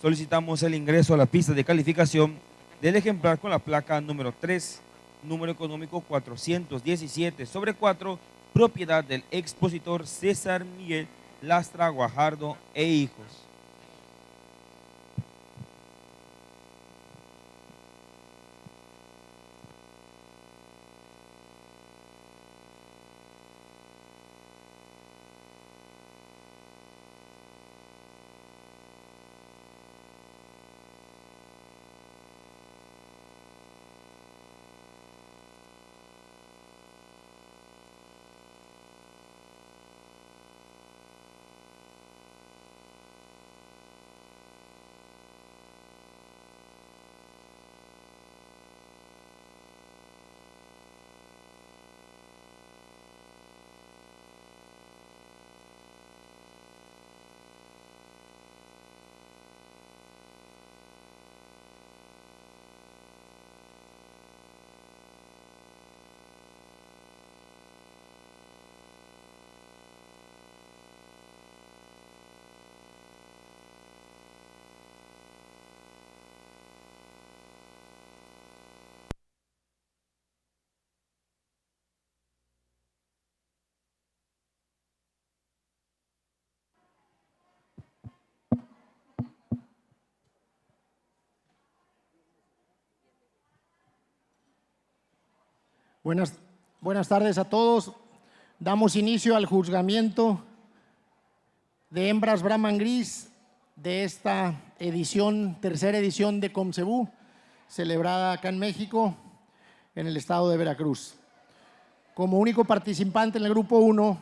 Solicitamos el ingreso a la pista de calificación del ejemplar con la placa número 3, número económico 417/4, propiedad del expositor César Miguel Lastra Guajardo e hijos. Buenas tardes a todos. Damos inicio al juzgamiento de hembras Brahman Gris de esta edición, tercera edición de COMCEBU, celebrada acá en México, en el estado de Veracruz. Como único participante en el grupo 1,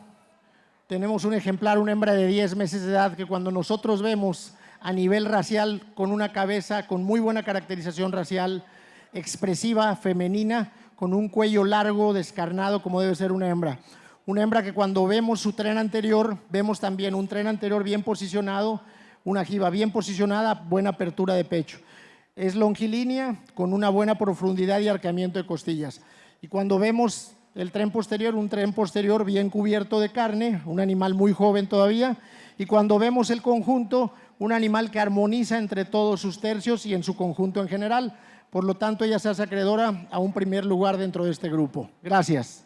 tenemos un ejemplar, una hembra de 10 meses de edad, que cuando nosotros vemos a nivel racial, con una cabeza con muy buena caracterización racial, expresiva, femenina, con un cuello largo, descarnado, como debe ser una hembra. Una hembra que cuando vemos su tren anterior, vemos también un tren anterior bien posicionado, una jiba bien posicionada, buena apertura de pecho. Es longilínea, con una buena profundidad y arqueamiento de costillas. Y cuando vemos el tren posterior, un tren posterior bien cubierto de carne, un animal muy joven todavía. Y cuando vemos el conjunto, un animal que armoniza entre todos sus tercios y en su conjunto en general. Por lo tanto, ella se hace acreedora a un primer lugar dentro de este grupo. Gracias.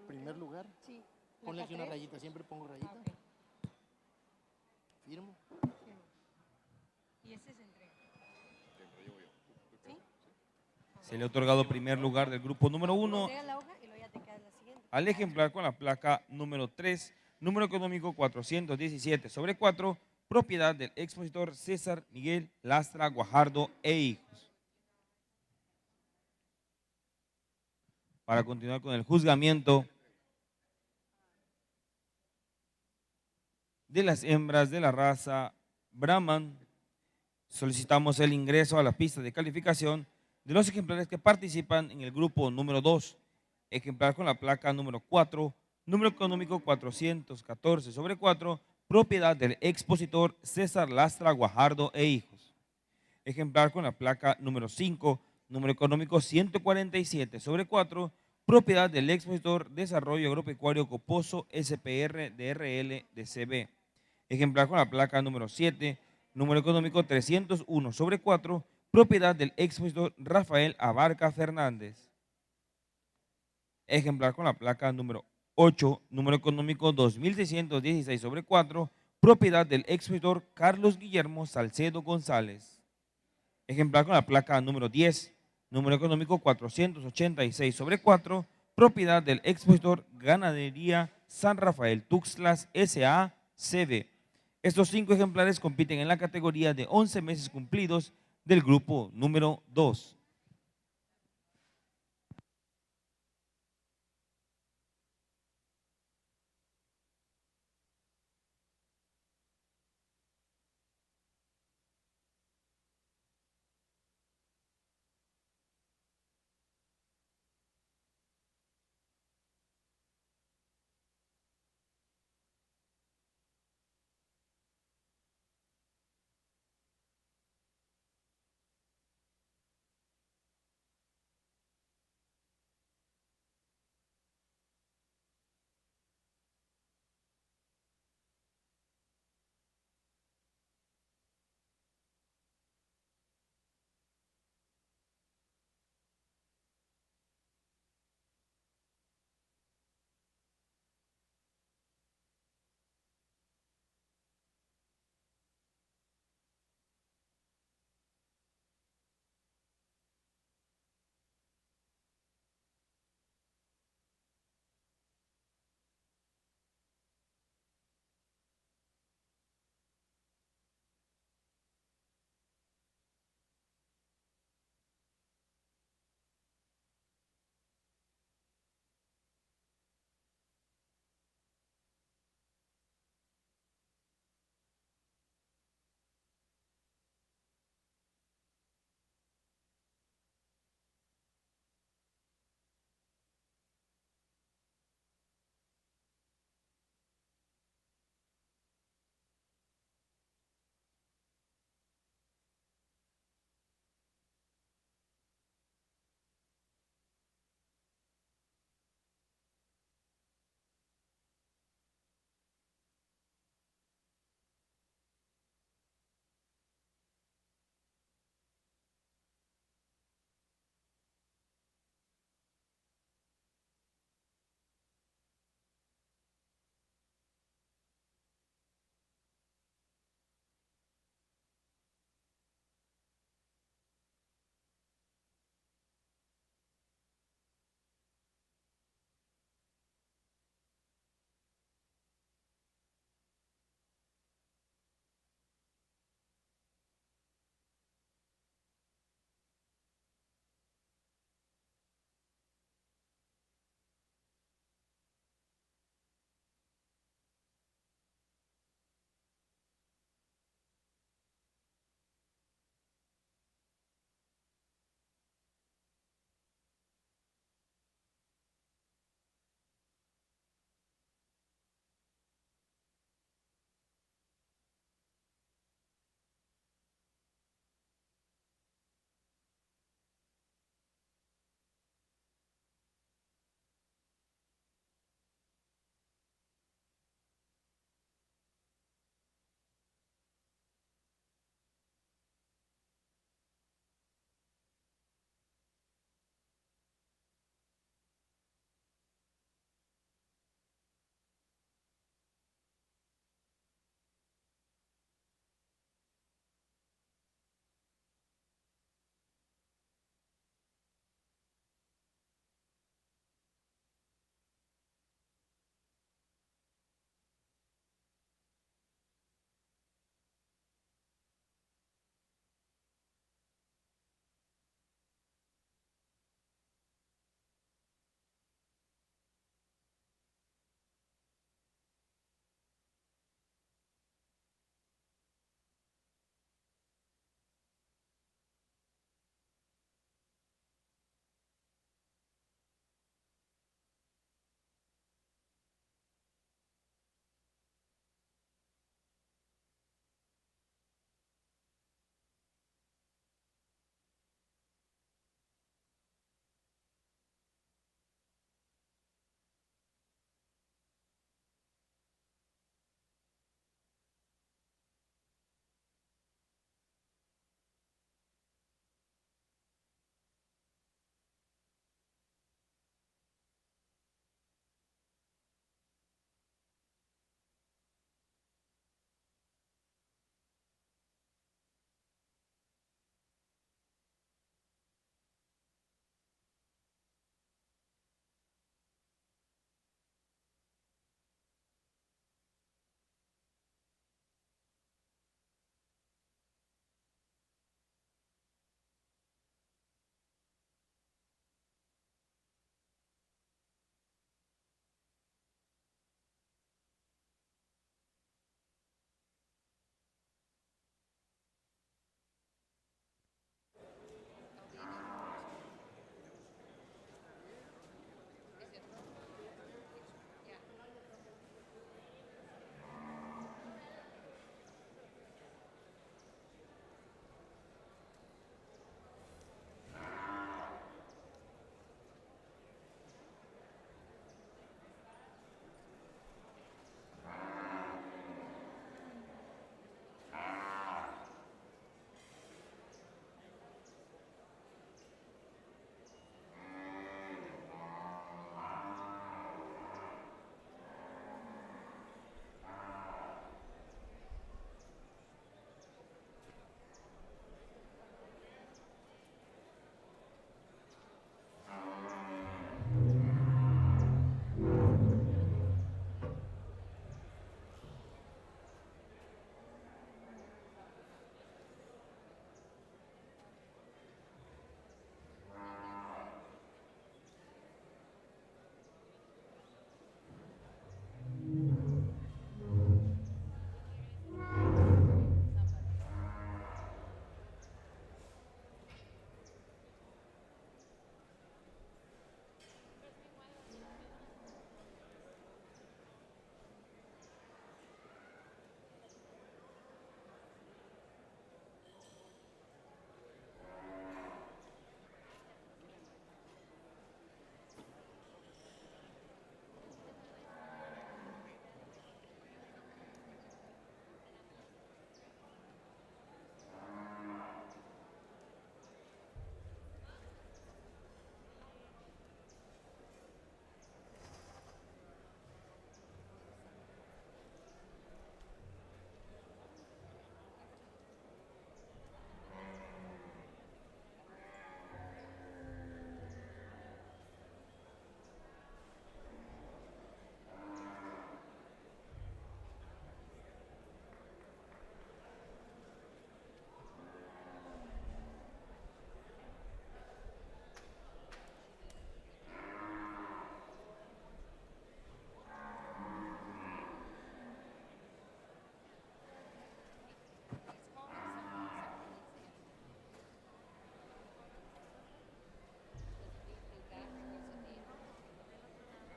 ¿Primer lugar? Sí. Ponle aquí una rayita, siempre pongo rayita. Okay. Firmo. Y ese se entrega. ¿Sí? Se le ha otorgado primer lugar del grupo número 1 Entrega la hoja y luego ya te queda la siguiente. al ejemplar con la placa número 3, número económico 417/4, propiedad del expositor César Miguel Lastra Guajardo e hijos. Para continuar con el juzgamiento de las hembras de la raza Brahman, solicitamos el ingreso a la pista de calificación de los ejemplares que participan en el grupo número 2, ejemplar con la placa número 4, número económico 414/4, propiedad del expositor César Lastra Guajardo e hijos. Ejemplar con la placa número 5, número económico 147/4, propiedad del expositor Desarrollo Agropecuario Coposo SPR DRL DCB. Ejemplar con la placa número 7, número económico 301/4, propiedad del expositor Rafael Abarca Fernández. Ejemplar con la placa número 8, número económico 2616/4, propiedad del expositor Carlos Guillermo Salcedo González. Ejemplar con la placa número 10, número económico 486/4, propiedad del expositor Ganadería San Rafael Tuxtlas S.A. CB. Estos 5 ejemplares compiten en la categoría de 11 meses cumplidos del grupo número 2.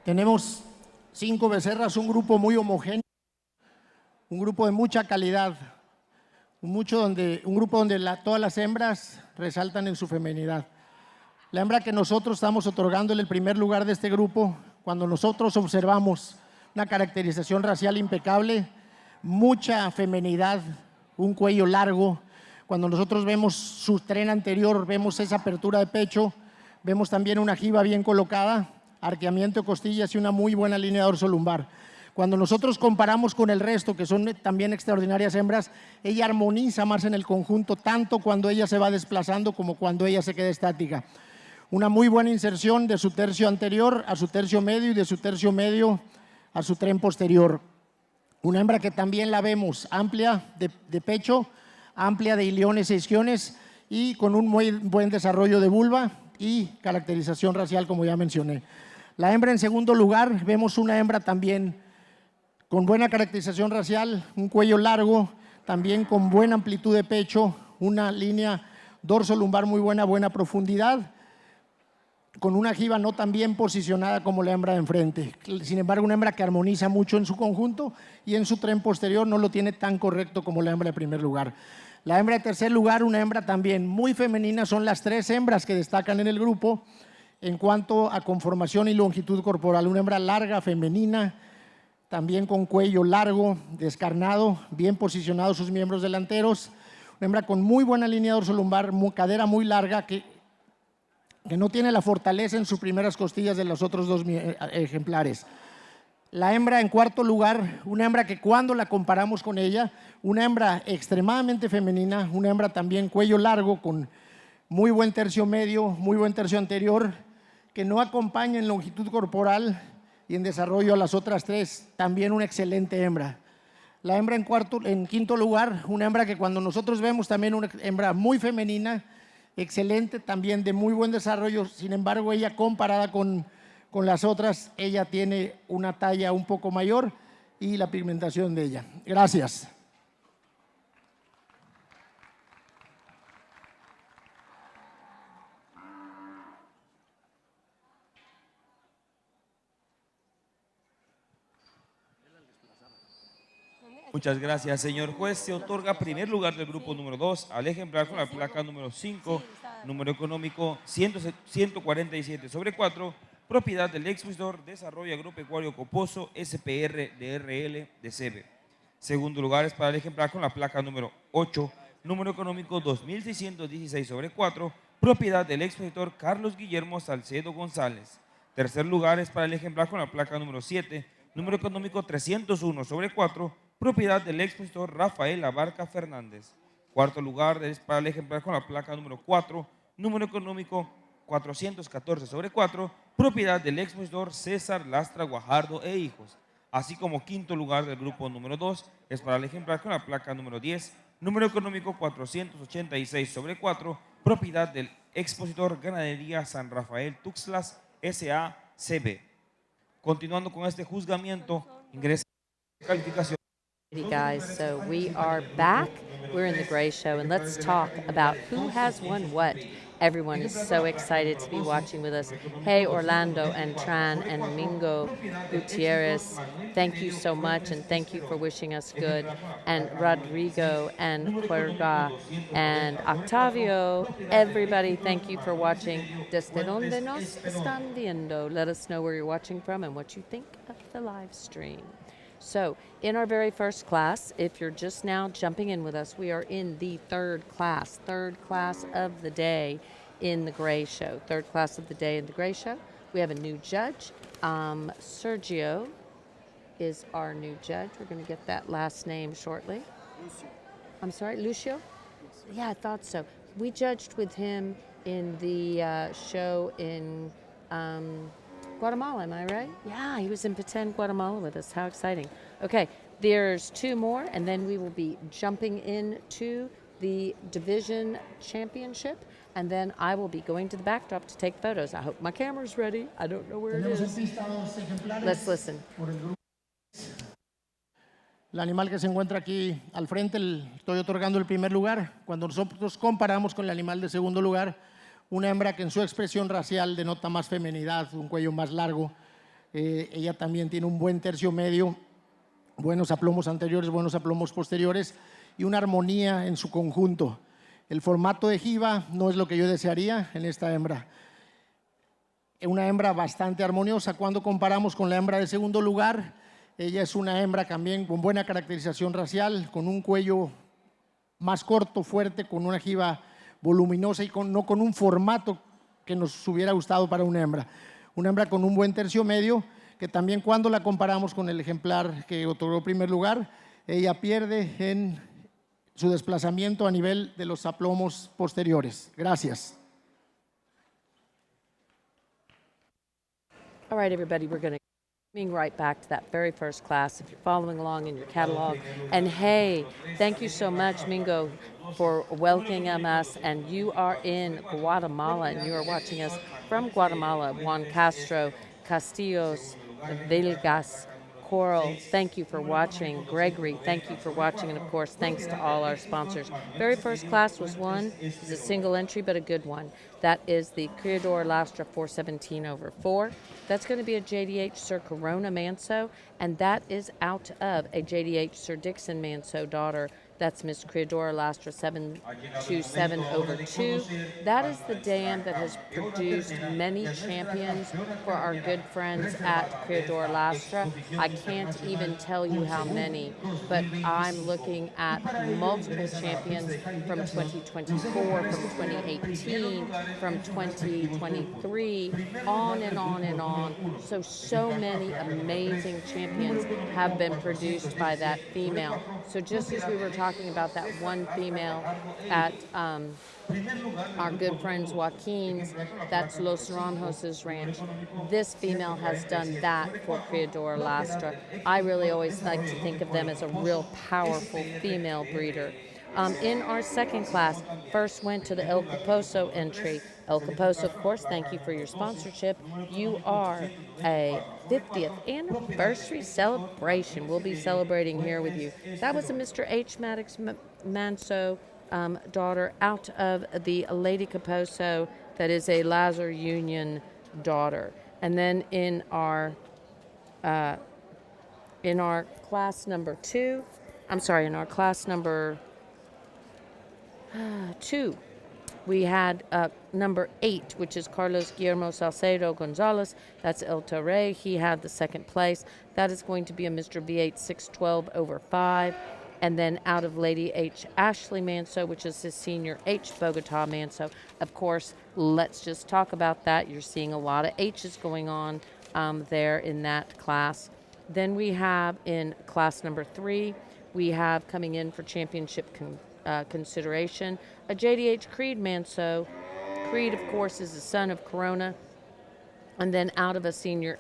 Tenemos 5 becerras, un grupo muy homogéneo, un grupo de mucha calidad, un grupo donde todas las hembras resaltan en su feminidad. La hembra que nosotros estamos otorgándole el primer lugar de este grupo, cuando nosotros observamos una caracterización racial impecable, mucha feminidad, un cuello largo. Cuando nosotros vemos su tren anterior, vemos esa apertura de pecho, vemos también una jiba bien colocada, arqueamiento de costillas y una muy buena línea dorsolumbar. Cuando nosotros comparamos con el resto, que son también extraordinarias hembras, ella armoniza más en el conjunto, tanto cuando ella se va desplazando como cuando ella se queda estática. Una muy buena inserción de su tercio anterior a su tercio medio y de su tercio medio a su tren posterior. Una hembra que también la vemos amplia de pecho, amplia de iliones e isquiones y con un muy buen desarrollo de vulva y caracterización racial, como ya mencioné. La hembra en segundo lugar, vemos una hembra también con buena caracterización racial, un cuello largo, también con buena amplitud de pecho, una línea dorso-lumbar muy buena, buena profundidad, con una jiba no tan bien posicionada como la hembra de enfrente. Sin embargo, una hembra que armoniza mucho en su conjunto y en su tren posterior no lo tiene tan correcto como la hembra de primer lugar. La hembra de tercer lugar, una hembra también muy femenina, son las 3 hembras que destacan en el grupo en cuanto a conformación y longitud corporal. Una hembra larga, femenina, también con cuello largo, descarnado, bien posicionados sus miembros delanteros. Una hembra con muy buena línea dorsolumbar, cadera muy larga, que no tiene la fortaleza en sus primeras costillas de los otros 2 ejemplares. La hembra en cuarto lugar, una hembra que cuando la comparamos con ella, una hembra extremadamente femenina, una hembra también cuello largo con muy buen tercio medio, muy buen tercio anterior, que no acompaña en longitud corporal y en desarrollo a las otras 3, también una excelente hembra. La hembra en quinto lugar, una hembra que cuando nosotros vemos también una hembra muy femenina, excelente, también de muy buen desarrollo. Sin embargo, ella comparada con las otras, ella tiene una talla un poco mayor y la pigmentación de ella. Gracias. Muchas gracias, señor juez. Se otorga primer lugar del grupo número 2 al ejemplar con la placa número 5, número económico 147/4, propiedad del expositor Desarrollo Agropecuario Coposo SPR DRL de CB. Segundo lugar es para el ejemplar con la placa número 8, número económico 2616/4, propiedad del expositor Carlos Guillermo Salcedo González. Tercer lugar es para el ejemplar con la placa número 7, número económico 301/4, propiedad del expositor Rafael Abarca Fernández. Cuarto lugar es para el ejemplar con la placa número 4, número económico 414/4, propiedad del expositor César Lastra Guajardo e hijos. Así como quinto lugar del grupo número 2 es para el ejemplar con la placa número 10, número económico 486/4, propiedad del expositor Ganadería San Rafael Tuxtlas S.A.C.B. Continuando con este juzgamiento, ingresa calificación. Guys, so we are back. We're in the Gray Show, and let's talk about who has won what. Everyone is so excited to be watching with us. Hey, Orlando and Tran and Mingo Gutierrez, thank you so much, and thank you for wishing us good. And Rodrigo and Cuerga and Octavio, everybody, thank you for watching. Desde donde nos están viendo, let us know where you're watching from and what you think of the live stream. So, in our very first class, if you're just now jumping in with us, we are in the third class of the day in the Gray Show. Third class of the day in the Gray Show. We have a new judge. Sergio is our new judge. We're going to get that last name shortly. Lucio. I'm sorry, Lucio? Yeah, I thought so. We judged with him in the show in Guatemala, am I right? Yeah, he was in Petén, Guatemala with us. How exciting. Okay, there's 2 more, and then we will be jumping into the division championship, and then I will be going to the backdrop to take photos. I hope my camera's ready. I don't know where it is. Let's listen. El animal que se encuentra aquí al frente, estoy otorgando el primer lugar. Cuando nosotros comparamos con el animal de segundo lugar, una hembra que en su expresión racial denota más feminidad, un cuello más largo, Ella también tiene un buen tercio medio, buenos aplomos anteriores, buenos aplomos posteriores y una armonía en su conjunto. El formato de jiba no es lo que yo desearía en esta hembra. Una hembra bastante armoniosa. Cuando comparamos con la hembra de segundo lugar, ella es una hembra también con buena caracterización racial, con un cuello más corto, fuerte, con una jiba voluminosa y no con un formato que nos hubiera gustado para una hembra. Una hembra con un buen tercio medio, que también cuando la comparamos con el ejemplar que otorgó primer lugar, ella pierde en su desplazamiento a nivel de los aplomos posteriores. Gracias. All right, everybody, we're going to coming right back to that very first class if you're following along in your catalog. And hey, thank you so much, Mingo, for welcoming us. And you are in Guatemala, and you are watching us from Guatemala. Juan Castro, Castillos, Vilgas, Coral, thank you for watching. Gregory, thank you for watching. And of course, thanks to all our sponsors. Very first class was won. It's a single entry, but a good one. That is the Criador Lastra 417/4. That's going to be a JDH Sir Corona Manso, and that is out of a JDH Sir Dixon Manso daughter. That's Miss Criadora Lastra 727/2. That is the dam that has produced many champions for our good friends at Criadora Lastra. I can't even tell you how many, but I'm looking at multiple champions from 2024, from 2018, from 2023, on and on and on. So many amazing champions have been produced by that female. So just as we were talking about that one female at our good friends Joaquin's, that's Los Naranjos' ranch, this female has done that for Criadora Lastra. I really always like to think of them as a real powerful female breeder. In our second class, first went to the El Caposo entry. El Caposo, of course, thank you for your sponsorship. You are a 50th anniversary celebration. We'll be celebrating here with you. That was a Mr. H. Maddox Manso daughter out of the Lady Caposo, that is a Lazar Union daughter. And then in our class number 2, in our class number 2, we had number 8, which is Carlos Guillermo Salcedo Gonzalez. That's El Torre. He had the second place. That is going to be a Mr. V8 612/5. And then out of Lady H. Ashley Manso, which is his senior H. Bogota Manso. Of course, let's just talk about that. You're seeing a lot of H's going on there in that class. Then we have in class number 3, we have coming in for championship consideration, a JDH Creed Manso. Creed, of course, is the son of Corona. And then out of a Senor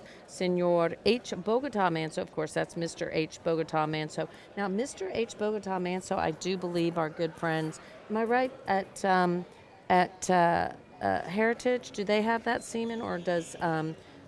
H. Bogota Manso, of course, that's Mr. H. Bogota Manso. Now, Mr. H. Bogota Manso, I do believe are good friends. Am I right? At Heritage, do they have that semen, or does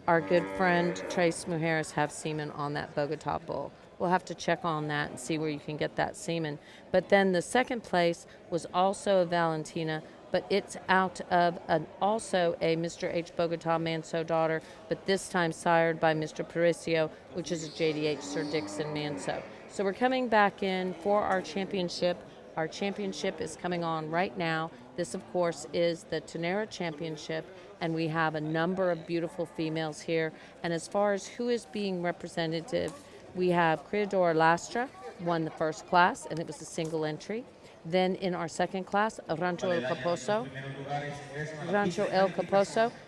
our good friend Trace Mujeres have semen on that Bogota bull? We'll have to check on that and see where you can get that semen. But then the second place was also a Valentina, but it's out of also a Mr. H. Bogota Manso daughter, but this time sired by Mr. Paricio, which is a JDH Sir Dixon Manso. So we're coming back in for our championship. Our championship is coming on right now. This, of course, is the Tenera Championship, and we have a number of beautiful females here. And as far as who is being representative, we have Criadora Lastra, won the first class, and it was a single entry. Then in our second class, Rancho El Caposo.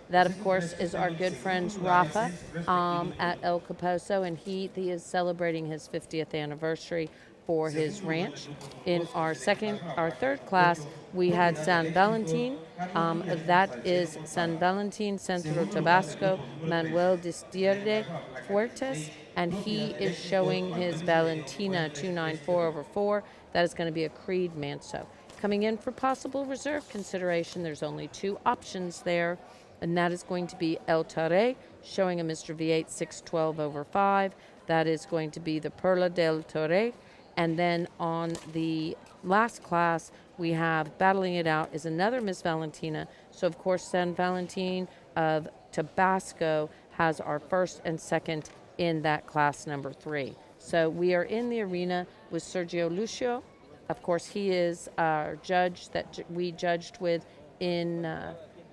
That, of course, is our good friend Rafa at El Caposo, and he is celebrating his 50th anniversary for his ranch. In our third class, we had San Valentin. That is San Valentin Centro Tabasco, Manuel Distierde Fuertes, and he is showing his Valentina 294/4. That is going to be a Creed Manso. Coming in for possible reserve consideration, there's only 2 options there, and that is going to be El Torre, showing a Mr. V8 612/5. That is going to be the Perla del Torre. And then on the last class, we have battling it out is another Miss Valentina. So, of course, San Valentin of Tabasco has our first and second in that class number 3. So we are in the arena with Sergio Lucio. Of course, he is our judge that we judged with in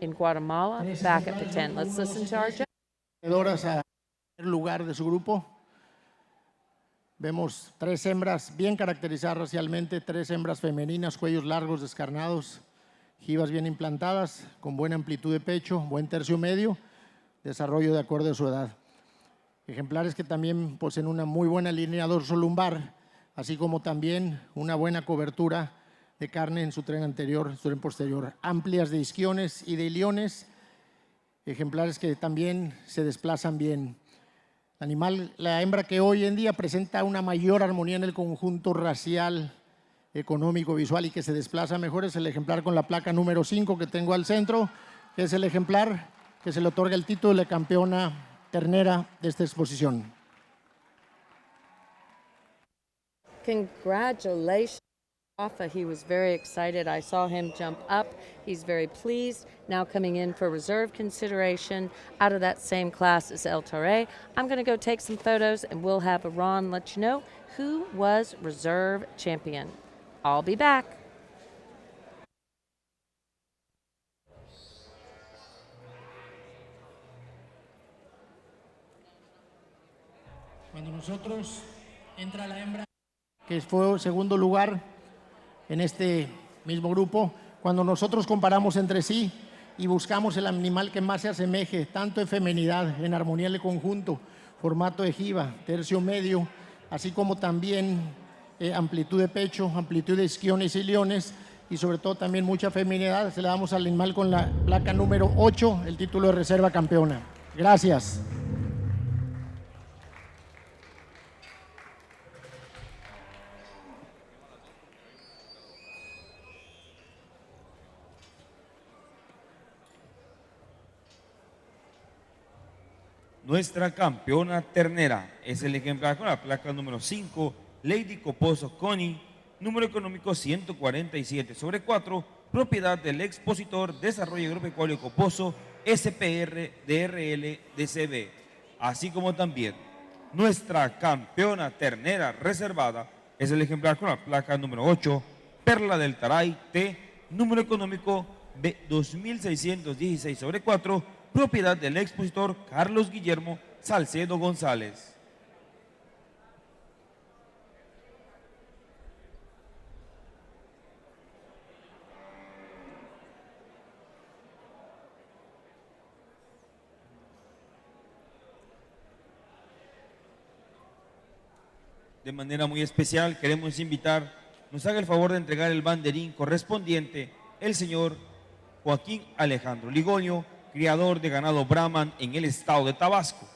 Guatemala back at the 10. Let's listen to our judge. Corredoras a primer lugar de su grupo. Vemos 3 hembras bien caracterizadas racialmente, 3 hembras femeninas, cuellos largos, descarnados, jivas bien implantadas, con buena amplitud de pecho, buen tercio medio, desarrollo de acuerdo a su edad. Ejemplares que también poseen una muy buena línea dorso-lumbar, así como también una buena cobertura de carne en su tren anterior, su tren posterior, amplias de isquiones y de iliones, ejemplares que también se desplazan bien. Animal, la hembra que hoy en día presenta una mayor armonía en el conjunto racial, económico, visual y que se desplaza mejor es el ejemplar con la placa número 5 que tengo al centro, que es el ejemplar que se le otorga el título de campeona ternera de esta exposición. Congratulations, Rafa. He was very excited. I saw him jump up. He's very pleased. Now coming in for reserve consideration out of that same class as El Torre. I'm going to go take some photos and we'll have Ron let you know who was reserve champion. I'll be back. Cuando nosotros entra la hembra que fue segundo lugar en este mismo grupo, cuando nosotros comparamos entre sí y buscamos el animal que más se asemeje, tanto en feminidad, en armonía del conjunto, formato de jiba, tercio medio, así como también amplitud de pecho, amplitud de isquiones y iliones, y sobre todo también mucha feminidad, se le damos al animal con la placa número 8, el título de reserva campeona. Gracias. Nuestra campeona ternera es el ejemplar con la placa número 5, Lady Coposo Connie, número económico 147/4, propiedad del expositor Desarrollo Agropecuario Coposo, SPR, DRL, DCB, así como también nuestra campeona ternera reservada es el ejemplar con la placa número 8, Perla del Taray T, número económico 2616/4, propiedad del expositor Carlos Guillermo Salcedo González. De manera muy especial queremos invitar, nos haga el favor de entregar el banderín correspondiente el señor Joaquín Alejandro Ligonio, criador de ganado Brahman en el estado de Tabasco.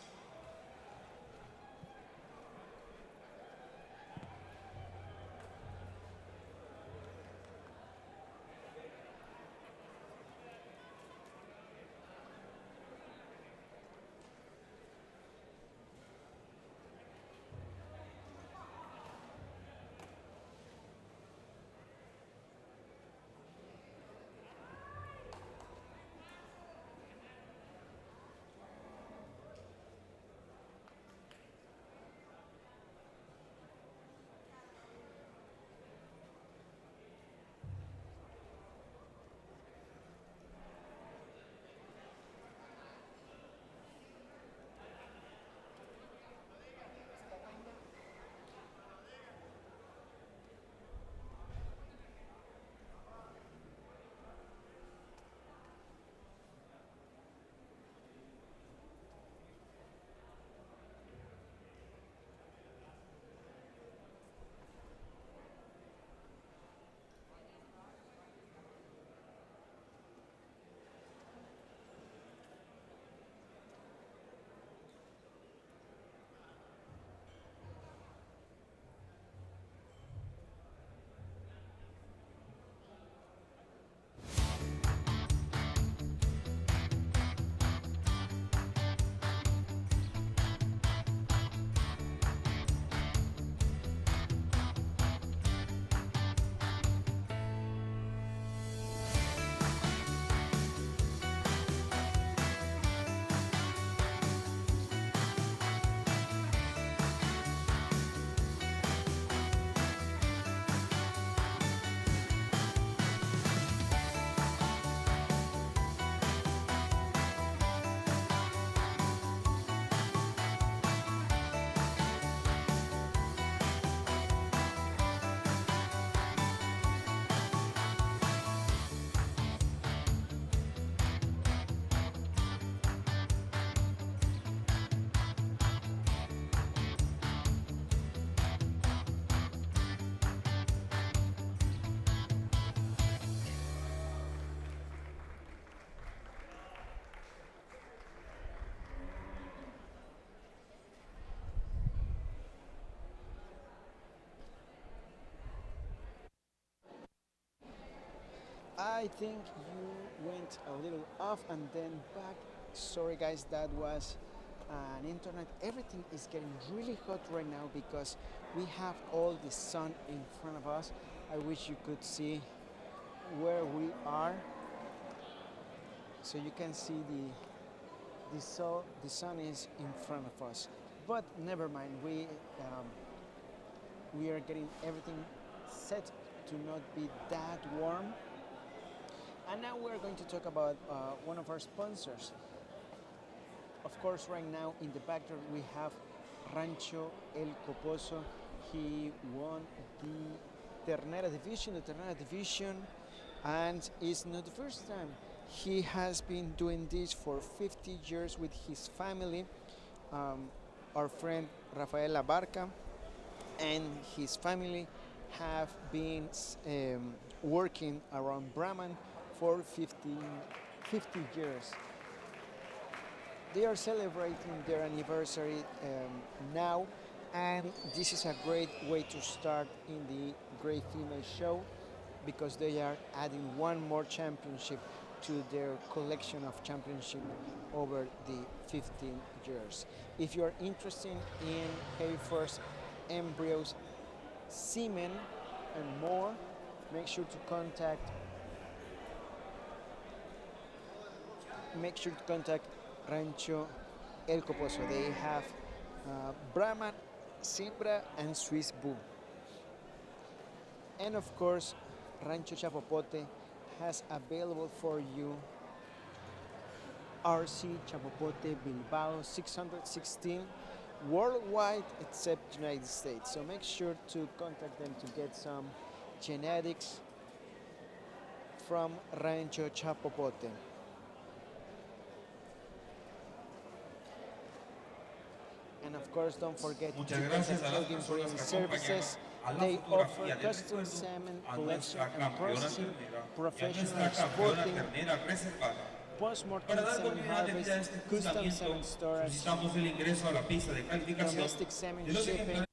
I think you went a little off and then back. Sorry, guys, that was an internet. Everything is getting really hot right now because we have all the sun in front of us. I wish you could see where we are, so you can see the sun is in front of us. But never mind, we are getting everything set to not be that warm. And now we're going to talk about one of our sponsors. Of course, right now in the background we have Rancho El Coposo. He won the Ternera division, and it's not the first time. He has been doing this for 50 years with his family. Our friend Rafael Abarca and his family have been working around Brahman for 50 years. They are celebrating their anniversary now, and this is a great way to start in the Great Female Show because they are adding one more championship to their collection of championship over the 15 years. If you are interested in heifers, embryos, semen, and more, make sure to contact Rancho El Coposo. They have Brahman, Simbra, and Swiss Boo. And of course, Rancho Chapopote has available for you RC Chapopote Bilbao 616 worldwide except United States. So make sure to contact them to get some genetics from Rancho Chapopote. And of course, don't forget to contact Elgin Breeding Services. They offer custom salmon collection and processing, professional exporting, post-mortem Para dar salmon continuidad a harvest, este custom juzgamiento, salmon storage, solicitamos el ingreso a la pista de calificación domestic salmon de los shipping, ejemplares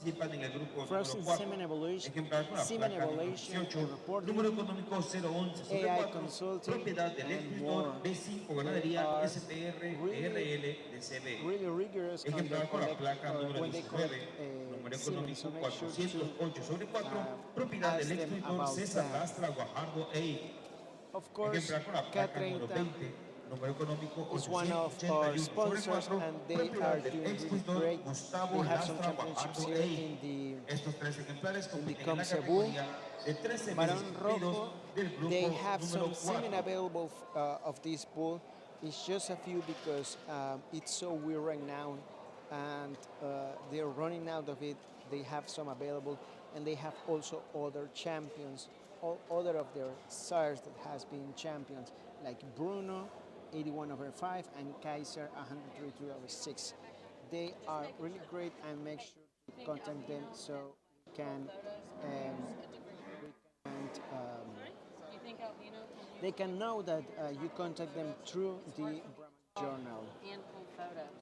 que participan en el grupo frozen número 4, salmon evaluation, ejemplar con la semen placa número evaluation 18, and reporting, número económico 011 AI 4, consulting, propiedad del and more. exdirector B5 They Ganadería are SPR really, RL de CB. really rigorous on their Ejemplar con la collect, placa número when they 19, collect número semen, so económico make sure to 408 sobre 4, propiedad ask del them exdirector about César that. Lastra Guajardo EI. Of course, Ejemplar con la placa número K30 20, número económico is one of 881 our sobre sponsors, 4, and they propiedad are del doing really exdirector great. Gustavo They have some Lastra championships Guajardo here EI. Estos tres ejemplares in the compiten en la COMCEBU. categoría de 13 meses Barón cumplidos Rojo, del they grupo have número some semen 4. available of this bull. It's just a few because it's so weird right now, and they're running out of it. They have some available, and they have also other champions, all other of their sires that has been champions, like Bruno, 81/5, and Kaiser, 133/6. They are really great, and make sure to contact them so we can they can know that you contact them through the Brahman Journal. And pull photos.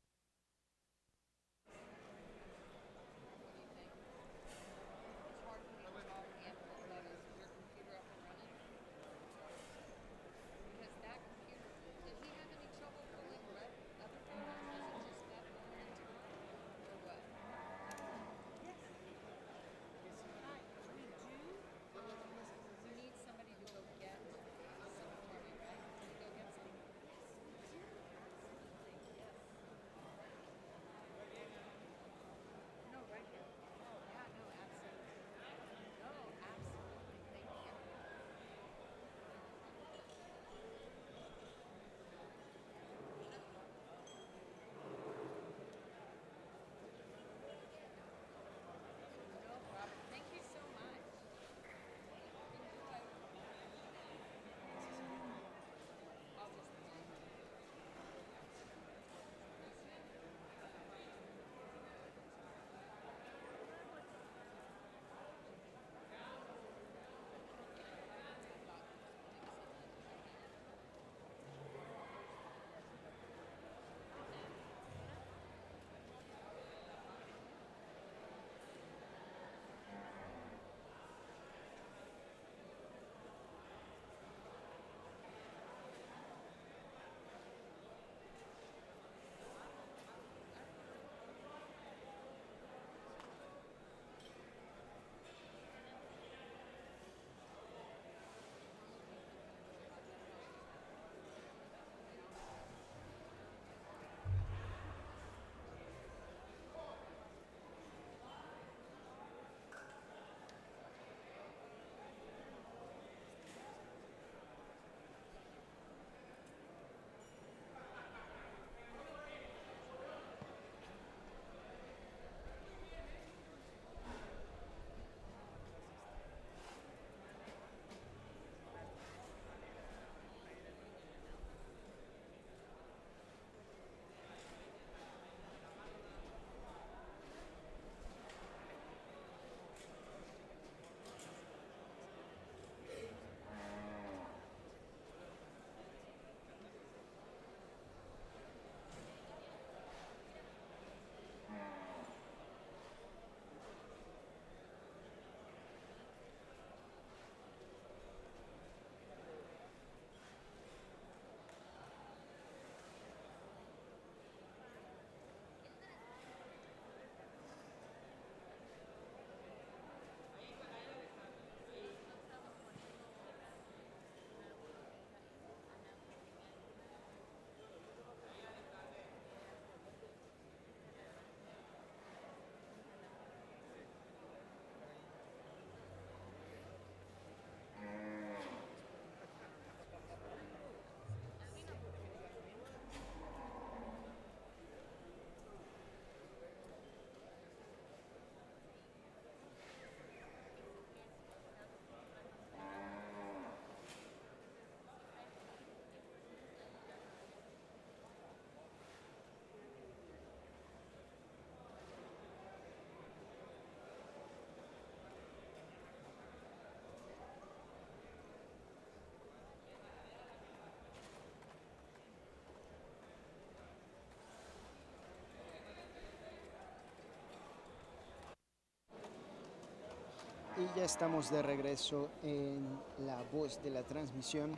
Y ya estamos de regreso en la voz de la transmisión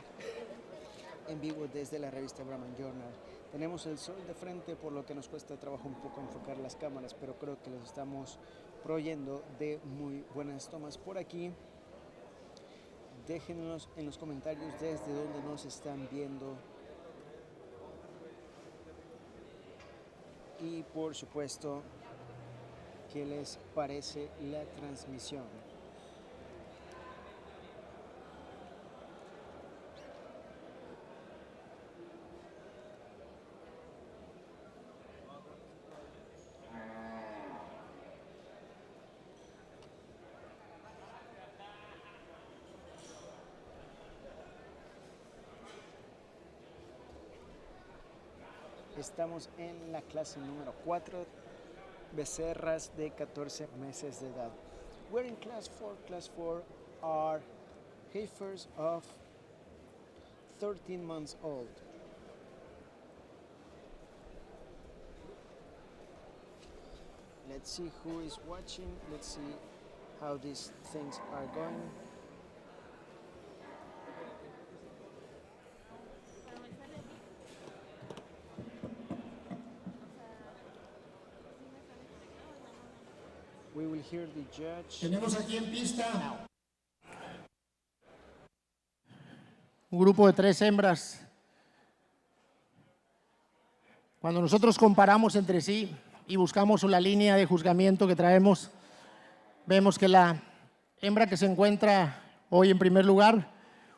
en vivo desde la revista Brahman Journal. Tenemos el sol de frente, por lo que nos cuesta trabajo un poco enfocar las cámaras, pero creo que los estamos proveyendo de muy buenas tomas por aquí. Déjenos en los comentarios desde donde nos están viendo. Y por supuesto, ¿qué les parece la transmisión? Estamos en la clase número 4, becerras de 14 meses de edad. We're in class 4. Class 4 are heifers of 13 months old. Let's see who is watching. Let's see how these things are going. We will hear the judge. Tenemos aquí en pista un grupo de 3 hembras. Cuando nosotros comparamos entre sí y buscamos la línea de juzgamiento que traemos, vemos que la hembra que se encuentra hoy en primer lugar,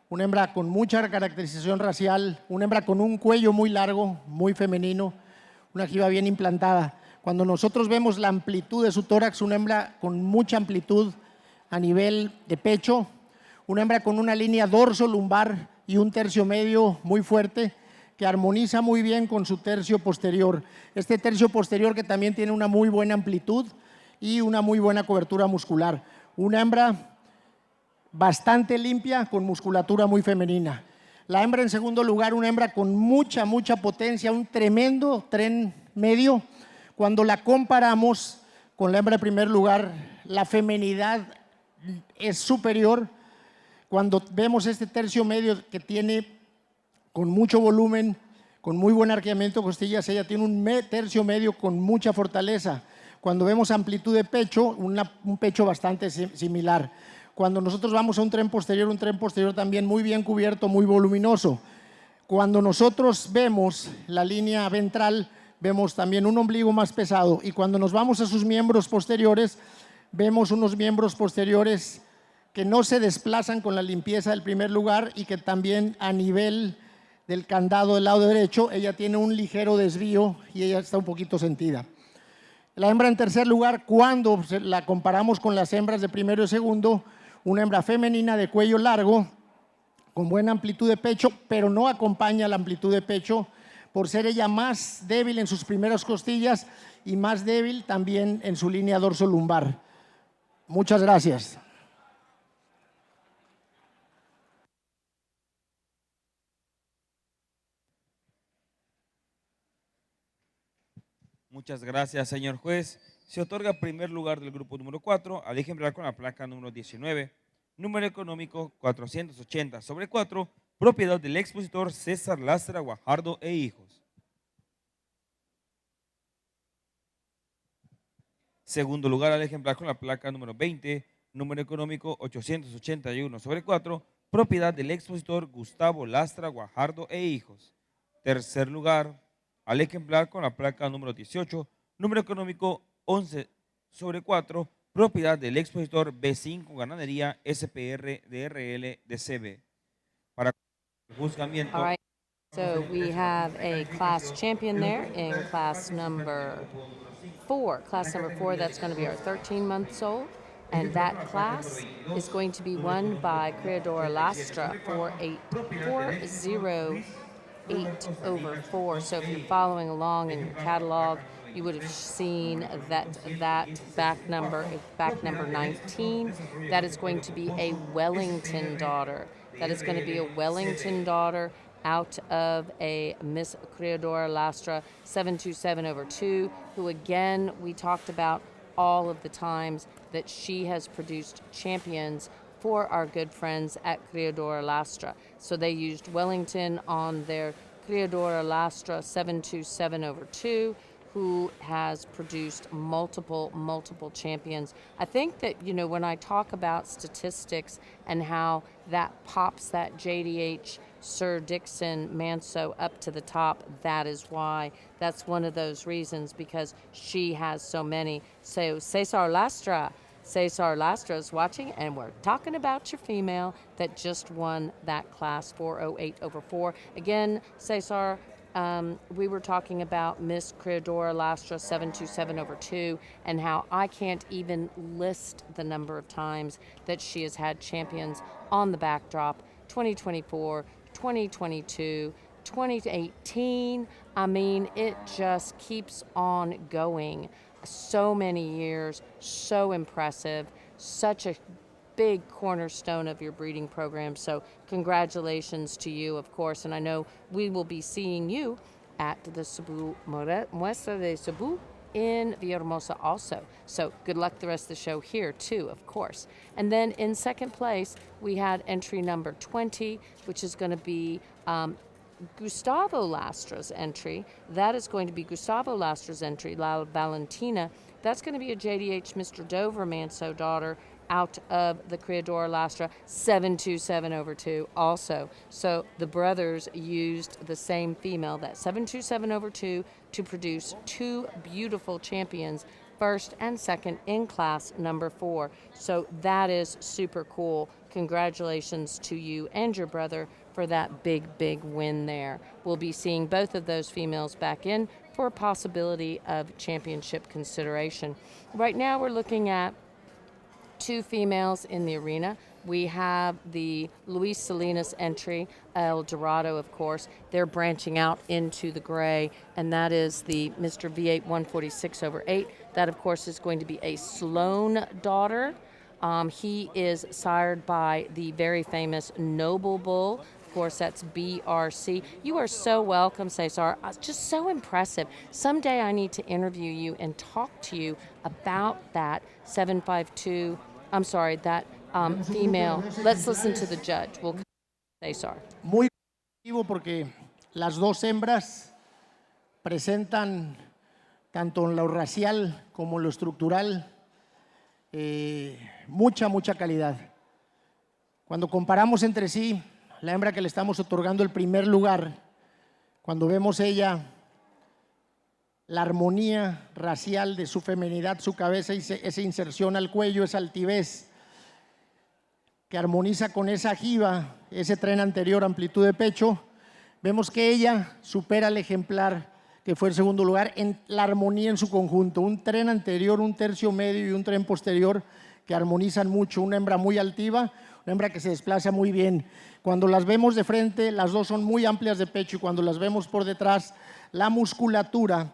una hembra con mucha caracterización racial, una hembra con un cuello muy largo, muy femenino, una jiba bien implantada. Cuando nosotros vemos la amplitud de su tórax, una hembra con mucha amplitud a nivel de pecho, una hembra con una línea dorso-lumbar y un tercio medio muy fuerte que armoniza muy bien con su tercio posterior. Este tercio posterior que también tiene una muy buena amplitud y una muy buena cobertura muscular. Una hembra bastante limpia con musculatura muy femenina. La hembra en segundo lugar, una hembra con mucha potencia, un tremendo tren medio. Cuando la comparamos con la hembra en primer lugar, la femenidad es superior. Cuando vemos este tercio medio que tiene con mucho volumen, con muy buen arqueamiento de costillas, ella tiene un tercio medio con mucha fortaleza. Cuando vemos amplitud de pecho, un pecho bastante similar. Cuando nosotros vamos a un tren posterior también muy bien cubierto, muy voluminoso. Cuando nosotros vemos la línea ventral, vemos también un ombligo más pesado, y cuando nos vamos a sus miembros posteriores, vemos unos miembros posteriores que no se desplazan con la limpieza del primer lugar y que también a nivel del candado del lado derecho, ella tiene un ligero desvío y ella está un poquito sentida. La hembra en tercer lugar, cuando la comparamos con las hembras de primero y segundo, una hembra femenina de cuello largo, con buena amplitud de pecho, pero no acompaña la amplitud de pecho por ser ella más débil en sus primeras costillas y más débil también en su línea dorso-lumbar. Muchas gracias. Muchas gracias, señor juez. Se otorga primer lugar del grupo número 4 al ejemplar con la placa número 19, número económico 480/4, propiedad del expositor César Lastra Guajardo e hijos. Segundo lugar al ejemplar con la placa número 20, número económico 881/4, propiedad del expositor Gustavo Lastra Guajardo e hijos. Tercer lugar al ejemplar con la placa número 18, número económico 11/4, propiedad del expositor B5 Ganadería SPR DRL DCB. Para el juzgamiento. All right, so we have a class champion there in class number 4. Class number 4, that's going to be our 13 months old. And that class is going to be won by Creadora Lastra for a 408/4. So if you're following along in your catalog, you would have seen that back number 19. That is going to be a Wellington daughter. That is going to be a Wellington daughter out of a Miss Creadora Lastra 727/2, who again we talked about all of the times that she has produced champions for our good friends at Criadora Lastra. So they used Wellington on their Criadora Lastra 727/2, who has produced multiple champions. I think that, you know, when I talk about statistics and how that pops that JDH Sir Dixon Manso up to the top, that is why. That's one of those reasons, because she has so many. So Cesar Lastra is watching, and we're talking about your female that just won that class 408/4. Again, Cesar, we were talking about Miss Criadora Lastra 727/2 and how I can't even list the number of times that she has had champions on the backdrop. 2024, 2022, 2018. I mean, it just keeps on going. So many years, so impressive, such a big cornerstone of your breeding program. So congratulations to you, of course. And I know we will be seeing you at the COMCEBU Muestra de COMCEBU in Villahermosa also. So good luck the rest of the show here too, of course. And then in second place, we had entry number 20, which is going to be Gustavo Lastra's entry. That is going to be Gustavo Lastra's entry, La Valentina. That's going to be a JDH Mr. Dover Manso daughter out of the Criadora Lastra 727/2 also. So the brothers used the same female, that 727/2, to produce two beautiful champions, first and second in class number 4. So that is super cool. Congratulations to you and your brother for that big win there. We'll be seeing both of those females back in for a possibility of championship consideration. Right now we're looking at 2 females in the arena. We have the Luis Salinas entry, El Dorado, of course. They're branching out into the gray, and that is the Mr. V8 146/8. That, of course, is going to be a Sloan daughter. He is sired by the very famous Noble Bull. Of course, that's BRC. You are so welcome, Cesar. Just so impressive. Someday I need to interview you and talk to you about that 752, that female. Let's listen to the judge. We'll Cesar. Muy positivo porque las dos hembras presentan, tanto en lo racial como en lo estructural, mucha calidad. Cuando comparamos entre sí, la hembra que le estamos otorgando el primer lugar, cuando vemos ella, la armonía racial de su feminidad, su cabeza, esa inserción al cuello, esa altivez que armoniza con esa jiba, ese tren anterior, amplitud de pecho, vemos que ella supera al ejemplar que fue el segundo lugar en la armonía en su conjunto. Un tren anterior, un tercio medio y un tren posterior que armonizan mucho. Una hembra muy altiva, una hembra que se desplaza muy bien. Cuando las vemos de frente, las dos son muy amplias de pecho, y cuando las vemos por detrás, la musculatura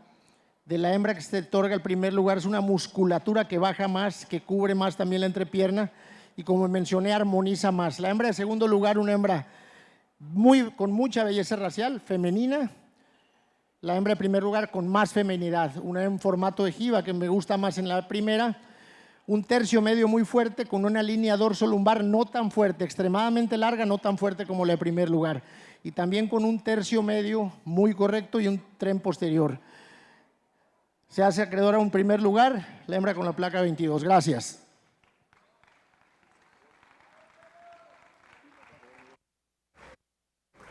de la hembra que se otorga el primer lugar es una musculatura que baja más, que cubre más también la entrepierna, y como mencioné, armoniza más. La hembra de segundo lugar, una hembra con mucha belleza racial, femenina. La hembra de primer lugar con más feminidad, una en formato de jiba que me gusta más en la primera. Un tercio medio muy fuerte con una línea dorso-lumbar no tan fuerte, extremadamente larga, no tan fuerte como la de primer lugar. Y también con un tercio medio muy correcto y un tren posterior. Se hace acreedora a un primer lugar, la hembra con la placa 22. Gracias.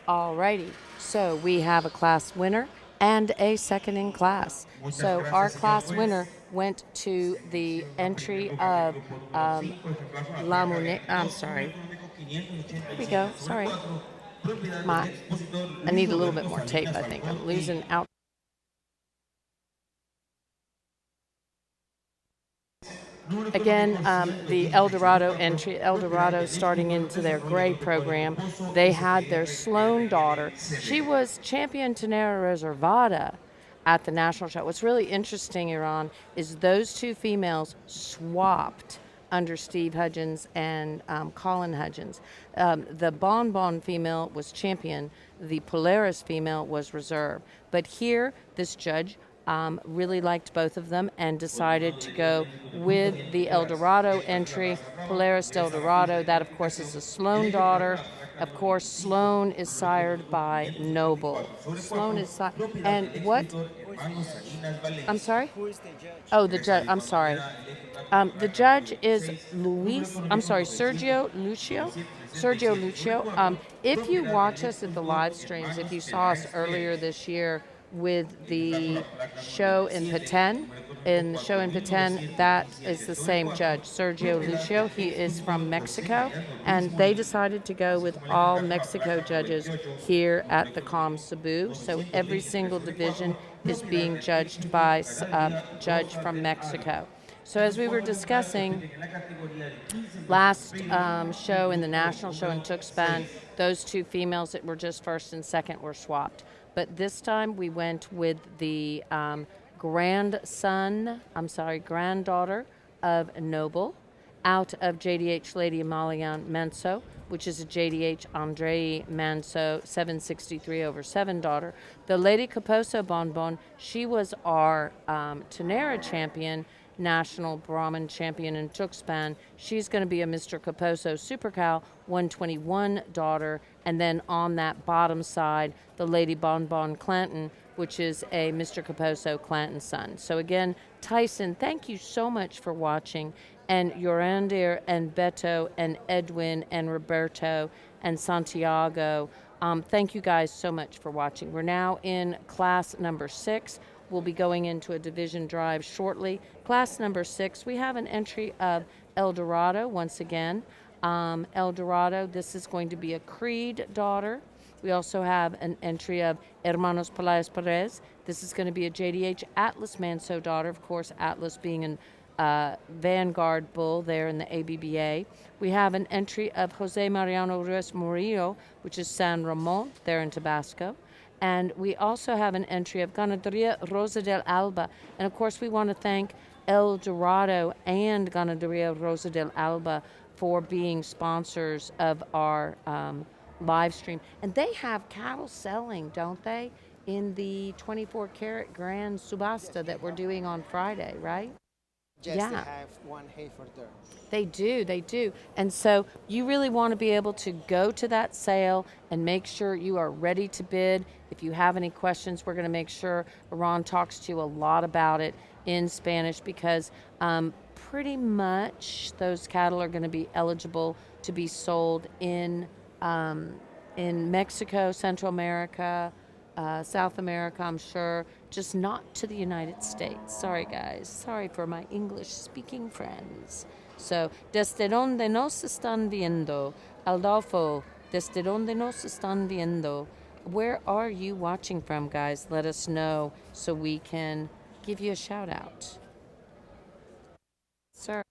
All righty, so we have a class winner and a second in class. So our class winner went to the entry of La Mune. I'm sorry. Here we go. Sorry. I need a little bit more tape, I think. I'm losing out. Again, the El Dorado entry, El Dorado starting into their gray program, they had their Sloan daughter. She was champion Tenera Reservada at the national show. What's really interesting, Iran, is those two females swapped under Steve Hudgens and Colin Hudgens. The Bon female was champion. The Polaris female was reserve. But here, this judge really liked both of them and decided to go with the El Dorado entry, Polaris del Dorado. That, of course, is a Sloan daughter. Of course, Sloan is sired by Noble. Sloan is and what? I'm sorry? Who is the judge? Oh, the judge. I'm sorry. The judge is Sergio Lucio. Sergio Lucio. If you watch us at the live streams, if you saw us earlier this year with the show in Petén, that is the same judge, Sergio Lucio. He is from Mexico, and they decided to go with all Mexico judges here at the COMCEBU. So every single division is being judged by a judge from Mexico. So as we were discussing last show in the national show in Tuxpan, those two females that were just first and second were swapped. But this time we went with the granddaughter of Noble out of JDH Lady Amalian Manso, which is a JDH Andrei Manso 763/7 daughter. The Lady Caposo Bonbon, she was our Tenera champion, national Brahman champion in Tuxpan. She's going to be a Mr. Caposo Supercal 121 daughter. And then on that bottom side, the Lady Bonbon Clanton, which is a Mr. Caposo Clanton son. So again, Tyson, thank you so much for watching. And Yorandir and Beto and Edwin and Roberto and Santiago, thank you guys so much for watching. We're now in class number 6. We'll be going into a division drive shortly. Class number 6, we have an entry of El Dorado once again. El Dorado, this is going to be a Creed daughter. We also have an entry of Hermanos Pelaez Perez. This is going to be a JDH Atlas Manso daughter, of course, Atlas being an Vanguard bull there in the ABBA. We have an entry of Jose Mariano Ruiz Murillo, which is San Ramon there in Tabasco. And we also have an entry of Ganaderia Rosa del Alba. And of course, we want to thank El Dorado and Ganaderia Rosa del Alba for being sponsors of our live stream. And they have cattle selling, don't they, in the 24 karat Grand Subasta that we're doing on Friday, right? Yes, Yeah. they have one heifer there. They do. And so you really want to be able to go to that sale and make sure you are ready to bid. If you have any questions, we're going to make sure Ron talks to you a lot about it in Spanish, because pretty much those cattle are going to be eligible to be sold in Mexico, Central America, South America, I'm sure, just not to the United States. Sorry, guys. Sorry for my English-speaking friends. So, ¿desde dónde nos están viendo? Aldolfo, ¿desde dónde nos están viendo? Where are you watching from, guys? Let us know so we can give you a shout-out. Sir.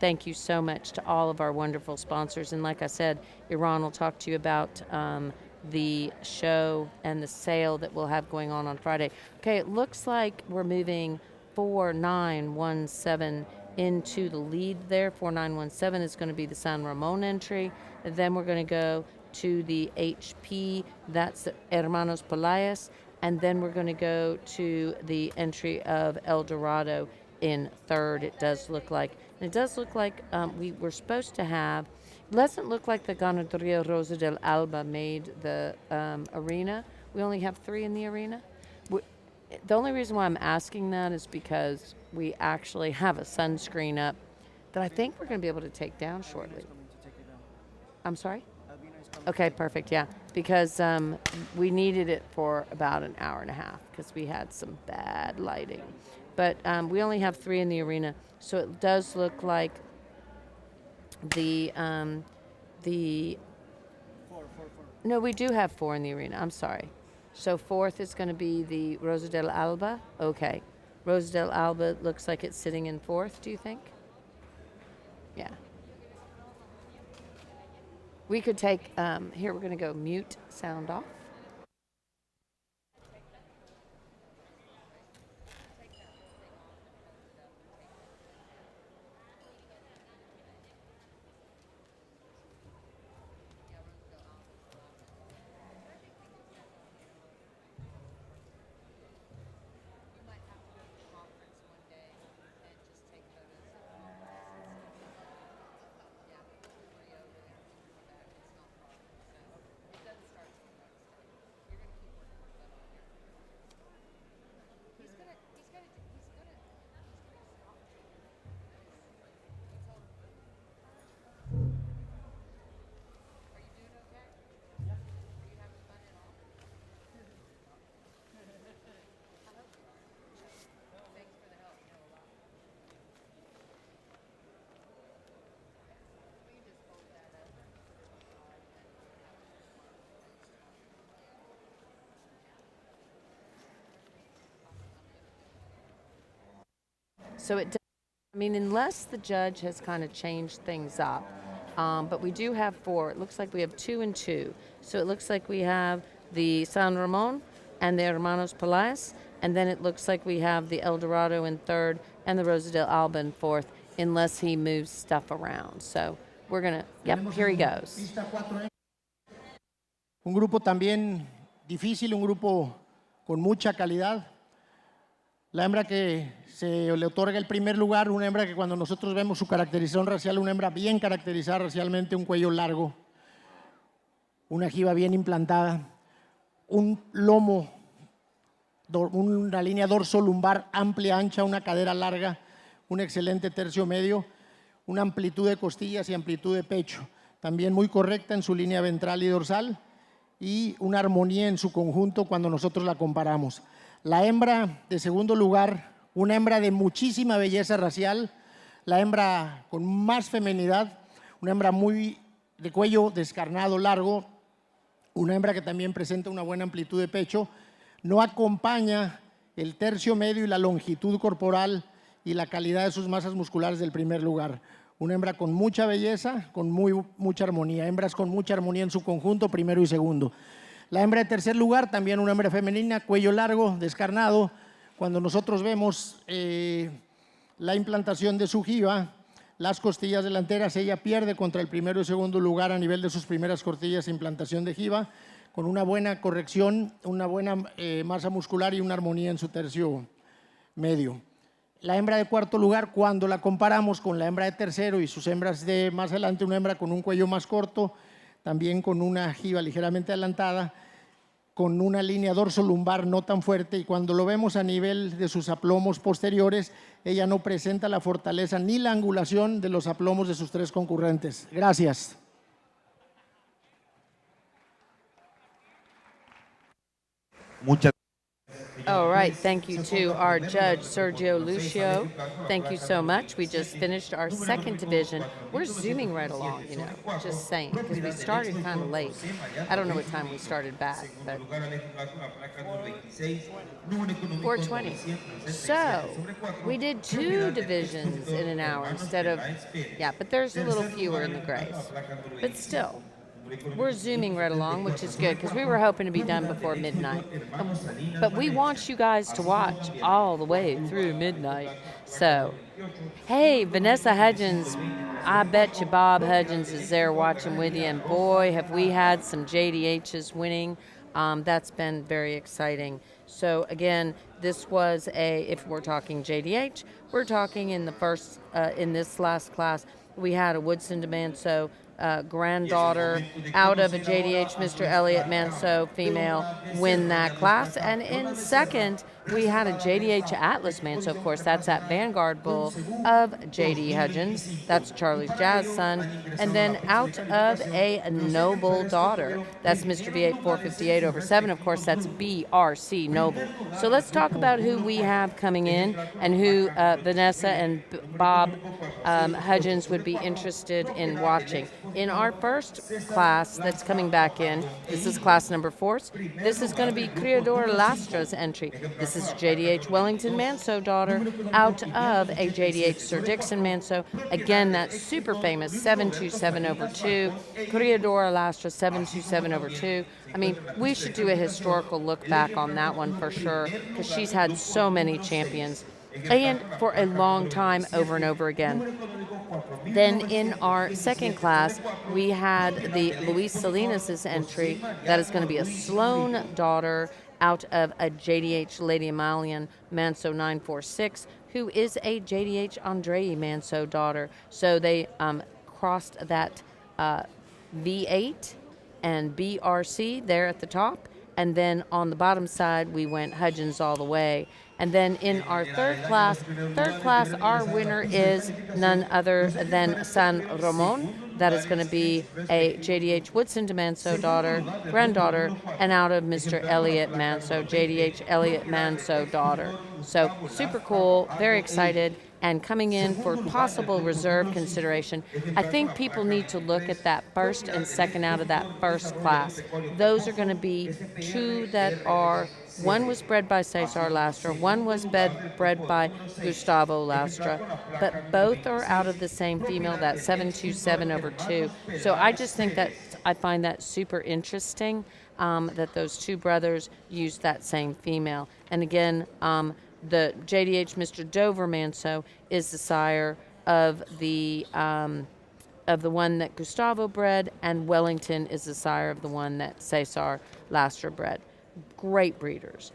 thank you so much to all of our wonderful sponsors. And like I said, Iran will talk to you about the show and the sale that we'll have going on Friday. Okay, it looks like we're moving 4917 into the lead there. 4917 is going to be the San Ramon entry. And then we're going to go to the HP, that's the Hermanos Pelaez. And then we're going to go to the entry of El Dorado in third, it does look like. And it does look like we were supposed to have, it doesn't look like the Ganaderia Rosa del Alba made the arena. We only have 3 in the arena. The only reason why I'm asking that is because we actually have a sunscreen up that I think we're going to be able to take down shortly. I'm sorry? Okay, perfect, yeah. Because we needed it for about an hour and a half because we had some bad lighting. But we only have 3 in the arena, so it does look like the no, we do have 4 in the arena. I'm sorry. So 4th is going to be the Rosa del Alba. Okay, Rosa del Alba looks like it's sitting in 4th. Do you think? Yeah. We could take here. We're going to go mute sound off. So it, I mean, unless the judge has kind of changed things up, but we do have 4. It looks like we have 2 and 2. So it looks like we have the San Ramon and the Hermanos Pelaez, and then it looks like we have the El Dorado in 3rd and the Rosa del Alba in 4th, unless he moves stuff around. So we're gonna, yep, here he goes. Un grupo también difícil, un grupo con mucha calidad. La hembra que se le otorga el primer lugar, una hembra que cuando nosotros vemos su caracterización racial, una hembra bien caracterizada racialmente, un cuello largo, una jiba bien implantada, un lomo, una línea dorso-lumbar amplia, ancha, una cadera larga, un excelente tercio medio, una amplitud de costillas y amplitud de pecho, también muy correcta en su línea ventral y dorsal, y una armonía en su conjunto cuando nosotros la comparamos. La hembra de segundo lugar, una hembra de muchísima belleza racial, la hembra con más feminidad, una hembra muy de cuello descarnado largo, una hembra que también presenta una buena amplitud de pecho, no acompaña el tercio medio y la longitud corporal y la calidad de sus masas musculares del primer lugar. Una hembra con mucha belleza, con mucha armonía, hembras con mucha armonía en su conjunto, primero y segundo. La hembra de tercer lugar, también una hembra femenina, cuello largo, descarnado. Cuando nosotros vemos la implantación de su jiba, las costillas delanteras, ella pierde contra el primero y segundo lugar a nivel de sus primeras costillas e implantación de jiba, con una buena corrección, una buena masa muscular y una armonía en su tercio medio. La hembra de cuarto lugar, cuando la comparamos con la hembra de tercero y sus hembras de más adelante, una hembra con un cuello más corto, también con una jiba ligeramente adelantada, con una línea dorso-lumbar no tan fuerte, y cuando lo vemos a nivel de sus aplomos posteriores, ella no presenta la fortaleza ni la angulación de los aplomos de sus 3 concurrentes. Gracias. Muchas All right, thank you to our judge, Sergio Lucio. Thank you so much. We just finished our second division. We're zooming right along, you know, just saying, because we started kind of late. I don't know what time we started back, but 4:20. So we did two divisions in an hour instead of, yeah, but there's a little fewer in the grays. But still, we're zooming right along, which is good because we were hoping to be done before midnight. But we want you guys to watch all the way through midnight. So, hey, Vanessa Hudgens, I bet you Bob Hudgens is there watching with you. And boy, have we had some JDHs winning. That's been very exciting. So, again, this was if we're talking JDH, we're talking in the first, in this last class, we had a Woodson DeManso granddaughter out of a JDH, Mr. Elliot Manso, female, win that class. And in second, we had a JDH Atlas Manso, of course, that's that Vanguard bull of JD Hudgens. That's Charlie's Jazz son. And then out of a Noble daughter, that's Mr. V8 458 over 7. Of course, that's BRC Noble. So let's talk about who we have coming in and who Vanessa and Bob Hudgens would be interested in watching. In our first class that's coming back in, this is class number 4. This is going to be Criador Lastra's entry. This is JDH Wellington Manso daughter out of a JDH Sir Dixon Manso. Again, that super famous 727 over 2. Criador Lastra 727 over 2. I mean, we should do a historical look back on that one for sure because she's had so many champions and for a long time over and over again. Then in our second class, we had the Luis Salinas' entry. That is going to be a Sloan daughter out of a JDH Lady Amalian Manso 946, who is a JDH Andrei Manso daughter. So they crossed that V8 and BRC there at the top. And then on the bottom side, we went Hudgens all the way. And then in our third class, our winner is none other than San Ramon. That is going to be a JDH Woodson DeManso granddaughter, and out of Mr. Elliot Manso, JDH Elliot Manso daughter. So super cool, very excited, and coming in for possible reserve consideration. I think people need to look at that first and second out of that first class. Those are going to be two that are, one was bred by Cesar Lastra, one was bred by Gustavo Lastra, but both are out of the same female, that 727 over 2. So I just think that I find that super interesting that those two brothers used that same female. And again, the JDH Mr. Dover Manso is the sire of the one that Gustavo bred, and Wellington is the sire of the one that Cesar Lastra bred. Great breeders.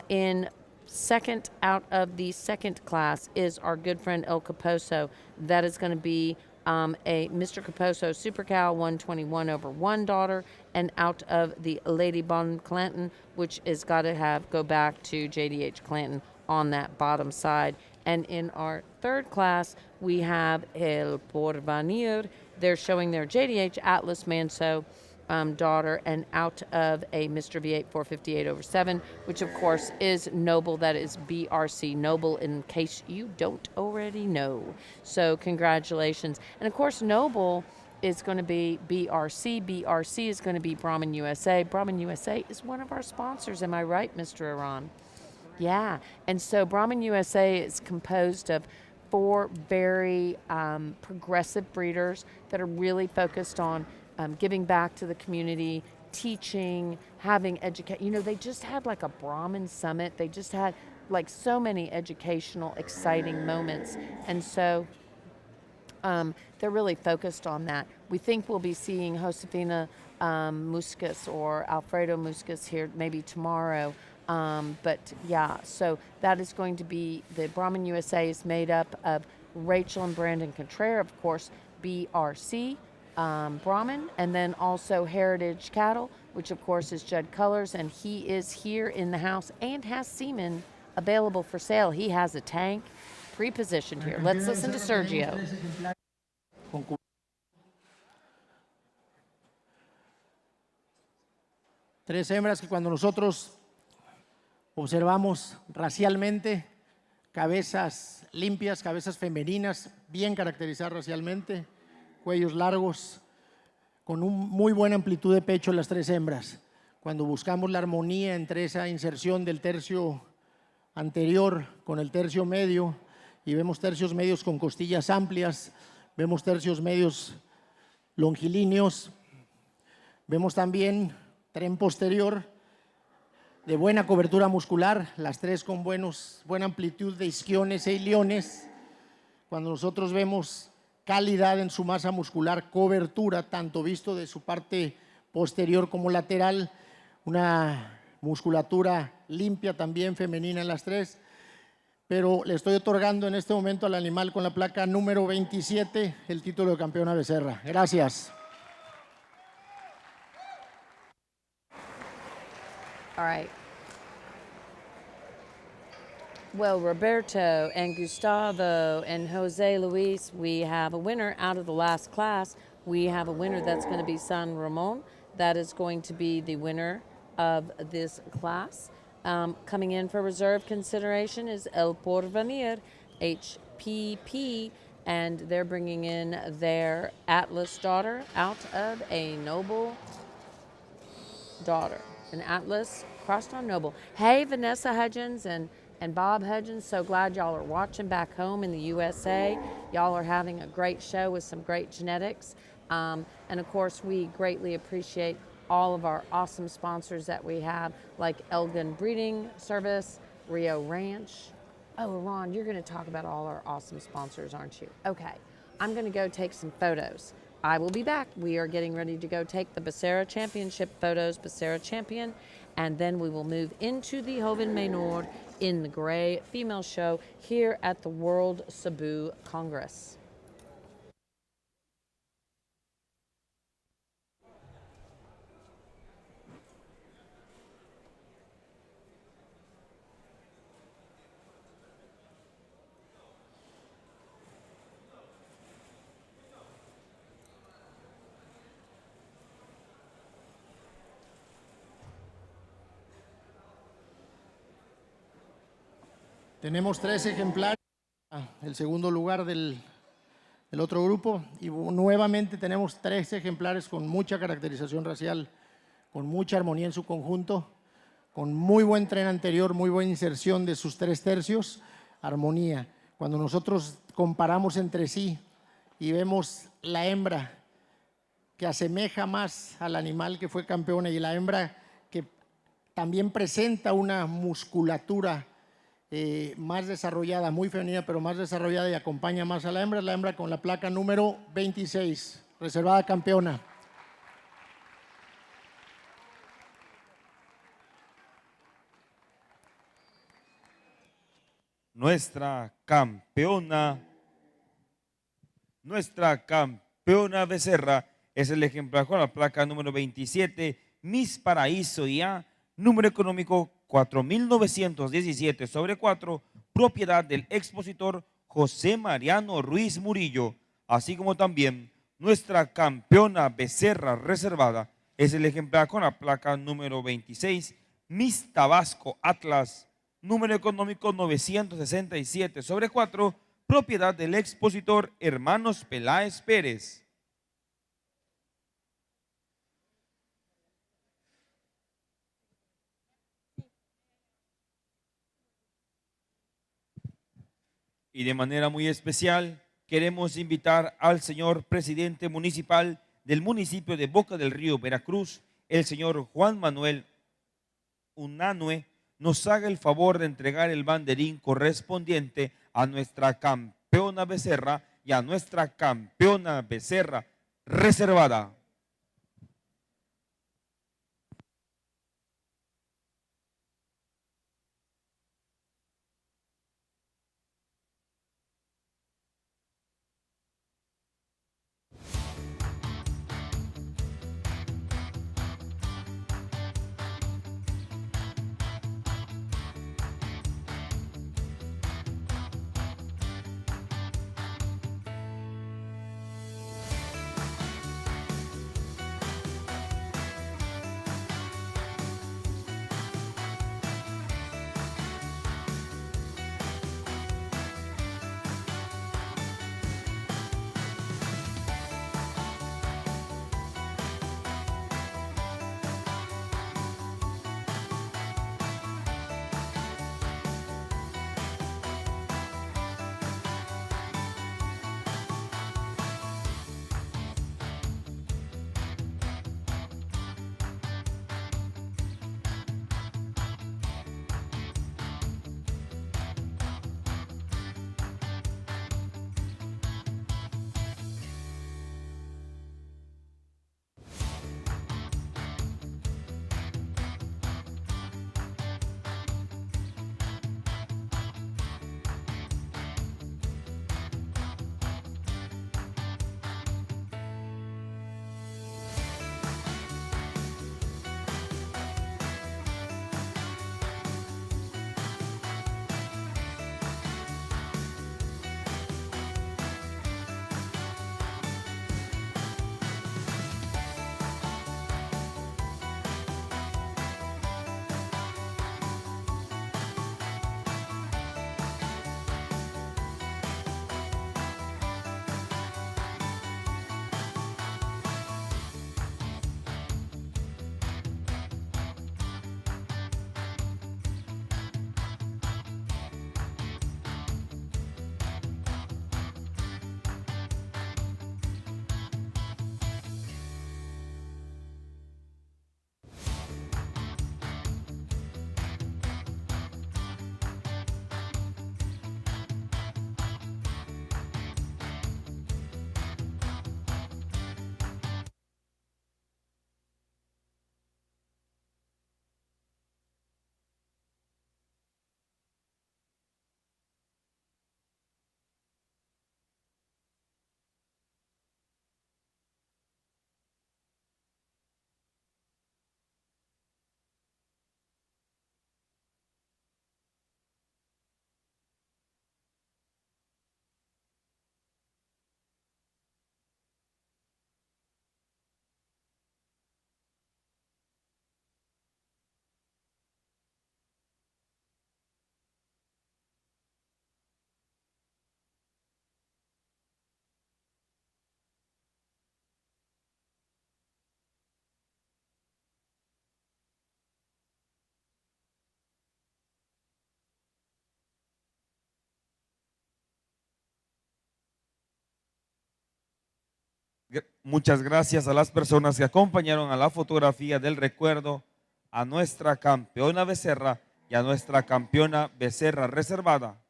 In second out of the second class is our good friend El Caposo. That is going to be a Mr. Caposo Super Cow 121 over 1 daughter, and out of the Lady Bon Clanton, which is got to go back to JDH Clanton on that bottom side. And in our third class, we have El Porvenir. They're showing their JDH Atlas Manso daughter, and out of a Mr. V8 458 over 7, which of course is Noble. That is BRC Noble, in case you don't already know. So congratulations. And of course, Noble is going to be BRC. BRC is going to be Brahmin USA. Brahmin USA is one of our sponsors. Am I right, Mr. Iran? Yeah. And so Brahmin USA is composed of 4 very progressive breeders that are really focused on giving back to the community, teaching, having education. You know, they just had like a Brahmin summit. They just had like so many educational, exciting moments. And so they're really focused on that. We think we'll be seeing Josefina Muscas or Alfredo Muscas here maybe tomorrow. But yeah, so that is going to be, the Brahmin USA is made up of Rachel and Brandon Contreras, of course, BRC, Brahmin, and then also Heritage Cattle, which of course is Judd Colors, and he is here in the house and has semen available for sale. He has a tank pre-positioned here. Let's listen to Sergio. Tres hembras que cuando nosotros Observamos racialmente cabezas limpias, cabezas femeninas, bien caracterizadas racialmente, cuellos largos, con muy buena amplitud de pecho las tres hembras. Cuando buscamos la armonía entre esa inserción del tercio anterior con el tercio medio, y vemos tercios medios con costillas amplias, vemos tercios medios longilíneos, vemos también tren posterior de buena cobertura muscular, las tres con buena amplitud de isquiones e iliones. Cuando nosotros vemos calidad en su masa muscular, cobertura, tanto visto de su parte posterior como lateral, una musculatura limpia también femenina en las tres, pero le estoy otorgando en este momento al animal con la placa número 27 el título de campeona becerra. Gracias. All right. Well, Roberto and Gustavo and Jose Luis, we have a winner out of the last class. We have a winner that's going to be San Ramon. That is going to be the winner of this class. Coming in for reserve consideration is El Porvenir, HPP, and they're bringing in their Atlas daughter out of a Noble daughter. An Atlas crossed on Noble. Hey, Vanessa Hudgens and Bob Hudgens, so glad y'all are watching back home in the USA. Y'all are having a great show with some great genetics. And of course, we greatly appreciate all of our awesome sponsors that we have, like Elgin Breeding Service, Rio Ranch. Oh, Ron, you're gonna talk about all our awesome sponsors, aren't you? Okay, I'm gonna go take some photos. I will be back. We are getting ready to go take the Becerra Championship photos, Becerra Champion, and then we will move into the Joven Menor in the Gray Female Show here at the World COMCEBU Congress. Tenemos 3 ejemplares, el segundo lugar del otro grupo, y nuevamente tenemos 3 ejemplares con mucha caracterización racial, con mucha armonía en su conjunto, con muy buen tren anterior, muy buena inserción de sus 3 tercios, armonía. Cuando nosotros comparamos entre sí y vemos la hembra que asemeja más al animal que fue campeona y la hembra que también presenta una musculatura más desarrollada, muy femenina, pero más desarrollada y acompaña más a la hembra con la placa número 26, reservada campeona. Nuestra campeona becerra es el ejemplar con la placa número 27, Miss Paraíso IA, número económico 4.917/4, propiedad del expositor José Mariano Ruiz Murillo, así como también nuestra campeona becerra reservada es el ejemplar con la placa número 26, Miss Tabasco Atlas, número económico 967/4, propiedad del expositor Hermanos Peláez Pérez. Y de manera muy especial queremos invitar al señor presidente municipal del municipio de Boca del Río, Veracruz, el señor Juan Manuel Unanue, nos haga el favor de entregar el banderín correspondiente a nuestra campeona becerra y a nuestra campeona becerra reservada. Muchas gracias a las personas que acompañaron a la fotografía del recuerdo, a nuestra campeona becerra y a nuestra campeona becerra reservada.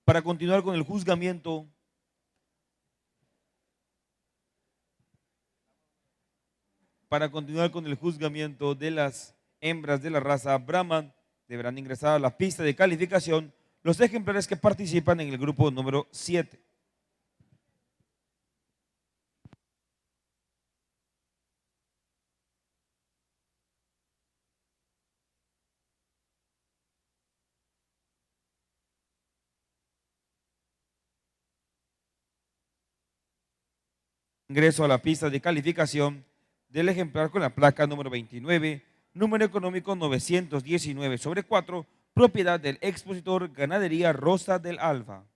Para continuar con el juzgamiento, de las hembras de la raza Brahman, deberán ingresar a la pista de calificación los ejemplares que participan en el grupo número 7. Ingreso a la pista de calificación del ejemplar con la placa número 29, número económico 919/4, propiedad del expositor Ganadería Rosa del Alba.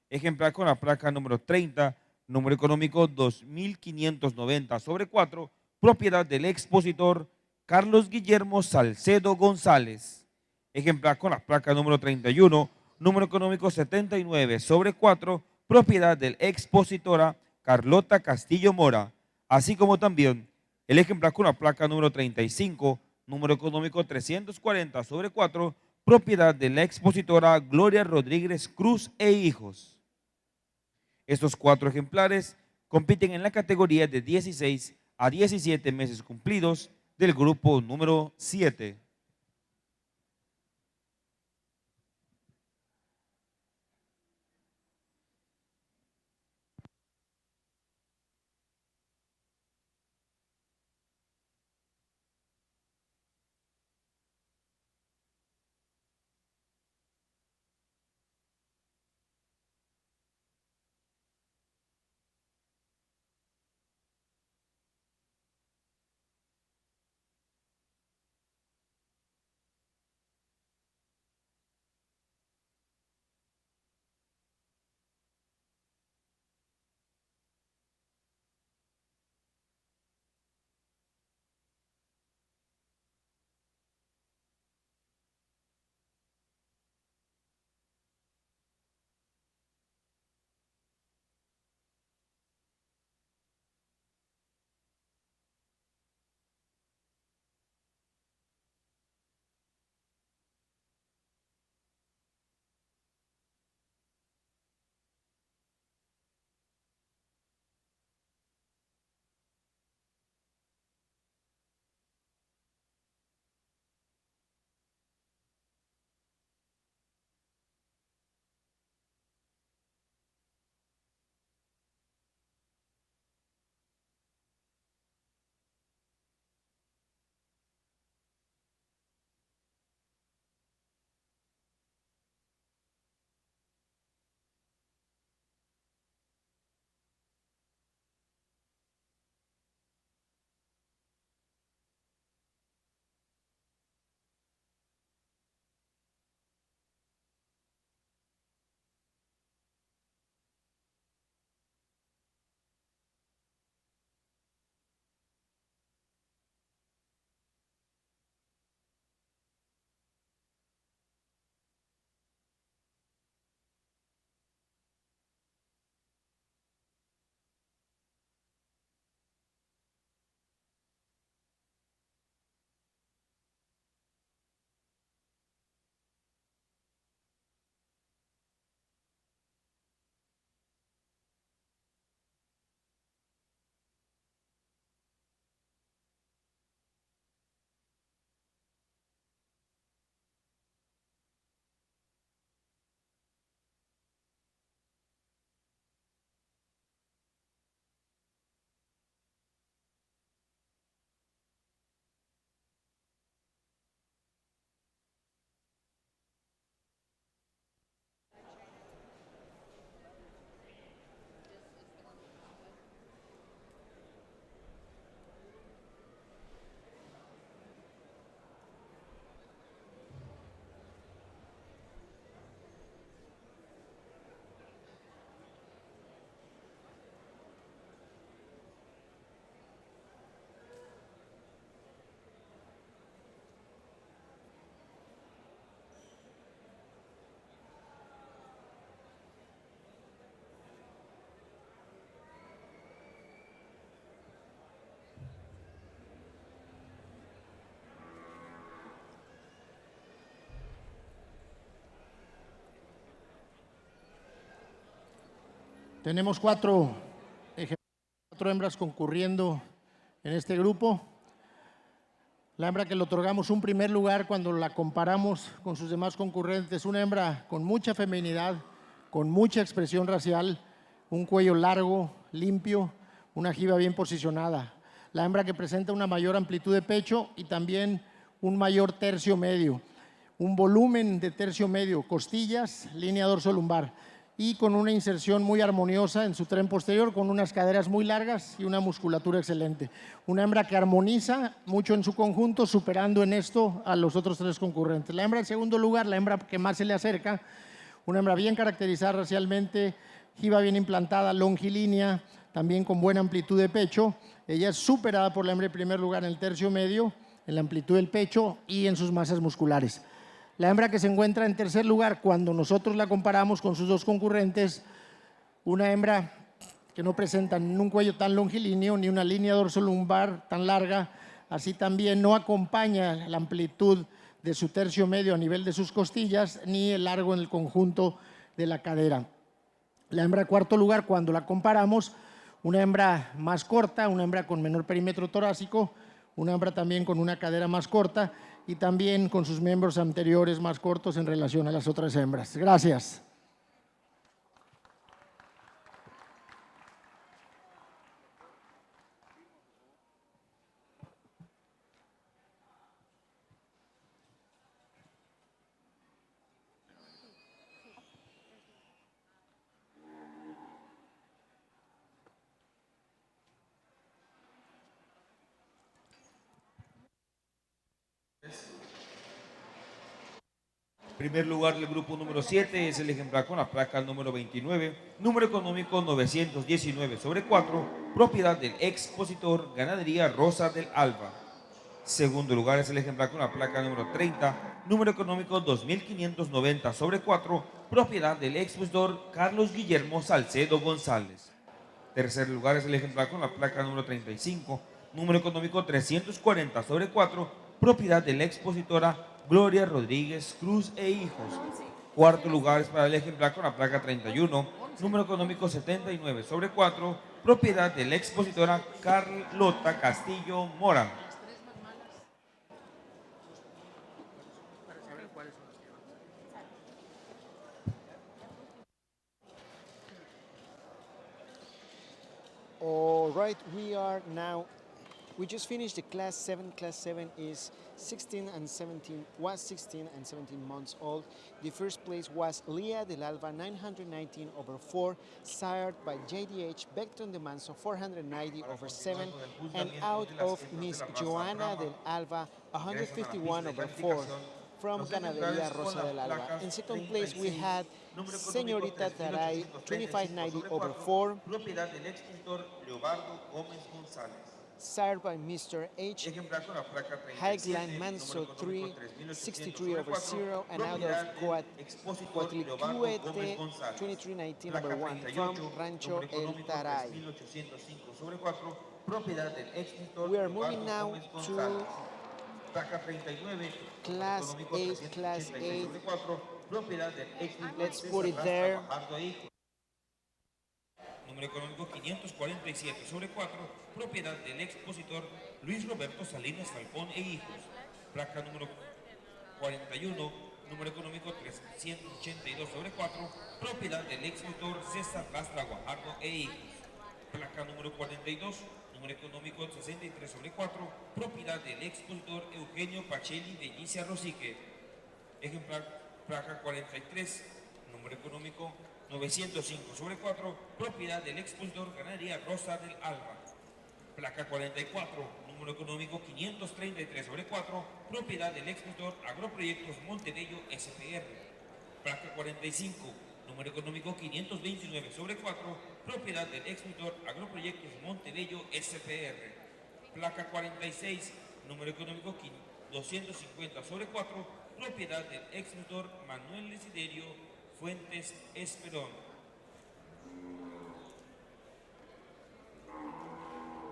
Ejemplar con la placa número 30, número económico 2590/4, propiedad del expositor Carlos Guillermo Salcedo González. Ejemplar con la placa número 31, número económico 79/4, propiedad del expositora Carlota Castillo Mora, así como también el ejemplar con la placa número 35, número económico 340/4, propiedad de la expositora Gloria Rodríguez Cruz e hijos. Estos 4 ejemplares compiten en la categoría de 16 a 17 meses cumplidos del grupo número 7. Tenemos cuatro hembras concurriendo en este grupo. La hembra que le otorgamos un primer lugar cuando la comparamos con sus demás concurrentes, una hembra con mucha feminidad, con mucha expresión racial, un cuello largo, limpio, una jiba bien posicionada. La hembra que presenta una mayor amplitud de pecho y también un mayor tercio medio, un volumen de tercio medio, costillas, línea dorso-lumbar y con una inserción muy armoniosa en su tren posterior, con unas caderas muy largas y una musculatura excelente. Una hembra que armoniza mucho en su conjunto, superando en esto a los otros tres concurrentes. La hembra en segundo lugar, la hembra que más se le acerca, una hembra bien caracterizada racialmente, jiba bien implantada, longilínea, también con buena amplitud de pecho. Ella es superada por la hembra en primer lugar en el tercio medio, en la amplitud del pecho y en sus masas musculares. La hembra que se encuentra en tercer lugar cuando nosotros la comparamos con sus dos concurrentes, una hembra que no presenta ni un cuello tan longilíneo ni una línea dorsolumbar tan larga, así también no acompaña la amplitud de su tercio medio a nivel de sus costillas ni el largo en el conjunto de la cadera. La hembra en cuarto lugar cuando la comparamos, una hembra más corta, una hembra con menor perímetro torácico, una hembra también con una cadera más corta y también con sus miembros anteriores más cortos en relación a las otras hembras. Gracias. Primer lugar del grupo número 7 es el ejemplar con la placa número 29, número económico 919/4, propiedad del expositor Ganadería Rosa del Alba. Segundo lugar es el ejemplar con la placa número 30, número económico 2590/4, propiedad del expositor Carlos Guillermo Salcedo González. Tercer lugar es el ejemplar con la placa número 35, número económico 340/4, propiedad de la expositora Gloria Rodríguez Cruz e hijos. Cuarto lugar es para el ejemplar con la placa 31, número económico 79/4, propiedad de la expositora Carlota Castillo Mora. All right, we just finished the class 7. Class 7 is 16 and 17 months old. The first place was Leah del Alba 919/4, sired by JDH Beckton de Manso 490/7, and out of Miss Joana del Alba 151/4 from Ganadería Rosa del Alba. In second place we had Señorita Taray 2590/4, propiedad del expositor Leobardo Gómez González. sired by Mr. H. Highland Manso 363/0, and out of Coatlicuete 2319/1 from Rancho El Taray. We are moving now to Class 8. Let's put it there. Número económico 547/4, propiedad del expositor Luis Roberto Salinas Falcón e hijos. Placa número 41, número económico 382/4, propiedad del expositor César Lastra Guajardo e hijos. Placa número 42, número económico 63/4, propiedad del expositor Eugenio Pacelli Bellicia Rosique. Ejemplar placa 43, número económico 905/4, propiedad del expositor Ganadería Rosa del Alba. Placa 44, número económico 533/4, propiedad del expositor Agroproyectos Montebello SPR. Placa 45, número económico 529/4, propiedad del expositor Agroproyectos Montebello SPR. Placa 46, número económico 250/4, propiedad del expositor Manuel Desiderio Fuentes Esperón.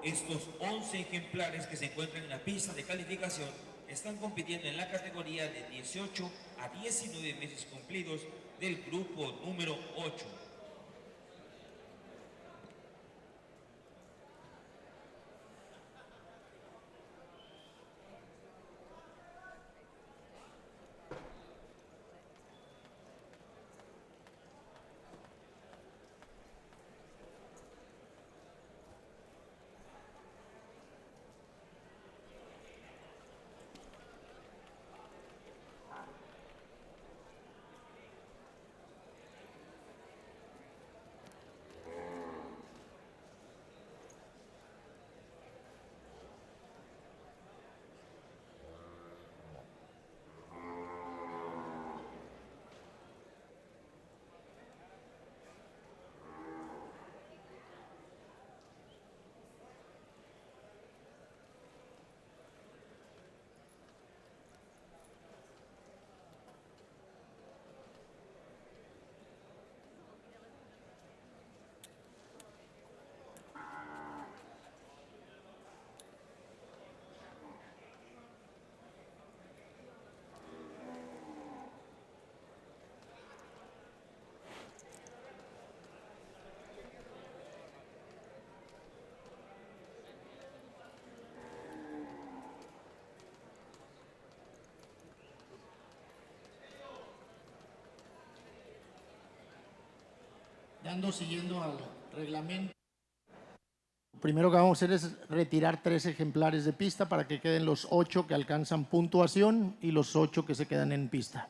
Estos 11 ejemplares que se encuentran en la pista de calificación están compitiendo en la categoría de 18 a 19 meses cumplidos del grupo número 8. Dando siguiendo al reglamento. Primero que vamos a hacer es retirar 3 ejemplares de pista para que queden los 8 que alcanzan puntuación y los 8 que se quedan en pista.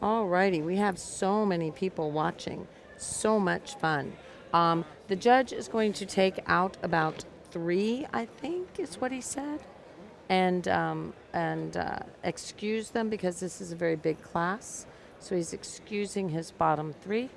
All righty, we have so many people watching. So much fun. The judge is going to take out about 3, I think, is what he said, and excuse them because this is a very big class. So he's excusing his bottom 3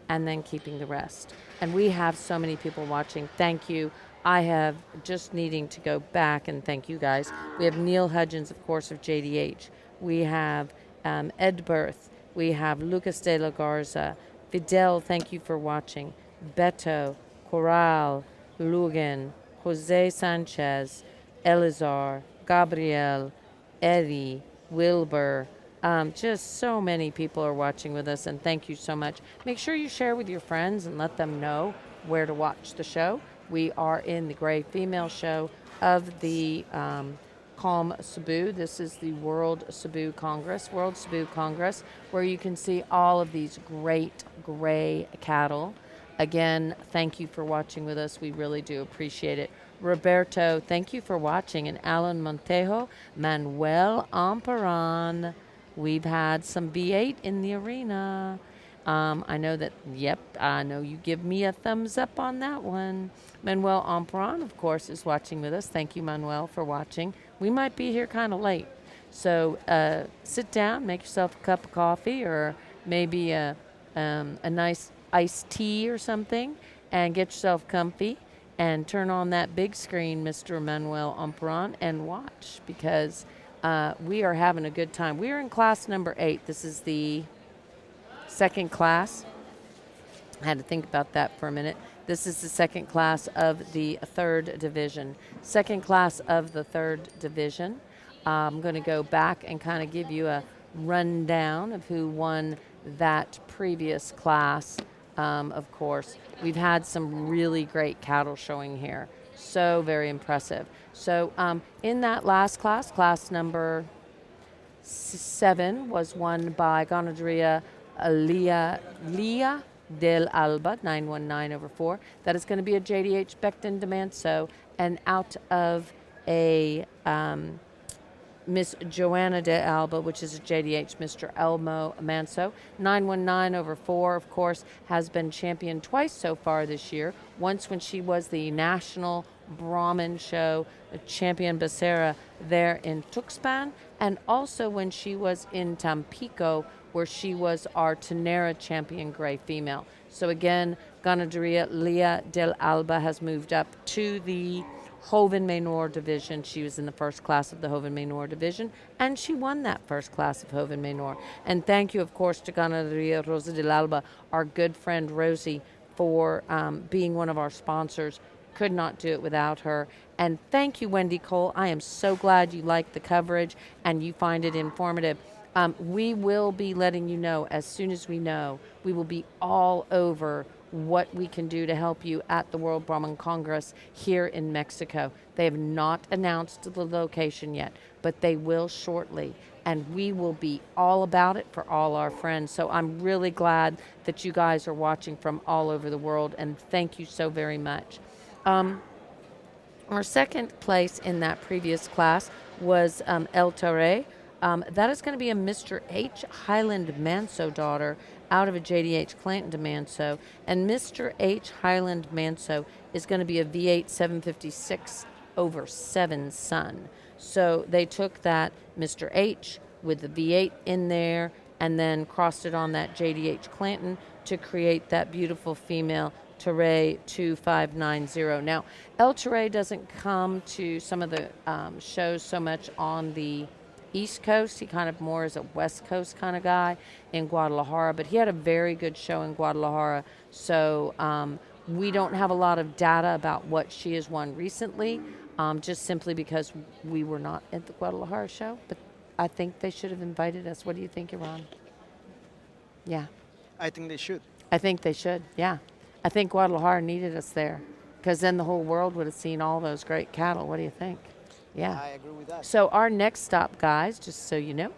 and then keeping the rest. And we have so many people watching. Thank you. I have just needing to go back and thank you guys. We have Neil Hudgens, of course, of JDH. We have Ed Berth. We have Lucas de la Garza. Fidel, thank you for watching. Beto, Coral, Lugan, Jose Sanchez, Elizar, Gabriel, Eddie, Wilbur. Just so many people are watching with us, and thank you so much. Make sure you share with your friends and let them know where to watch the show. We are in the Gray Female Show of the COMCEBU. This is the World Cebu Congress, where you can see all of these great gray cattle. Again, thank you for watching with us. We really do appreciate it. Roberto, thank you for watching. And Alan Montejo, Manuel Amperan. We've had some B8 in the arena. I know that, yep, I know you give me a thumbs up on that one. Manuel Amperan, of course, is watching with us. Thank you, Manuel, for watching. We might be here kind of late. So sit down, make yourself a cup of coffee or maybe a nice iced tea or something, and get yourself comfy and turn on that big screen, Mr. Manuel Amperan, and watch because we are having a good time. We are in class number 8. This is the second class. I had to think about that for a minute. This is the second class of the 3rd division. Second class of the 3rd division. I'm going to go back and kind of give you a rundown of who won that previous class. Of course, we've had some really great cattle showing here. So very impressive. So in that last class, class number 7 was won by Ganaderia Leah del Alba, 919/4. That is going to be a JDH Becton Demanso, and out of a Miss Joanna de Alba, which is a JDH Mr. Elmo Manso. 919/4, of course, has been champion twice so far this year. Once when she was the National Brahmin Show champion Becerra there in Tuxpan, and also when she was in Tampico, where she was our Tenera champion gray female. So again, Ganaderia Leah del Alba has moved up to the Joven Menor division. She was in the first class of the Joven Menor division, and she won that first class of Joven Menor. And thank you, of course, to Ganaderia Rosa del Alba, our good friend Rosie, for being one of our sponsors. Could not do it without her. And thank you, Wendy Cole. I am so glad you like the coverage and you find it informative. We will be letting you know as soon as we know. We will be all over what we can do to help you at the World Brahman Congress here in Mexico. They have not announced the location yet, but they will shortly. And we will be all about it for all our friends. So I'm really glad that you guys are watching from all over the world, and thank you so very much. Our second place in that previous class was El Torre. That is going to be a Mr. H. Highland Manso daughter out of a JDH Clanton Manso. And Mr. H. Highland Manso is going to be a V8 756/7 son. So they took that Mr. H with the V8 in there and then crossed it on that JDH Clanton to create that beautiful female Teray 2590. Now, El Teray doesn't come to some of the shows so much on the East Coast. He kind of more is a West Coast kind of guy in Guadalajara, but he had a very good show in Guadalajara. So we don't have a lot of data about what she has won recently, just simply because we were not at the Guadalajara show. But I think they should have invited us. What do you think, Iran? Yeah. I think they should. I think they should, yeah. I think Guadalajara needed us there because then the whole world would have seen all those great cattle. What do you think? Yeah. I agree with that. So our next stop, guys, just so you know,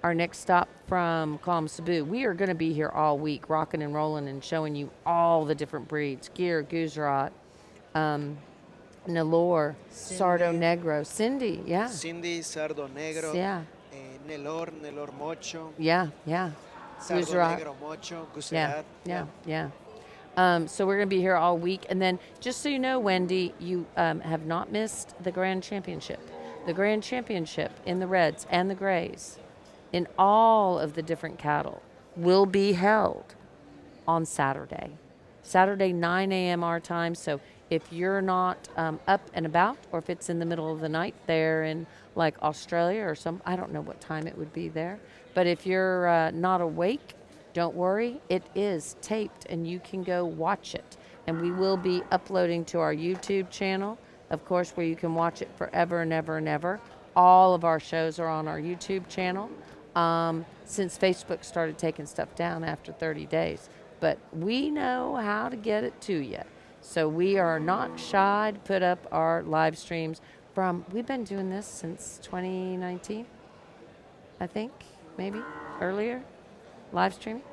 our next stop from COMCEBU, we are going to be here all week, rocking and rolling and showing you all the different breeds: Gyr, Gujarat, Nelore, Sardo Negro, Cindy, yeah. Cindy, Sardo Negro, Yeah, Nelor, Nelor Mocho, yeah, yeah. Sardo Gujarat. Negro Mocho, Yeah, Gujarat. yeah. So we're going to be here all week. And then just so you know, Wendy, you have not missed the Grand Championship. The Grand Championship in the Reds and the Grays in all of the different cattle will be held on Saturday. Saturday, 9 a.m. our time. So if you're not up and about, or if it's in the middle of the night there in like Australia or I don't know what time it would be there. But if you're not awake, don't worry, it is taped and you can go watch it. And we will be uploading to our YouTube channel, of course, where you can watch it forever and ever and ever. All of our shows are on our YouTube channel since Facebook started taking stuff down after 30 days. But we know how to get it to you. So we are not shy to put up our live streams we've been doing this since 2019, I think, maybe earlier. Live streaming?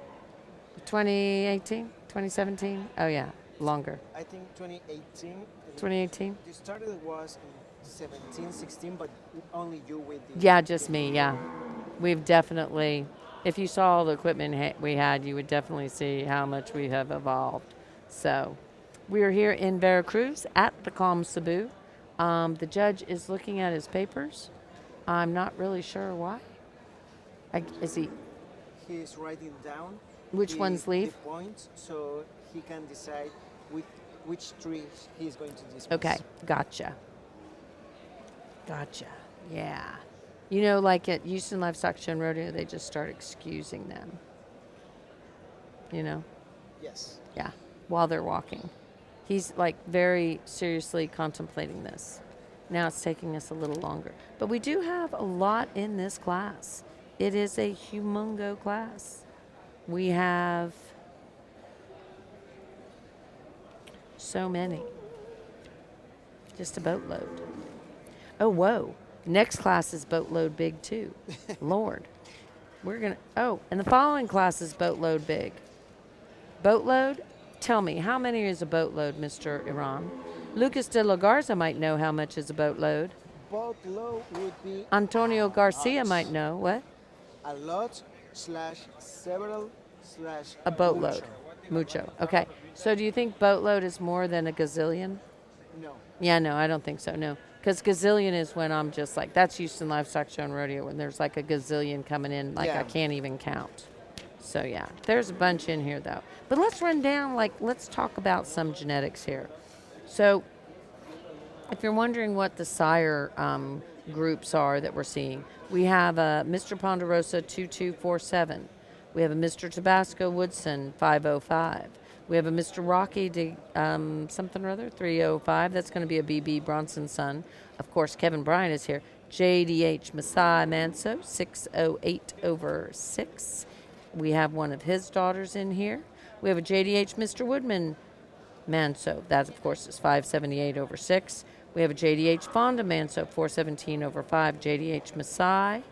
2018? 2017? Oh, yeah, longer. I think 2018. 2018? You started was in 17, 16, but only you with the... Yeah, just me, yeah. We've definitely, if you saw all the equipment we had, you would definitely see how much we have evolved. So we are here in Veracruz at the COMCEBU. The judge is looking at his papers. I'm not really sure why. Is he... He's writing down Which ones leave? the points, so he can decide which trees he's going to dismiss. Okay, gotcha. Yeah. You know, like at Houston Livestock Show and Rodeo, they just start excusing them. You know? Yes. Yeah, while they're walking. He's like very seriously contemplating this. Now it's taking us a little longer. But we do have a lot in this class. It is a humongo class. We have so many. Just a boatload. Oh, whoa. Next class is boatload big too. Lord. And the following class is boatload big. Boatload? Tell me, how many is a boatload, Mr. Iran? Lucas de la Garza might know how much is a boatload. Boatload would be... Antonio Garcia might know. What? A lot / several / A boatload. Mucho. Okay. So do you think boatload is more than a gazillion? No. Yeah, no, I don't think so, no. Because gazillion is when I'm just like, that's Houston Livestock Show and Rodeo, when there's like a gazillion coming in, like Yeah. I can't even count. So yeah, there's a bunch in here though. But let's run down, let's talk about some genetics here. So if you're wondering what the sire groups are that we're seeing, we have a Mr. Ponderosa 2247. We have a Mr. Tabasco Woodson 505. We have a Mr. Rocky something or other 305. That's going to be a BB Bronson's son. Of course, Kevin Bryant is here. JDH Masai Manso 608/6. We have one of his daughters in here. We have a JDH Mr. Woodman Manso. That, of course, is 578/6. We have a JDH Fonda Manso 417/5. JDH Masai.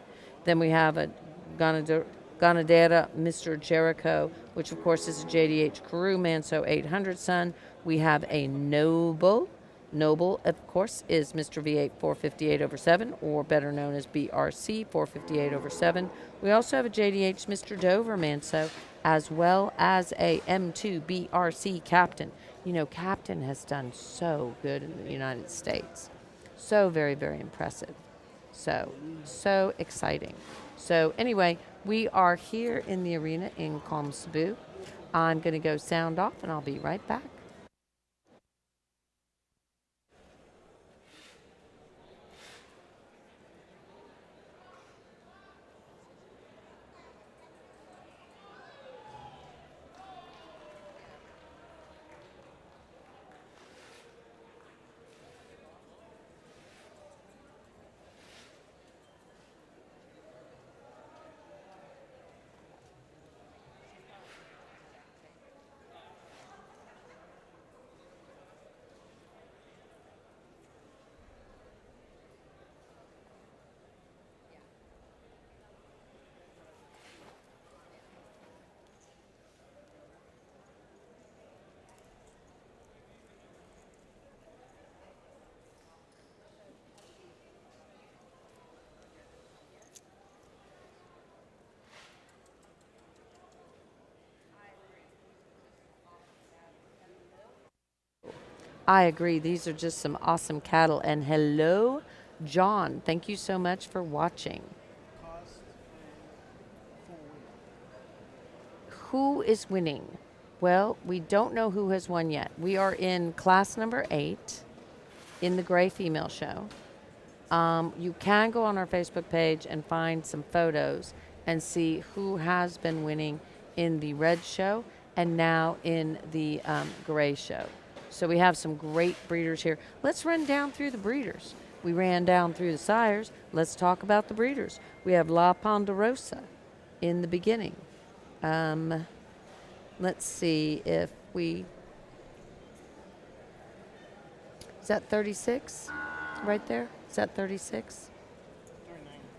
Then we have a Ganadera Mr. Jericho, which of course is a JDH Carew Manso 800 son. We have a Noble. Noble, of course, is Mr. V8 458/7, or better known as BRC 458/7. We also have a JDH Mr. Dover Manso, as well as a M2 BRC Captain. You know, Captain has done so good in the United States. So very, very impressive. So exciting. So anyway, we are here in the arena in COMCEBU. I'm going to go sound off, and I'll be right back. I agree. These are just some awesome cattle. And hello, John. Thank you so much for watching. Cost and Who is winning? Well, we don't know who has won yet. We are in class number 8 in the gray female show. You can go on our Facebook page and find some photos and see who has been winning in the red show and now in the gray show. So we have some great breeders here. Let's run down through the breeders. We ran down through the sires. Let's talk about the breeders. We have La Ponderosa in the beginning. Let's see if we... Is that 36 right there? Is that 36?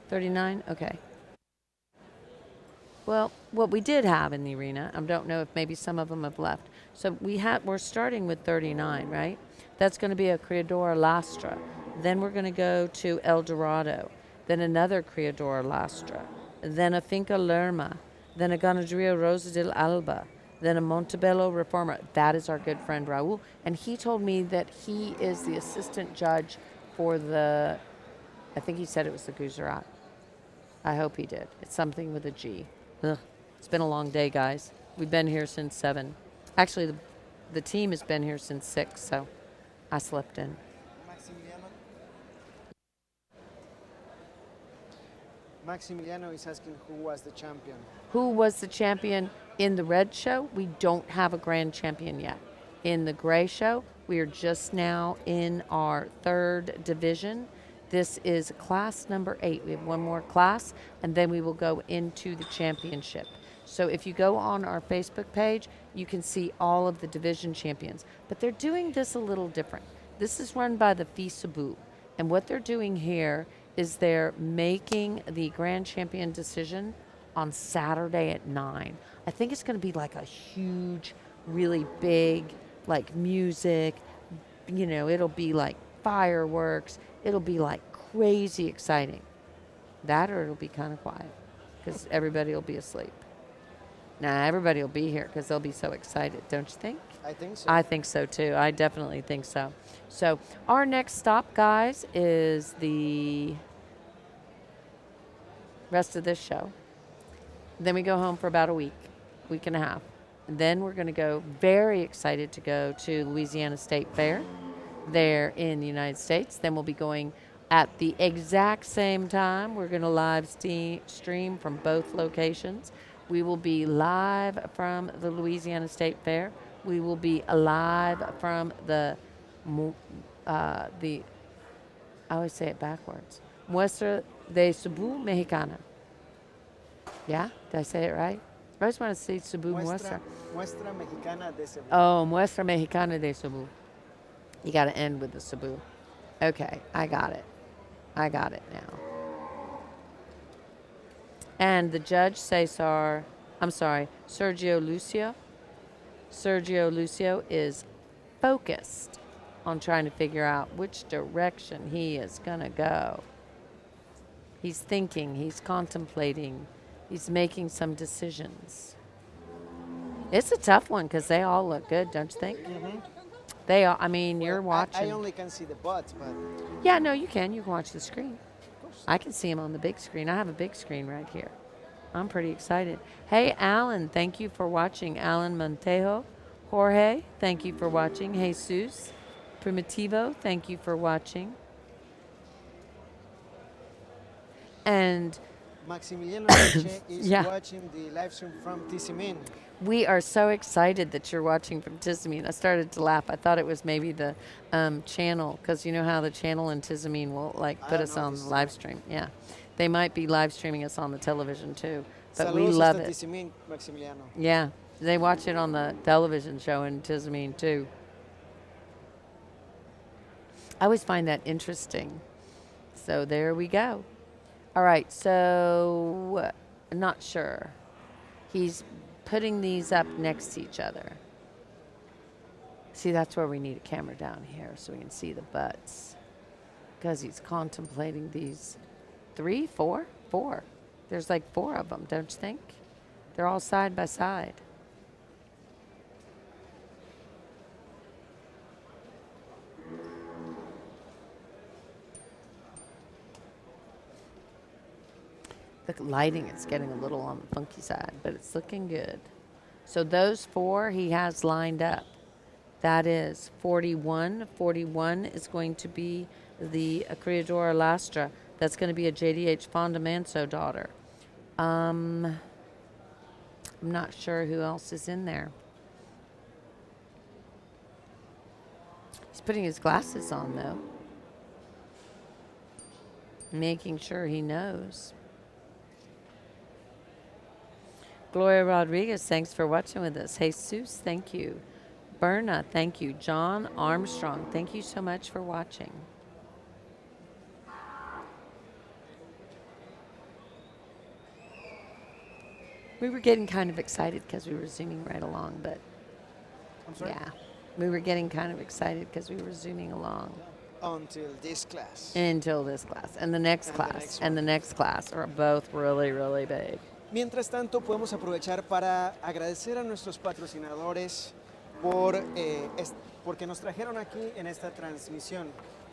39? Okay. Well, what we did have in the arena, I don't know if maybe some of them have left. So we're starting with 39, right? That's going to be a Criadora Lastra. Then we're going to go to El Dorado. Then another Criadora Lastra. Then a Finca Lerma. Then a Ganaderia Rosa del Alba. Then a Montebello Reformer. That is our good friend Raul. And he told me that he is the assistant judge for the, I think he said it was the Gujarat. I hope he did. It's something with a G. Ugh. It's been a long day, guys. We've been here since 7. Actually, the team has been here since 6, so I slept in. Maximiliano is asking who was the champion. Who was the champion in the red show? We don't have a grand champion yet. In the gray show, we are just now in our 3rd division. This is class number 8. We have one more class, and then we will go into the championship. So if you go on our Facebook page, you can see all of the division champions. But they're doing this a little different. This is run by the COMCEBU. And what they're doing here is they're making the grand champion decision on Saturday at 9. I think it's going to be like a huge, really big, like music. You know, it'll be like fireworks. It'll be like crazy exciting. That or it'll be kind of quiet because everybody will be asleep. Nah, everybody will be here because they'll be so excited, don't you think? I think so. I think so too. I definitely think so. So our next stop, guys, is the rest of this show. Then we go home for about a week and a half. And then we're going to go, very excited to go to Louisiana State Fair there in the United States. Then we'll be going at the exact same time. We're going to live stream from both locations. We will be live from the Louisiana State Fair. We will be live from the I always say it backwards. Muestra de Cebu Mexicana. Yeah? Did I say it right? I always want to say Cebu Muestra. Muestra Mexicana de Cebu. Oh, Muestra Mexicana de Cebu. You got to end with the Cebu. Okay, I got it. I got it now. And the judge, Sergio Lucio. Sergio Lucio is focused on trying to figure out which direction he is going to go. He's thinking, he's contemplating, he's making some decisions. It's a tough one because they all look good, don't you think? Mm-hmm. They all, I mean, you're watching. I only can see the butts, but... Yeah, no, you can. You can watch the screen. Of course. I can see him on the big screen. I have a big screen right here. I'm pretty excited. Hey, Alan, thank you for watching. Alan Montejo. Jorge, thank you for watching. Jesus Primitivo, thank you for watching. And Maximiliano Leche is Yeah. watching the live stream from Tizimin. we are so excited that you're watching from Tizimin. I started to laugh. I thought it was maybe the channel, because you know how the channel in Tizimin will like put us on the live stream. Yeah, they might be live streaming us on the television too, but we Saludos love hasta it. Tizimin, Maximiliano. Yeah, they watch it on the television show in Tizimin too. I always find that interesting. So there we go. All right, so not sure. He's putting these up next to each other. See, that's where we need a camera down here so we can see the butts. Because he's contemplating these 3, 4? 4. There's like 4 of them, don't you think? They're all side by side. The lighting is getting a little on the funky side, but it's looking good. So those 4 he has lined up. That is 41. 41 is going to be the Criadora Lastra. That's going to be a JDH Fonda Manso daughter. I'm not sure who else is in there. He's putting his glasses on, though. Making sure he knows. Gloria Rodriguez, thanks for watching with us. Jesus, thank you. Berna, thank you. John Armstrong, thank you so much for watching. We were getting kind of excited because we were zooming right along, but I'm sorry? yeah, we were getting kind of excited because we were zooming along. Until this class. Until this class, and the next And the class, next and the next class are both really, really big. Mientras tanto, podemos aprovechar para agradecer a nuestros patrocinadores porque nos trajeron aquí en esta transmisión.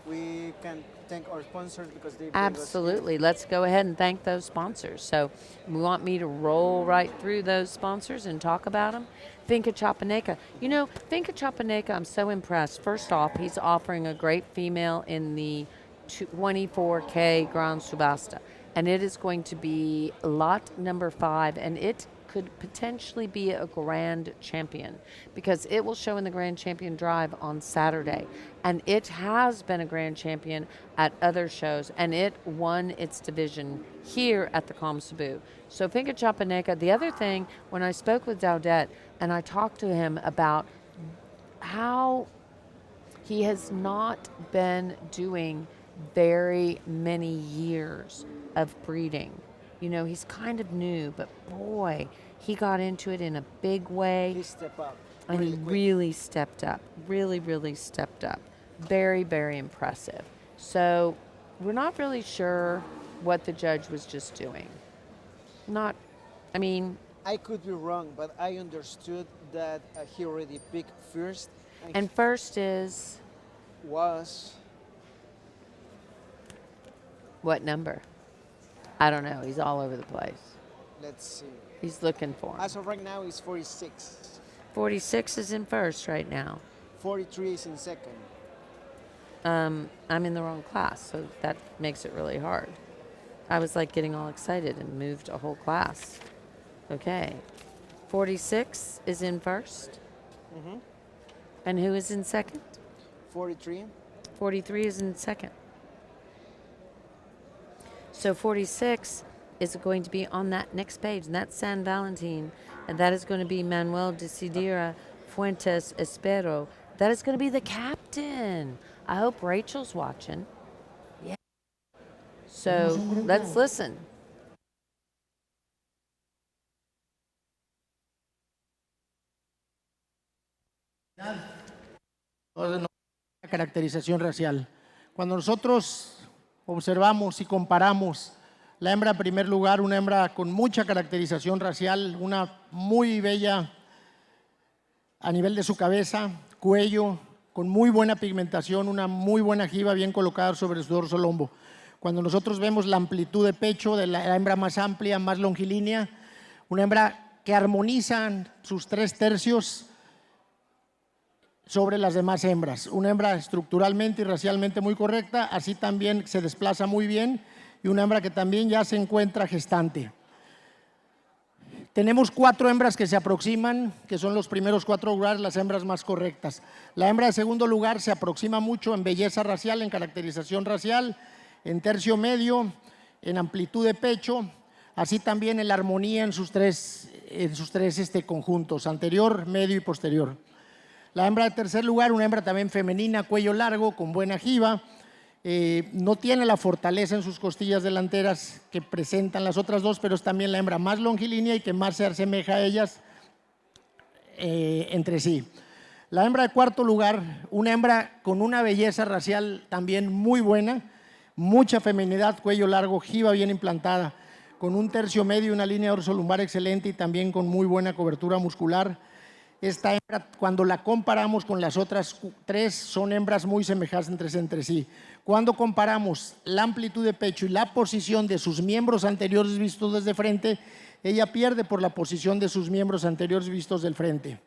We can thank our sponsors because they bring us here. Absolutely. Let's go ahead and thank those sponsors. So we want me to roll right through those sponsors and talk about them. Finca Chapaneca. You know, Finca Chapaneca, I'm so impressed. First off, he's offering a great female in the 24K Grand Subasta. And it is going to be lot number 5, and it could potentially be a grand champion because it will show in the grand champion drive on Saturday. And it has been a grand champion at other shows, and it won its division here at the COMCEBU. So Finca Chapaneca, the other thing, when I spoke with Daudette and I talked to him about how he has not been doing very many years of breeding. You know, he's kind of new, but boy, he got into it in a big way. He stepped up. And he really quick. really stepped up. Really, really stepped up. Very, very impressive. So we're not really sure what the judge was just doing. I could be wrong, but I understood that he already picked first. And first is Was what number? I don't know. He's all over the place. let's see. He's looking for him. As of right now, he's 46. 46 is in first right now. 43 is in second. I'm in the wrong class, so that makes it really hard. I was like getting all excited and moved a whole class. Okay. 46 is in first. Mm-hmm. And who is in second? 43. 43 is in second. So 46 is going to be on that next page, and that's San Valentin, and that is going to be Manuel Decidera Fuentes Espero. That is going to be the captain. I hope Rachel's watching. Yeah. So let's listen. Entonces, no hay caracterización racial. Cuando nosotros observamos y comparamos la hembra en primer lugar, una hembra con mucha caracterización racial, una muy bella a nivel de su cabeza, cuello, con muy buena pigmentación, una muy buena jiba bien colocada sobre su dorso lombo. Cuando nosotros vemos la amplitud de pecho de la hembra más amplia, más longilínea, una hembra que armoniza sus 3/3 sobre las demás hembras. Una hembra estructuralmente y racialmente muy correcta, así también se desplaza muy bien, y una hembra que también ya se encuentra gestante. Tenemos 4 hembras que se aproximan, que son los primeros 4 lugares, las hembras más correctas. La hembra de segundo lugar se aproxima mucho en belleza racial, en caracterización racial, en tercio medio, en amplitud de pecho, así también en la armonía en sus tres conjuntos, anterior, medio y posterior. La hembra de tercer lugar, una hembra también femenina, cuello largo, con buena jiba, no tiene la fortaleza en sus costillas delanteras que presentan las otras dos, pero es también la hembra más longilínea y que más se asemeja a ellas entre sí. La hembra de cuarto lugar, una hembra con una belleza racial también muy buena, mucha feminidad, cuello largo, jiba bien implantada, con un tercio medio y una línea dorsolumbar excelente y también con muy buena cobertura muscular. Esta hembra, cuando la comparamos con las otras 3, son hembras muy semejantes entre sí. Cuando comparamos la amplitud de pecho y la posición de sus miembros anteriores vistos desde frente, ella pierde por la posición de sus miembros anteriores vistos del frente.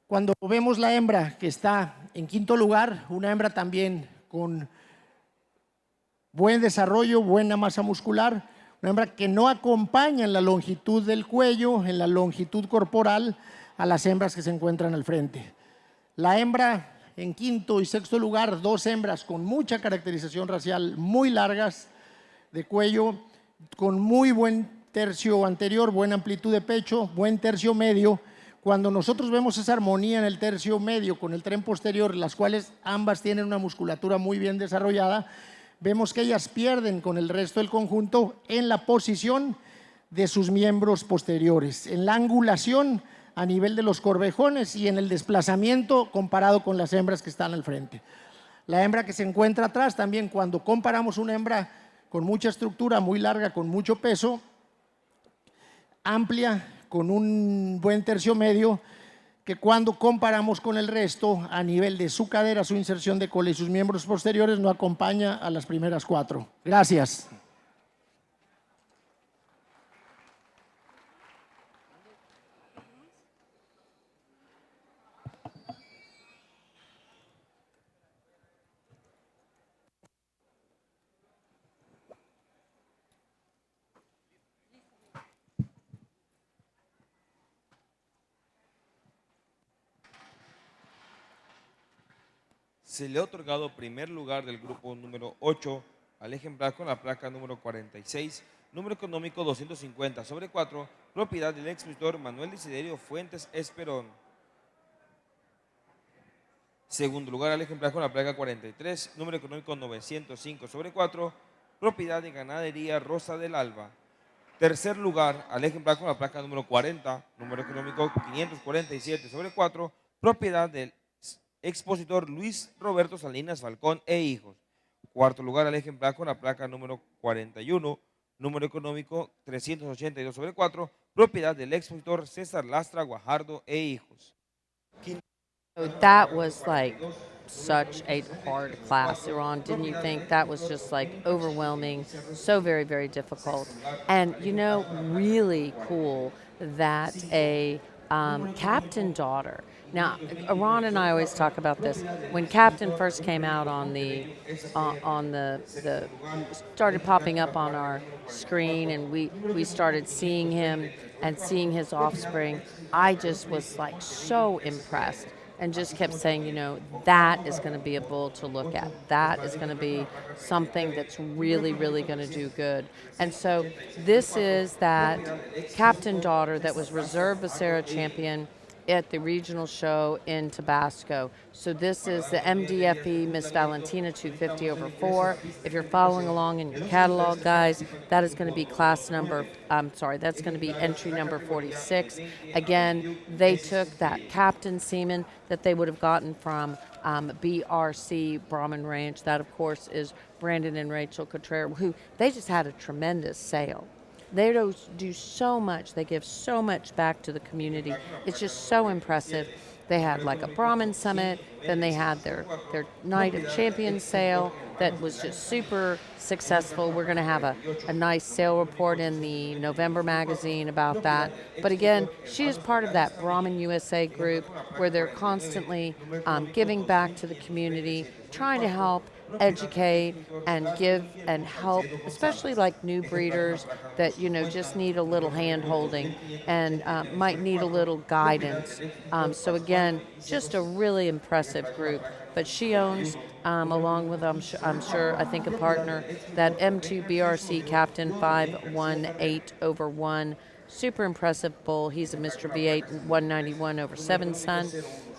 Cuando vemos la hembra que está en quinto lugar, una hembra también con buen desarrollo, buena masa muscular, una hembra que no acompaña en la longitud del cuello, en la longitud corporal, a las hembras que se encuentran al frente. La hembra en quinto y sexto lugar, 2 hembras con mucha caracterización racial, muy largas de cuello, con muy buen tercio anterior, buena amplitud de pecho, buen tercio medio. Cuando nosotros vemos esa armonía en el tercio medio con el tren posterior, las cuales ambas tienen una musculatura muy bien desarrollada, vemos que ellas pierden con el resto del conjunto en la posición de sus miembros posteriores, en la angulación a nivel de los corvejones y en el desplazamiento comparado con las hembras que están al frente. La hembra que se encuentra atrás también, cuando comparamos una hembra con mucha estructura, muy larga, con mucho peso, amplia, con un buen tercio medio, que cuando comparamos con el resto, a nivel de su cadera, su inserción de cola y sus miembros posteriores, no acompaña a las primeras 4. Gracias. Se le ha otorgado primer lugar del grupo número 8 al ejemplar con la placa número 46, número económico 250/4, propiedad del expositor Manuel Desiderio Fuentes Esperón. Segundo lugar al ejemplar con la placa 43, número económico 905/4, propiedad de Ganadería Rosa del Alba. Tercer lugar al ejemplar con la placa número 40, número económico 547/4, propiedad del expositor Luis Roberto Salinas Falcón e hijos. Cuarto lugar al ejemplar con la placa número 41, número económico 382/4, propiedad del expositor César Lastra Guajardo e hijos. So that was like such a hard class, Iran. Didn't you think that was just like overwhelming, so very, very difficult? And you know, really cool that a captain daughter. Now, Iran and I always talk about this. When Captain first came out on the started popping up on our screen, and we started seeing him and seeing his offspring, I just was like so impressed. And just kept saying, you know, that is going to be a bull to look at. That is going to be something that's really, really going to do good. And so this is that captain daughter that was reserve Becerra champion at the regional show in Tabasco. So this is the MDFE Miss Valentina 250/4. If you're following along in your catalog, guys, that is going to be class number, that's going to be entry number 46. Again, they took that captain semen that they would have gotten from BRC Brahman Ranch. That, of course, is Brandon and Rachel Cotrera, who they just had a tremendous sale. They do so much. They give so much back to the community. It's just so impressive. They had like a Brahmin summit, then they had their Night of Champions sale that was just super successful. We're going to have a nice sale report in the November magazine about that. But again, she is part of that Brahmin USA group where they're constantly giving back to the community, trying to help educate and give and help, especially like new breeders that just need a little hand holding and might need a little guidance. So again, just a really impressive group. But she owns, along with I'm sure I think a partner, that M2 BRC Captain 518/1. Super impressive bull. He's a Mr. V8 191/7 son.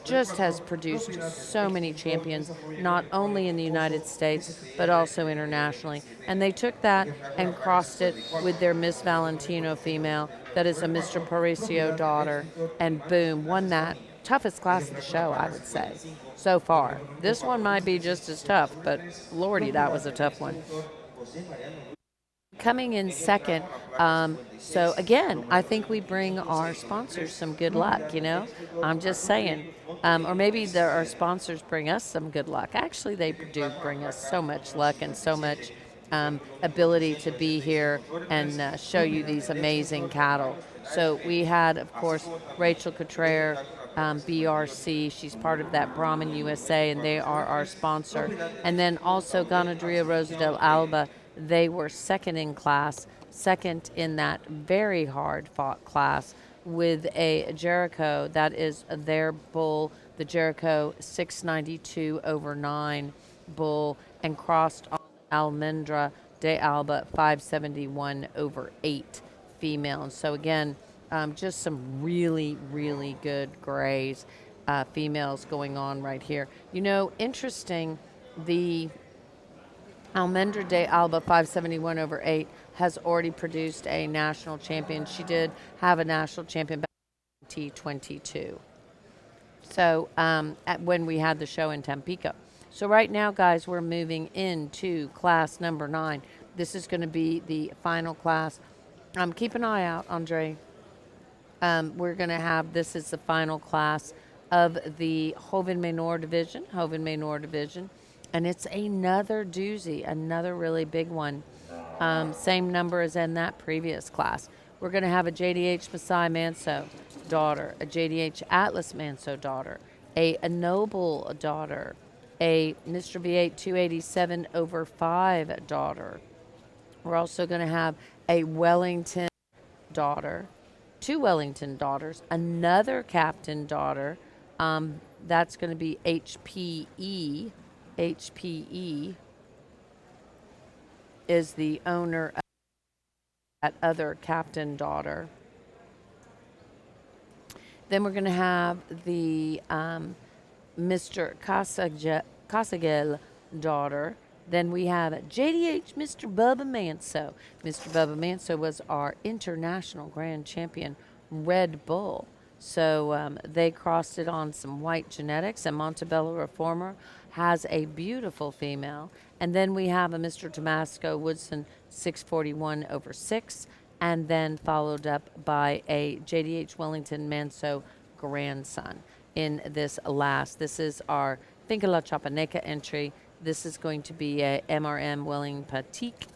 Just has produced so many champions, not only in the United States, but also internationally. And they took that and crossed it with their Miss Valentino female, that is a Mr. Parisio daughter, and boom, won that. Toughest class of the show, I would say, so far. This one might be just as tough, but lordy, that was a tough one. Coming in second, so again, I think we bring our sponsors some good luck, I'm just saying. Or maybe our sponsors bring us some good luck. Actually, they do bring us so much luck and so much ability to be here and show you these amazing cattle. So we had, of course, Rachel Cottrell, BRC. She's part of that Brahmin USA, and they are our sponsor. And then also Ganaderia Rosa del Alba. They were second in class, second in that very hard fought class with a Jericho. That is their bull, the Jericho 692/9 bull, and crossed on Almendra de Alba 571/8 female. And so again, just some really, really good grays, females going on right here. Interesting, the Almendra de Alba 571/8 has already produced a national champion. She did have a national champion back in 2022. So when we had the show in Tampico. So right now, guys, we're moving into class number 9. This is going to be the final class. Keep an eye out, Andre. We're going to have, this is the final class of the Joven Menor division. And it's another doozy, another really big one. Same number as in that previous class. We're going to have a JDH Masai Manso daughter, a JDH Atlas Manso daughter, a Noble daughter, a Mr. V8 287/5 daughter. We're also going to have a Wellington daughter, 2 Wellington daughters, another Captain daughter. That's going to be HPE. HPE is the owner of that other Captain daughter. Then we're going to have the Mr. Casagel daughter. Then we have JDH Mr. Bubba Manso. Mr. Bubba Manso was our international grand champion Red Bull. So they crossed it on some white genetics, and Montebello Reformer has a beautiful female. And then we have a Mr. Damasco Woodson 641/6, and then followed up by a JDH Wellington Manso grandson in this last. This is our Finca La Chapaneca entry. This is going to be a MRM Welling Patique,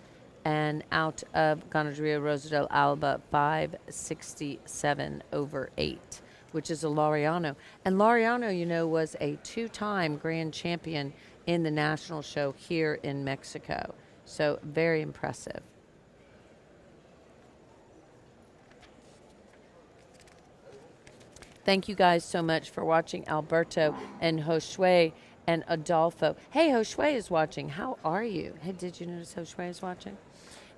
and out of Ganaderia Rosa del Alba 567/8, which is a Laureano. And Laureano, was a 2-time grand champion in the national show here in Mexico. So very impressive. Thank you guys so much for watching. Alberto and Josue and Adolfo. Hey, Josue is watching. How are you? Hey, did you notice Josue is watching?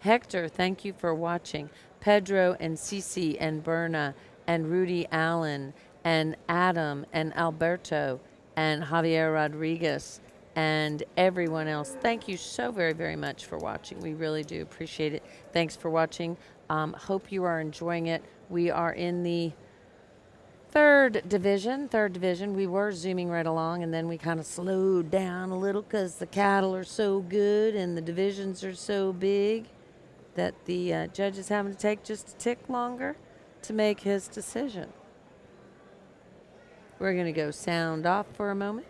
Hector, thank you for watching. Pedro and Cici and Berna and Rudy Allen and Adam and Alberto and Javier Rodriguez and everyone else. Thank you so very, very much for watching. We really do appreciate it. Thanks for watching. Hope you are enjoying it. We are in the third division. We were zooming right along, and then we kind of slowed down a little because the cattle are so good and the divisions are so big that the judge is having to take just a tick longer to make his decision. We're going to go sound off for a moment.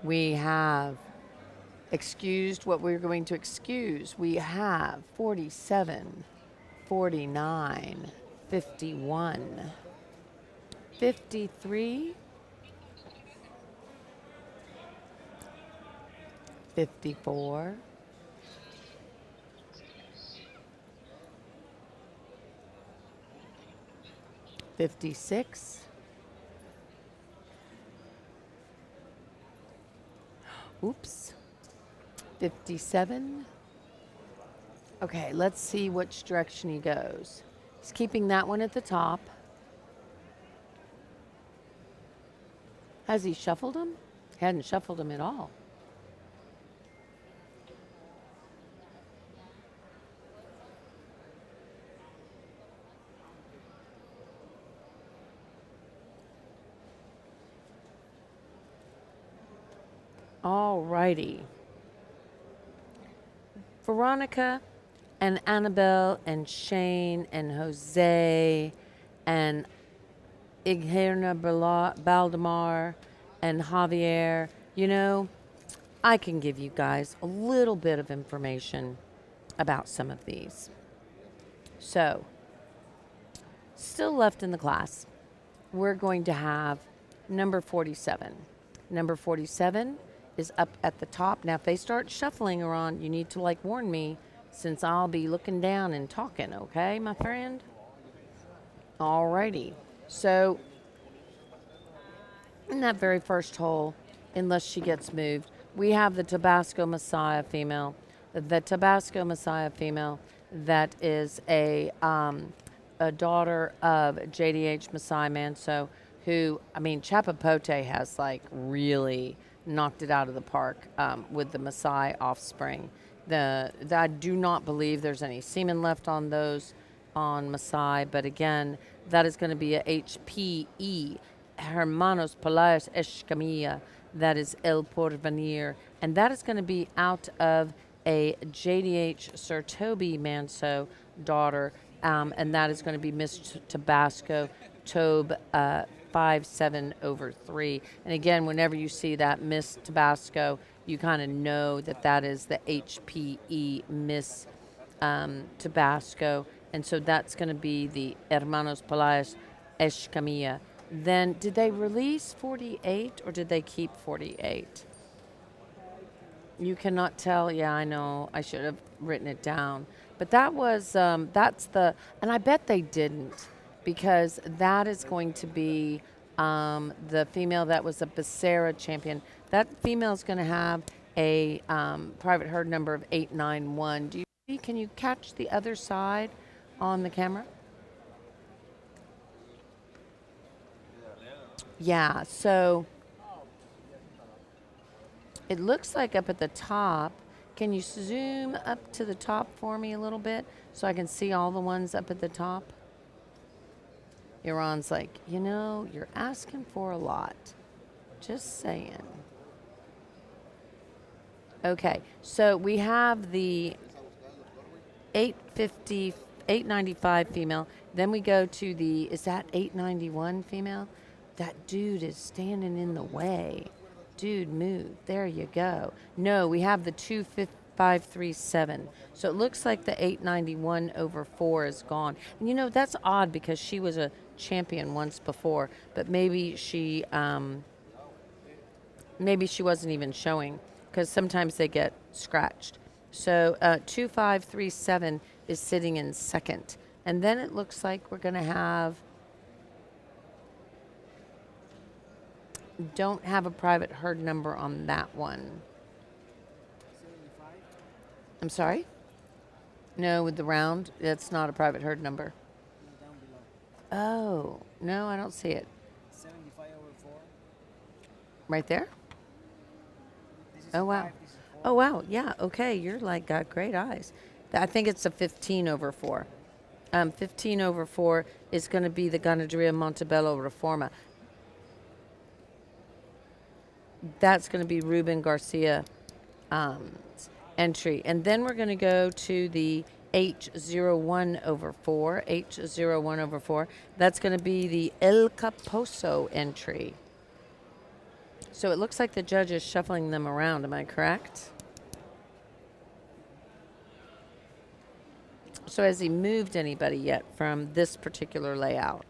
We have excused what we're going to excuse. We have 47, 49, 51, 53, 54, 56, oops, 57. Okay, let's see which direction he goes. He's keeping that one at the top. Has he shuffled him? He hadn't shuffled him at all. All righty. Veronica and Annabelle and Shane and Jose and Igherna Baldemar and Javier, you know, I can give you guys a little bit of information about some of these. So, still left in the class, we're going to have number 47. Number 47 is up at the top. Now, if they start shuffling around, you need to warn me, since I'll be looking down and talking, okay, my friend? Alrighty. So, in that very first hole, unless she gets moved, we have the Tabasco Messiah female. The Tabasco Messiah female that is a daughter of JDH Messiah Manso, who, I mean, Chapapote has really knocked it out of the park with the Maasai offspring. I do not believe there's any semen left on those on Maasai, but again, that is going to be a HPE, Hermanos Polaris Escamilla, that is El Porvenir, and that is going to be out of a JDH Sir Toby Manso daughter, and that is going to be Miss Tabasco Tobe 5/7/3. And again, whenever you see that Miss Tabasco, you kind of know that that is the HPE Miss Tabasco. And so that's going to be the Hermanos Polaris Escamilla. Then, did they release 48 or did they keep 48? You cannot tell. Yeah, I know. I should have written it down. But that was, that's the, and I bet they didn't, because that is going to be the female that was a Becerra champion. That female is going to have a private herd number of 891. Do you see, can you catch the other side on the camera? Yeah, so it looks like up at the top. Can you zoom up to the top for me a little bit so I can see all the ones up at the top? Iran's like, you know, you're asking for a lot. Just saying. Okay, so we have the 850, 895 female. Then we go to the, is that 891 female? That dude is standing in the way. Dude, move. There you go. No, we have the 2537. So it looks like the 891/4 is gone. And you know, that's odd because she was a champion once before, but maybe she wasn't even showing, because sometimes they get scratched. So 2537 is sitting in second. And then it looks like we're going to have, don't have a private herd number on that one. 75? I'm sorry? No, with the round, it's not a private herd number. No, down below. Oh, no, I don't see it. 75/4. Right there? This is Oh, wow. 5, this is 4. Oh, wow. Yeah, okay. You're got great eyes. I think it's a 15/4. 15/4 is going to be the Ganaderia Montebello Reforma. That's going to be Ruben Garcia entry. And then we're going to go to the H01/4. H01/4. That's going to be the El Caposo entry. So it looks like the judge is shuffling them around. Am I correct? So has he moved anybody yet from this particular layout?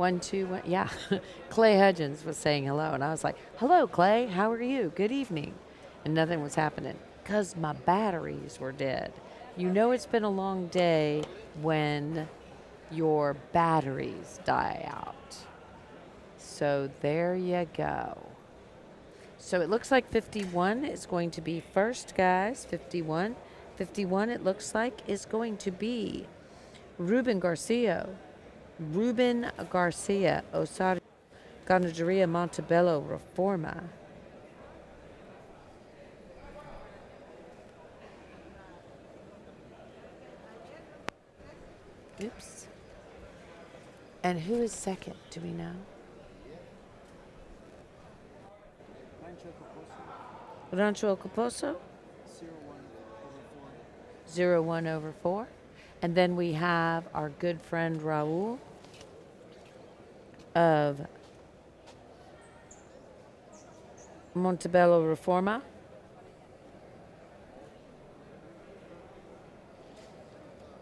1, 2, 1. Yeah. Clay Hudgens was saying hello, and I was like, hello, Clay. How are you? Good evening. And nothing was happening because my batteries were dead. You know it's been a long day when your batteries die out. So there you go. So it looks like 51 is going to be first, guys. 51. 51, it looks like, is going to be Ruben Garcia, Osario, Ganaderia Montebello Reforma. Oops. And who is second? Do we know? Rancho Caposo? 0-1 over 4. And then we have our good friend Raul of Montebello Reforma.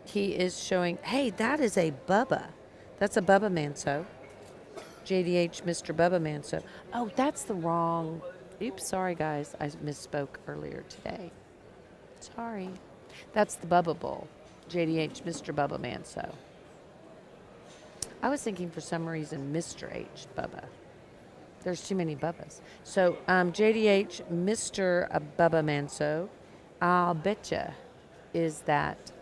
He is showing, hey, that is a Bubba. That's a Bubba Manso. JDH Mr. Bubba Manso. Oh, that's the wrong. Oops, sorry, guys. I misspoke earlier today. Sorry. That's the Bubba Bull. JDH Mr. Bubba Manso. I was thinking for some reason Mr. H. Bubba. There's too many Bubbas. So JDH Mr. Bubba Manso, I'll betcha, is that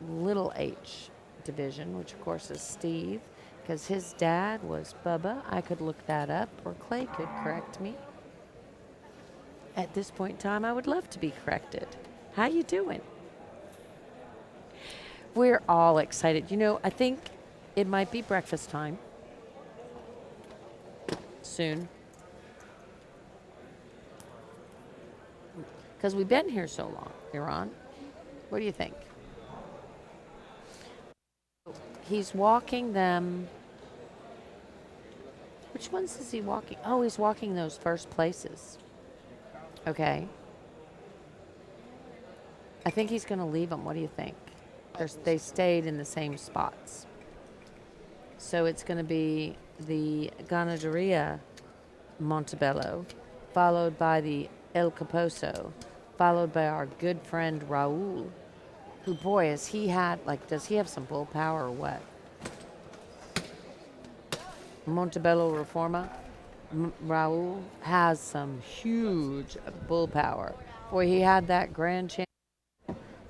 little H division, which of course is Steve, because his dad was Bubba. I could look that up, or Clay could correct me. At this point in time, I would love to be corrected. How you doing? We're all excited. You know, I think it might be breakfast time soon, because we've been here so long. Iran, what do you think? He's walking them. Which ones is he walking? Oh, he's walking those first places. Okay. I think he's going to leave them. What do you think? They stayed in the same spots. So it's going to be the Ganaderia Montebello, followed by the El Caposo, followed by our good friend Raul, who, boy, has he had, like, does he have some bull power or what? Montebello Reforma. Raul has some huge bull power. Boy, he had that grand chance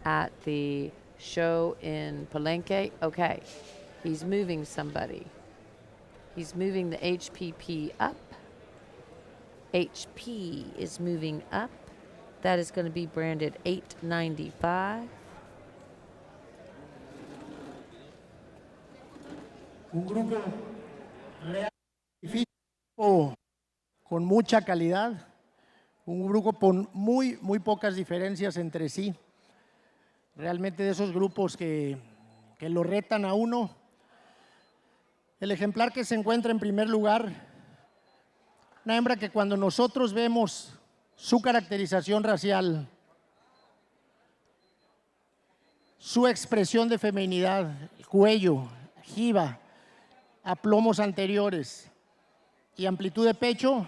at the show in Palenque. Okay, he's moving somebody. He's moving the HPP up. HP is moving up. That is going to be branded 895. Un grupo real difícil, con mucha calidad, un grupo con muy pocas diferencias entre sí. Realmente de esos grupos que lo retan a uno. El ejemplar que se encuentra en primer lugar, una hembra que cuando nosotros vemos su caracterización racial, su expresión de feminidad, el cuello, jiba, aplomos anteriores y amplitud de pecho,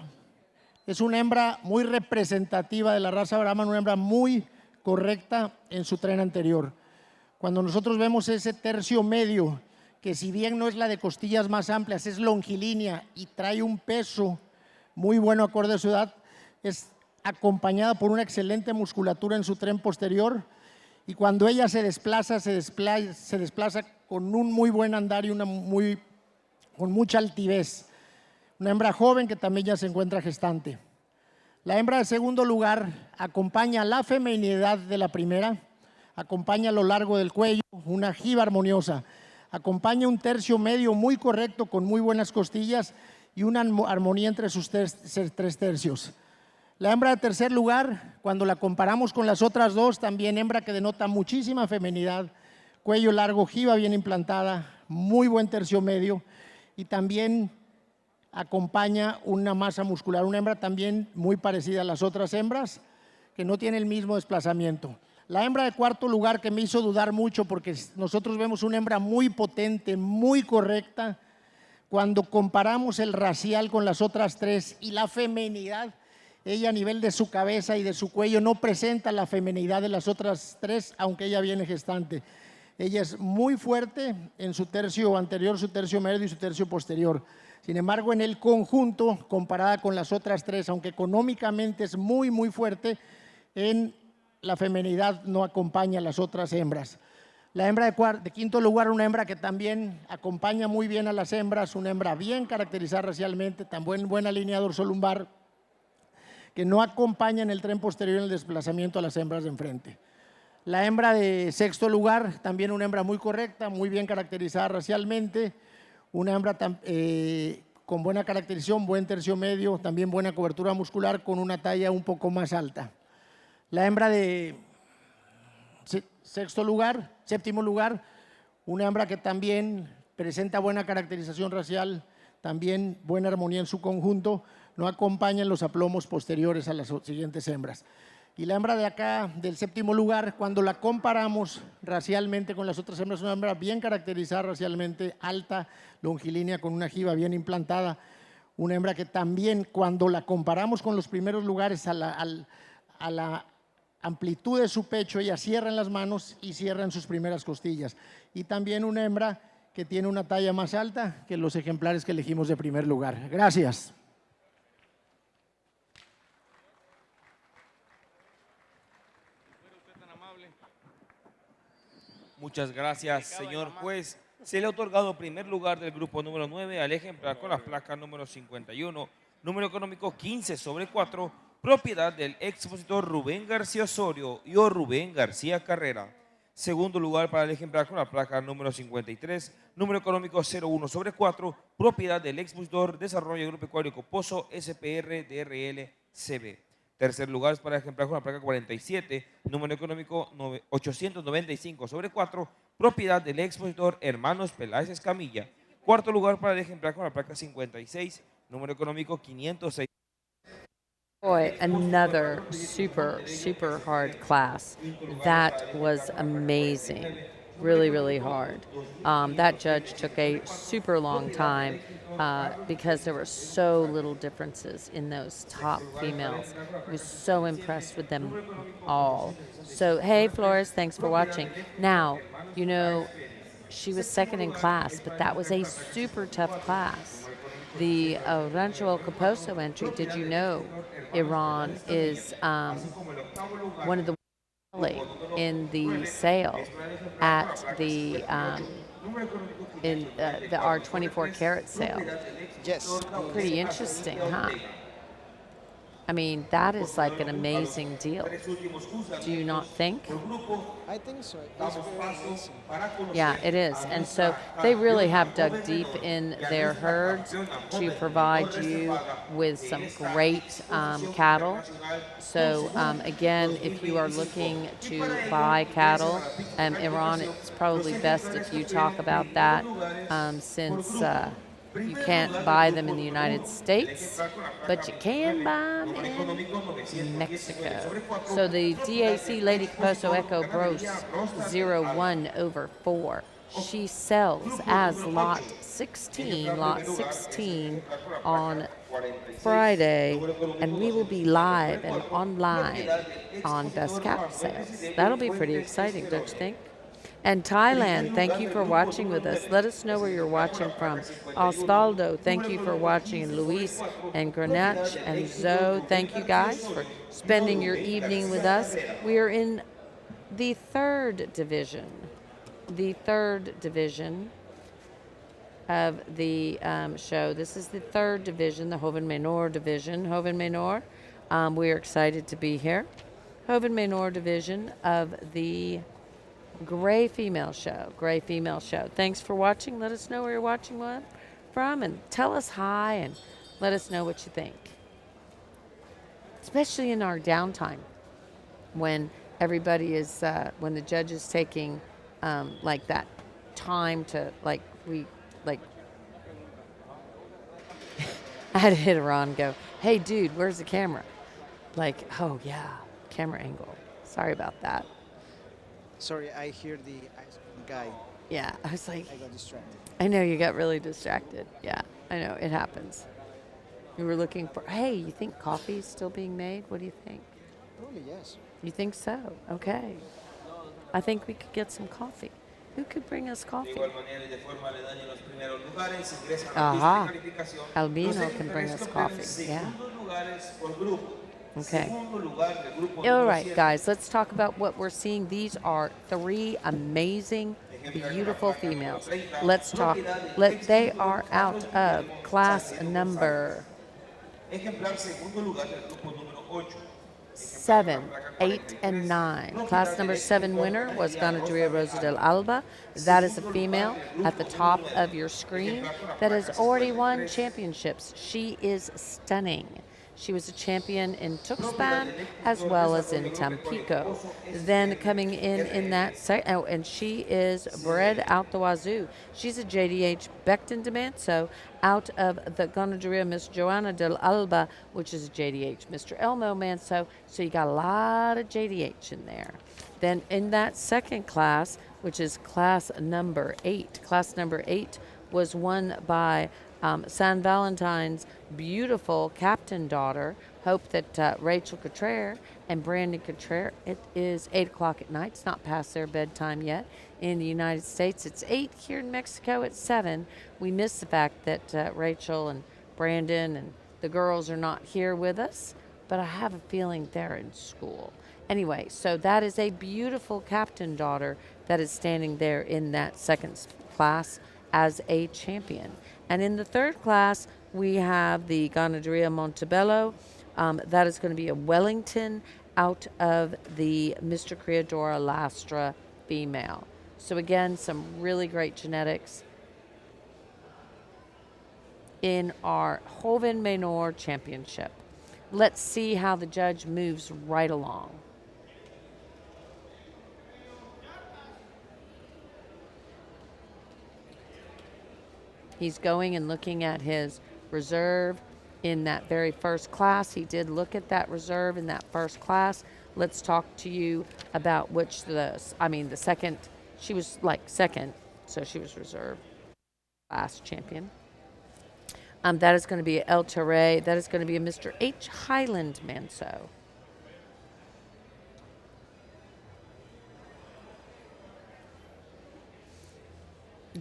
es una hembra muy representativa de la raza Brahman, una hembra muy correcta en su tren anterior. Cuando nosotros vemos ese tercio medio, que si bien no es la de costillas más amplias, es longilínea y trae un peso muy bueno acorde a su edad, es acompañada por una excelente musculatura en su tren posterior, y cuando ella se desplaza con un muy buen andar y con mucha altivez. Una hembra joven que también ya se encuentra gestante. La hembra de segundo lugar acompaña la feminidad de la primera, acompaña a lo largo del cuello, una jiba armoniosa, acompaña un tercio medio muy correcto con muy buenas costillas y una armonía entre sus tres tercios. La hembra de tercer lugar, cuando la comparamos con las otras dos, también hembra que denota muchísima feminidad, cuello largo, jiba bien implantada, muy buen tercio medio y también acompaña una masa muscular, una hembra también muy parecida a las otras hembras, que no tiene el mismo desplazamiento. La hembra de cuarto lugar, que me hizo dudar mucho porque nosotros vemos una hembra muy potente, muy correcta, Cuando comparamos el racial con las otras tres y la femenidad, ella a nivel de su cabeza y de su cuello no presenta la femenidad de las otras tres, aunque ella viene gestante. Ella es muy fuerte en su tercio anterior, su tercio medio y su tercio posterior. Sin embargo, en el conjunto, comparada con las otras tres, aunque económicamente es muy, muy fuerte, en la femenidad no acompaña a las otras hembras. La hembra de quinto lugar, una hembra que también acompaña muy bien a las hembras, una hembra bien caracterizada racialmente, tan buena línea dorsolumbar, que no acompaña en el tren posterior en el desplazamiento a las hembras de enfrente. La hembra de sexto lugar, también una hembra muy correcta, muy bien caracterizada racialmente, una hembra con buena caracterización, buen tercio medio, también buena cobertura muscular, con una talla un poco más alta. La hembra de séptimo lugar, una hembra que también presenta buena caracterización racial, también buena armonía en su conjunto, no acompañan los aplomos posteriores a las siguientes hembras. Y la hembra de acá, del séptimo lugar, cuando la comparamos racialmente con las otras hembras, una hembra bien caracterizada racialmente, alta, longilínea, con una jiba bien implantada, una hembra que también cuando la comparamos con los primeros lugares a la amplitud de su pecho, ella cierra en las manos y cierra en sus primeras costillas. Y también una hembra que tiene una talla más alta que los ejemplares que elegimos de primer lugar. Gracias. Muchas gracias, señor juez. Se le ha otorgado primer lugar del grupo número 9 al ejemplar con la placa número 51, número económico 15/4, propiedad del expositor Rubén García Osorio y o Rubén García Carrera. Segundo lugar para el ejemplar con la placa número 53, número económico 01/4, propiedad del expositor Desarrollo Agropecuario Coposo SPR DRL CB. Tercer lugar es para el ejemplar con la placa 47, número económico 895/4, propiedad del expositor Hermanos Peláez Escamilla. Cuarto lugar para el ejemplar con la placa 56, número económico 506. Boy, another super, super hard class. That was amazing. Really, really hard. That judge took a super long time because there were so little differences in those top females. I was so impressed with them all. So, hey, Flores, thanks for watching. Now, you know, she was second in class, but that was a super tough class. The Rancho El Caposo entry, did you know Iran is one of the in the sale at the our 24 karat sale? Yes. Pretty interesting, huh? I mean, that is like an amazing deal. Do you not think? I think so. It's very amazing. Yeah, it is. And so they really have dug deep in their herds to provide you with some great cattle. So again, if you are looking to buy cattle, Iran, it's probably best if you talk about that since you can't buy them in the United States, but you can buy them in Mexico. So the DAC Lady Caposo Echo Bros 01/4. She sells as lot 16 on Friday, and we will be live and online on Best Cattle Sales. That'll be pretty exciting, don't you think? And Thailand, thank you for watching with us. Let us know where you're watching from. Osvaldo, thank you for watching. And Luis and Grenach and Zoe, thank you guys for spending your evening with us. We are in the third division. The third division of the show. This is the third division, the Joven Menor division. Joven Menor, we are excited to be here. Joven Menor division of the Gray Female Show. Gray Female Show. Thanks for watching. Let us know where you're watching from, and tell us hi, and let us know what you think. Especially in our downtime, when everybody is, when the judge is taking like that time to I had to hit Iran and go, hey dude, where's the camera? Like, oh yeah, camera angle. Sorry about that. Sorry, I hear the ice cream guy Yeah, I was like, I got distracted. I know you got really distracted. Yeah, I know, it happens. You were looking for, hey, you think coffee is still being made? What do you think? Probably yes. You think so? Okay. I think we could get some coffee. Who could bring us De coffee? igual manera y de forma aledaña en los primeros lugares ingresan a la pista de Ajá. calificación. Albino Los can bring ejemplares us que obtienen coffee. Yeah. segundos lugares por grupo. Okay. Segundo lugar del grupo All número right, 7. guys, let's talk about what we're seeing. These are 3 amazing, beautiful females. Let's talk. They are out of class number Ejemplar segundo lugar del grupo número 8. 7, 8, and 9. Class number 7 winner was Ganaderia Rosa del Alba. That is a female at the top of your screen that has already won championships. She is stunning. She was a champion in Tuxpan as well as in Tampico. Then coming in that and she is bred out the wazoo. She's a JDH Becton de Manso out of the Ganaderia Miss Joanna del Alba, which is JDH Mr. Elmo Manso. So you got a lot of JDH in there. Then in that second class, which is class number 8, class number 8 was won by San Valentine's beautiful captain daughter. Hope that Rachel Cottrell and Brandon Cottrell, it is 8 o'clock at night. It's not past their bedtime yet. In the United States, it's 8. Here in Mexico, it's 7. We miss the fact that Rachel and Brandon and the girls are not here with us, but I have a feeling they're in school. Anyway, so that is a beautiful captain daughter that is standing there in that second class as a champion. And in the third class, we have the Ganaderia Montebello. That is going to be a Wellington out of the Mr. Criadora Lastra female. So again, some really great genetics in our Joven Menor Championship. Let's see how the judge moves right along. He's going and looking at his reserve in that very first class. He did look at that reserve in that first class. Let's talk to you about the second. She was like second, so she was reserve class champion. That is going to be El Terre. That is going to be a Mr. H. Highland Manso.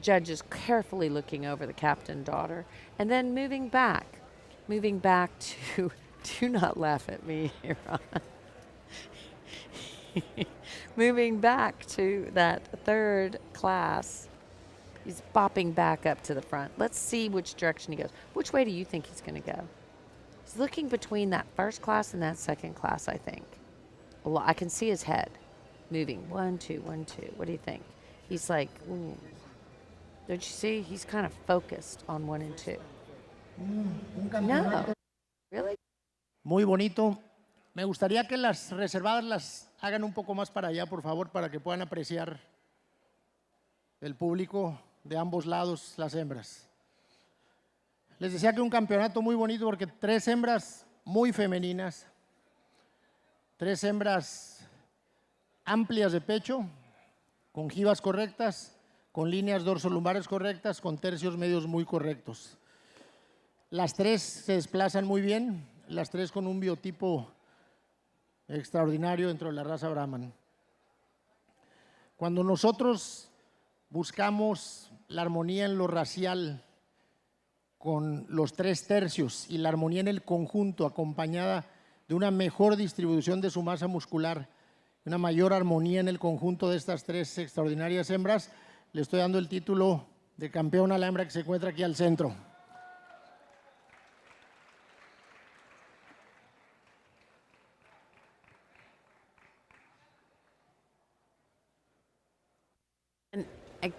Judge is carefully looking over the captain daughter and then moving back to, do not laugh at me, Iran. Moving back to that third class. He's bopping back up to the front. Let's see which direction he goes. Which way do you think he's going to go? He's looking between that first class and that second class, I think. I can see his head moving. 1, 2, 1, 2. What do you think? He's like, ooh. Don't you see? He's kind of focused on 1 and 2. No. Really? Muy bonito. Me gustaría que las reservadas las hagan un poco más para allá, por favor, para que puedan apreciar el público de ambos lados las hembras. Les decía que un campeonato muy bonito porque 3 hembras muy femeninas, 3 hembras amplias de pecho, con jivas correctas, con líneas dorsolumbares correctas, con tercios medios muy correctos. Las 3 se desplazan muy bien, las 3 con un biotipo extraordinario dentro de la raza Brahman. Cuando nosotros buscamos la armonía en lo racial con los 3 tercios y la armonía en el conjunto acompañada de una mejor distribución de su masa muscular, una mayor armonía en el conjunto de estas 3 extraordinarias hembras, le estoy dando el título de campeón a la hembra que se encuentra aquí al centro.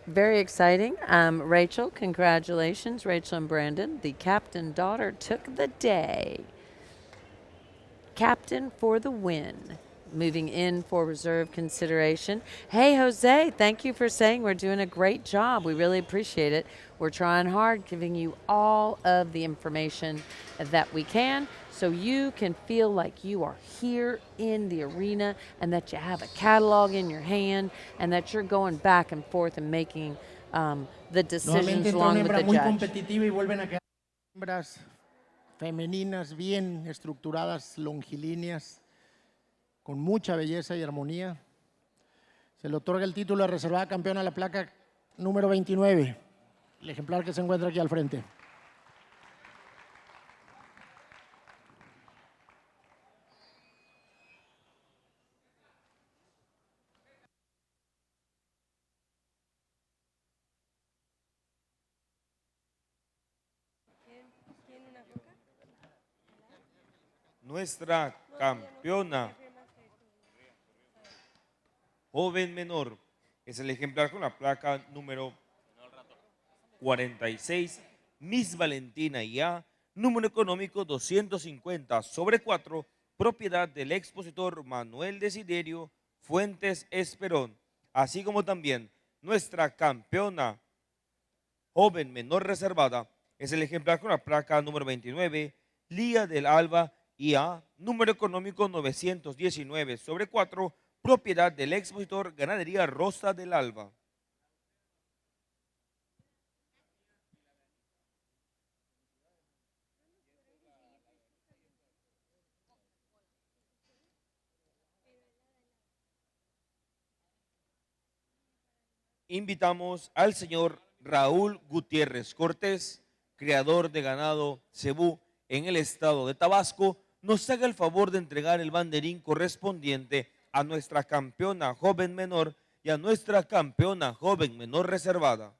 Very exciting. Rachel, congratulations. Rachel and Brandon, the captain daughter, took the day. Captain for the win. Moving in for reserve consideration. Hey, Jose, thank you for saying we're doing a great job. We really appreciate it. We're trying hard, giving you all of the information that we can so you can feel like you are here in the arena and that you have a catalog in your hand and that you're going back and forth and making the decisions Nuevamente entra una along with hembra the muy judge. competitiva y vuelven a quedar hembras femeninas bien estructuradas, longilíneas, con mucha belleza y armonía. Se le otorga el título de reservada campeona a la placa número 29, el ejemplar que se encuentra aquí al frente. ¿Quién una coca? Nuestra campeona joven menor es el ejemplar con la placa número 46, Miss Valentina IA, número económico 250/4, propiedad del expositor Manuel Desiderio Fuentes Esperón, así como también nuestra campeona joven menor reservada es el ejemplar con la placa número 29, Lía del Alba IA, número económico 919/4, propiedad del expositor Ganadería Rosa del Alba. Invitamos al señor Raúl Gutiérrez Cortés, criador de ganado COMCEBU en el estado de Tabasco, nos haga el favor de entregar el banderín correspondiente a nuestra campeona joven menor y a nuestra campeona joven menor reservada.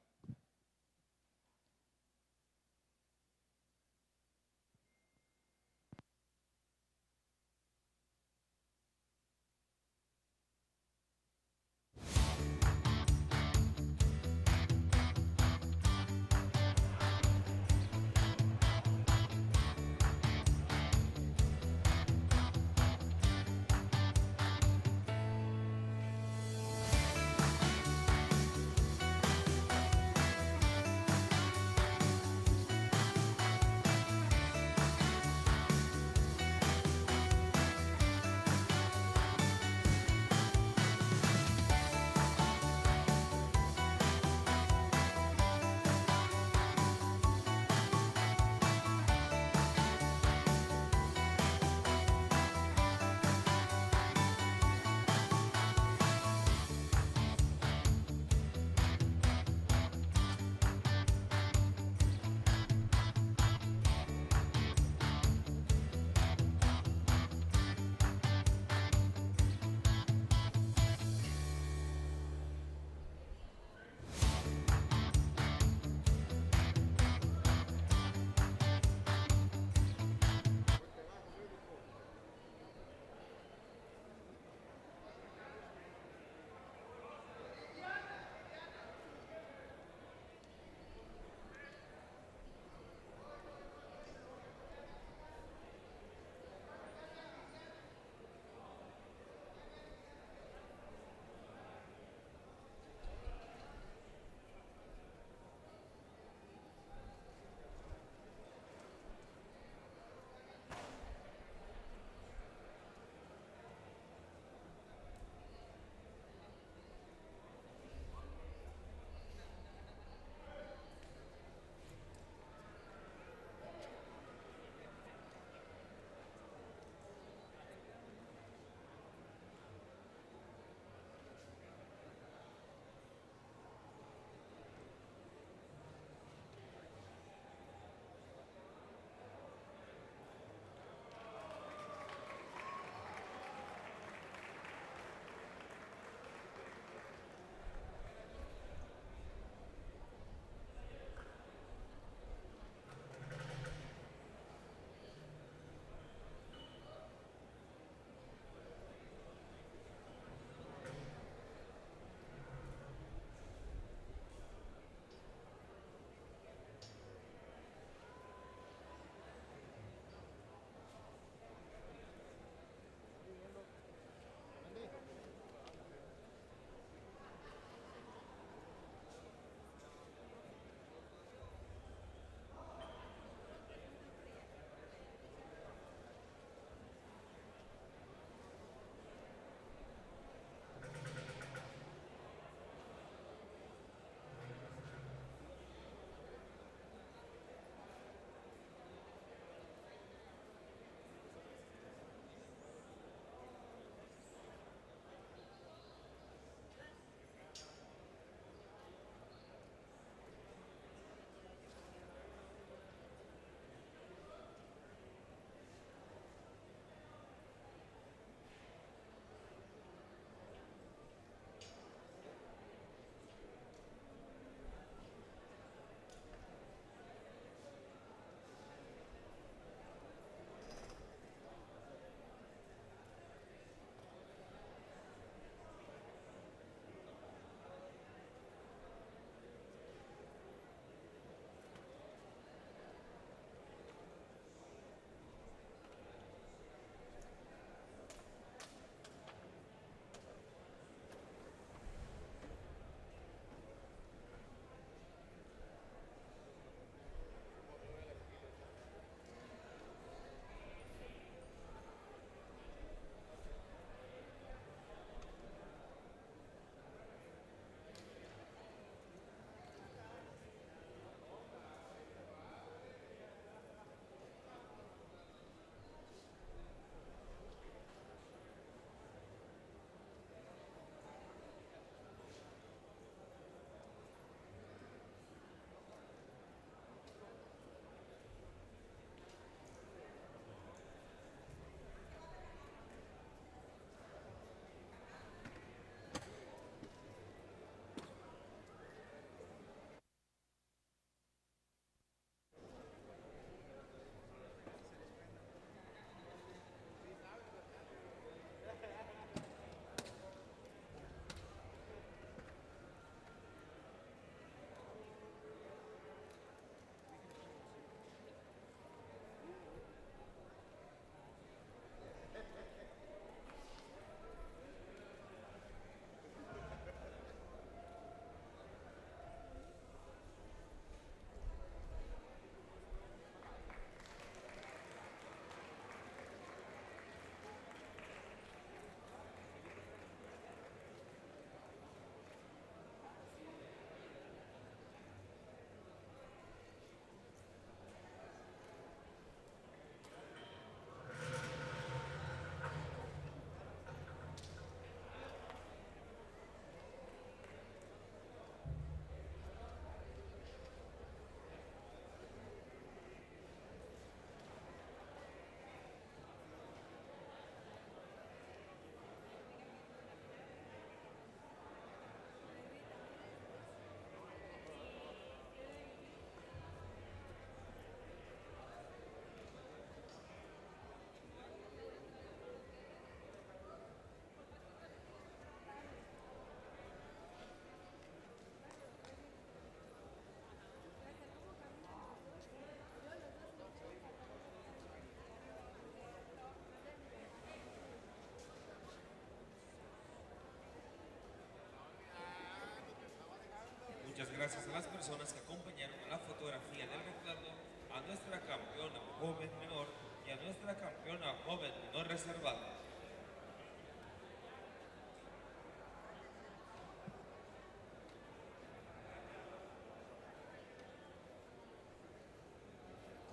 gracias a las personas que acompañaron a la fotografía del recuerdo, a nuestra campeona joven menor y a nuestra campeona joven menor reservada.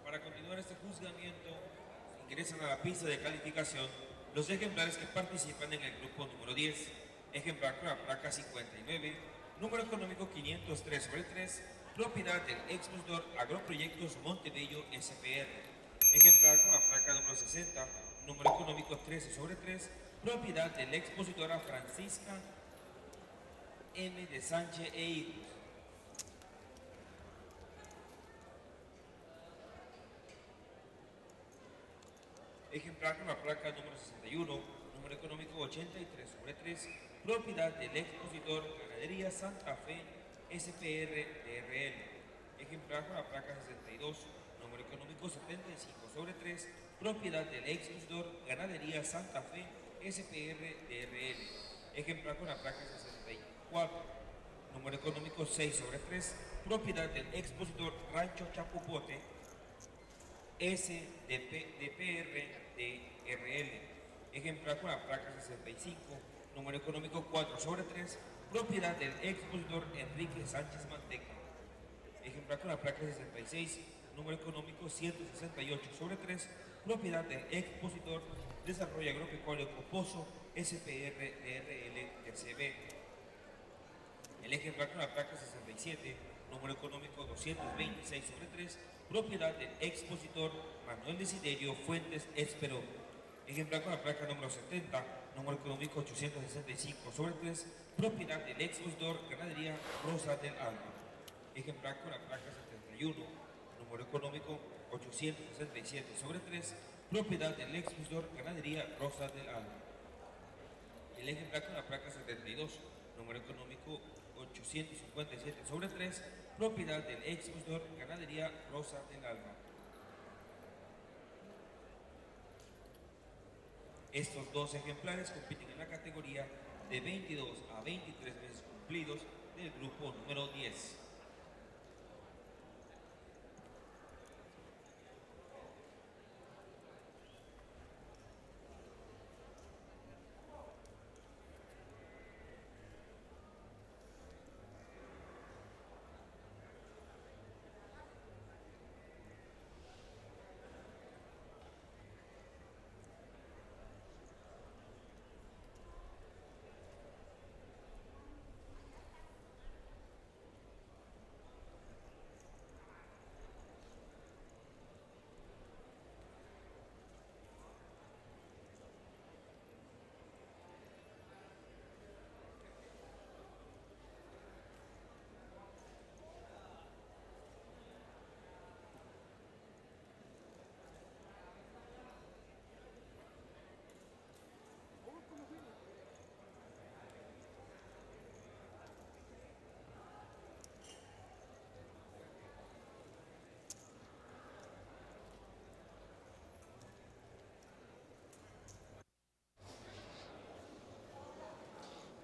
Para continuar este juzgamiento, ingresan a la pista de calificación los ejemplares que participan en el grupo número 10. Ejemplar con la placa 59, número económico 503/3, propiedad del expositor Agroproyectos Montebello SPR. Ejemplar con la placa número 60, número económico 13/3, propiedad de la expositora Francisca M. de Sánchez e hijos. Ejemplar con la placa número 61, número económico 83/3, propiedad del expositor Ganadería Santa Fe SPR DRL. Ejemplar con la placa 62, número económico 75/3, propiedad del expositor Ganadería Santa Fe SPR DRL. Ejemplar con la placa 64, número económico 6/3, propiedad del expositor Rancho Chapopote SDPR DRL. Ejemplar con la placa 65, número económico 4/3, propiedad del expositor Enrique Sánchez Manteca. Ejemplar con la placa 66, número económico 168/3, propiedad del expositor Desarrollo Agropecuario Coposo SPR DRL TCB. El ejemplar con la placa 67, número económico 226/3, propiedad del expositor Manuel Desiderio Fuentes Esperó. Ejemplar con la placa número 70, número económico 865/3, propiedad del expositor Ganadería Rosa del Alma. Ejemplar con la placa 71, número económico 867/3, propiedad del expositor Ganadería Rosa del Alma. El ejemplar con la placa 72, número económico 857/3, propiedad del expositor Ganadería Rosa del Alma. Estos dos ejemplares compiten en la categoría de 22 a 23 meses cumplidos del grupo número 10.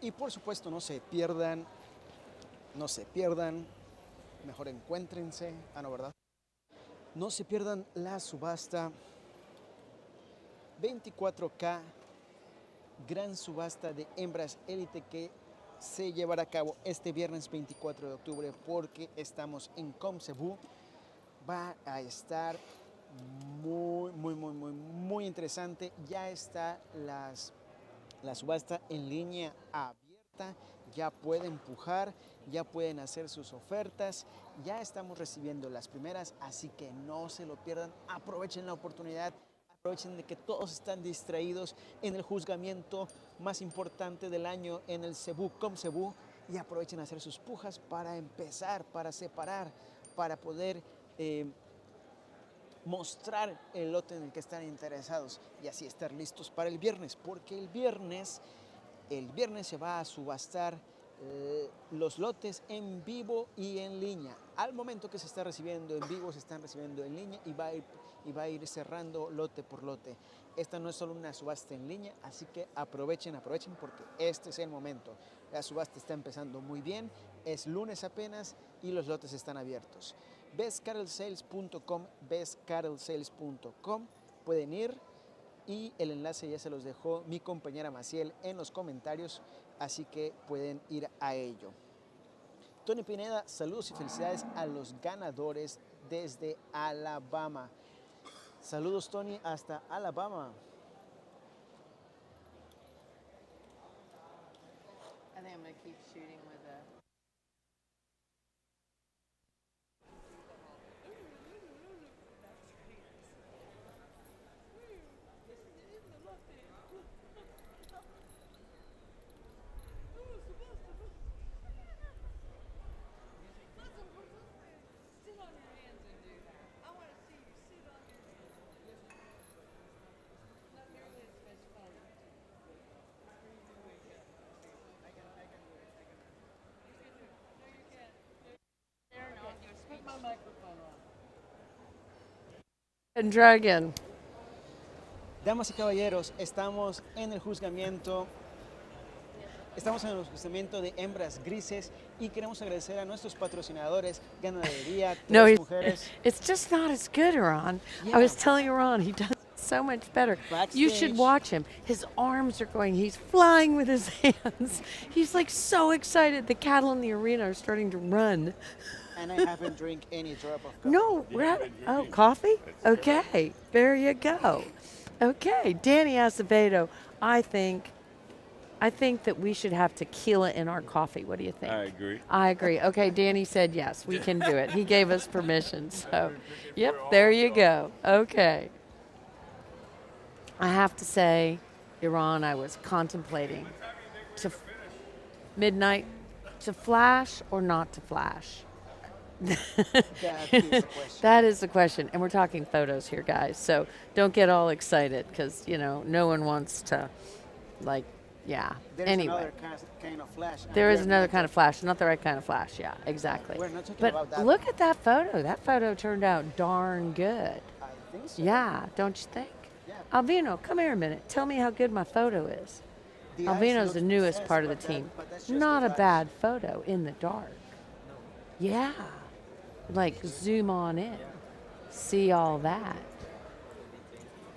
Y por supuesto, no se pierdan, mejor encuéntrense, no, ¿verdad? No se pierdan la subasta 24K, gran subasta de hembras élite que se llevará a cabo este viernes 24 de octubre porque estamos en COMCEBU. Va a estar muy interesante. Ya está la subasta en línea abierta, ya pueden empujar, ya pueden hacer sus ofertas, ya estamos recibiendo las primeras, así que no se lo pierdan, aprovechen la oportunidad, aprovechen de que todos están distraídos en el juzgamiento más importante del año en el CEBU, COMCEBU, y aprovechen a hacer sus pujas para empezar, para separar, para poder mostrar el lote en el que están interesados y así estar listos para el viernes, porque el viernes se va a subastar los lotes en vivo y en línea. Al momento que se está recibiendo en vivo, se están recibiendo en línea y va a ir cerrando lote por lote. Esta no es solo una subasta en línea, así que aprovechen porque este es el momento. La subasta está empezando muy bien, es lunes apenas y los lotes están abiertos. bestcattlesales.com, pueden ir y el enlace ya se los dejó mi compañera Maciel en los comentarios, así que pueden ir a ello. Tony Pineda, saludos y felicidades a los ganadores desde Alabama. Saludos, Tony, hasta Alabama. I think I'm going to keep shooting with a... And try again. Damas y caballeros, estamos en el juzgamiento. Estamos en el juzgamiento de hembras grises y queremos agradecer a nuestros patrocinadores, Ganadería, No, Tres Mujeres. it's just not as good, Iran. I was telling Iran he does so much better. You should Backstage. watch him. His arms are going. He's flying with his hands. He's like so excited. The cattle in the arena are starting to run. And I haven't drank any drop of coffee. No, we're at, oh, coffee? Okay, there you go. Okay, Danny Acevedo, I think that we should have tequila in our coffee. What do you think? I agree. I agree. Okay, Danny said yes, we can do it. He gave us permission. So, yep, there you go. Okay. I have to say, Iran, I was contemplating midnight to flash or not to flash. That is the question. That is the question. And we're talking photos here, guys. So don't get all excited because, no one wants to, yeah. There's Anyway, another kind of flash. and there is we're another not kind of flash, not the right kind of flash. Yeah, exactly. We're not talking But about that. look at that photo. That photo turned out darn good. I think so. Yeah, don't you think? Yeah. Albino, come here a minute. Tell me how good my photo is. The eyes Albino's look the newest obsessed, part of the but team. but that's just Not the a eyes. bad photo in the dark. Yeah. Like zoom on in. See all that.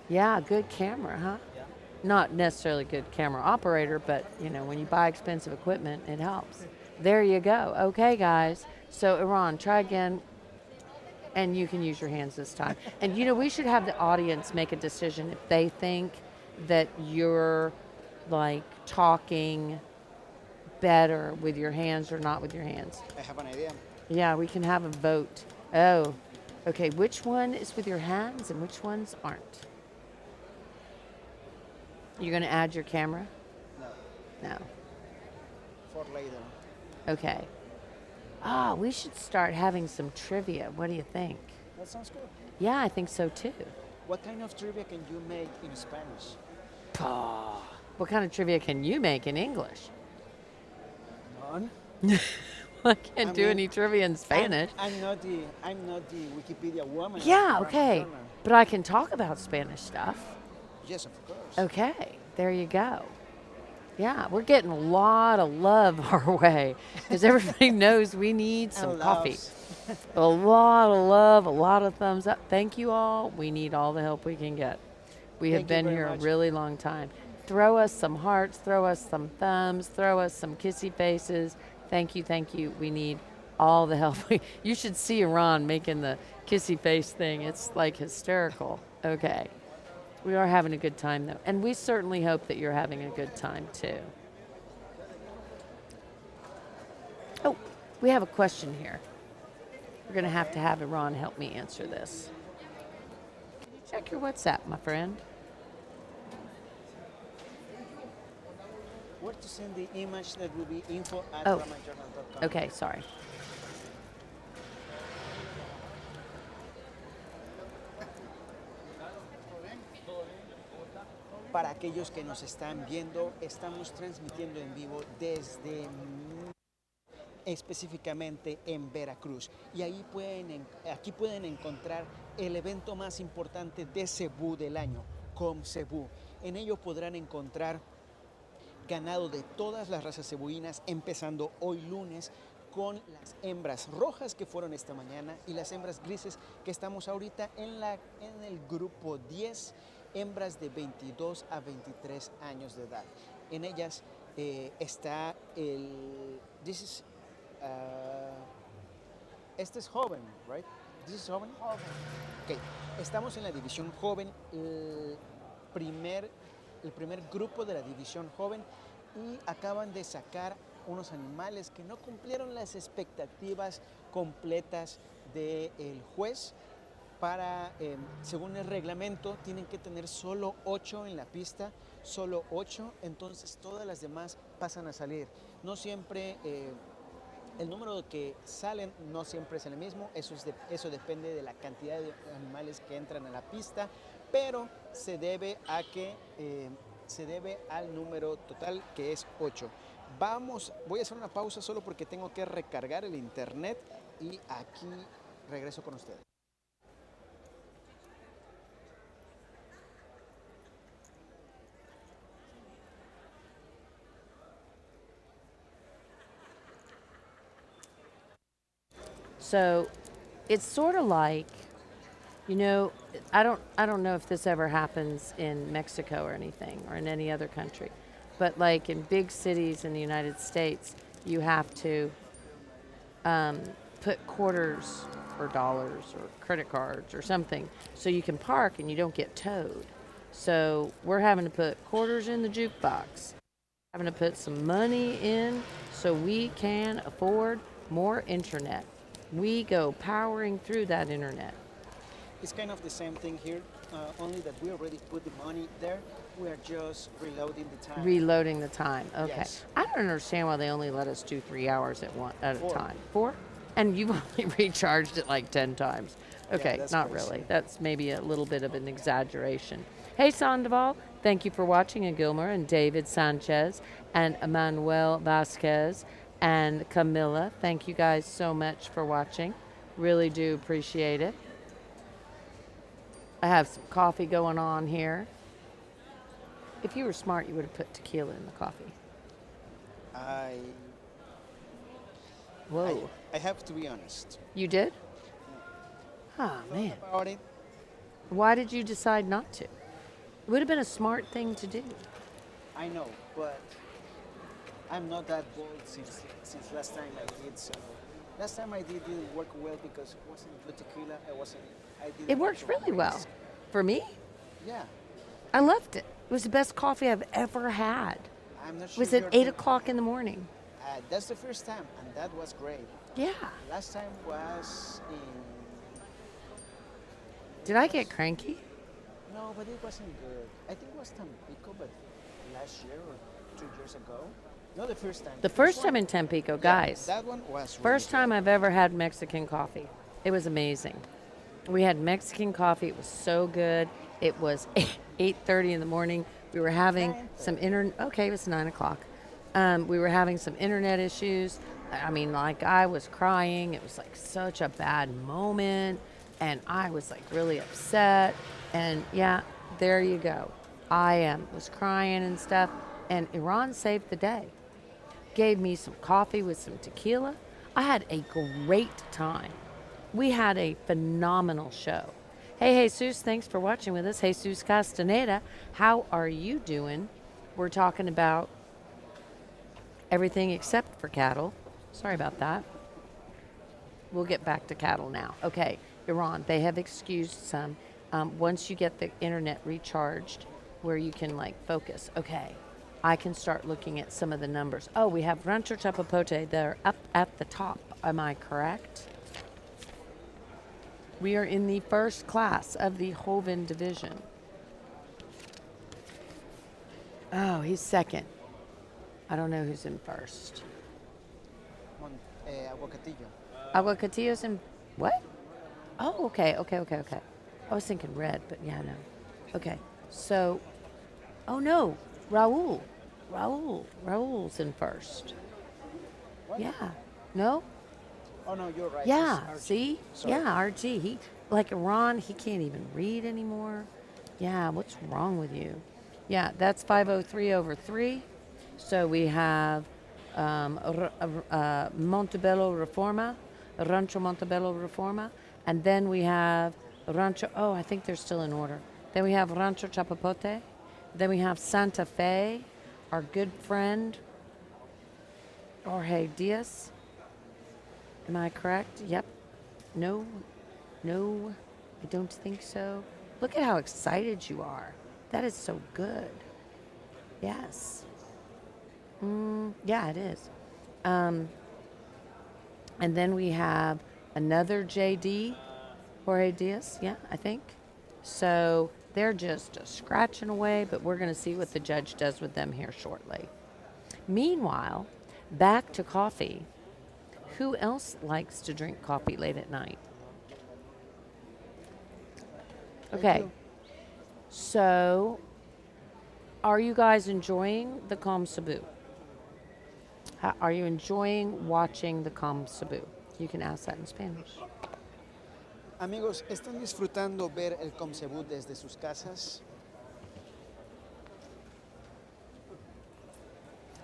Yeah, good camera, huh? Not necessarily good camera operator, but when you buy expensive equipment, it helps. There you go. Okay, guys. So Iran, try again. And you can use your hands this time. And we should have the audience make a decision if they think that you're talking better with your hands or not with your hands. I have an idea. Yeah, we can have a vote. Oh, okay. Which one is with your hands and which ones aren't? You're going to add your camera? No, No. for later. Okay. We should start having some trivia. What do you think? That sounds good. Yeah, I think so too. What kind of trivia can you make in Spanish? What kind of trivia can you make in English? None. I can't I do mean, any trivia in Spanish. I'm not the Wikipedia woman. Yeah, around the okay. corner. But I can talk about Spanish stuff. Yes, of course. Okay, there you go. Yeah, we're getting a lot of love our way because everybody knows we need some And coffee. loves. A lot of love, a lot of thumbs up. Thank you all. We need all the help we can get. We have Thank you been very here much. a really long time. Throw us some hearts, throw us some thumbs, throw us some kissy faces. Thank you, thank you. We need all the help. You should see Iran making the kissy face thing. It's hysterical. Okay. We are having a good time, though. And we certainly hope that you're having a good time, too. Oh, we have a question here. We're going to have Iran help me answer this. Can you check your WhatsApp, my friend? Where to send the image that will be info@brahmajournal.com. Okay, sorry. Para aquellos que nos están viendo, estamos transmitiendo en vivo desde específicamente en Veracruz. Y ahí aquí pueden encontrar el evento más importante de CEBU del año, COMCEBU. En ello podrán encontrar ganado de todas las razas cebuinas, empezando hoy lunes con las hembras rojas que fueron esta mañana y las hembras grises que estamos ahorita en el grupo 10, hembras de 22 a 23 años de edad. En ellas está este es joven, right? This is joven? Joven. Ok, estamos en la división joven, el primer grupo de la división joven, y acaban de sacar unos animales que no cumplieron las expectativas completas del juez. Según el reglamento, tienen que tener solo 8 en la pista, solo 8, entonces todas las demás pasan a salir. No siempre, el número que salen no siempre es el mismo, eso depende de la cantidad de animales que entran a la pista, pero se debe al número total, que es 8. Voy a hacer una pausa solo porque tengo que recargar el internet y aquí regreso con ustedes. So it's sort of like, I don't know if this ever happens in Mexico or anything or in any other country, but like in big cities in the United States, you have to put quarters or dollars or credit cards or something so you can park and you don't get towed. So we're having to put quarters in the jukebox, having to put some money in so we can afford more internet. We go powering through that internet. It's kind of the same thing here, only that we already put the money there. We are just reloading the time. Reloading the time. Okay. Yes. I don't understand why they only let us do 3 hours at a 4. time. 4? And you've only recharged it like 10 times. Okay, that's not crazy. really. That's maybe a little bit of an exaggeration. Hey, Sandoval, thank you for watching, and Gilmer and David Sanchez and Emmanuel Vasquez and Camilla. Thank you guys so much for watching. Really do appreciate it. I have some coffee going on here. If you were smart, you would have put tequila in the coffee. Whoa. I have to be honest. You did? Oh, man. About it, Why did you decide not to? It would have been a smart thing to do. I know, but I'm not that bold since last time I did. So last time I didn't work well because it wasn't good tequila. It worked really well. For me, Yeah, I loved it. It was the best coffee I've ever had. I'm not It sure. was at 8 o'clock in the morning. That's the first time, and that was great. Yeah. Last time was in. Did I get cranky? No, but it wasn't good. I think it was Tampico, but last year or 2 years ago. No, the first time. The first time in Tampico, guys. That one was. First really time I've ever had Mexican coffee. It was amazing. We had Mexican coffee. It was so good. It was 8:30 in the morning. We were having some Okay, it was 9 o'clock. We were having some internet issues. I mean, like, I was crying. It was like such a bad moment, and I was like really upset. And yeah, there you go. I was crying and stuff, and Iran saved the day. Gave me some coffee with some tequila. I had a great time. We had a phenomenal show. Hey, Jesus, thanks for watching with us. Jesus Castaneda, how are you doing? We're talking about everything except for cattle. Sorry about that. We'll get back to cattle now. Okay, Iran, they have excused some. Once you get the internet recharged where you can like focus, okay, I can start looking at some of the numbers. Oh, we have Rancho Chapapote. They're up at the top. Am I correct? We are in the first class of the Joven division. Oh, he's second. I don't know who's in first. Aguacatillo. Aguacatillo's in what? Oh, okay. I was thinking red, but yeah, no. Okay, so, oh no, Raul's in first. What? Yeah, No? Oh no, you're right. Yeah, it's RG. see? Sorry. Yeah, RG. He, like Ron, he can't even read anymore. Yeah, what's wrong with you? Yeah, that's 503 over 3. So we have Montebello Reforma, Rancho Montebello Reforma, and then we have Rancho, oh, I think they're still in order. Then we have Rancho Chapapote. Then we have Santa Fe, our good friend, Jorge Diaz. Am I correct? Yep. No, no, I don't think so. Look at how excited you are. That is so good. Yes. Yeah, it is. And then we have another JD, Jorge Diaz, yeah, I think. So they're just scratching away, but we're going to see what the judge does with them here shortly. Meanwhile, back to coffee. Who else likes to drink coffee late at night? Okay. you. So, are you guys enjoying the COMCEBU? Are you enjoying watching the COMCEBU? You can ask that in Spanish. Amigos, ¿están disfrutando ver el COMCEBU desde sus casas?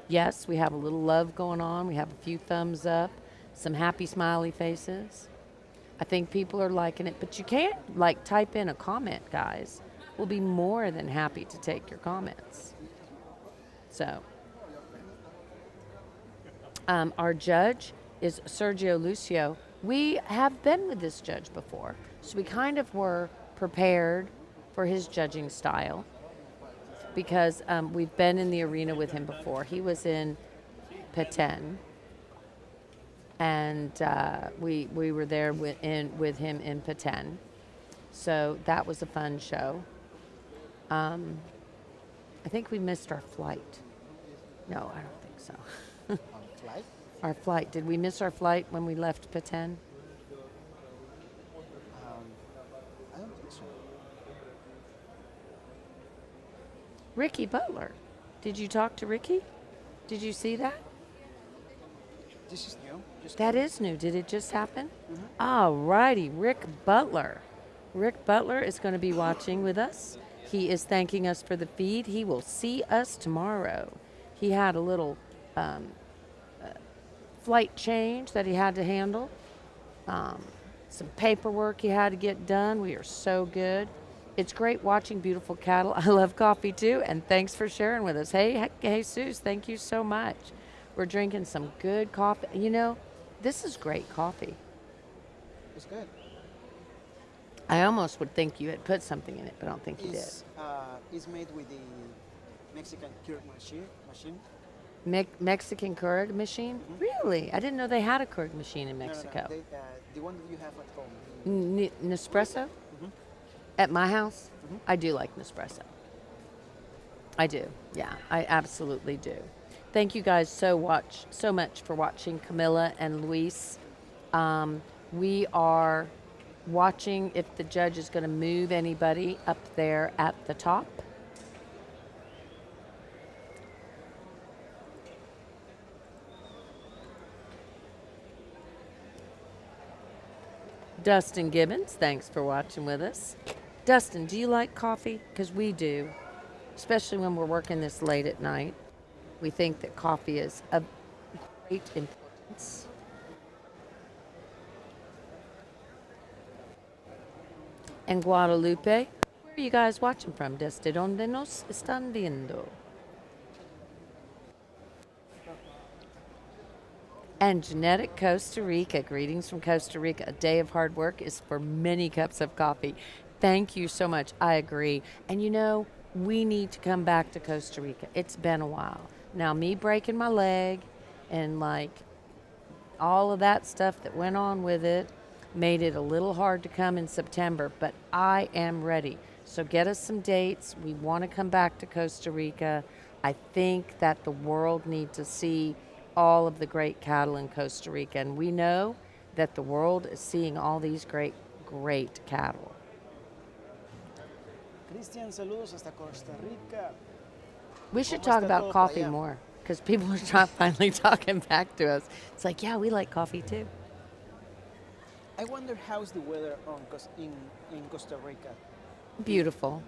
Yes, we have a little love going on. We have a few thumbs up, some happy smiley faces. I think people are liking it, but you can't like type in a comment, guys. We'll be more than happy to take your comments. So, our judge is Sergio Lucio. We have been with this judge before, so we kind of were prepared for his judging style because we've been in the arena with him before. He was in Petén, and we were there with him in Petén. So that was a fun show. I think we missed our flight. No, I don't think so. On flight? Our flight. Did we miss our flight when we left Petén? I don't think so. Ricky Butler. Did you talk to Ricky? Did you see that? This is new. Just That is new. Did it just happen? All righty. Rick Butler. Rick Butler is going to be watching with us. He is thanking us for the feed. He will see us tomorrow. He had a little flight change that he had to handle. Some paperwork he had to get done. We are so good. It's great watching beautiful cattle. I love coffee too, and thanks for sharing with us. Hey, Jesus, thank you so much. We're drinking some good coffee. You know, this is great coffee. It's good. I almost would think you had put something in it, but I don't think you did. It's made with the Mexican Keurig machine. Mexican Keurig machine? Really? I didn't know they had a Keurig machine in Mexico. No, the one that you have at home. Nespresso? At my house? I do like Nespresso. I do. Yeah, I absolutely do. Thank you guys so much for watching Camilla and Luis. We are watching if the judge is going to move anybody up there at the top. Dustin Gibbons, thanks for watching with us. Dustin, do you like coffee? Because we do, especially when we're working this late at night. We think that coffee is of great importance. And Guadalupe, where are you guys watching from? ¿Desde donde nos están viendo? And Genetic Costa Rica, greetings from Costa Rica. A day of hard work is for many cups of coffee. Thank you so much. I agree. And you know, we need to come back to Costa Rica. It's been a while. Now, me breaking my leg and like all of that stuff that went on with it made it a little hard to come in September, but I am ready. So get us some dates. We want to come back to Costa Rica. I think that the world needs to see all of the great cattle in Costa Rica, and we know that the world is seeing all these great cattle. Cristian, saludos hasta Costa Rica. We should ¿Cómo talk está about todo por coffee allá? more. because people are finally talking back to us. It's like, yeah, we like coffee too. I wonder how's the weather in Costa Rica. Beautiful.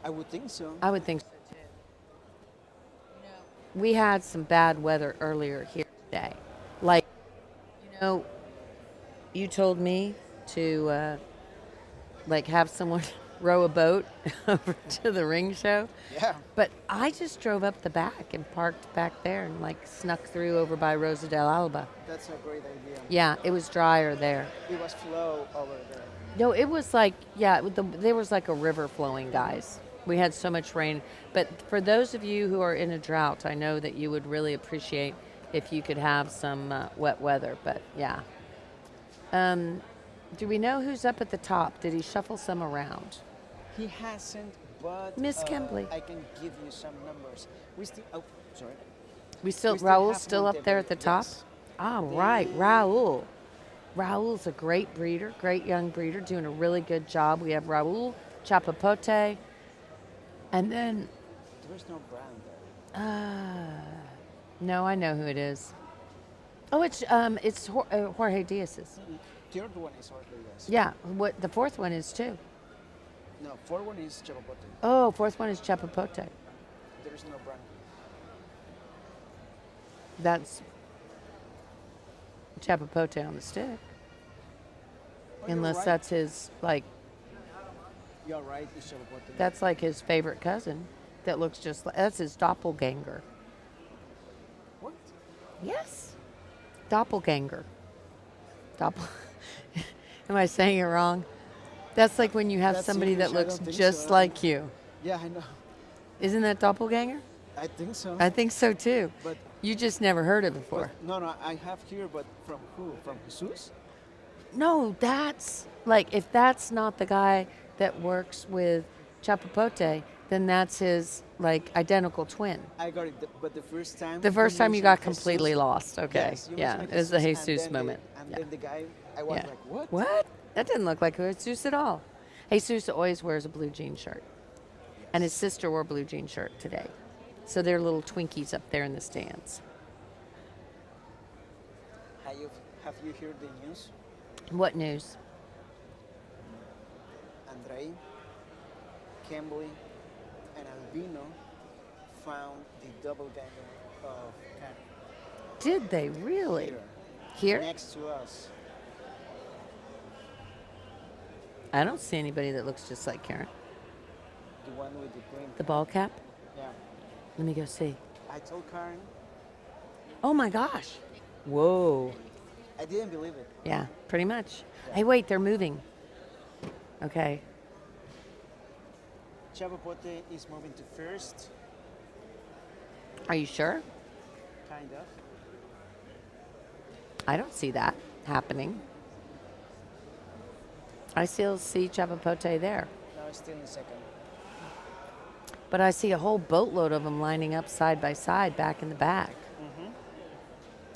I would think so. I would think so too. We had some bad weather earlier here today. Like, you know, you told me to like have someone row a boat over to the ring show. Yeah. But I just drove up the back and parked back there and like snuck through over by Rosa del Alba. That's a great idea. Yeah, it was drier there. It was flow over there. No, it was like, yeah, there was like a river flowing, guys. We had so much rain. But for those of you who are in a drought, I know that you would really appreciate if you could have some wet weather. But yeah. Do we know who's up at the top? Did he shuffle some around? He hasn't, but Miss Kembley. I can give you some numbers. We still. Oh, sorry. We still, We still Raul's have still up there at the top? Yes. Ah, right, Raul. Raul's a great breeder, great young breeder, doing a really good job. We have Raul, Chapapote, and then, There's no brand there. no, I know who it is. Oh, it's Jorge Diaz's. Third one is Ortigas. Yeah, what the fourth one is too. No, fourth one is Chapapote. Oh, fourth one is Chapapote. There is no brand. That's Chapapote on the stick. Oh, you're Unless right. that's his, like, You're right, it's Chapapote. that's like his favorite cousin that looks just like, that's his doppelganger. What? Yes. Doppelganger. Am I saying it wrong? That's like when you have That's somebody English, that I looks don't think just so. like you. Yeah, I know. Isn't that doppelganger? I think so. I think so too. But, You just never heard it before. no, I have here, but from who? From Jesus? No, that's like, if that's not the guy that works with Chapapote, then that's his like identical twin. I got it, but the first time. The first time you got mentioned completely Jesus- lost. Okay. Yes, you Yeah, mentioned it was the and Jesus then moment. And Yeah. then the guy, I was Yeah. like, what? What? That didn't look like Jesus at all. Jesus always wears a blue jean shirt. And his sister wore a blue jean shirt today. So they're little Twinkies up there in the stands. Have you heard the news? What news? Andre, Kembley, and Albino found the doppelganger of Karen Did they really? here, Here? next to us. I don't see anybody that looks just like Karen. The one with the green. The ball cap? Yeah. Let me go see. I told Karen, Oh my gosh. Whoa. I didn't believe it. Yeah, pretty much. Hey, wait, they're moving. Okay. Chapapote is moving to first, Are you sure? kind of. I don't see that happening. I still see Chapapote there. Now it's still in second. But I see a whole boatload of them lining up side by side back in the back.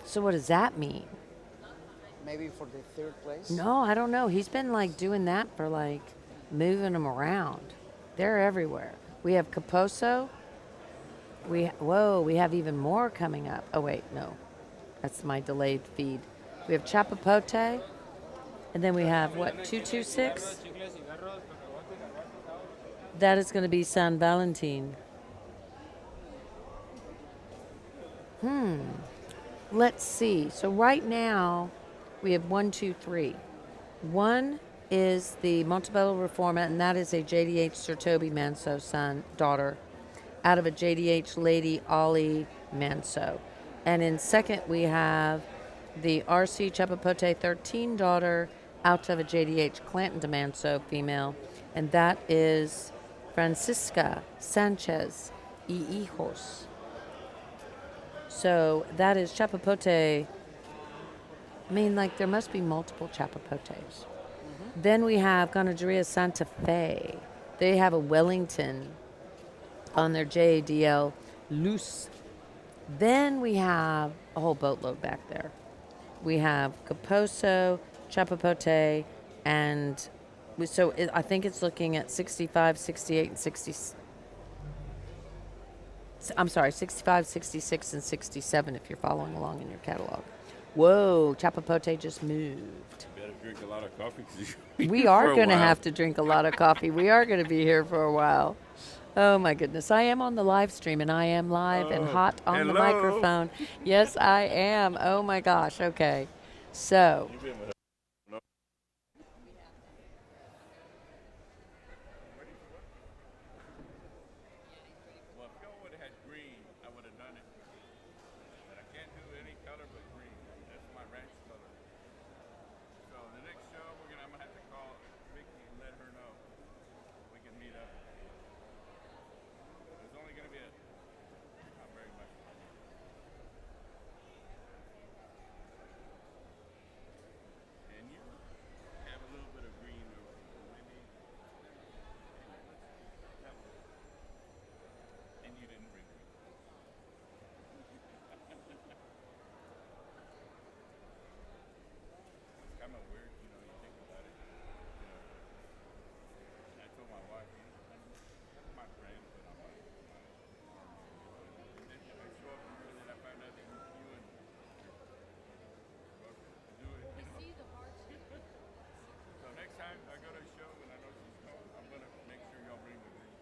So what does that mean? Maybe for the third place. No, I don't know. He's been like doing that for like moving them around. They're everywhere. We have Caposo. We have even more coming up. Oh wait, no. That's my delayed feed. We have Chapapote. And then we have what, 226? That is going to be San Valentin. Let's see. So right now we have 1, 2, 3. One is the Montebello Reforma, and that is a JDH Sir Toby Manso daughter, out of a JDH Lady Ollie Manso. And in second we have the RC Chapapote 13 daughter, out of a JDH Clanton de Manso female, and that is Francisca Sanchez y Hijos. So that is Chapapote. I mean, like, there must be multiple Chapapotes. Then we have Ganaderia Santa Fe. They have a Wellington on their JADL loose. Then we have a whole boatload back there. We have Caposo, Chapapote, and I think it's looking at 65, 68, and I'm sorry, 65, 66, and 67 if you're following along in your catalog. Whoa, Chapapote just moved. Better drink a lot of coffee. 'Cause We are going to have to drink a lot of coffee. We are going to be here for a while. Oh my goodness. I am on the live stream and I am live and hot on the hello. microphone. Yes, I am. Oh my gosh. Okay. So, You've been with her. No. Well, if y'all would have had green, I would have done it. But I can't do any color but green. That's my ranch color. So the next show, I'm gonna have to call Vicky and let her know we can meet up. There's only gonna be not very much. And you have a little bit of green, or maybe. And you didn't bring green. It's kind of weird, you think about it. I told my wife, that's my friend, but I'm like, and then I show up here, and then I find out that you and do it, So next time I go to a show and I know she's coming, I'm gonna make sure y'all bring the green.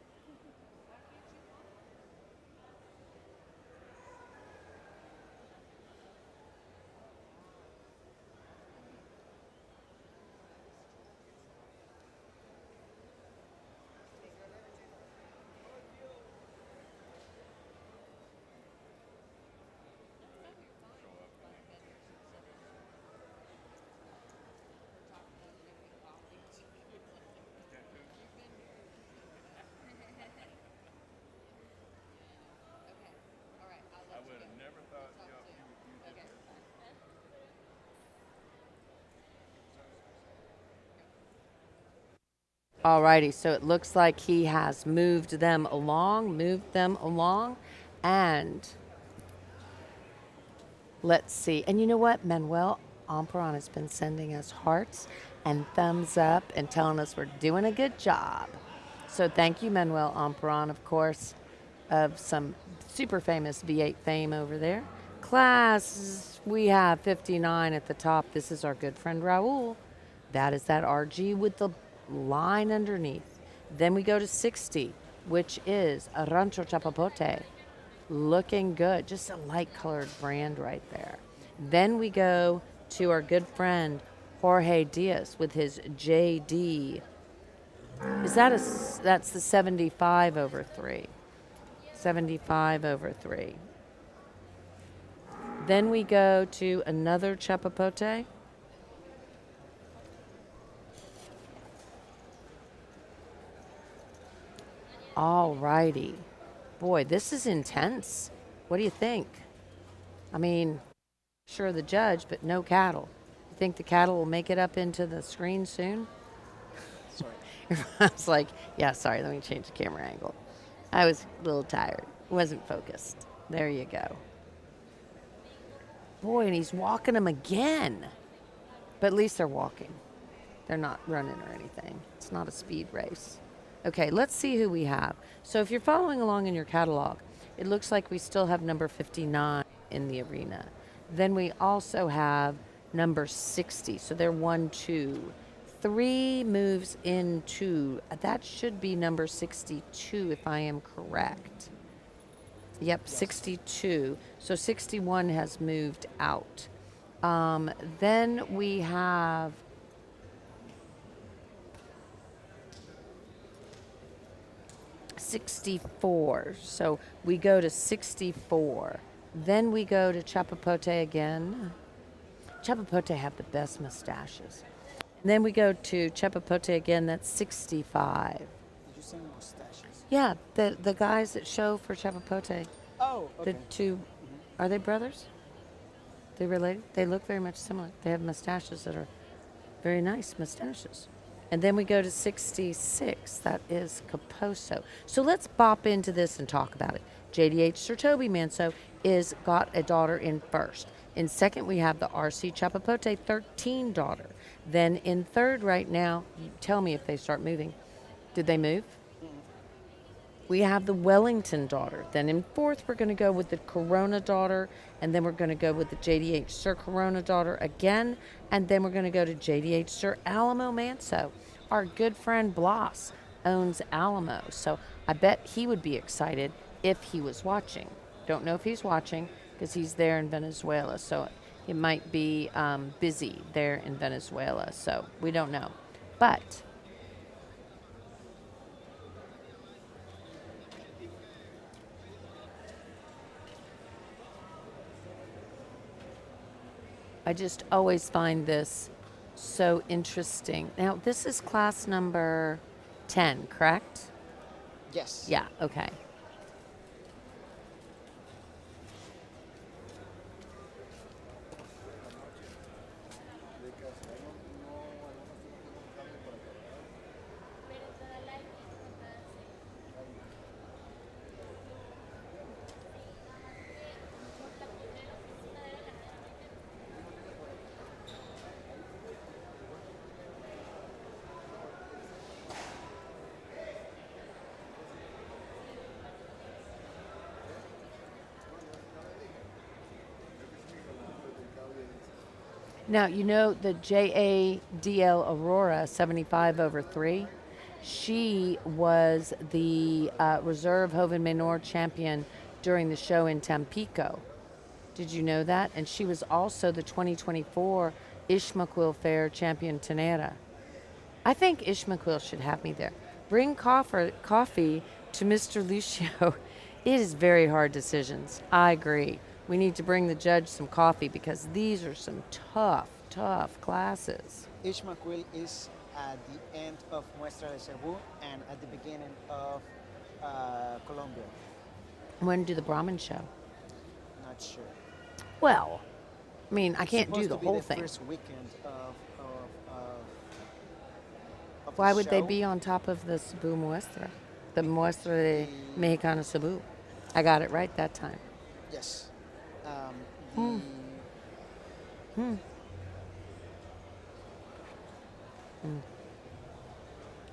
I would have never thought you did that. alrighty. So it looks like he has moved them along, and let's see. And you know what? Manuel Amperon has been sending us hearts and thumbs up and telling us we're doing a good job. So thank you, Manuel Amperon, of course, of some super famous V8 fame over there. Class, we have 59 at the top. This is our good friend Raul. That is that RG with the line underneath. Then we go to 60, which is a Rancho Chapapote. Looking good, just a light colored brand right there. Then we go to our good friend Jorge Diaz with his JD. That's the 75 over 3. 75 over 3. Then we go to another Chapapote. All righty. Boy, this is intense. What do you think? I mean, sure the judge, but no cattle. You think the cattle will make it up into the screen soon? Sorry. I was like, yeah, sorry, let me change the camera angle. I was a little tired. Wasn't focused. There you go. Boy, and he's walking them again. But at least they're walking. They're not running or anything. It's not a speed race. Okay, let's see who we have. So if you're following along in your catalog, it looks like we still have number 59 in the arena. Then we also have number 60. So they're 1, 2, 3 moves into, that should be number 62 if I am correct. Yep, yes. 62. So 61 has moved out. Then we have '64. So we go to 64. Then we go to Chapapote again. Chapapote have the best mustaches. And then we go to Chapapote again. That's 65. Did you say mustaches? Yeah, the guys that show for Chapapote. Oh, okay. The two, are they brothers? They related? They look very much similar. They have mustaches that are very nice mustaches. And then we go to 66. That is Caposo. So let's bop into this and talk about it. JDH Sir Toby Manso is got a daughter in first. In second, we have the RC Chapapote 13 daughter. Then in third right now, you tell me if they start moving. Did they move? we have the Wellington daughter. Then in fourth, we're going to go with the Corona daughter, and then we're going to go with the JDH Sir Corona daughter again, and then we're going to go to JDH Sir Alamo Manso. Our good friend Blas owns Alamo, so I bet he would be excited if he was watching. Don't know if he's watching because he's there in Venezuela, so it might be busy there in Venezuela, so we don't know. But I just always find this so interesting. Now, this is class number 10, correct? Yes. Yeah, okay. Now, you know the JADL Aurora 75/3? She was the reserve Joven Menor champion during the show in Tampico. Did you know that? And she was also the 2024 Ishmaquil Fair champion Tenera. I think Ishmaquil should have me there. Bring coffee to Mr. Lucio. It is very hard decisions. I agree. We need to bring the judge some coffee because these are some tough classes. Ishmaquil is at the end of Muestra de Cebu and at the beginning of Colombia. When do the Brahmin show? Not sure. Well, I mean, I can't do Supposed the to be whole the thing. first weekend of Why the would they show. be on top of the Cebu Muestra? The Muestra de Mexicana Cebu. I got it right that time. Yes.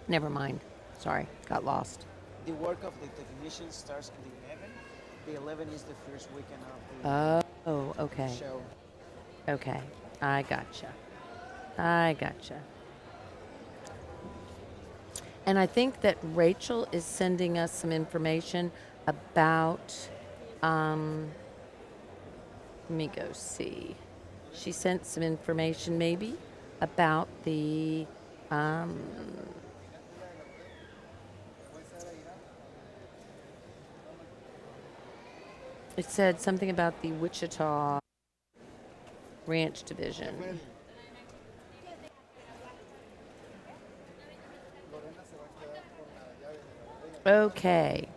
Never mind. Sorry, got lost. The work of the technician starts on the 11th. The 11th is the first weekend of the Oh, okay. show. Okay. I gotcha. And I think that Rachel is sending us some information about, let me go see. She sent some information maybe about the, it said something about the Wichita Ranch Division. Okay.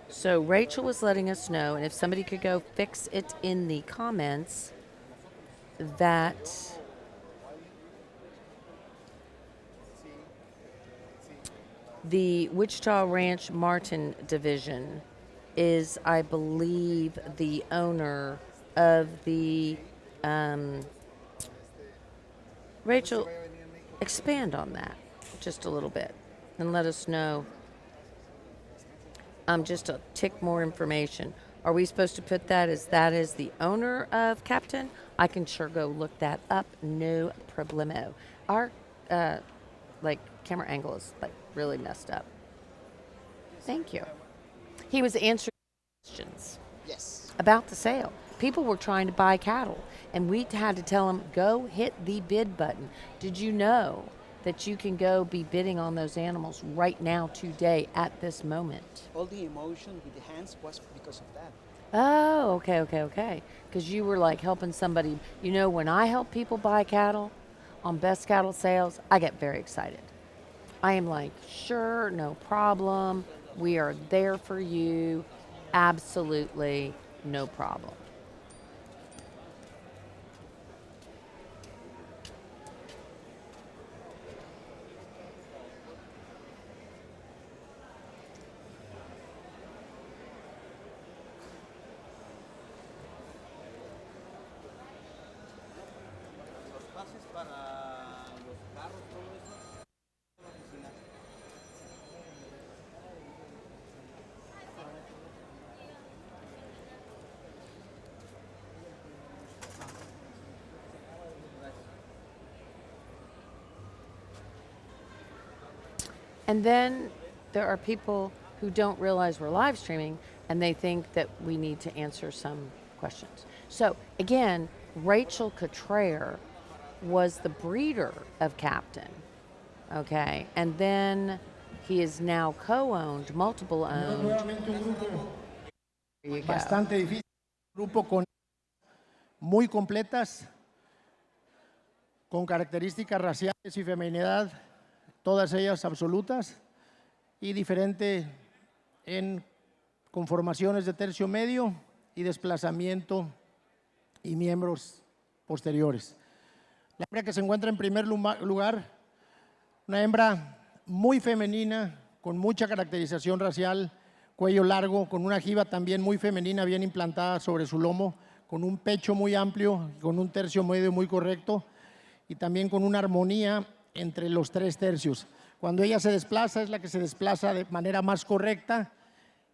So Rachel was letting us know, and if somebody could go fix it in the comments, that the Wichita Ranch Martin Division is, I believe, the owner of the. Rachel, expand on that just a little bit and let us know. Just a tick more information. Are we supposed to put that as the owner of Captain? I can sure go look that up. No problemo. Our camera angle is really messed up. Thank you. He was answering questions Yes. about the sale. People were trying to buy cattle, and we had to tell them, go hit the bid button. Did you know that you can go be bidding on those animals right now, today, at this moment? All the emotion with the hands was because of that. Oh, okay. Because you were helping somebody. You know, when I help people buy cattle on Best Cattle Sales, I get very excited. I am like, sure, no problem. We are there for you. Absolutely, no problem. And then there are people who don't realize we're live streaming and they think that we need to answer some questions. So again, Rachel Cottrell was the breeder of Captain, okay? And then he is now co-owned, multiple owned. Nuevamente un grupo There you go. bastante difícil, un grupo con muy completas, con características raciales y feminidad, todas ellas absolutas, y diferente en conformaciones de tercio medio y desplazamiento y miembros posteriores. La hembra que se encuentra en primer lugar, una hembra muy femenina, con mucha caracterización racial, cuello largo, con una jiba también muy femenina, bien implantada sobre su lomo, con un pecho muy amplio, con un tercio medio muy correcto y también con una armonía entre los 3 tercios. Cuando ella se desplaza, es la que se desplaza de manera más correcta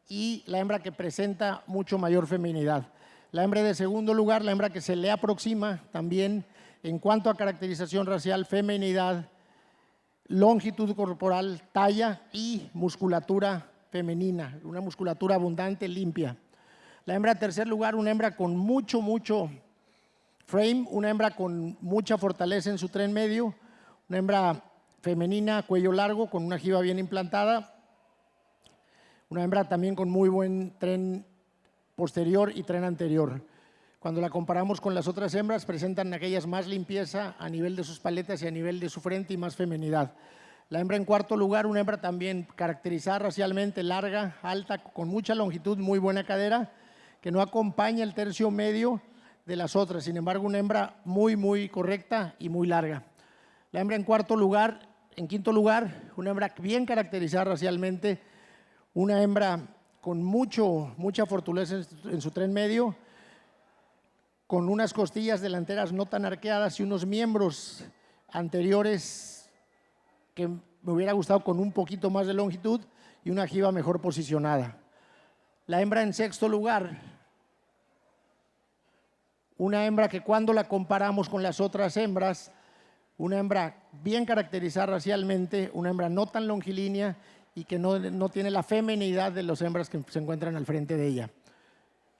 y la hembra que presenta mucho mayor feminidad. La hembra de segundo lugar, la hembra que se le aproxima también en cuanto a caracterización racial, feminidad, longitud corporal, talla y musculatura femenina, una musculatura abundante, limpia. La hembra de tercer lugar, una hembra con mucho frame, una hembra con mucha fortaleza en su tren medio, una hembra femenina, cuello largo, con una jiba bien implantada, una hembra también con muy buen tren posterior y tren anterior. Cuando la comparamos con las otras hembras, presentan aquellas más limpieza a nivel de sus paletas y a nivel de su frente y más feminidad. La hembra en cuarto lugar, una hembra también caracterizada racialmente, larga, alta, con mucha longitud, muy buena cadera, que no acompaña el tercio medio de las otras. Sin embargo, una hembra muy correcta y muy larga. La hembra en quinto lugar, una hembra bien caracterizada racialmente, una hembra con mucha fortaleza en su tren medio, con unas costillas delanteras no tan arqueadas y unos miembros anteriores que me hubiera gustado con un poquito más de longitud y una jiba mejor posicionada. La hembra en sexto lugar, una hembra que cuando la comparamos con las otras hembras, una hembra bien caracterizada racialmente, una hembra no tan longilínea y que no tiene la feminidad de las hembras que se encuentran al frente de ella.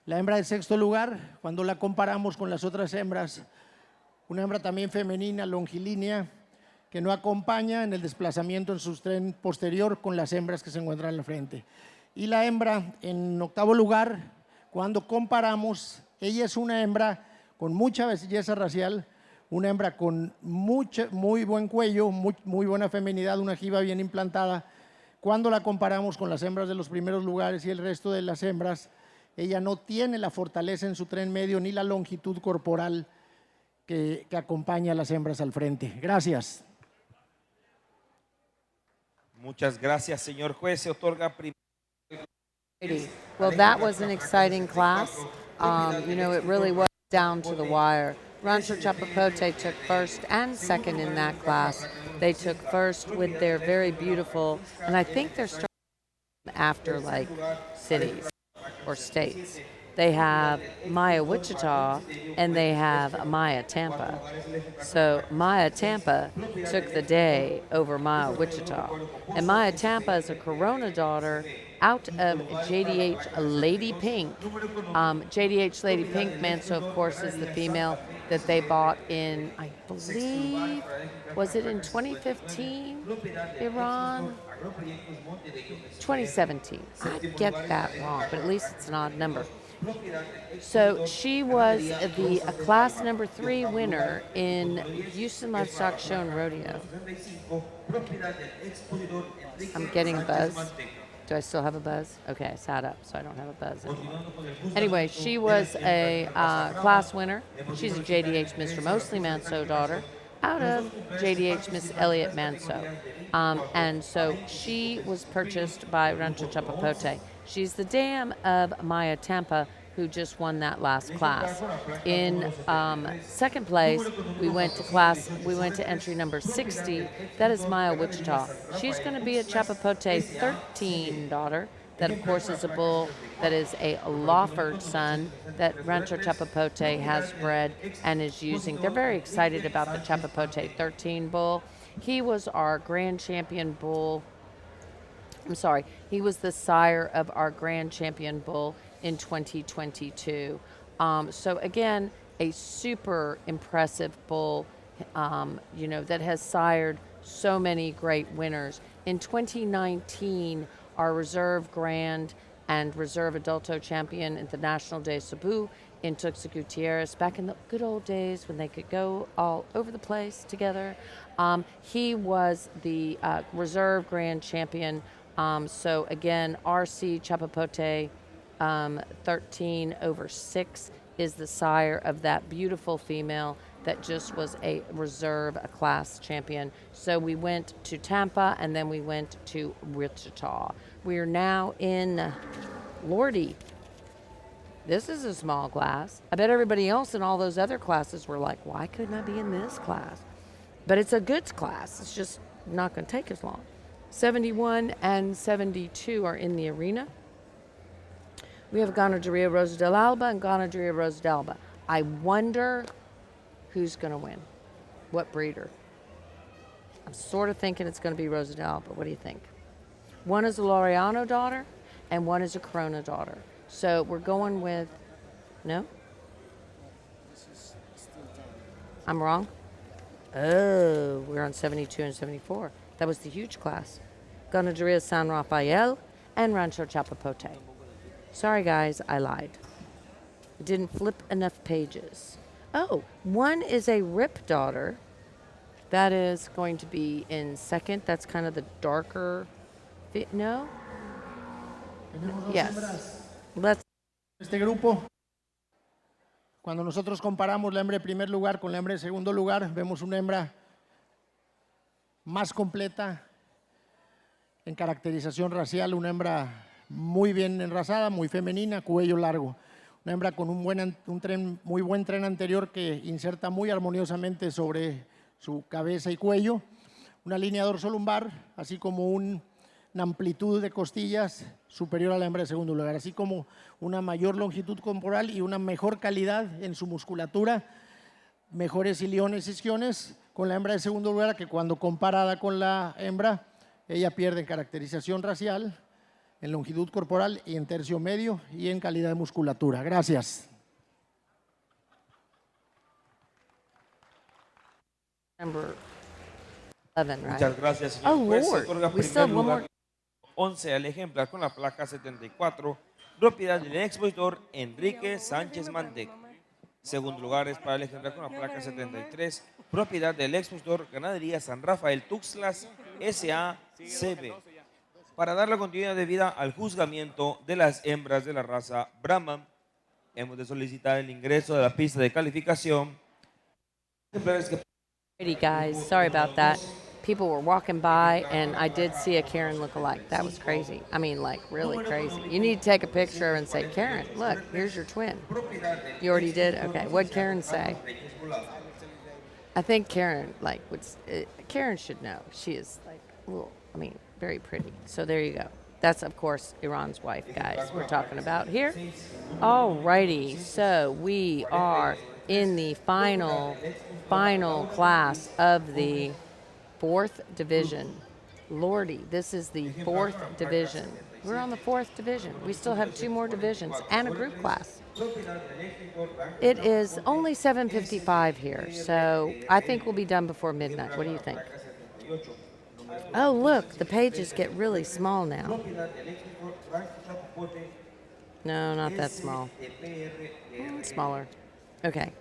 La hembra de sexto lugar, cuando la comparamos con las otras hembras, una hembra también femenina, longilínea, que no acompaña en el desplazamiento en su tren posterior con las hembras que se encuentran al frente. Y la hembra en octavo lugar, cuando comparamos, ella es una hembra con mucha belleza racial, una hembra con muy buen cuello, muy buena feminidad, una jiba bien implantada. Cuando la comparamos con las hembras de los primeros lugares y el resto de las hembras, ella no tiene la fortaleza en su tren medio ni la longitud corporal que acompaña a las hembras al frente. Gracias. Muchas gracias, señor juez. Se otorga Well, that was an exciting class. You know, it really was down to the wire. Rancho Chapapote took first and second in that class. They took first with their very beautiful, and I think they're starting after like cities or states. They have Maya Wichita and they have Maya Tampa. So Maya Tampa took the day over Maya Wichita. And Maya Tampa is a Corona daughter out of JDH Lady Pink. JDH Lady Pink Manso, of course, is the female that they bought in, I believe, was it in 2015, Iran? 2017. I get that wrong, but at least it's an odd number. So she was the class number 3 winner in Houston Livestock Show and Rodeo. I'm getting a buzz. Do I still have a buzz? Okay, I sat up, so I don't have a buzz anymore. Anyway, she was a class winner. She's a JDH Mr. Mosley Manso daughter out of JDH Miss Elliott Manso. And so she was purchased by Rancho Chapapote. She's the dam of Maya Tampa, who just won that last class. In second place, we went to entry number 60. That is Maya Wichita. She's going to be a Chapapote 13 daughter. That, of course, is a bull that is a Lawford son that Rancho Chapapote has bred and is using. They're very excited about the Chapapote 13 bull. He was our grand champion bull I'm sorry, he was the sire of our grand champion bull in 2022. So again, a super impressive bull, that has sired so many great winners. In 2019, our reserve grand and reserve adulto champion at the National de COMCEBU in Tuxtla Gutierrez, back in the good old days when they could go all over the place together. He was the reserve grand champion. So again, RC Chapapote 13/6 is the sire of that beautiful female that just was a reserve, a class champion. So we went to Tampa and then we went to Wichita. We are now in Lordy. This is a small class. I bet everybody else in all those other classes were like, why couldn't I be in this class? But it's a goods class. It's just not going to take as long. 71 and 72 are in the arena. We have Ganaderia Rosa del Alba and Ganaderia Rosa del Alba. I wonder who's going to win. What breeder? I'm sort of thinking it's going to be Rosa del Alba. What do you think? One is a Laureano daughter and one is a Corona daughter. So we're going with, no? I'm wrong? Oh, we're on 72 and 74. That was the huge class. Ganaderia San Rafael and Rancho Chapapote. Sorry, guys, I lied. I didn't flip enough pages. Oh, one is a Rip daughter. That is going to be in second. That's kind of the darker. No? Yes. Let's. Este grupo, cuando nosotros comparamos la hembra de primer lugar con la hembra de segundo lugar, vemos una hembra más completa en caracterización racial, una hembra muy bien enrazada, muy femenina, cuello largo. Una hembra con muy buen tren anterior que inserta muy armoniosamente sobre su cabeza y cuello. Una línea dorsolumbar, así como una amplitud de costillas superior a la hembra de segundo lugar, así como una mayor longitud corporal y una mejor calidad en su musculatura, mejores iliones y isquiones con la hembra de segundo lugar, que cuando comparada con la hembra, ella pierde en caracterización racial, en longitud corporal y en tercio medio y en calidad de musculatura. Gracias. Number 11, right? Muchas gracias, señor Oh, juez. Se Lord. otorga We still primer have one lugar more. 11 al ejemplar con la placa 74, propiedad del expositor Enrique Sánchez Mantec. Segundo lugar es para el ejemplar con la placa 73, propiedad del expositor Ganadería San Rafael Tuxtlas S.A.C.B. Para dar la continuidad de vida al juzgamiento de las hembras de la raza Brahman, hemos de solicitar el ingreso de la pista de calificación. Ejemplares que Pretty guys, sorry about that. People were walking by, and I did see a Karen look-alike. That was crazy. I mean, like, really crazy. You need to take a picture and say, Karen, look, here's your twin. You already did? Okay. What'd Karen say? I think Karen, Karen should know. She is, very pretty. So there you go. That's, of course, Iran's wife, guys, we're talking about here. All righty. So we are in the final class of the fourth division. Lordy, this is the fourth division. We're on the fourth division. We still have two more divisions and a group class. It is only 7:55 here, so I think we'll be done before midnight. What do you think? Oh, look, the pages get really small now. No, not that small. Smaller. Okay.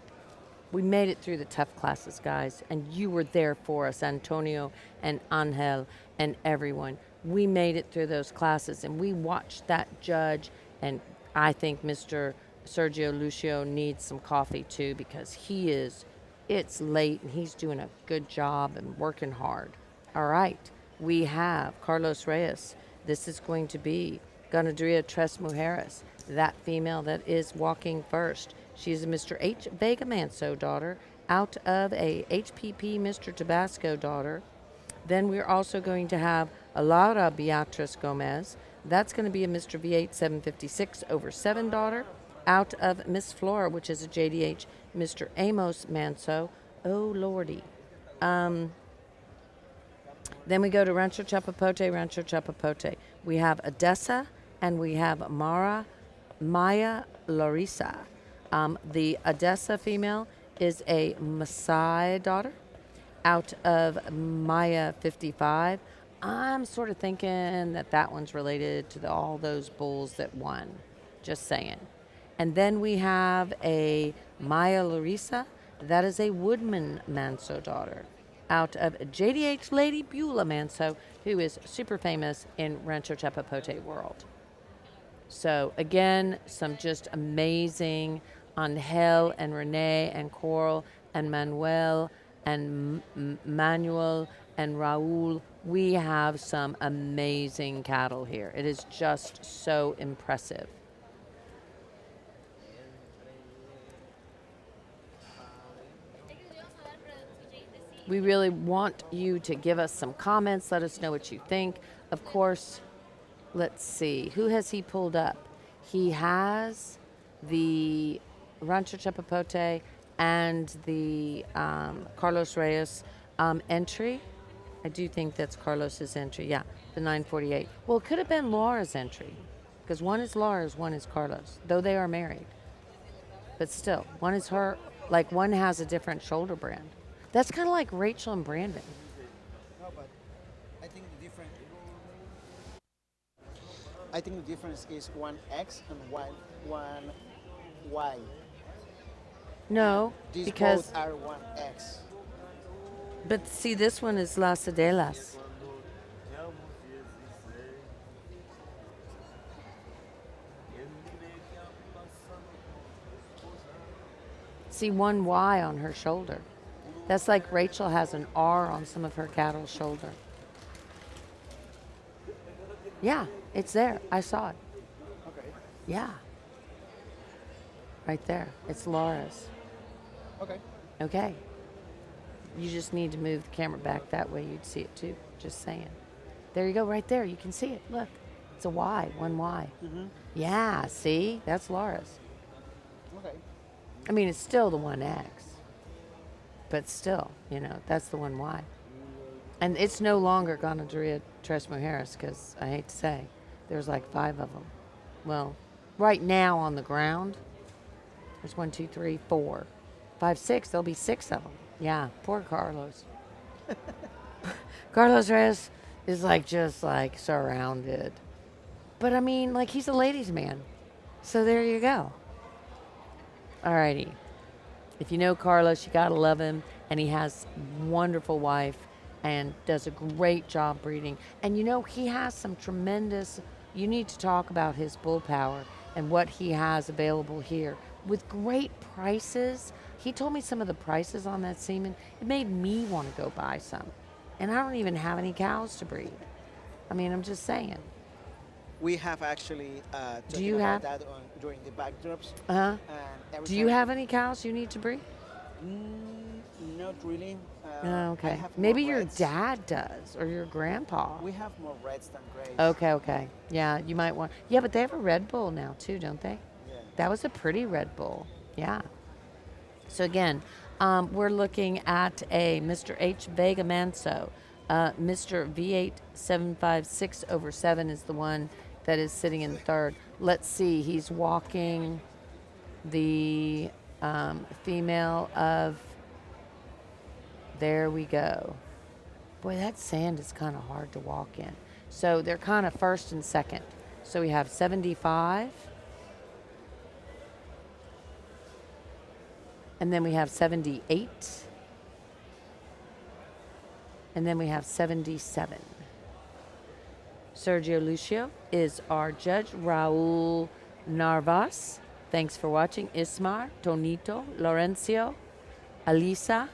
We made it through the tough classes, guys, and you were there for us, Antonio and Angel and everyone. We made it through those classes, and we watched that judge, and I think Mr. Sergio Lucio needs some coffee too, because it's late, and he's doing a good job and working hard. All right, we have Carlos Reyes. This is going to be Ganaderia Tres Mujeres, that female that is walking first. She's a Mr. H. Vega Manso daughter out of a HPP Mr. Tabasco daughter. Then we're also going to have a Laura Beatriz Gomez. That's going to be a Mr. V8 756/7 daughter out of Miss Flora, which is a JDH Mr. Amos Manso. Oh, Lordy. Then we go to Rancho Chapapote. We have Odessa, and we have Maya Larissa. The Odessa female is a Maasai daughter out of Maya 55. I'm sort of thinking that that one's related to all those bulls that won. Just saying. And then we have a Maya Larissa. That is a Woodman Manso daughter out of JDH Lady Beulah Manso, who is super famous in Rancho Chapapote world. So again, some just amazing Angel and Renee and Coral and Manuel and Manuel and Raul. We have some amazing cattle here. It is just so impressive. We really want you to give us some comments. Let us know what you think. Of course, let's see. Who has he pulled up? He has the Rancho Chapapote and the Carlos Reyes entry. I do think that's Carlos's entry. Yeah, the 948. Well, it could have been Laura's entry because one is Laura's, one is Carlos, though they are married. But still, one is her, like one has a different shoulder brand. That's kind of like Rachel and Brandon. No, but I think the difference. I think the difference is one X and one Y. No, These because, both are one X. but see, this one is Las Adelas. See, one Y on her shoulder. That's like Rachel has an R on some of her cattle's shoulder. Yeah, it's there. I saw it. Okay. Yeah. Right there. It's Laura's. Okay. Okay. You just need to move the camera back that way. You'd see it too. Just saying. There you go, right there. You can see it. Look. It's a Y, one Y. Mm-hmm. Yeah, see? That's Laura's. Okay. I mean, it's still the 1X. But still, that's the 1Y. And it's no longer Ganaderia Tres Mujeres because I hate to say, there's like 5 of them. Well, right now on the ground, there's 1, 2, 3, 4, 5, 6. There'll be 6 of them. Yeah, poor Carlos. Carlos Reyes is just surrounded. But I mean, he's a ladies' man. So there you go. Alrighty. If you know Carlos, you gotta love him, and he has a wonderful wife and does a great job breeding. And he has some tremendous, you need to talk about his bull power and what he has available here with great prices. He told me some of the prices on that semen. It made me want to go buy some. And I don't even have any cows to breed. I mean, I'm just saying. We have actually talking you about have- that during the backdrops. Uh-huh. And every Do you time- have any cows you need to breed? Not really. Oh, I okay. have Maybe more your reds. dad does, or your grandpa. We have more reds than grays. Okay. Yeah, you might want. Yeah, but they have a Red Bull now too, don't they? Yeah. That was a pretty Red Bull. Yeah. So again, we're looking at a Mr. H. Vega Manso. Mr. V8756/7 is the one that is sitting in third. Let's see, he's walking the female of, there we go. Boy, that sand is kind of hard to walk in. So they're kind of first and second. So we have 75. And then we have 78. And then we have 77. Sergio Lucio is our judge. Raul Narvas. Thanks for watching. Ismar, Tonito, Lorenzo, Alisa,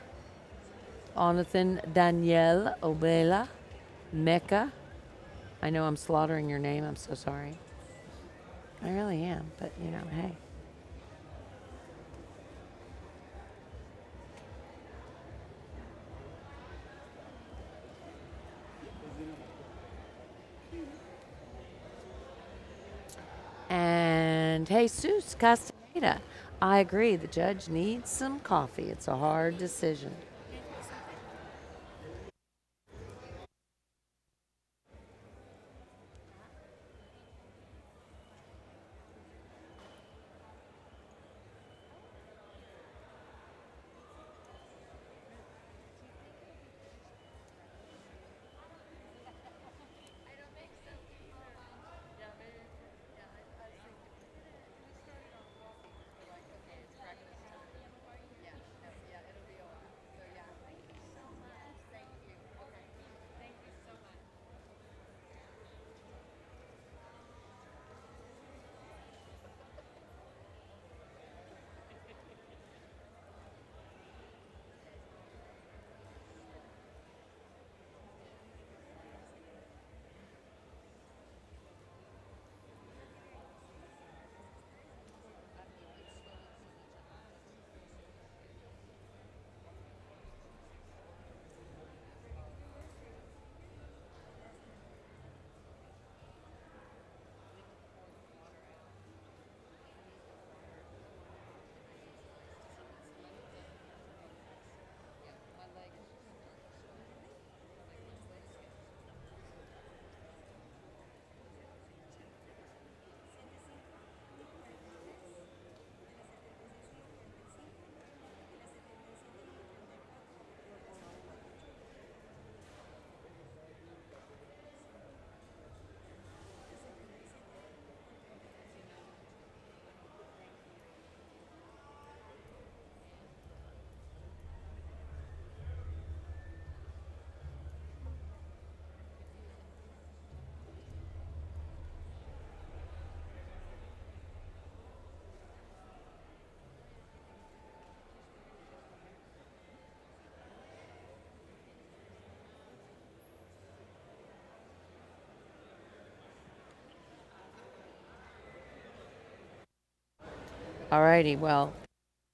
Onathan, Danielle, Obela, Mecca. I know I'm slaughtering your name. I'm so sorry. I really am. But, hey. And Jesus Castaneda. I agree. The judge needs some coffee. It's a hard decision. All righty, well,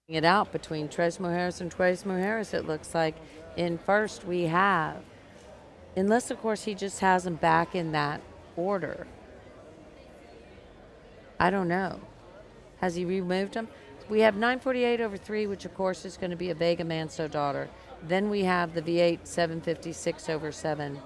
it out between Tres Mujeres and Tres Mujeres, it looks like. In first, we have, unless, of course, he just has them back in that order. I don't know. Has he removed them? We have 948 over 3, which, of course, is going to be a Vega Manso daughter. Then we have the V8 756 over 7,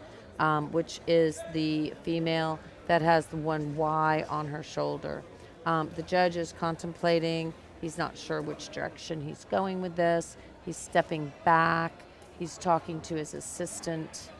which is the female that has the one Y on her shoulder. The judge is contemplating. He's not sure which direction he's going with this. He's stepping back. He's talking to his assistant.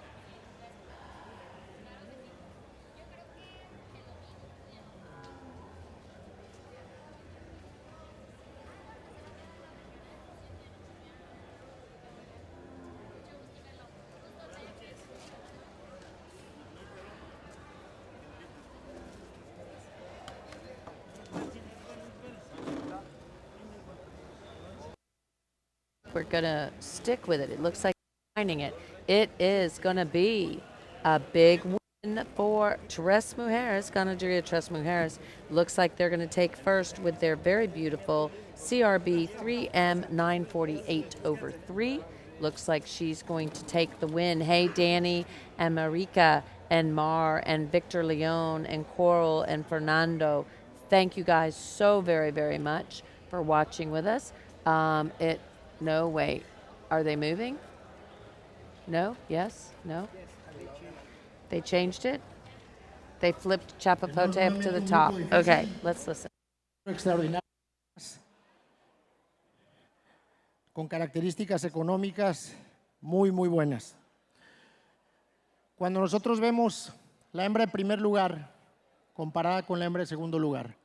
We're going to stick with it. It looks like finding it. It is going to be a big win for Tres Mujeres, Ganaderia Tres Mujeres. Looks like they're going to take first with their very beautiful CRB 3M 948 over 3. Looks like she's going to take the win. Hey, Danny and Marika and Mar and Victor Leon and Coral and Fernando. Thank you guys so very, very much for watching with us. No, wait. Are they moving? No? Yes? No? They changed it? They flipped Chapapote up to the top. Okay, let's listen. Extraordinarias, con características económicas muy, muy buenas. Cuando nosotros vemos la hembra de primer lugar comparada con la hembra de segundo lugar,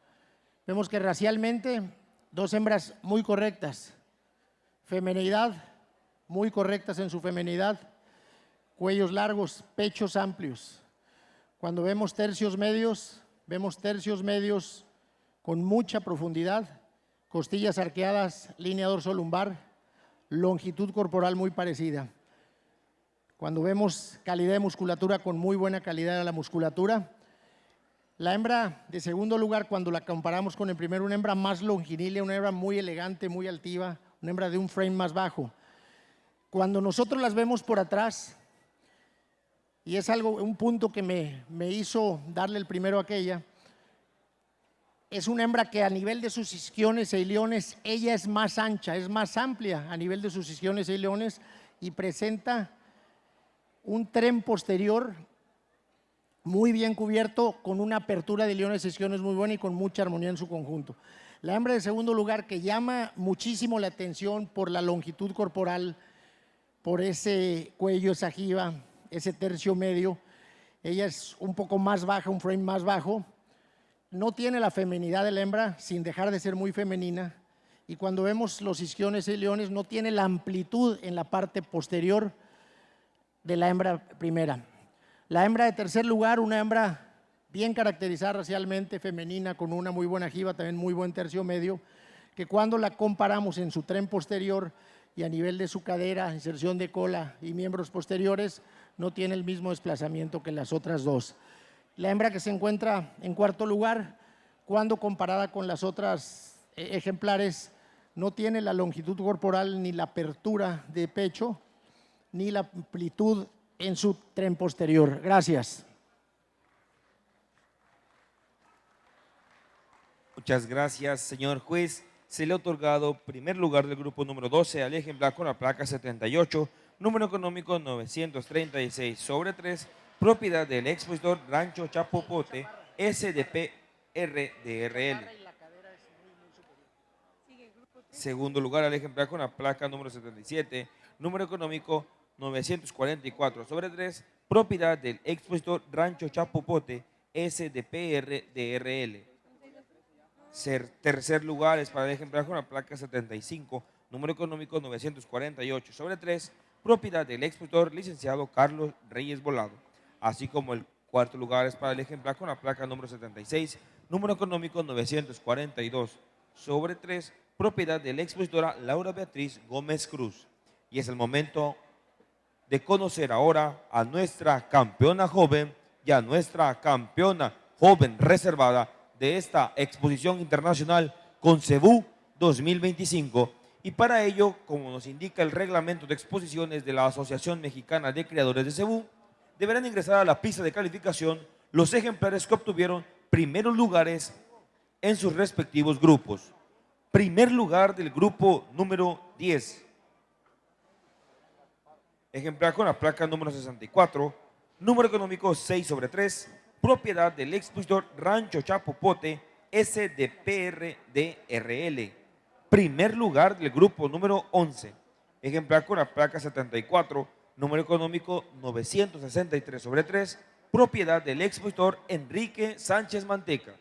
vemos que racialmente dos hembras muy correctas, femenidad, muy correctas en su femenidad, cuellos largos, pechos amplios. Cuando vemos tercios medios con mucha profundidad, costillas arqueadas, línea dorso-lumbar, longitud corporal muy parecida. Cuando vemos calidad de musculatura, con muy buena calidad de la musculatura. La hembra de segundo lugar, cuando la comparamos con el primero, una hembra más longilínea, una hembra muy elegante, muy altiva, una hembra de un frame más bajo. Cuando nosotros las vemos por atrás, y es un punto que me hizo darle el primero a aquella, es una hembra que a nivel de sus isquiones e iliones, ella es más ancha, es más amplia a nivel de sus isquiones e iliones y presenta un tren posterior muy bien cubierto, con una apertura de iliones e isquiones muy buena y con mucha armonía en su conjunto. La hembra de segundo lugar, que llama muchísimo la atención por la longitud corporal, por ese cuello, esa jiba, ese tercio medio. Ella es un poco más baja, un frame más bajo. No tiene la feminidad de la hembra, sin dejar de ser muy femenina. Y cuando vemos los isquiones e iliones, no tiene la amplitud en la parte posterior de la hembra primera. La hembra de tercer lugar, una hembra bien caracterizada racialmente, femenina, con una muy buena jiba, también muy buen tercio medio, que cuando la comparamos en su tren posterior y a nivel de su cadera, inserción de cola y miembros posteriores, no tiene el mismo desplazamiento que las otras dos. La hembra que se encuentra en cuarto lugar, cuando comparada con las otras ejemplares, no tiene la longitud corporal ni la apertura de pecho, ni la amplitud en su tren posterior. Gracias. Muchas gracias, señor juez. Se le ha otorgado primer lugar del grupo número 12 al ejemplar con la placa 78, número económico 936 sobre 3, propiedad del expositor Rancho Chapopote, SDP RDRL. Segundo lugar al ejemplar con la placa número 77, número económico 944 sobre 3, propiedad del expositor Rancho Chapopote, SDP RDRL. Tercer lugar es para el ejemplar con la placa 75, número económico 948 sobre 3, propiedad del expositor licenciado Carlos Reyes Volado. Así como el cuarto lugar es para el ejemplar con la placa número 76, número económico 942 sobre 3, propiedad de la expositora Laura Beatriz Gómez Cruz. Y es el momento de conocer ahora a nuestra campeona joven y a nuestra campeona joven reservada de esta exposición internacional COMCEBU 2025 y para ello, como nos indica el reglamento de exposiciones de la Asociación Mexicana de Creadores de CEBU, deberán ingresar a la pista de calificación los ejemplares que obtuvieron primeros lugares en sus respectivos grupos. Primer lugar del grupo número 10. Ejemplar con la placa número 64, número económico 6/3, propiedad del expositor Rancho Chapopote SDPRDRL. Primer lugar del grupo número 11. Ejemplar con la placa 74, número económico 963/3, propiedad del expositor Enrique Sánchez Manteca.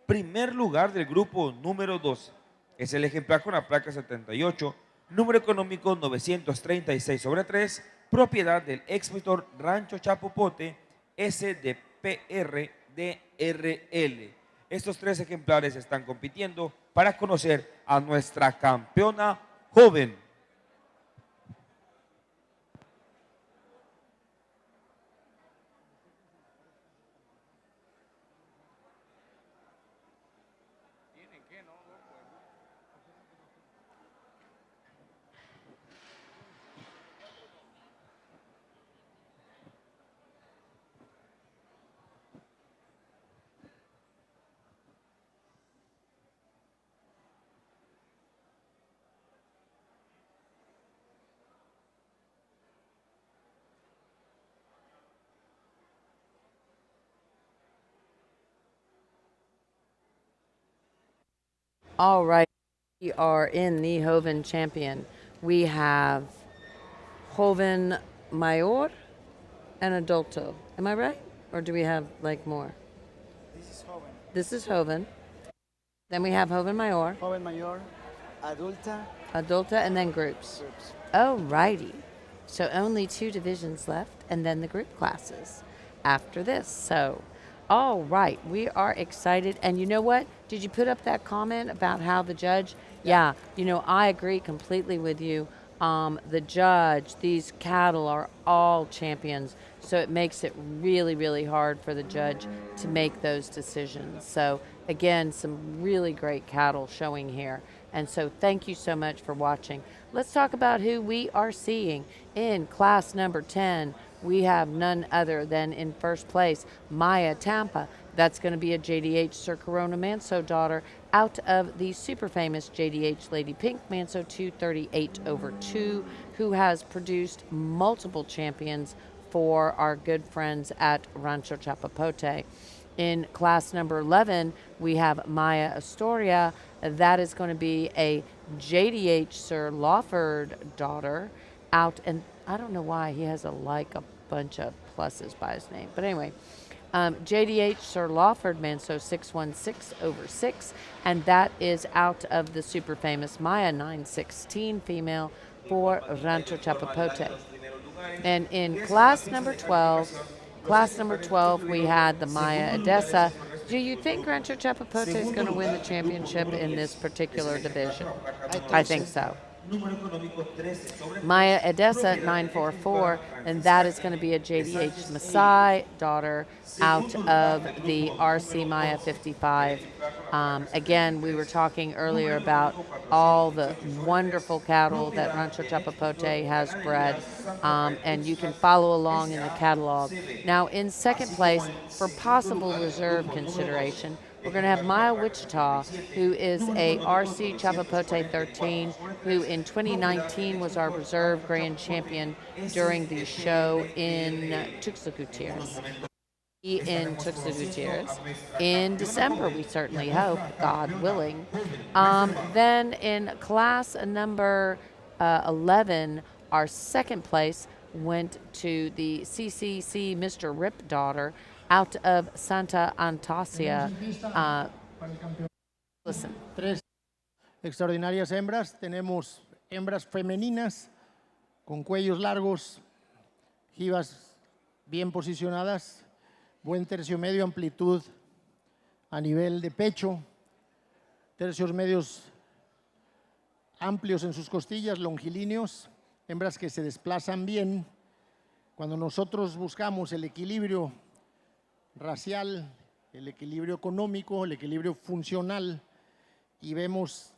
Primer lugar del grupo número 12. Es el ejemplar con la placa 78, número económico 936/3, propiedad del expositor Rancho Chapopote SDPRDRL. Estos 3 ejemplares están compitiendo para conocer a nuestra campeona joven. All right, we are in the Joven Champion. We have Joven Mayor and Adulto. Am I right? Or do we have like more? This is joven. This is Joven. Then we have Joven Mayor, Joven mayor, adulta, Adulta, and then groups. groups. Oh, righty. So only 2 divisions left, and then the group classes after this. So, all right, we are excited. And you know what? Did you put up that comment about how the judge? Yeah, you know, I agree completely with you. The judge, these cattle are all champions, so it makes it really, really hard for the judge to make those decisions. So, again, some really great cattle showing here. And so thank you so much for watching. Let's talk about who we are seeing in class number 10. We have none other than in first place, Maya Tampa. That's going to be a JDH Sir Corona Manso daughter out of the super famous JDH Lady Pink Manso 238/2, who has produced multiple champions for our good friends at Rancho Chapopote. In class number 11, we have Maya Astoria. That is going to be a JDH Sir Lawford daughter out, and I don't know why he has a bunch of pluses by his name. But anyway, JDH Sir Lawford Manso 616/6, and that is out of the super famous Maya 916 female for Rancho Chapopote. And in class number 12, we had the Maya Edessa. Do you think Rancho Chapopote is going to win the championship in this particular division? I think so. Maya Edessa 944, and that is going to be a JDH Masai daughter out of the RC Maya 55. Again, we were talking earlier about all the wonderful cattle that Rancho Chapopote has bred, and you can follow along in the catalog. Now, in second place, for possible reserve consideration, we're going to have Maya Wichita, who is a RC Chapopote 13, who in 2019 was our reserve grand champion during the show in Tuxtla Gutierrez. In Tuxtla Gutierrez in December, we certainly hope, God willing. Then in class number 11, our second place went to the CCC Mr. Rip daughter out of Santa Antasia. Listen. 3 extraordinarias hembras. Tenemos hembras femeninas con cuellos largos, jivas bien posicionadas, buen tercio medio, amplitud a nivel de pecho, tercios medios amplios en sus costillas, longilíneos, hembras que se desplazan bien. Cuando nosotros buscamos el equilibrio racial, el equilibrio económico, el equilibrio funcional, y vemos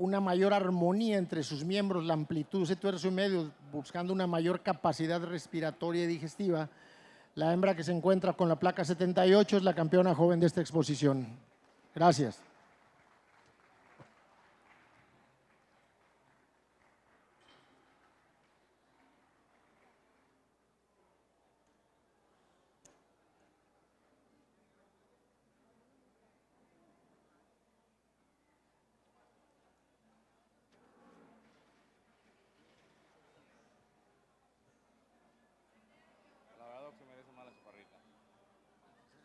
una mayor armonía entre sus miembros, la amplitud, ese tercio y medio, buscando una mayor capacidad respiratoria y digestiva. La hembra que se encuentra con la placa 78 es la campeona joven de esta exposición. Gracias. La verdad se merece más la chaparrita. Sí.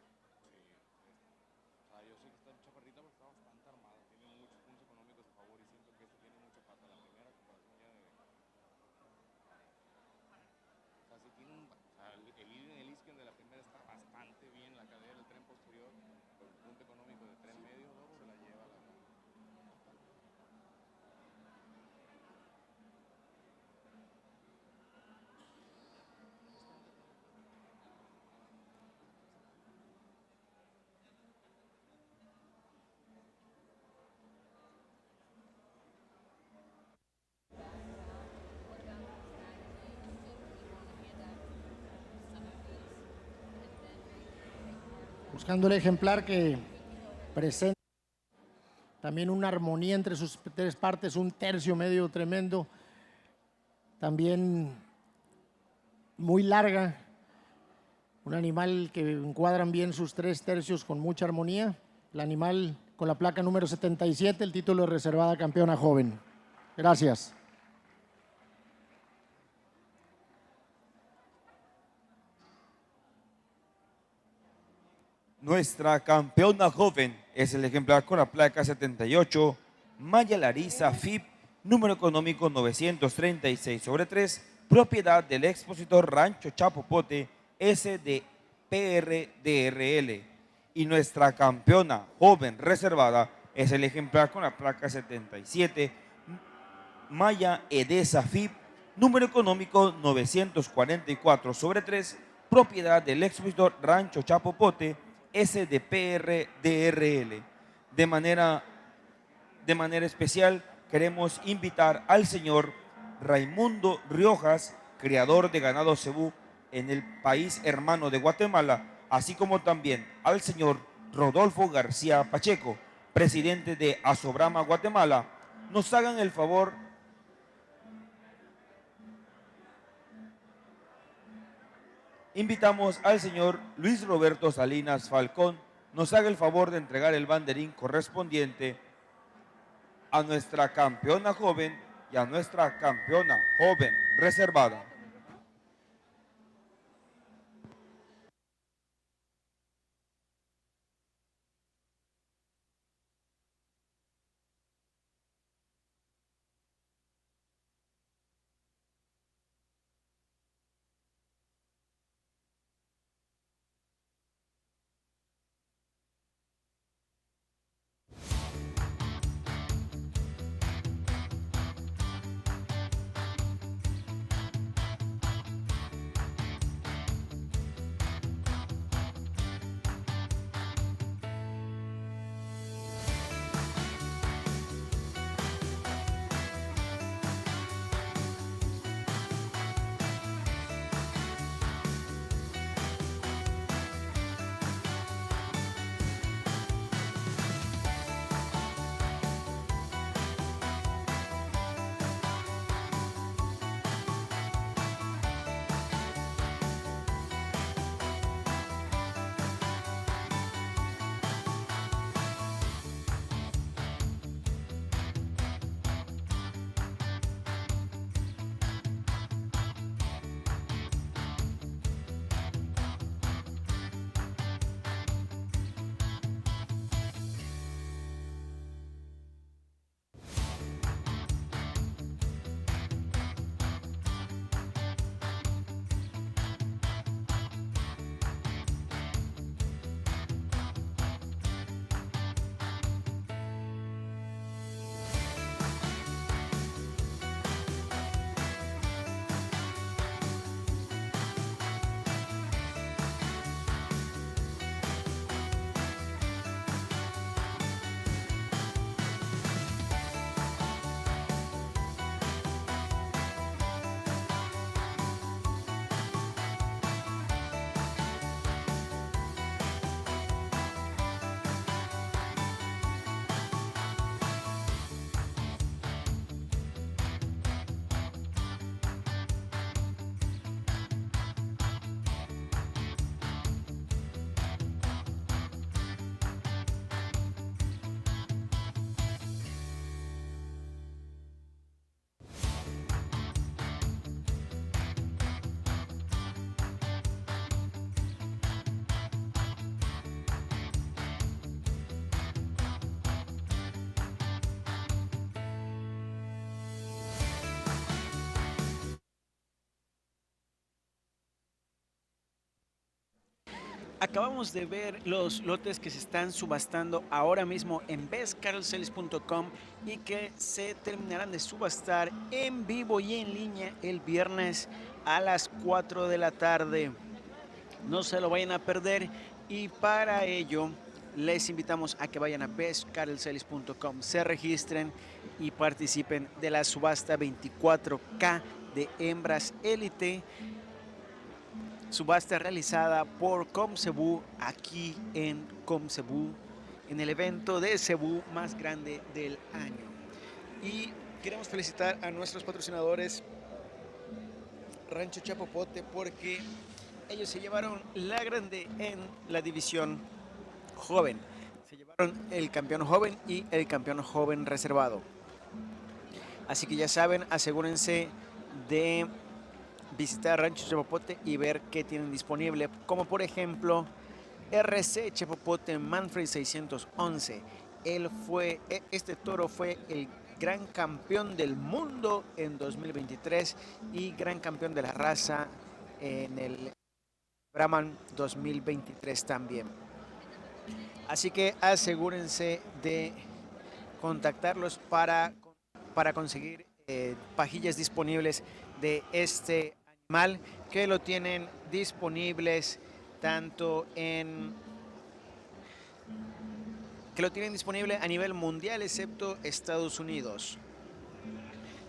O sea, yo sé que está chaparrita, pero está bastante armada. Tiene muchos puntos económicos a favor y siento que este tiene mucha pata. La primera comparación ya de... O sea, si tiene un... O sea, el isquion de la primera está bastante bien. La cadera del tren posterior, con el punto económico de tren medio, ¿no? Se la lleva la... Buscando el ejemplar que presenta también una armonía entre sus tres partes, un tercio medio tremendo, también muy larga, un animal que encuadran bien sus tres tercios con mucha armonía. El animal con la placa número 77, el título de reservada campeona joven. Gracias. Nuestra campeona joven es el ejemplar con la placa 78, Maya Larisa FIP, número económico 936/3, propiedad del expositor Rancho Chapopote SDPRDRL. Y nuestra campeona joven reservada es el ejemplar con la placa 77, Maya Edesa FIP, número económico 944/3, propiedad del expositor Rancho Chapopote SDPRDRL. De manera especial queremos invitar al señor Raimundo Riojas, criador de ganado cebú en el país hermano de Guatemala, así como también al señor Rodolfo García Pacheco, presidente de Asobrama Guatemala, nos hagan el favor invitamos al señor Luis Roberto Salinas Falcón, nos haga el favor de entregar el banderín correspondiente a nuestra campeona joven y a nuestra campeona joven reservada. Acabamos de ver los lotes que se están subastando ahora mismo en bestcarlsales.com y que se terminarán de subastar en vivo y en línea el viernes a las 4 de la tarde. No se lo vayan a perder y para ello les invitamos a que vayan a bestcarlsales.com, se registren y participen de la subasta 24K de hembras élite, subasta realizada por COMCEBU aquí en COMCEBU, en el evento de CEBU más grande del año. Y queremos felicitar a nuestros patrocinadores Rancho Chapopote porque ellos se llevaron la grande en la división joven. Se llevaron el campeón joven y el campeón joven reservado. Así que ya saben, asegúrense de visitar Rancho Chapopote y ver qué tienen disponible, como por ejemplo RC Chapopote Manfred 611. Este toro fue el gran campeón del mundo en 2023 y gran campeón de la raza en el Brahman 2023 también. Así que asegúrense de contactarlos para conseguir pajillas disponibles de este animal, que lo tienen disponibles tanto que lo tienen disponible a nivel mundial excepto Estados Unidos.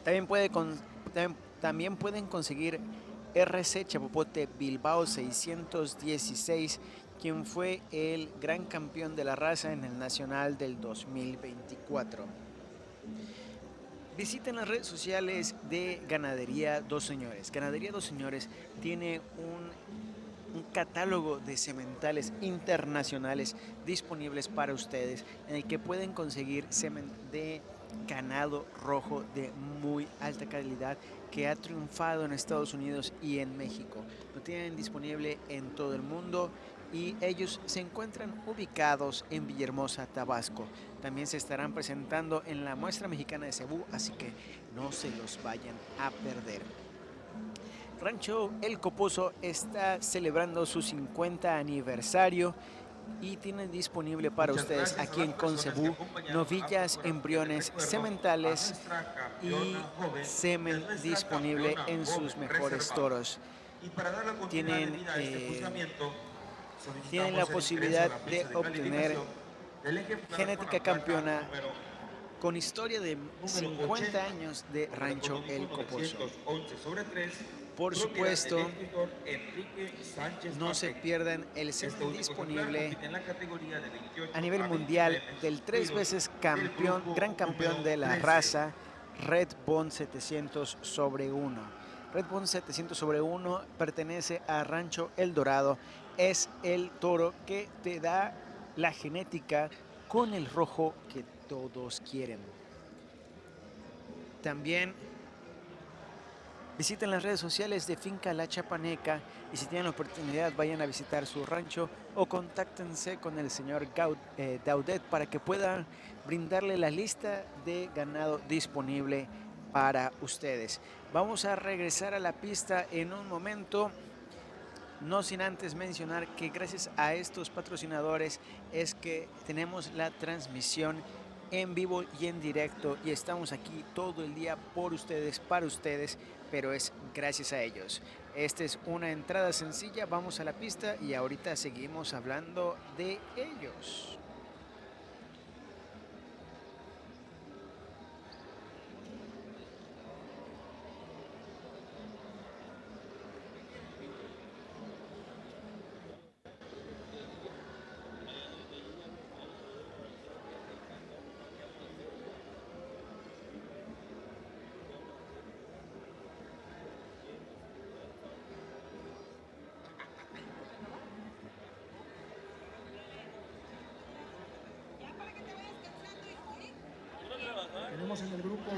También pueden conseguir RC Chapopote Bilbao 616, quien fue el gran campeón de la raza en el Nacional del 2024. Visiten las redes sociales de Ganadería Dos Señores. Ganadería Dos Señores tiene un catálogo de sementales internacionales disponibles para ustedes, en el que pueden conseguir semen de ganado rojo de muy alta calidad que ha triunfado en Estados Unidos y en México. Lo tienen disponible en todo el mundo y ellos se encuentran ubicados en Villahermosa, Tabasco. También se estarán presentando en la muestra mexicana de CEBU, así que no se los vayan a perder. Rancho El Coposo está celebrando su 50 aniversario y tienen disponible para ustedes aquí en COMCEBU novillas, embriones, sementales y semen disponible en sus mejores toros. Tienen la posibilidad de obtener genética campeona con historia de 50 años de Rancho El Coposo. Por supuesto, no se pierdan el semen disponible a nivel mundial del 3 veces gran campeón de la raza, Red Bond 700/1. Red Bond 700/1 pertenece a Rancho El Dorado. Es el toro que te da la genética con el rojo que todos quieren. También visiten las redes sociales de Finca La Chapaneca y si tienen la oportunidad vayan a visitar su rancho o contáctense con el señor Daudet para que puedan brindarle la lista de ganado disponible para ustedes. Vamos a regresar a la pista en un momento, no sin antes mencionar que gracias a estos patrocinadores es que tenemos la transmisión en vivo y en directo y estamos aquí todo el día por ustedes, para ustedes, pero es gracias a ellos. Esta es una entrada sencilla, vamos a la pista y ahorita seguimos hablando de ellos. Tenemos en el grupo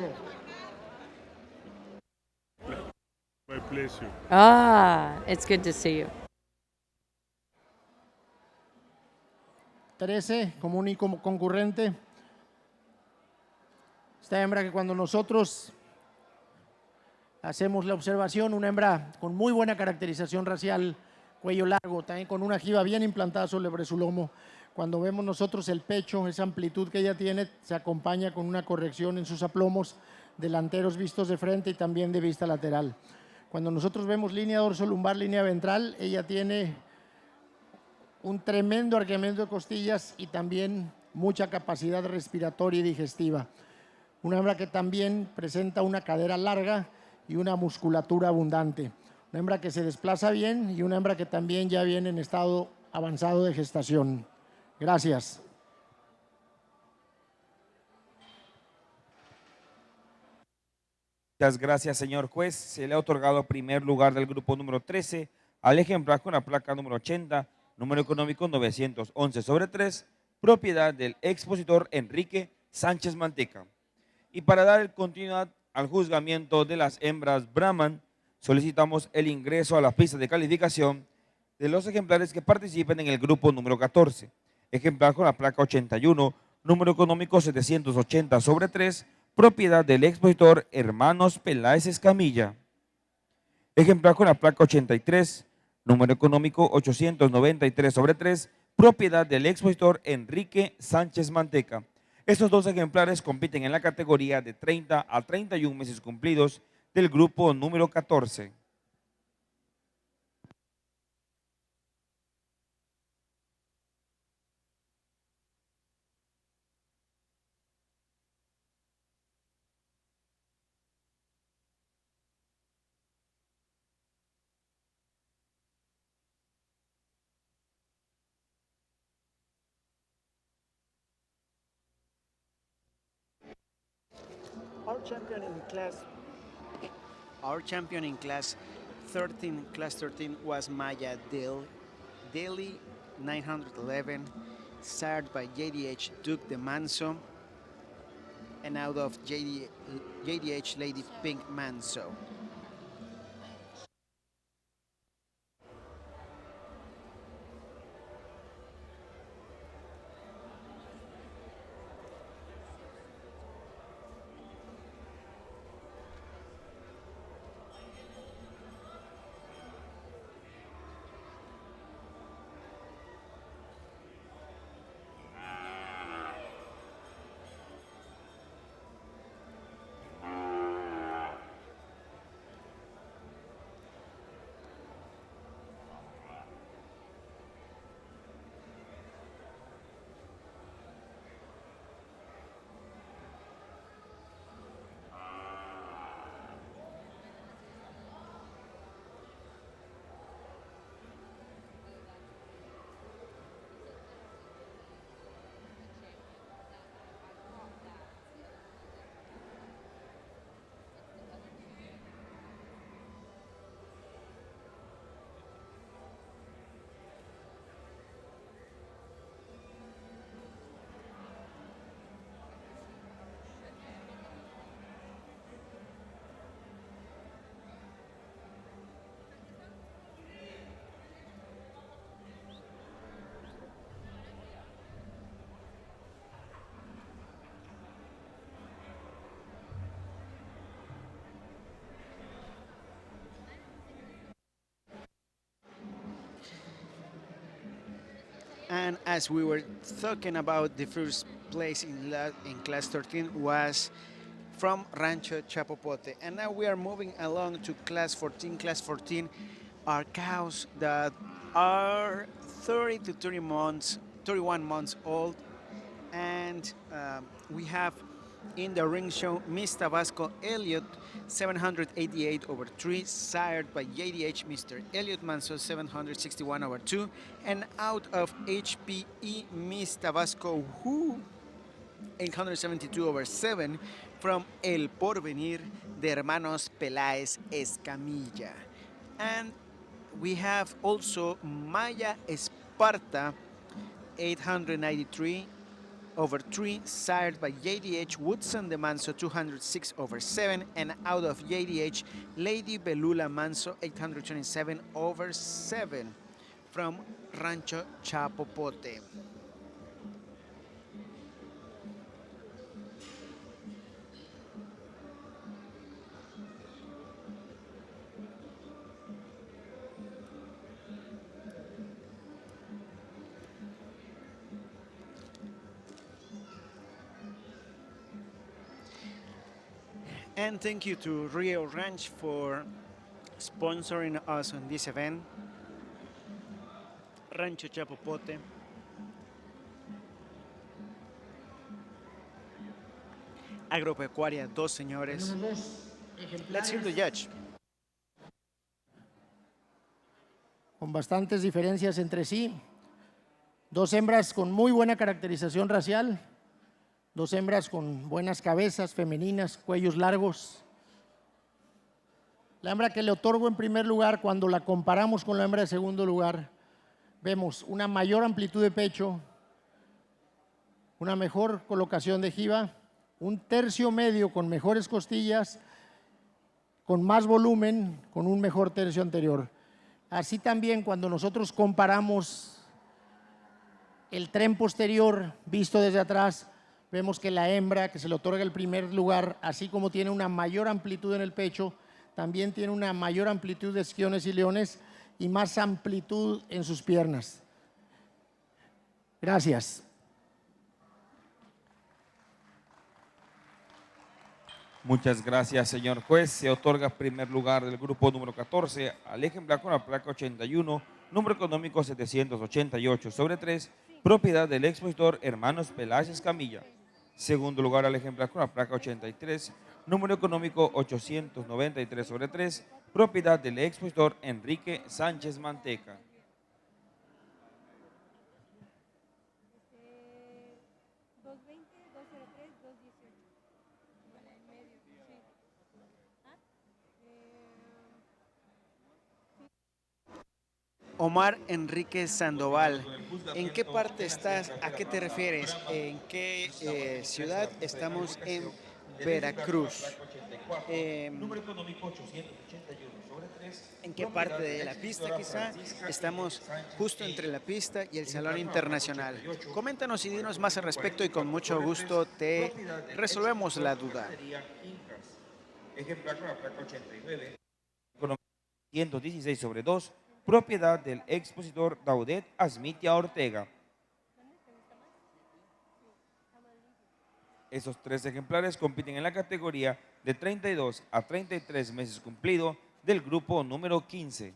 My pleasure. Ah, it's good to see you. 13 como único concurrente. Esta hembra que cuando nosotros hacemos la observación, una hembra con muy buena caracterización racial cuello largo, también con una jiba bien implantada sobre su lomo. Cuando vemos nosotros el pecho, esa amplitud que ella tiene, se acompaña con una corrección en sus aplomos delanteros vistos de frente y también de vista lateral. Cuando nosotros vemos línea dorso-lumbar, línea ventral, ella tiene un tremendo arqueamiento de costillas y también mucha capacidad respiratoria y digestiva. Una hembra que también presenta una cadera larga y una musculatura abundante. Una hembra que se desplaza bien y una hembra que también ya viene en estado avanzado de gestación. Gracias. Muchas gracias, señor juez. Se le ha otorgado primer lugar del grupo número 13 al ejemplar con la placa número 80, número económico 911/3, propiedad del expositor Enrique Sánchez Manteca. Y para dar continuidad al juzgamiento de las hembras Brahman, solicitamos el ingreso a las pistas de calificación de los ejemplares que participen en el grupo número 14, ejemplar con la placa 81, número económico 780/3, propiedad del expositor Hermanos Peláez Escamilla. Ejemplar con la placa 83, número económico 893/3, propiedad del expositor Enrique Sánchez Manteca. Estos dos ejemplares compiten en la categoría de 30 a 31 meses cumplidos del grupo número 14. Our champion in class Our champion in class 13 was Maya Daly 911, sired by JDH Duke de Manso, and out of JDH Lady Pink Manso. And as we were talking about, the first place in class 13 was from Rancho Chapopote. And now we are moving along to class 14. Class 14 are cows that are 30 to 31 months old. And we have in the ring show Miss Tabasco Elliot 788/3, sired by JDH Mr. Elliot Manso 761/2, and out of HPE Miss Tabasco Who 872/7 from El Porvenir de Hermanos Peláez Escamilla. And we have also Maya Esparta 893/3, sired by JDH Woodson de Manso 206/7, and out of JDH Lady Belula Manso 827/7 from Rancho Chapopote. And thank you to Rio Ranch for sponsoring us on this event. Rancho Chapopote. Agropecuaria Dos Señores. Let's hear the judge. Con bastantes diferencias entre sí. Dos hembras con muy buena caracterización racial, dos hembras con buenas cabezas femeninas, cuellos largos. La hembra que le otorgo en primer lugar, cuando la comparamos con la hembra de segundo lugar, vemos una mayor amplitud de pecho, una mejor colocación de jiba, un tercio medio con mejores costillas, con más volumen, con un mejor tercio anterior. Así también cuando nosotros comparamos el tren posterior visto desde atrás, vemos que la hembra que se le otorga el primer lugar, así como tiene una mayor amplitud en el pecho, también tiene una mayor amplitud de esquiones y leones y más amplitud en sus piernas. Gracias. Muchas gracias, señor juez. Se otorga primer lugar del grupo número 14 al ejemplar con la placa 81, número económico 788/3, propiedad del expositor Hermanos Peláez Camilla. Segundo lugar al ejemplar con la placa 83, número económico 893/3, propiedad del expositor Enrique Sánchez Manteca. Este, 220, 203, 218. En medio, sí. ¿Ah? Omar Enrique Sandoval, ¿en qué parte estás? ¿A qué te refieres? ¿En qué ciudad? Estamos en Veracruz. Número económico 881/3. ¿En qué parte de la pista quizá? Estamos justo entre la pista y el Salón Internacional. Coméntanos y dinos más al respecto y con mucho gusto te resolvemos la duda. Ejemplar con la placa 89, económico 116/2, propiedad del expositor Daudet Asmitia Ortega. Esos 3 ejemplares compiten en la categoría de 32 a 33 meses cumplido del grupo número 15.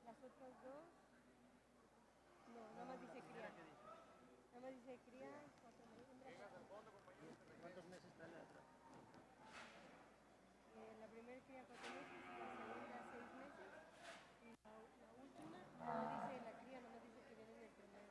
Las otras dos, no, nada más dice cría. Nada más dice cría, 4 meses. ¿Cuántos meses está la otra? La primera cría 4 meses, la segunda 6 meses y la última no dice la cría, nada más dice que viene en el primero.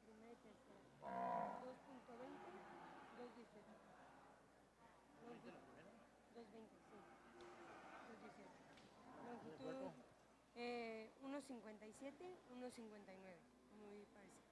Primera y tercera. 2.20, 2.18. 2.20, sí. 2.18. Longitud 1.57, 1.59. Muy parecido.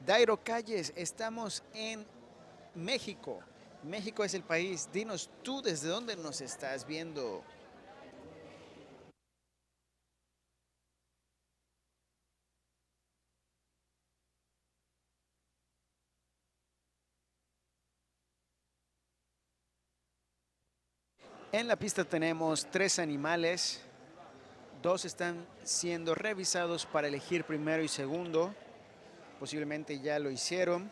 Dairo Calles, estamos en México. México es el país. Dinos tú desde dónde nos estás viendo. En la pista tenemos 3 animales. 2 están siendo revisados para elegir primero y segundo. Posiblemente ya lo hicieron.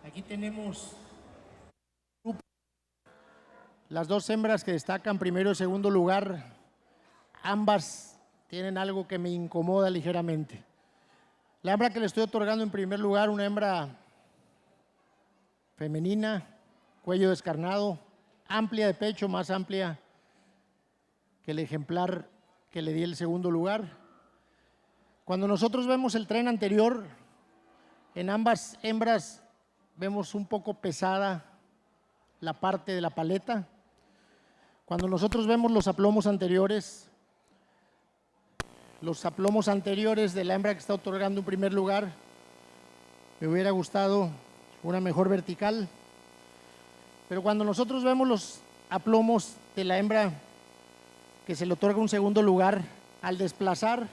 Aquí tenemos las dos hembras que destacan primero y segundo lugar. Ambas tienen algo que me incomoda ligeramente. La hembra que le estoy otorgando en primer lugar, una hembra femenina, cuello descarnado, amplia de pecho, más amplia que el ejemplar que le di el segundo lugar. Cuando nosotros vemos el tren anterior, en ambas hembras vemos un poco pesada la parte de la paleta. Cuando nosotros vemos los aplomos anteriores de la hembra que está otorgando en primer lugar, me hubiera gustado una mejor vertical. Pero cuando nosotros vemos los aplomos de la hembra que se le otorga un segundo lugar, al desplazar,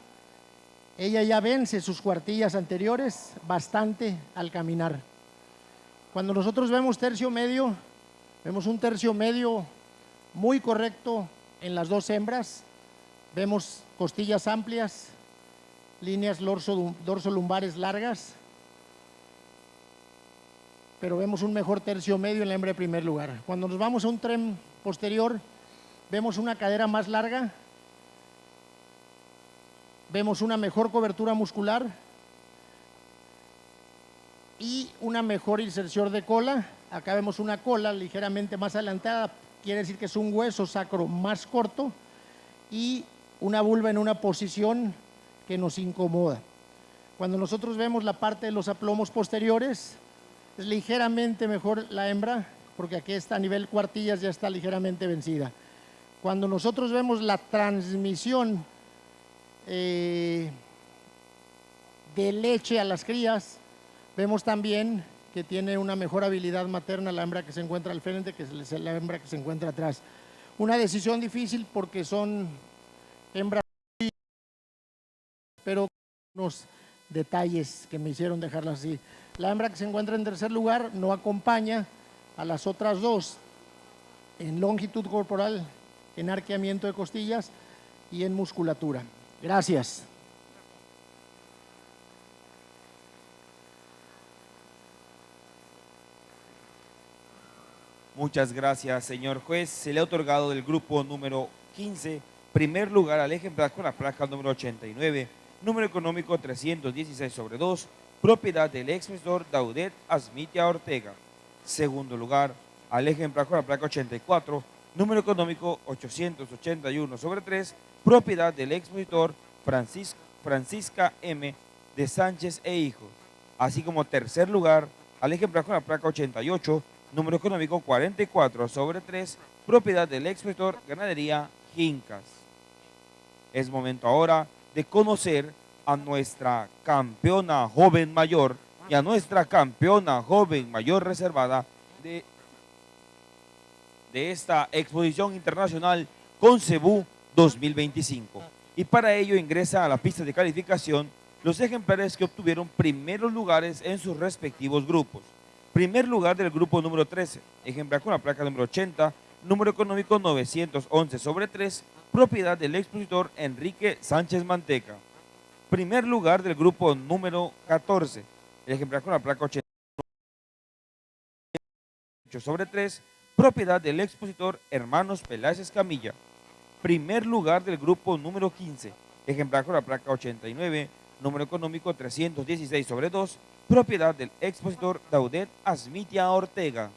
ella ya vence sus cuartillas anteriores bastante al caminar. Cuando nosotros vemos tercio medio, vemos un tercio medio muy correcto en las dos hembras. Vemos costillas amplias, líneas dorso-lumbares largas, pero vemos un mejor tercio medio en la hembra de primer lugar. Cuando nos vamos a un tren posterior, vemos una cadera más larga, vemos una mejor cobertura muscular y una mejor inserción de cola. Acá vemos una cola ligeramente más adelantada, quiere decir que es un hueso sacro más corto, y una vulva en una posición que nos incomoda. Cuando nosotros vemos la parte de los aplomos posteriores, es ligeramente mejor la hembra, porque aquí está a nivel cuartillas, ya está ligeramente vencida. Cuando nosotros vemos la transmisión de leche a las crías, vemos también que tiene una mejor habilidad materna la hembra que se encuentra al frente que la hembra que se encuentra atrás. Una decisión difícil porque son hembras, pero unos detalles que me hicieron dejarlas así. La hembra que se encuentra en tercer lugar no acompaña a las otras dos en longitud corporal, en arqueamiento de costillas y en musculatura. Gracias. Muchas gracias, señor juez. Se le ha otorgado del grupo número 15, primer lugar al ejemplar con la placa número 89, número económico 316/2, propiedad del expresor Daudet Asmitia Ortega. Segundo lugar al ejemplar con la placa 84, número económico 881/3, propiedad del expositor Francisca M. de Sánchez e Hijos. Así como tercer lugar al ejemplar con la placa 88, número económico 44/3, propiedad del expositor Ganadería Jincas. Es momento ahora de conocer a nuestra campeona joven mayor y a nuestra campeona joven mayor reservada de esta exposición internacional COMCEBU 2025. Y para ello ingresa a la pista de calificación los ejemplares que obtuvieron primeros lugares en sus respectivos grupos. Primer lugar del grupo número 13, ejemplar con la placa número 80, número económico 911/3, propiedad del expositor Enrique Sánchez Manteca. Primer lugar del grupo número 14, el ejemplar con la placa 88/3, propiedad del expositor Hermanos Peláez Escamilla. Primer lugar del grupo número 15, ejemplar con la placa 89, número económico 316/2, propiedad del expositor Daudet Asmitia Ortega.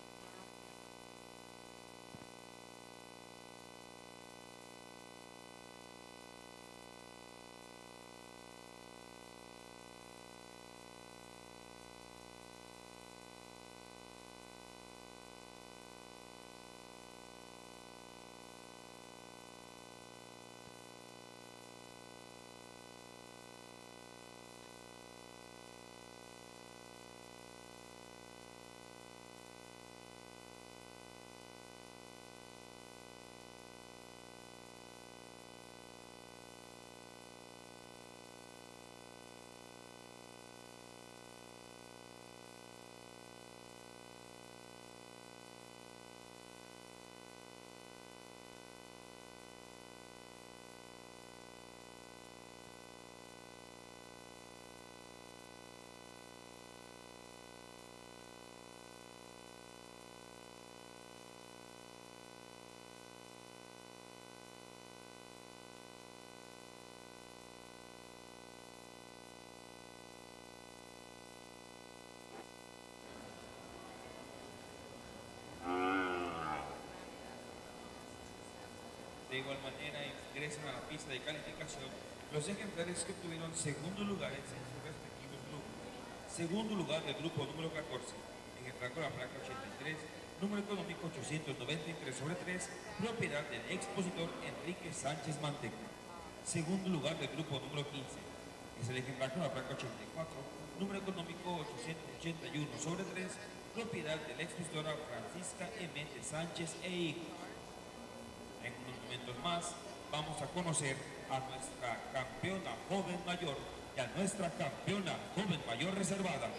De igual manera, ingresan a la pista de calificación los ejemplares que obtuvieron segundo lugares en sus respectivos grupos. Segundo lugar del grupo número 14, ejemplar con la placa 83, número económico 893 sobre 3, propiedad del expositor Enrique Sánchez Manteca. Segundo lugar del grupo número 15, es el ejemplar con la placa 84, número económico 881 sobre 3, propiedad de la expositora Francisca M. de Sánchez e hijos. En unos momentos más vamos a conocer a nuestra campeona joven mayor y a nuestra campeona joven mayor reservada.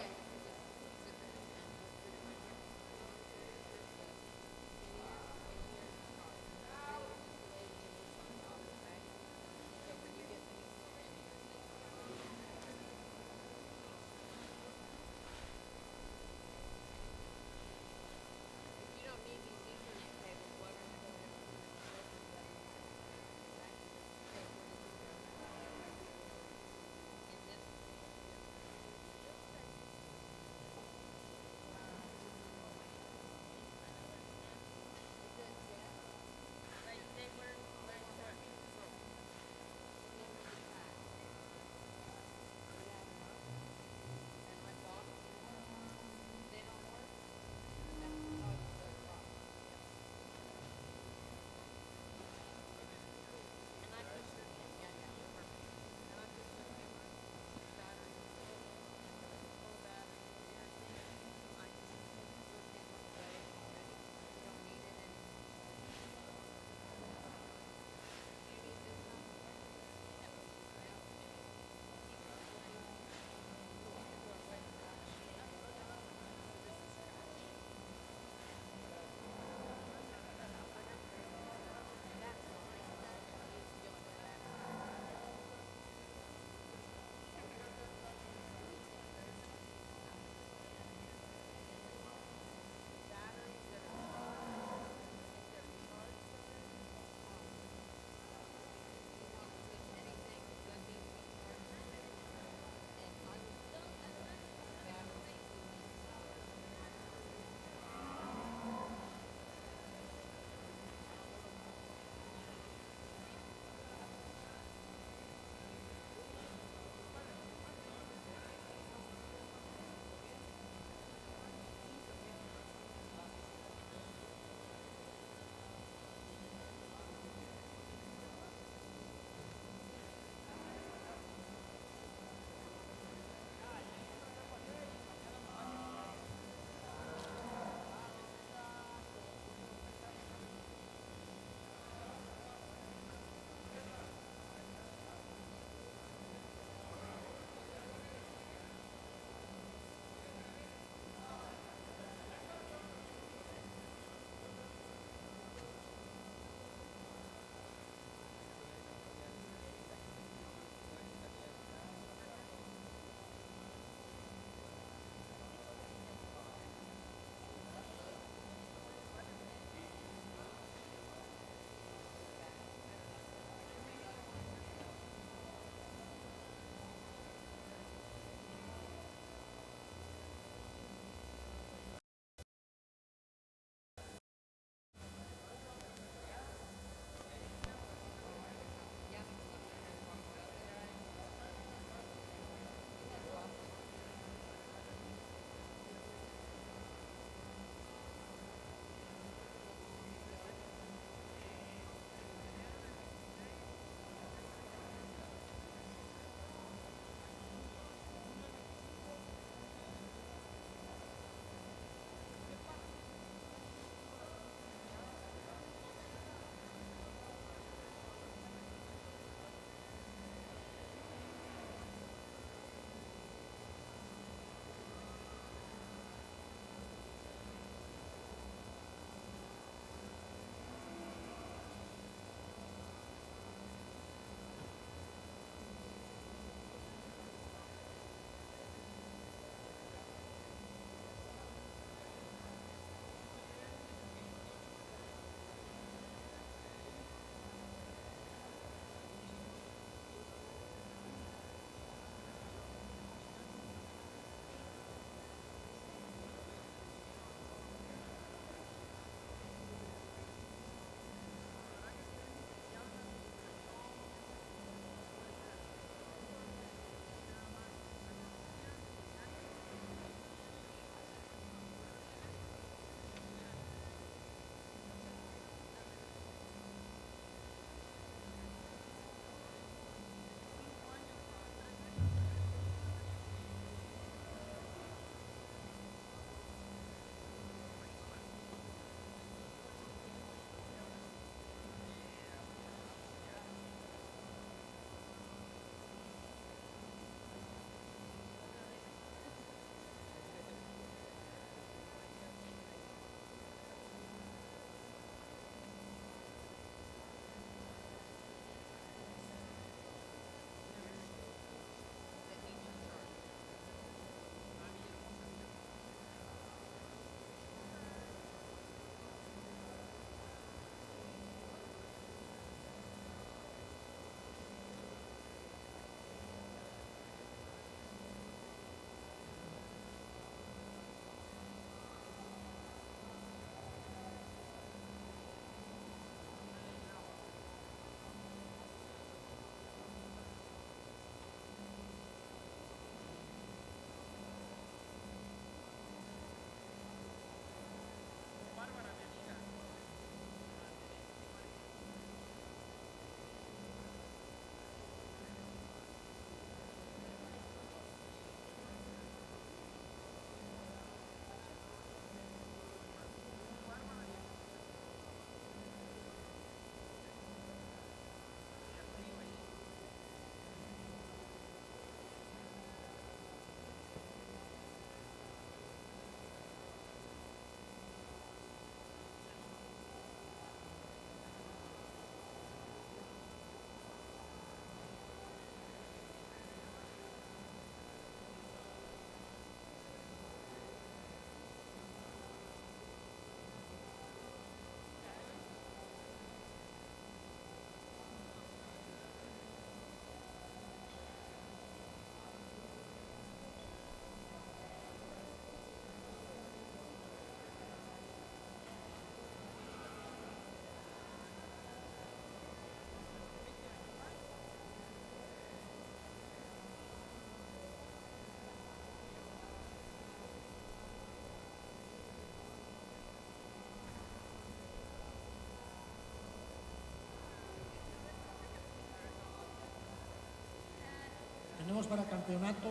Tenemos para campeonato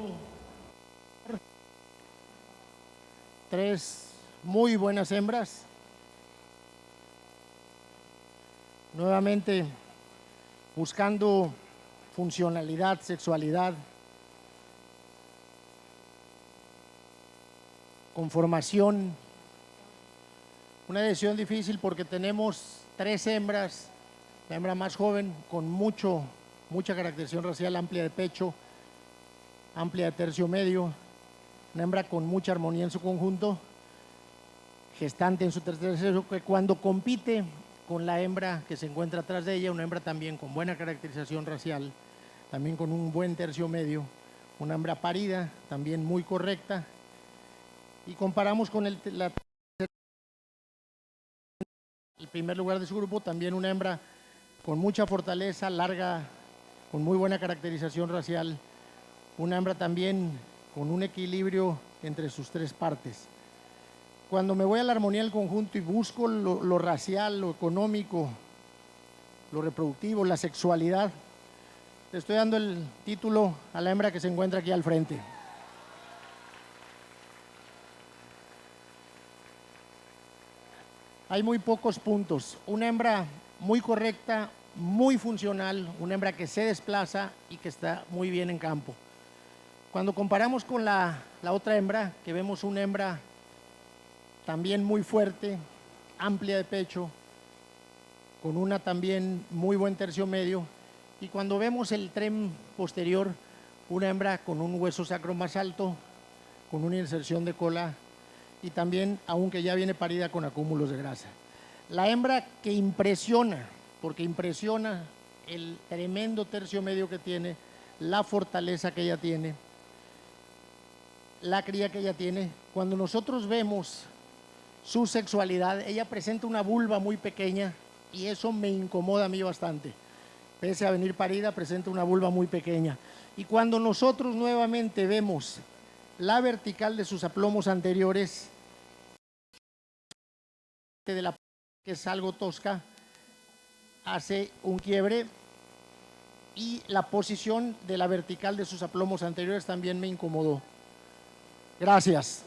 3 muy buenas hembras. Nuevamente buscando funcionalidad, sexualidad, conformación. Una decisión difícil porque tenemos 3 hembras, la hembra más joven con mucha caracterización racial, amplia de pecho, amplia de tercio medio, una hembra con mucha armonía en su conjunto, gestante en su tercer sexo, que cuando compite con la hembra que se encuentra atrás de ella, una hembra también con buena caracterización racial, también con un buen tercio medio, una hembra parida, también muy correcta, y comparamos con el primer lugar de su grupo, también una hembra con mucha fortaleza, larga, con muy buena caracterización racial, una hembra también con un equilibrio entre sus 3 partes. Cuando me voy a la armonía del conjunto y busco lo racial, lo económico, lo reproductivo, la sexualidad, le estoy dando el título a la hembra que se encuentra aquí al frente. Hay muy pocos puntos. Una hembra muy correcta, muy funcional, una hembra que se desplaza y que está muy bien en campo. Cuando comparamos con la otra hembra, que vemos una hembra también muy fuerte, amplia de pecho, con una también muy buen tercio medio, y cuando vemos el tren posterior, una hembra con un hueso sacro más alto, con una inserción de cola y también, aunque ya viene parida con acúmulos de grasa. La hembra que impresiona, porque impresiona el tremendo tercio medio que tiene, la fortaleza que ella tiene, la cría que ella tiene. Cuando nosotros vemos su sexualidad, ella presenta una vulva muy pequeña y eso me incomoda a mí bastante. Pese a venir parida, presenta una vulva muy pequeña. Y cuando nosotros nuevamente vemos la vertical de sus aplomos anteriores, de la que es algo tosca, hace un quiebre, y la posición de la vertical de sus aplomos anteriores también me incomodó. Gracias.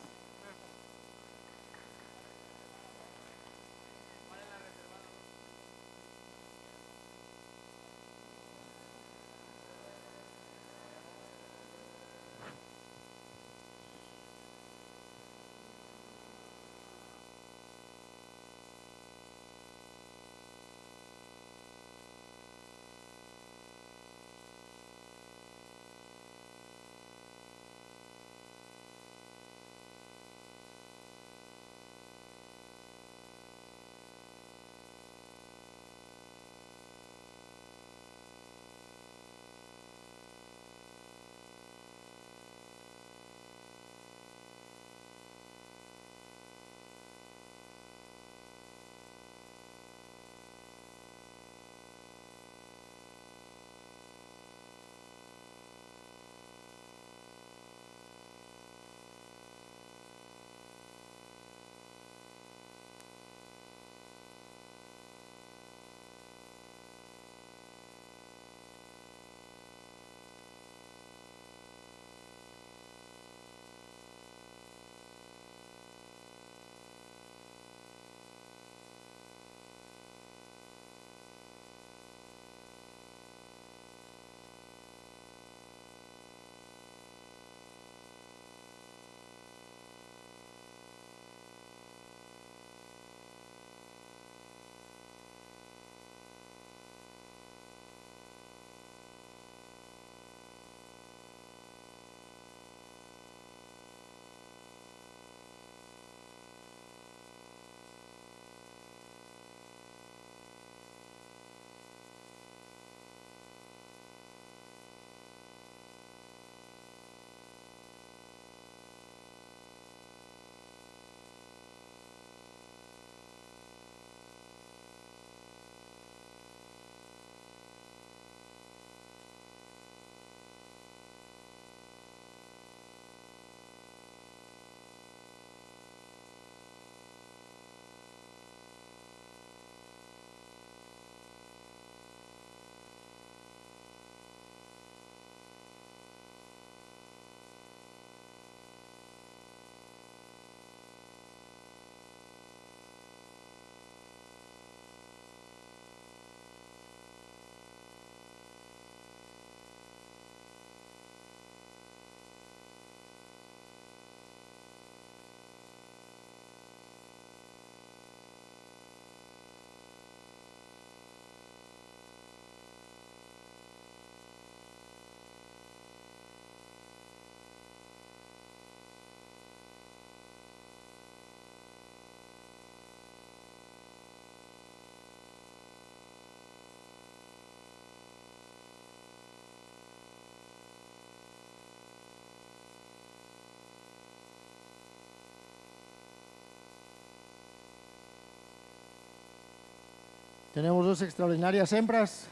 Tenemos dos extraordinarias hembras,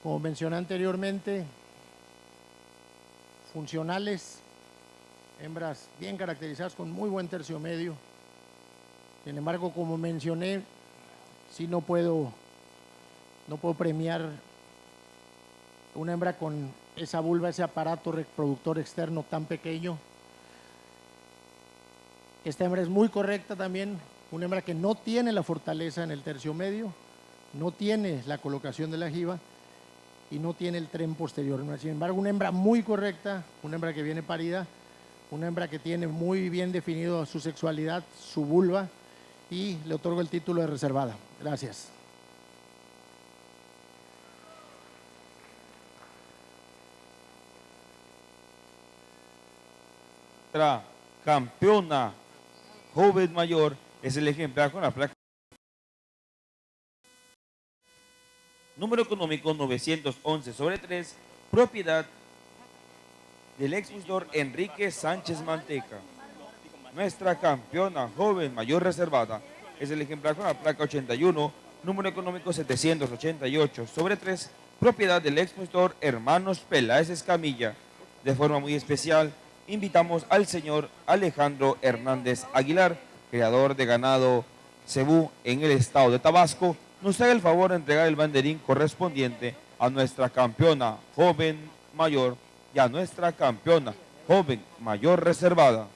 como mencioné anteriormente, funcionales, hembras bien caracterizadas con muy buen tercio medio. Sin embargo, como mencioné, sí no puedo premiar una hembra con esa vulva, ese aparato reproductor externo tan pequeño. Esta hembra es muy correcta también, una hembra que no tiene la fortaleza en el tercio medio, no tiene la colocación de la jiba y no tiene el tren posterior. Sin embargo, una hembra muy correcta, una hembra que viene parida, una hembra que tiene muy bien definido su sexualidad, su vulva, y le otorgo el título de reservada. Gracias. Nuestra campeona joven mayor es el ejemplar con la placa número económico 911/3, propiedad del expositor Enrique Sánchez Manteca. Nuestra campeona joven mayor reservada es el ejemplar con la placa 81, número económico 788/3, propiedad del expositor Hermanos Peláez Escamilla. De forma muy especial, invitamos al señor Alejandro Hernández Aguilar, creador de ganado COMCEBU en el estado de Tabasco, nos haga el favor de entregar el banderín correspondiente a nuestra campeona joven mayor y a nuestra campeona joven mayor reservada.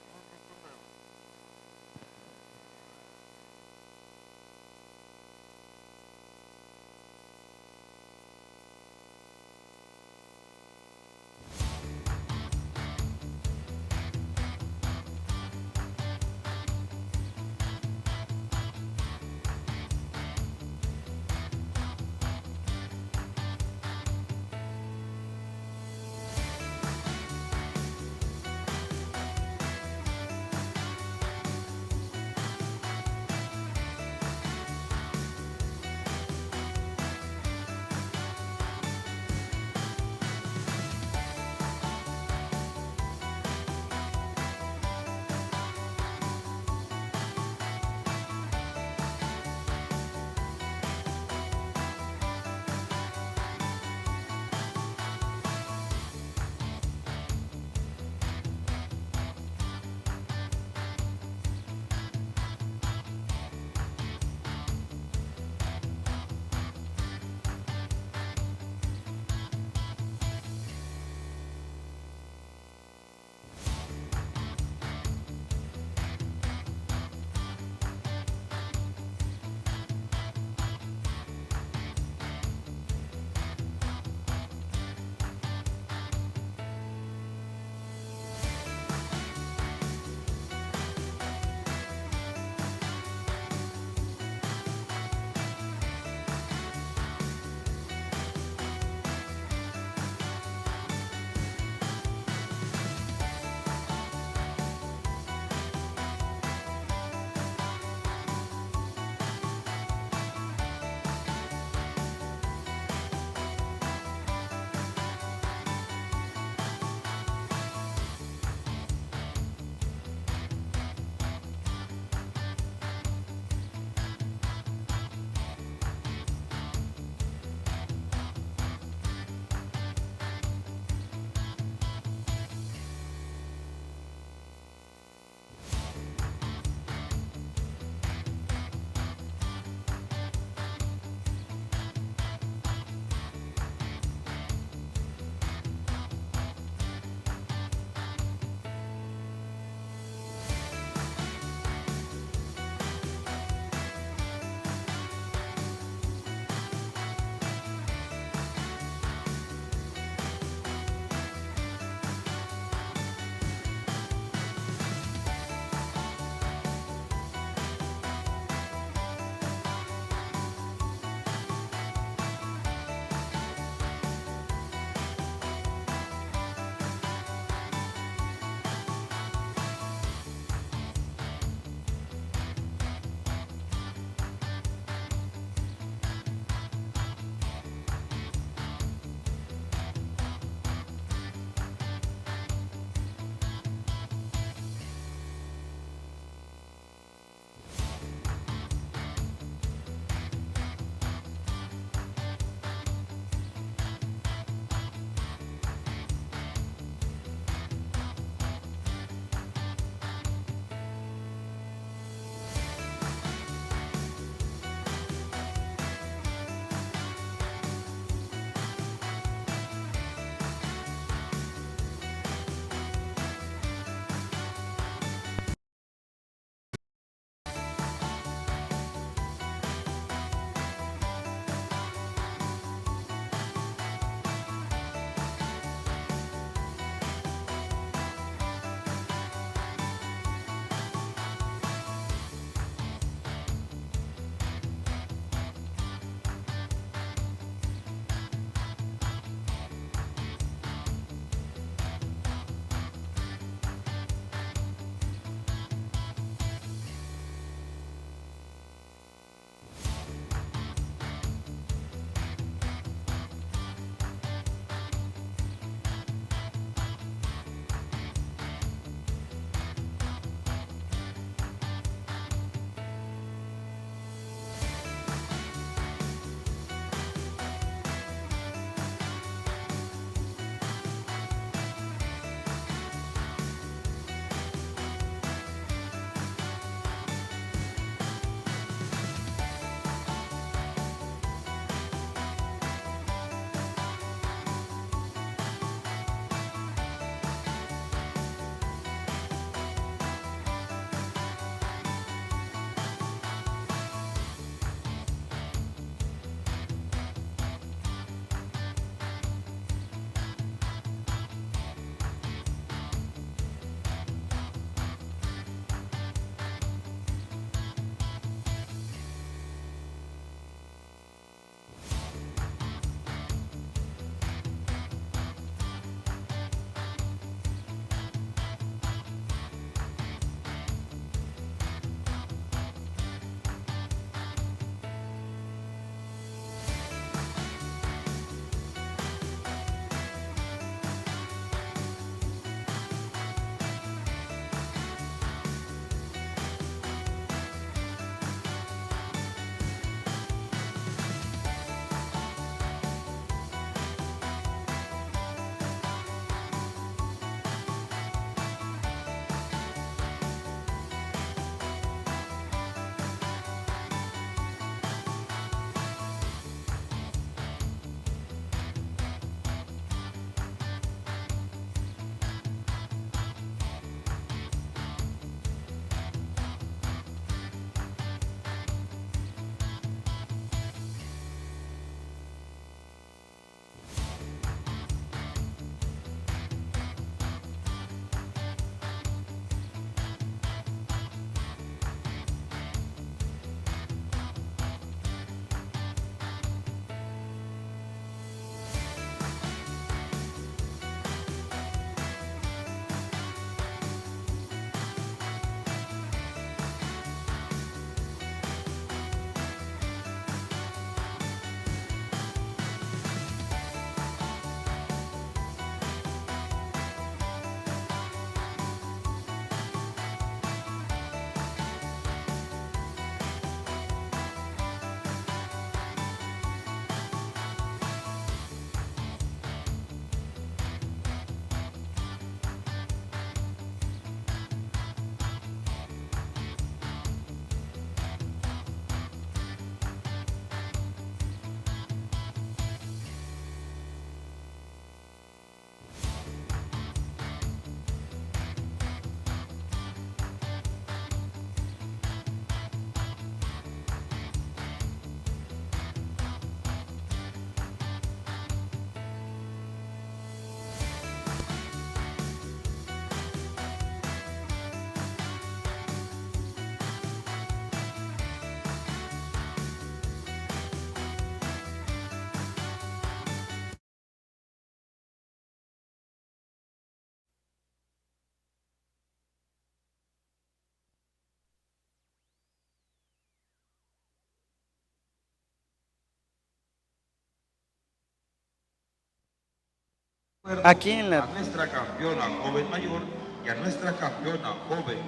Aquí en la a nuestra campeona joven mayor y a nuestra campeona joven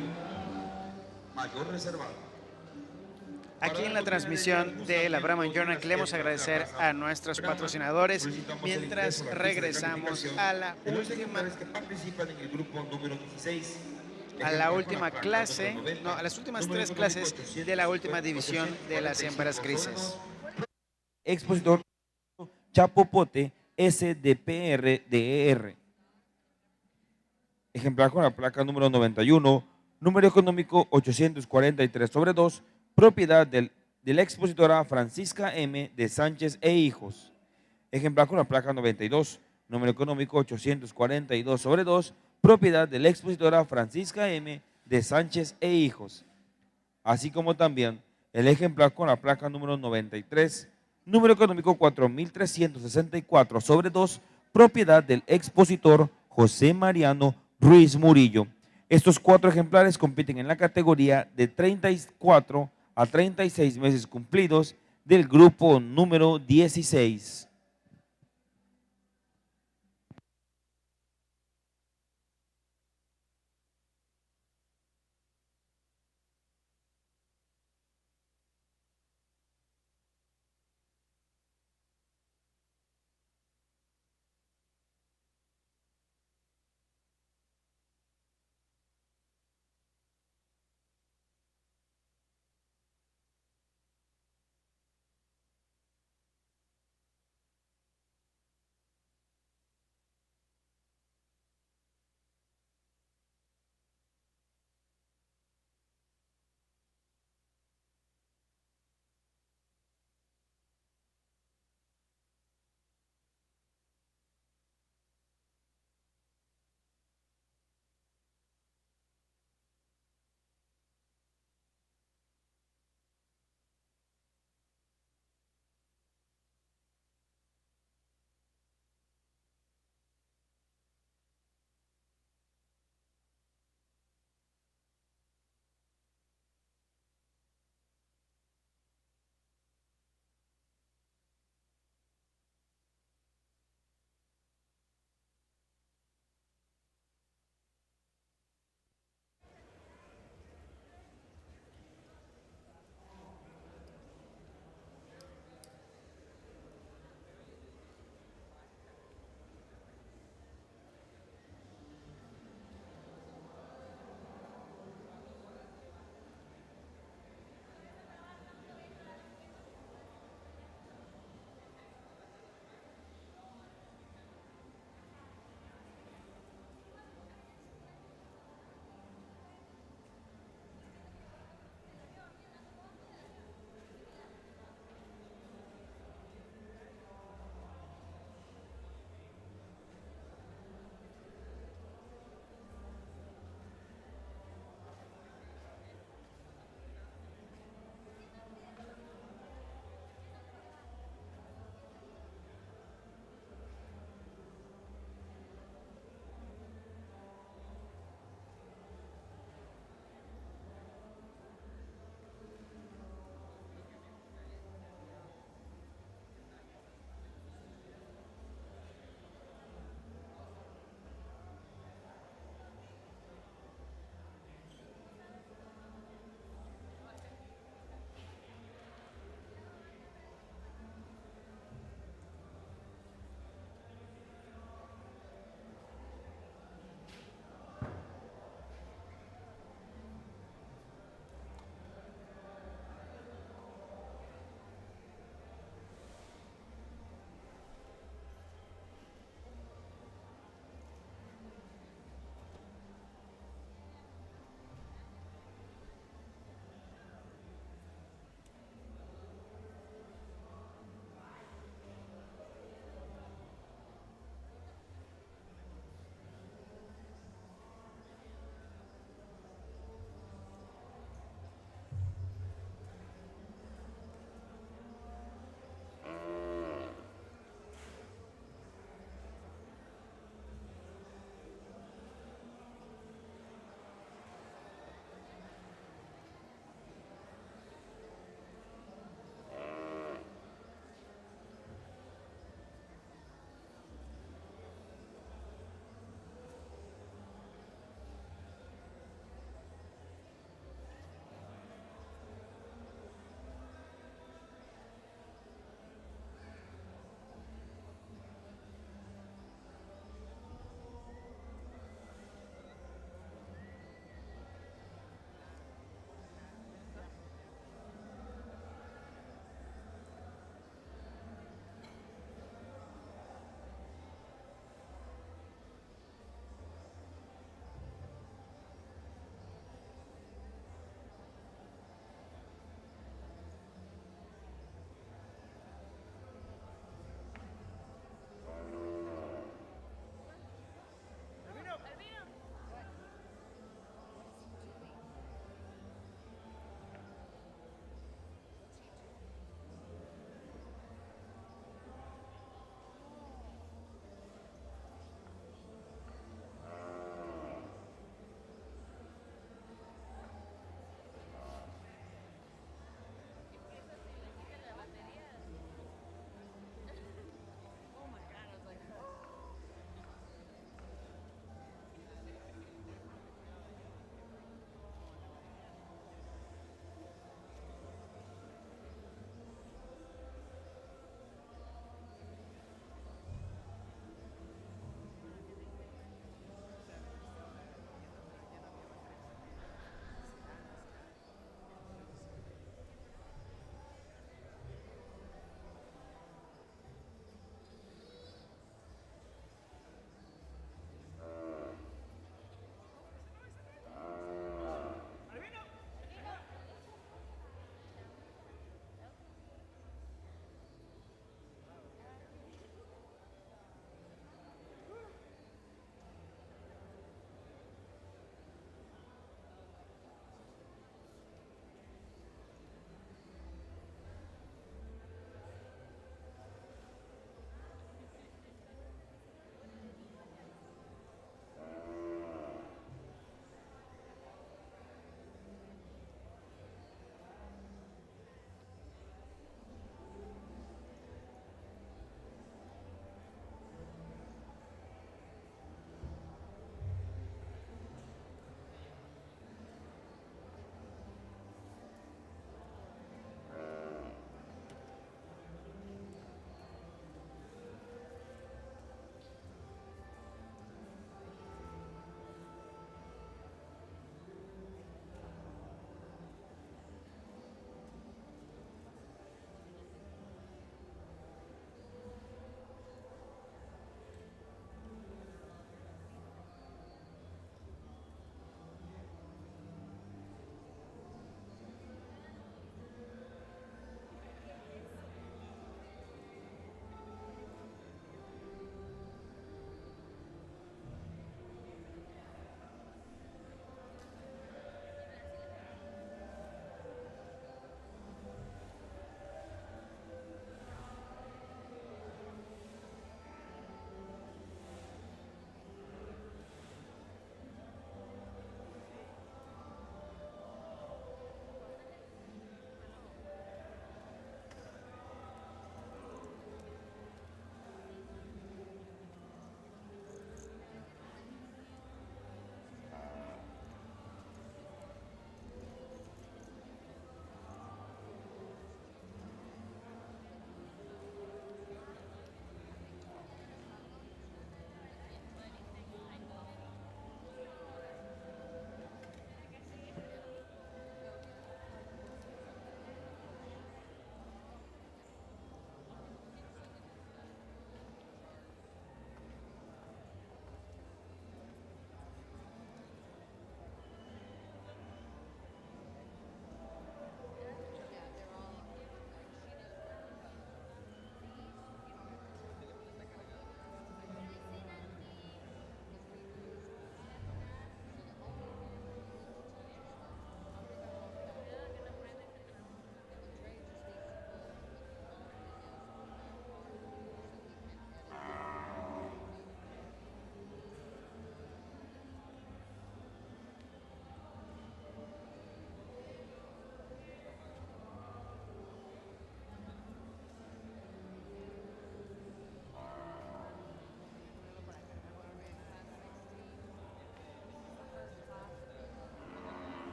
mayor reservada. Aquí en la transmisión de la Brahman Journal queremos agradecer a nuestros patrocinadores mientras regresamos a la última clase, no, a las últimas 3 clases de la última división de las hembras grises. Expositor Chapopote SDPR-DER. Ejemplar con la placa número 91, número económico 843/2, propiedad de la expositora Francisca M. de Sánchez e Hijos. Ejemplar con la placa 92, número económico 842/2, propiedad de la expositora Francisca M. de Sánchez e Hijos. Así como también el ejemplar con la placa número 93, número económico 4364/2, propiedad del expositor José Mariano Ruiz Murillo. Estos 4 ejemplares compiten en la categoría de 34 a 36 meses cumplidos del grupo número 16.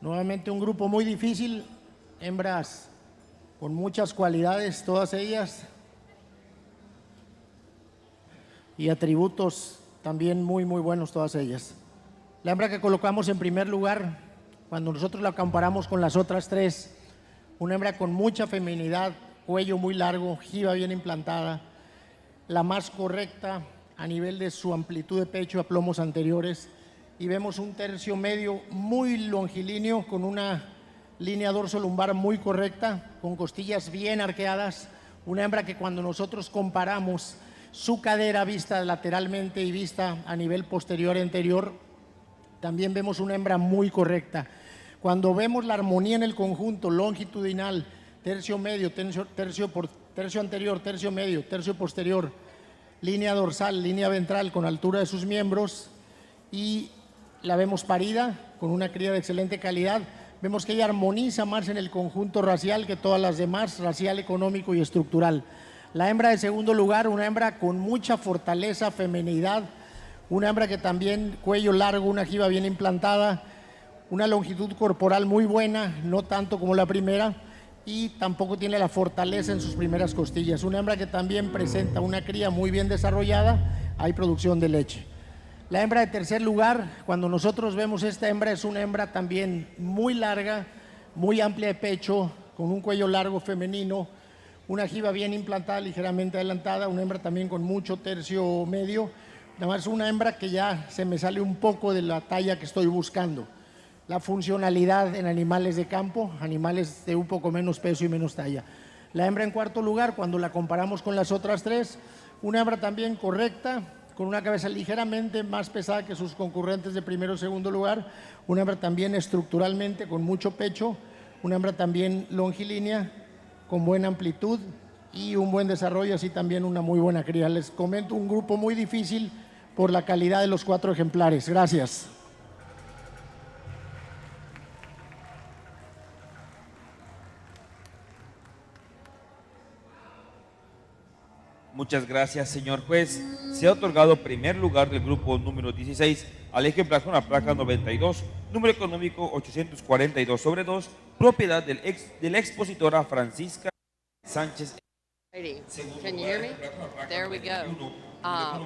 Nuevamente un grupo muy difícil, hembras con muchas cualidades, todas ellas, y atributos también muy buenos todas ellas. La hembra que colocamos en primer lugar, cuando nosotros la comparamos con las otras tres, una hembra con mucha feminidad, cuello muy largo, jiba bien implantada, la más correcta a nivel de su amplitud de pecho a plomos anteriores, y vemos un tercio medio muy longilíneo con una línea dorso-lumbar muy correcta, con costillas bien arqueadas, una hembra que cuando nosotros comparamos su cadera vista lateralmente y vista a nivel posterior e anterior, también vemos una hembra muy correcta. Cuando vemos la armonía en el conjunto longitudinal, tercio medio, tercio anterior, tercio medio, tercio posterior, línea dorsal, línea ventral con altura de sus miembros, y la vemos parida con una cría de excelente calidad, vemos que ella armoniza más en el conjunto racial que todas las demás, racial, económico y estructural. La hembra de segundo lugar, una hembra con mucha fortaleza, feminidad, una hembra que también cuello largo, una jiba bien implantada, una longitud corporal muy buena, no tanto como la primera, y tampoco tiene la fortaleza en sus primeras costillas. Una hembra que también presenta una cría muy bien desarrollada, hay producción de leche. La hembra de tercer lugar, cuando nosotros vemos esta hembra, es una hembra también muy larga, muy amplia de pecho, con un cuello largo femenino, una jiba bien implantada, ligeramente adelantada, una hembra también con mucho tercio medio. Nada más una hembra que ya se me sale un poco de la talla que estoy buscando. La funcionalidad en animales de campo, animales de un poco menos peso y menos talla. La hembra en cuarto lugar, cuando la comparamos con las otras tres, una hembra también correcta, con una cabeza ligeramente más pesada que sus concurrentes de primero y segundo lugar, una hembra también estructuralmente con mucho pecho, una hembra también longilínea, con buena amplitud y un buen desarrollo, así también una muy buena cría. Les comento, un grupo muy difícil por la calidad de los 4 ejemplares. Gracias. Muchas gracias, señor juez. Se ha otorgado primer lugar del grupo número 16 al ejemplar con la placa 92, número económico 842/2, propiedad de la expositora Francisca Sánchez. Righty. Can you hear me? There we go.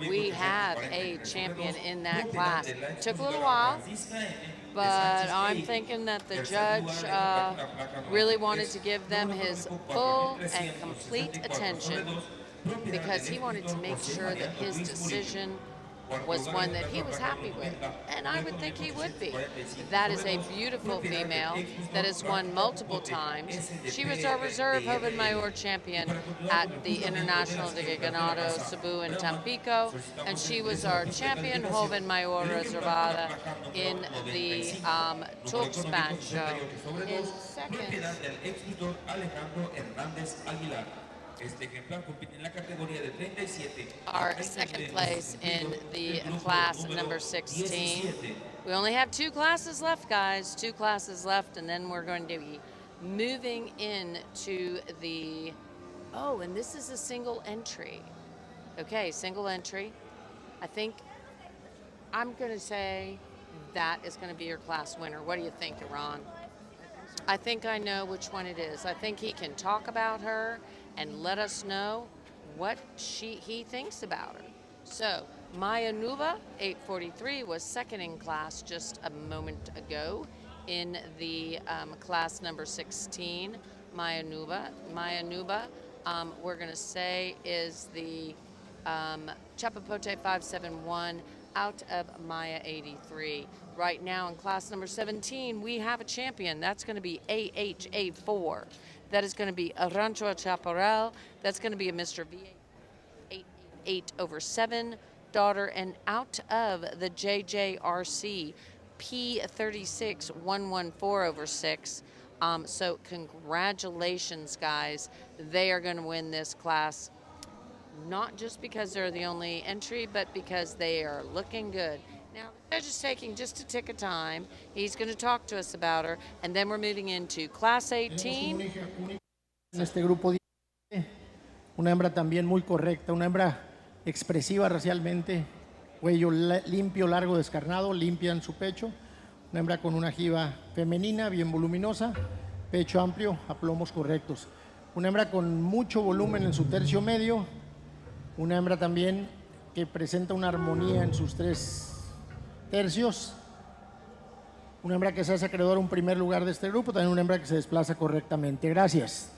We have a champion in that class. Took a little while, but I'm thinking that the judge really wanted to give them his full and complete attention because he wanted to make sure that his decision was one that he was happy with, and I would think he would be. That is a beautiful female that has won multiple times. She was our reserve Joven Mayor champion at the International de Ganado Cebu in Tampico, and she was our champion Joven Mayor Reservada in the Tuxpan show. In second, our second place in the class number 16. We only have 2 classes left, guys. 2 classes left, and then we're going to be moving into the, oh, and this is a single entry. Okay, single entry. I think I'm going to say that is going to be your class winner. What do you think, Iran? I think I know which one it is. I think he can talk about her and let us know what he thinks about her. So, Maya Nuba, 843, was second in class just a moment ago in the class number 16. Maya Nuba, we're going to say is the Chapapote 571 out of Maya 83. Right now in class number 17, we have a champion. That's going to be AHA4. That is going to be Arancho Chaparral. That's going to be a Mr. V888/7 daughter. And out of the JJRC P36114/6. So congratulations, guys. They are going to win this class. Not just because they're the only entry, but because they are looking good. Now, the judge is taking just a tick of time. He's going to talk to us about her, and then we're moving into Class 18. En este grupo, una hembra también muy correcta, una hembra expresiva racialmente, cuello limpio, largo, descarnado, limpia en su pecho, una una hembra con una jiba femenina, bien voluminosa, pecho amplio, aplomos correctos. Una hembra con mucho volumen en su tercio medio, una hembra también que presenta una armonía en sus 3 tercios, una hembra que se hace acreedora a un primer lugar de este grupo, también una hembra que se desplaza correctamente. Gracias.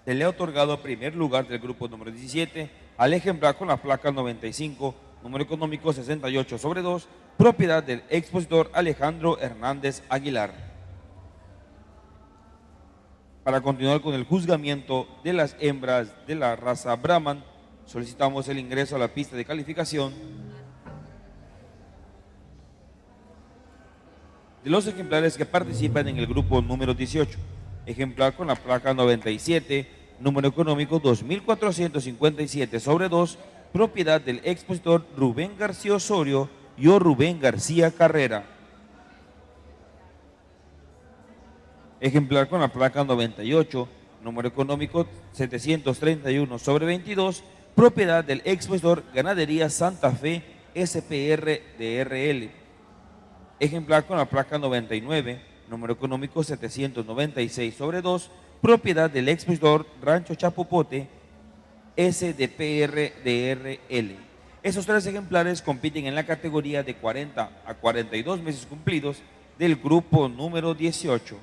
Se le ha otorgado primer lugar del grupo número 17 al ejemplar con la placa 95, número económico 68/2, propiedad del expositor Alejandro Hernández Aguilar. Para continuar con el juzgamiento de las hembras de la raza Brahman, solicitamos el ingreso a la pista de calificación de los ejemplares que participan en el grupo número 18, ejemplar con la placa 97, número económico 2457/2, propiedad del expositor Rubén García Osorio y o Rubén García Carrera. Ejemplar con la placa 98, número económico 731/22, propiedad del expositor Ganadería Santa Fe SPR DRL. Ejemplar con la placa 99, número económico 796/2, propiedad del expositor Rancho Chapopote SDPR DRL. Esos 3 ejemplares compiten en la categoría de 40 a 42 meses cumplidos del grupo número 18.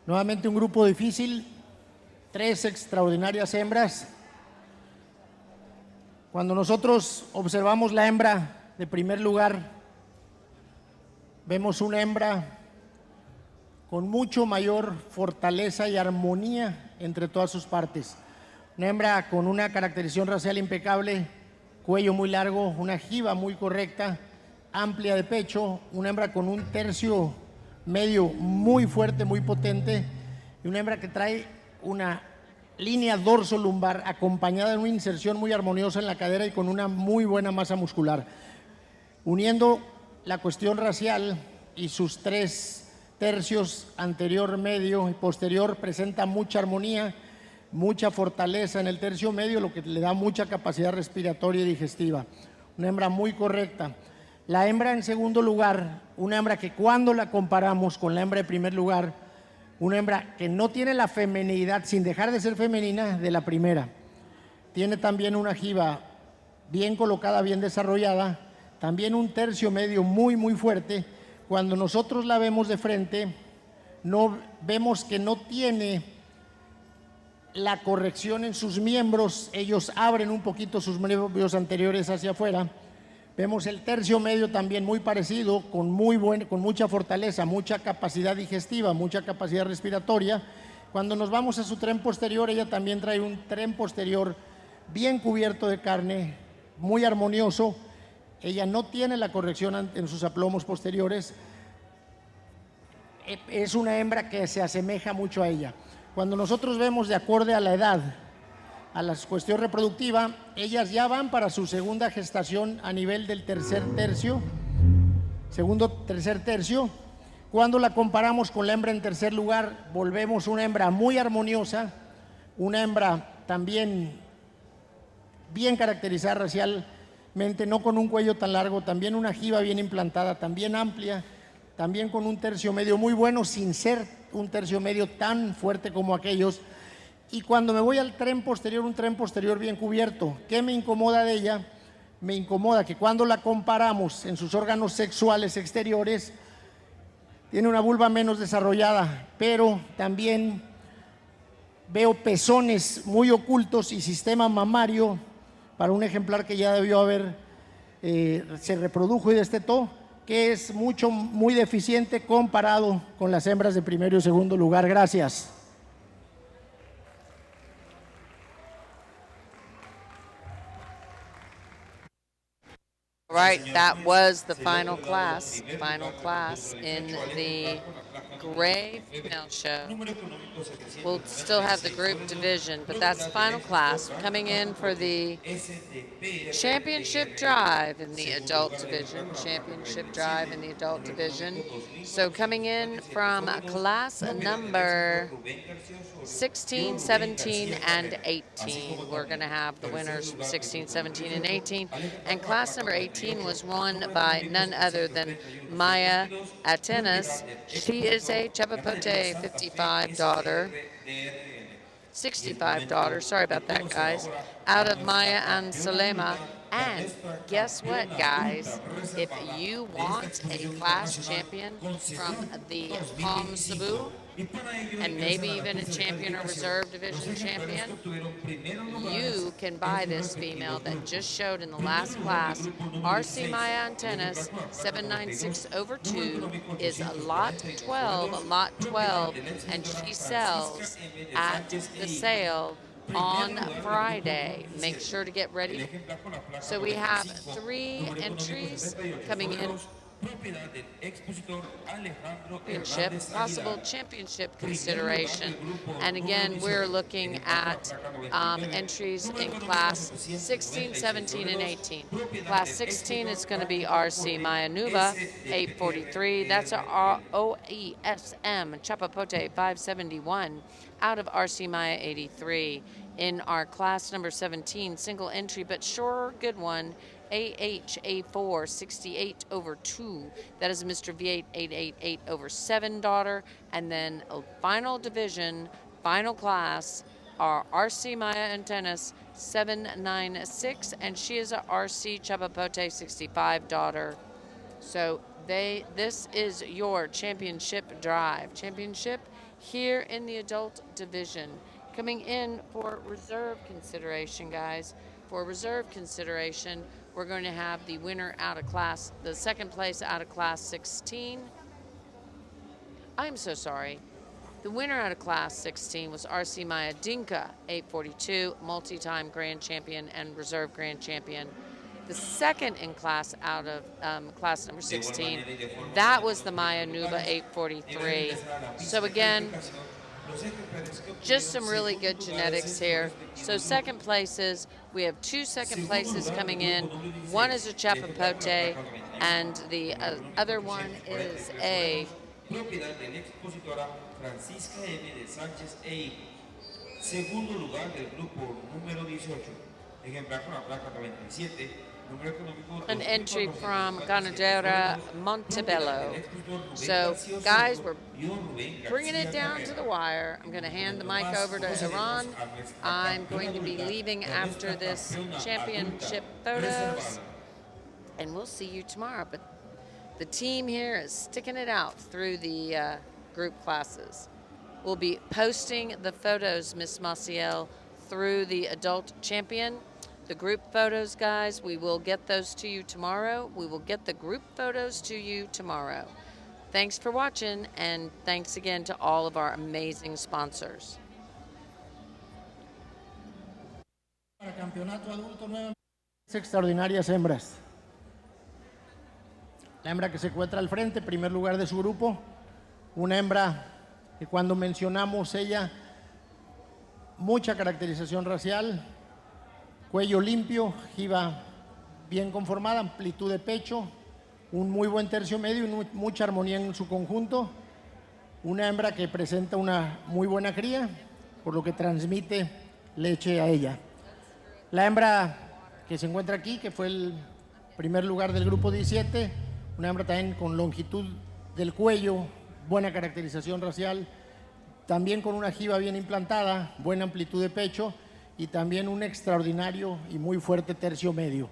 Nuevamente un grupo difícil, 3 extraordinarias hembras. Cuando nosotros observamos la hembra de primer lugar, vemos una hembra con mucho mayor fortaleza y armonía entre todas sus partes. Una hembra con una caracterización racial impecable, cuello muy largo, una jiba muy correcta, amplia de pecho, una hembra con un tercio medio muy fuerte, muy potente, y una hembra que trae una línea dorso-lumbar acompañada de una inserción muy armoniosa en la cadera y con una muy buena masa muscular. Uniendo la cuestión racial y sus 3 tercios, anterior, medio y posterior, presenta mucha armonía, mucha fortaleza en el tercio medio, lo que le da mucha capacidad respiratoria y digestiva. Una hembra muy correcta. La hembra en segundo lugar, una hembra que cuando la comparamos con la hembra de primer lugar, una hembra que no tiene la feminidad, sin dejar de ser femenina, de la primera. Tiene también una jiba bien colocada, bien desarrollada, también un tercio medio muy, muy fuerte. Cuando nosotros la vemos de frente, no vemos que no tiene la corrección en sus miembros, ellos abren un poquito sus miembros anteriores hacia afuera. Vemos el tercio medio también muy parecido, con mucha fortaleza, mucha capacidad digestiva, mucha capacidad respiratoria. Cuando nos vamos a su tren posterior, ella también trae un tren posterior bien cubierto de carne, muy armonioso. Ella no tiene la corrección en sus aplomos posteriores. Es una hembra que se asemeja mucho a ella. Cuando nosotros vemos de acorde a la edad, a la cuestión reproductiva, ellas ya van para su segunda gestación a nivel del tercer tercio. Cuando la comparamos con la hembra en tercer lugar, volvemos una hembra muy armoniosa, una hembra también bien caracterizada racialmente, no con un cuello tan largo, también una jiba bien implantada, también amplia, también con un tercio medio muy bueno, sin ser un tercio medio tan fuerte como aquellos. Y cuando me voy al tren posterior, un tren posterior bien cubierto. ¿Qué me incomoda de ella? Me incomoda que cuando la comparamos en sus órganos sexuales exteriores, tiene una vulva menos desarrollada, pero también veo pezones muy ocultos y sistema mamario para un ejemplar que ya debió haber, se reprodujo y destetó, que es muy deficiente comparado con las hembras de primero y segundo lugar. Gracias. Right, that was the final class in the gray female show. We'll still have the group division, but that's final class. Coming in for the championship drive in the adult division, So coming in from class number 16, 17, and 18. We're going to have the winners from 16, 17, and 18. And class number 18 was won by none other than Maya Atenas. She is a Chapapote 65 daughter. 65 daughter, sorry about that, guys, out of Maya and Salema. And guess what, guys? If you want a class champion from the COMCEBU, and maybe even a champion or reserve division champion, you can buy this female that just showed in the last class. RC Maya Antennas 796/2 is lot 12, and she sells at the sale on Friday. Make sure to get ready. So we have 3 entries coming in. Possible championship consideration. And again, we're looking at entries in class 16, 17, and 18. Class 16 is going to be RC Mayanuba, 843. That's our OESM Chapapote 571 out of RC Maya 83. In our class number 17, single entry, but sure good one, AHA4 68/2. That is Mr. V8 888/7 daughter. And then a final division, final class, are RC Maya Antennas 796, and she is a RC Chapapote 65 daughter. So this is your championship drive. Championship here in the adult division. Coming in for reserve consideration, guys. For reserve consideration, we're going to have the winner out of class, the second place out of class 16. I'm so sorry. The winner out of class 16 was RC Maya Dinka, 842, multi-time grand champion and reserve grand champion. The second in class out of class number 16, that was the Maya Nuba 843. So again, just some really good genetics here. So second places, we have two second places coming in. One is a Chapapote, and the other one is a propiedad de la expositora Francisca M. de Sánchez e segundo lugar del grupo número 18, ejemplar con la placa 97, número económico an entry from Ganadera Montebello. So, guys, we're bringing it down to the wire. I'm going to hand the mic over to Iran. I'm going to be leaving after this championship photos, and we'll see you tomorrow. But the team here is sticking it out through the group classes. We'll be posting the photos, Miss Maciel, through the adult champion. The group photos, guys, we will get those to you tomorrow. We will get the group photos to you tomorrow. Thanks for watching, and thanks again to all of our amazing sponsors. Para campeonato adulto nuevamente, extraordinarias hembras. La hembra que se encuentra al frente, primer lugar de su grupo, una hembra que cuando mencionamos ella, mucha caracterización racial, cuello limpio, jiba bien conformada, amplitud de pecho, un muy buen tercio medio y mucha armonía en su conjunto. Una hembra que presenta una muy buena cría, por lo que transmite leche a ella. La hembra que se encuentra aquí, que fue el primer lugar del grupo 17, una hembra también con longitud del cuello, buena caracterización racial, también con una jiba bien implantada, buena amplitud de pecho y también un extraordinario y muy fuerte tercio medio.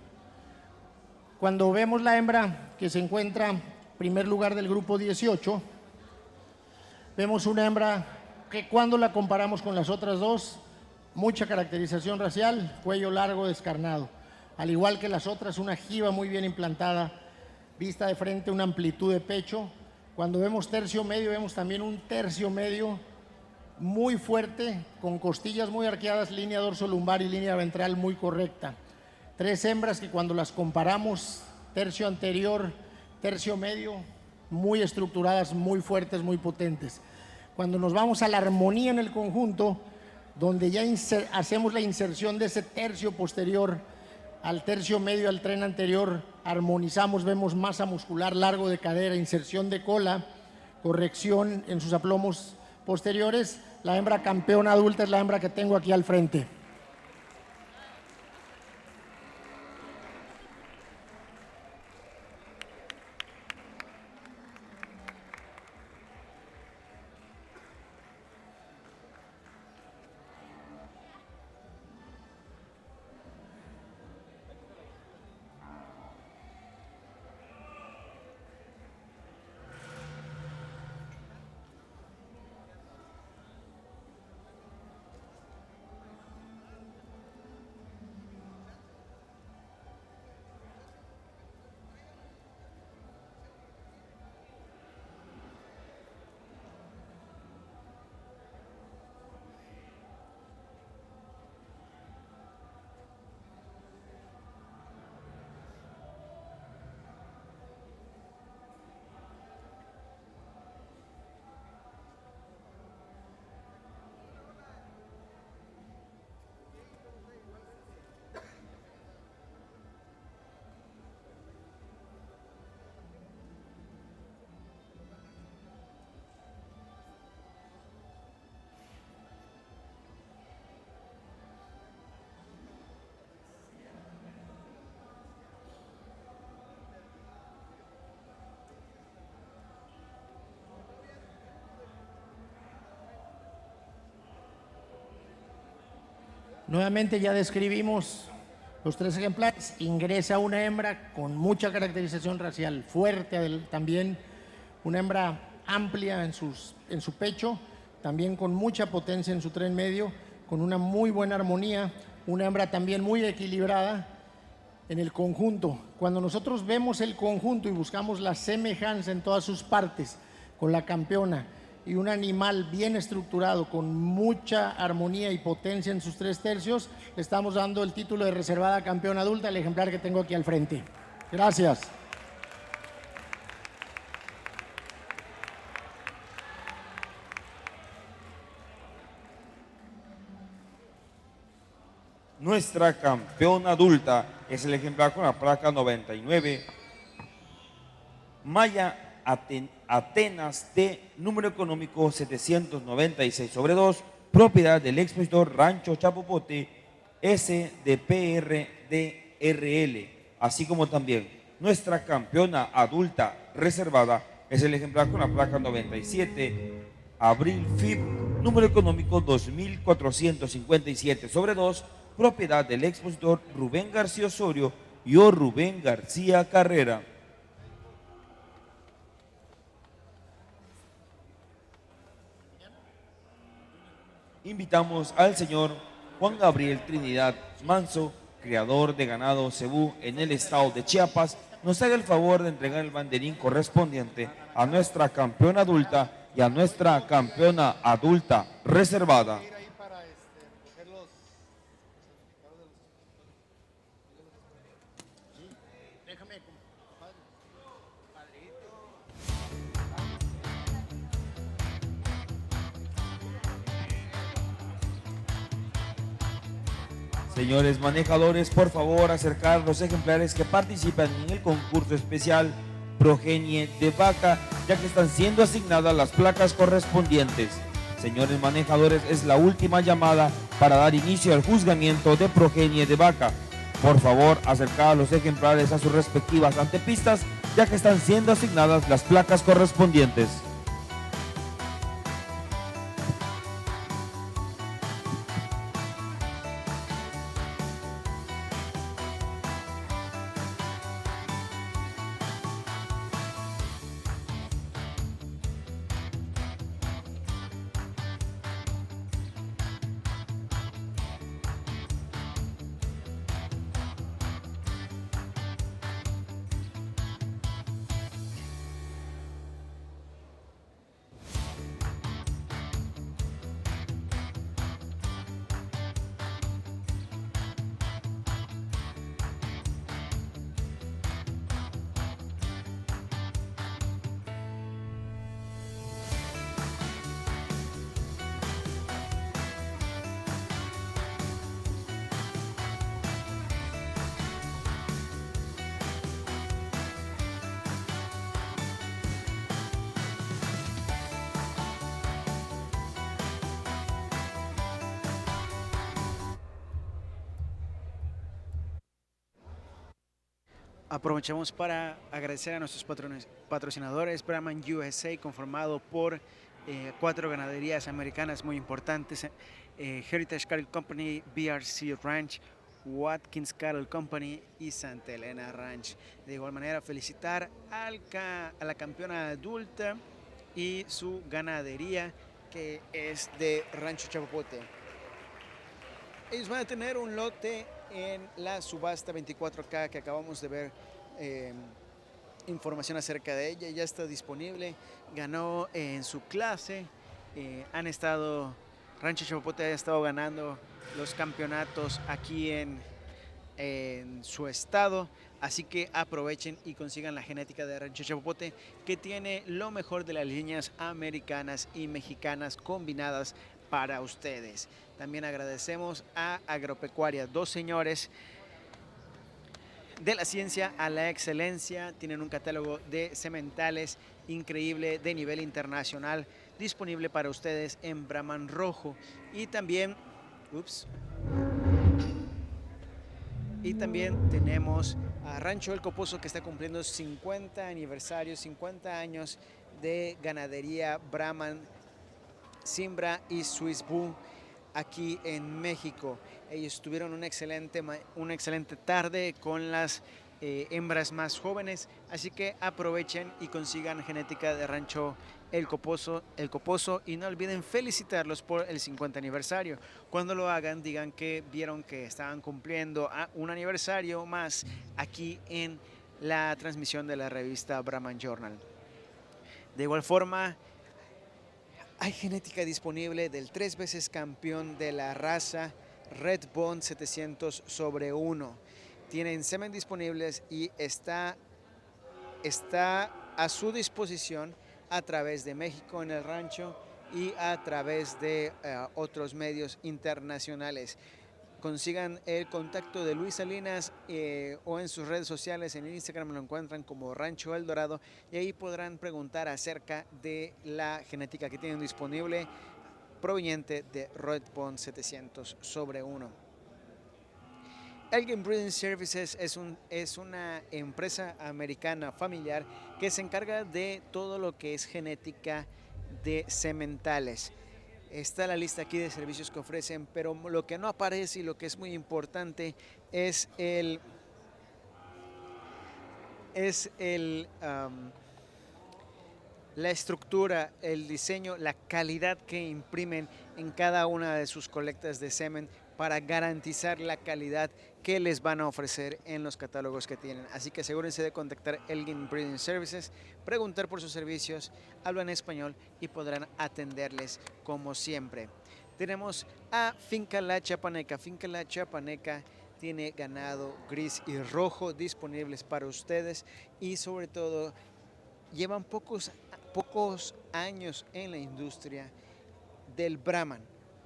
Cuando vemos la hembra que se encuentra en primer lugar del grupo 18, vemos una hembra que cuando la comparamos con las otras dos, mucha caracterización racial, cuello largo descarnado. Al igual que las otras, una jiba muy bien implantada, vista de frente, una amplitud de pecho. Cuando vemos tercio medio, vemos también un tercio medio muy fuerte, con costillas muy arqueadas, línea dorso-lumbar y línea ventral muy correcta. Tres hembras que cuando las comparamos, tercio anterior, tercio medio, muy estructuradas, muy fuertes, muy potentes. Cuando nos vamos a la armonía en el conjunto, donde ya hacemos la inserción de ese tercio posterior al tercio medio, al tren anterior, armonizamos, vemos masa muscular, largo de cadera, inserción de cola, corrección en sus aplomos posteriores. La hembra campeona adulta es la hembra que tengo aquí al frente. Nuevamente ya describimos los tres ejemplares. Ingresa una hembra con mucha caracterización racial, fuerte también, una hembra amplia en su pecho, también con mucha potencia en su tren medio, con una muy buena armonía, una hembra también muy equilibrada en el conjunto. Cuando nosotros vemos el conjunto y buscamos la semejanza en todas sus partes con la campeona y un animal bien estructurado con mucha armonía y potencia en sus 3/3, le estamos dando el título de reservada campeona adulta al ejemplar que tengo aquí al frente. Gracias. Nuestra campeona adulta es el ejemplar con la placa 99, Maya Atenas T, número económico 796/2, propiedad del expositor Rancho Chapopote SDPRDRL, así como también nuestra campeona adulta reservada es el ejemplar con la placa 97, Abril FIB, número económico 2457/2, propiedad del expositor Rubén García Osorio y o Rubén García Carrera. Invitamos al señor Juan Gabriel Trinidad Manso, criador de ganado cebú en el estado de Chiapas, nos haga el favor de entregar el banderín correspondiente a nuestra campeona adulta y a nuestra campeona adulta reservada. Señores manejadores, por favor acercar los ejemplares que participan en el concurso especial Progenie de Vaca, ya que están siendo asignadas las placas correspondientes. Señores manejadores, es la última llamada para dar inicio al juzgamiento de Progenie de Vaca. Por favor, acercar los ejemplares a sus respectivas antepistas, ya que están siendo asignadas las placas correspondientes. Aprovechamos para agradecer a nuestros patrocinadores, Brahman USA, conformado por 4 ganaderías americanas muy importantes, Heritage Cattle Company, BRC Ranch, Watkins Cattle Company y Santa Elena Ranch. De igual manera, felicitar a la campeona adulta y su ganadería, que es de Rancho Chapopote. Ellos van a tener un lote en la subasta 24K que acabamos de ver, información acerca de ella, ya está disponible, ganó en su clase, Rancho Chapopote ha estado ganando los campeonatos aquí en su estado, así que aprovechen y consigan la genética de Rancho Chapopote, que tiene lo mejor de las líneas americanas y mexicanas combinadas para ustedes. También agradecemos a Agropecuaria, 2 señores de la ciencia a la excelencia. Tienen un catálogo de sementales increíble de nivel internacional disponible para ustedes en Brahman rojo. Y también tenemos a Rancho El Coposo, que está cumpliendo 50 aniversarios, 50 años de ganadería Brahman, Simbra y Swiss Boo aquí en México. Ellos tuvieron una excelente tarde con las hembras más jóvenes, así que aprovechen y consigan genética de Rancho El Coposo y no olviden felicitarlos por el 50 aniversario. Cuando lo hagan, digan que vieron que estaban cumpliendo un aniversario más aquí en la transmisión de la revista Brahman Journal. De igual forma, hay genética disponible del 3 veces campeón de la raza Red Bond 700/1. Tienen semen disponibles y está a su disposición a través de México en el rancho y a través de otros medios internacionales. Consigan el contacto de Luis Salinas o en sus redes sociales, en Instagram lo encuentran como Rancho El Dorado y ahí podrán preguntar acerca de la genética que tienen disponible proveniente de Red Bond 700/1. Elgin Breeding Services es una empresa americana familiar que se encarga de todo lo que es genética de sementales. Está la lista aquí de servicios que ofrecen, pero lo que no aparece y lo que es muy importante es la estructura, el diseño, la calidad que imprimen en cada una de sus colectas de semen para garantizar la calidad que les van a ofrecer en los catálogos que tienen. Así que asegúrense de contactar Elgin Breeding Services, preguntar por sus servicios, hablan español y podrán atenderles como siempre. Tenemos a Finca La Chapaneca. Finca La Chapaneca tiene ganado gris y rojo disponibles para ustedes y sobre todo llevan pocos años en la industria del Brahman,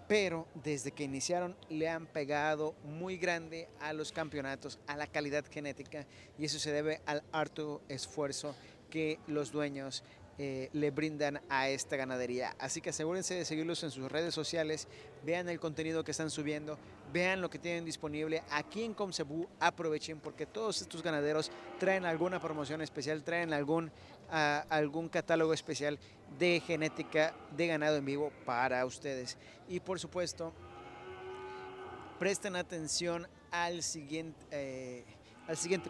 pero desde que iniciaron le han pegado muy grande a los campeonatos, a la calidad genética, y eso se debe al harto esfuerzo que los dueños le brindan a esta ganadería. Así que asegúrense de seguirlos en sus redes sociales, vean el contenido que están subiendo, vean lo que tienen disponible aquí en COMCEBU, aprovechen porque todos estos ganaderos traen alguna promoción especial, traen algún catálogo especial de genética de ganado en vivo para ustedes. Y por supuesto, presten atención al siguiente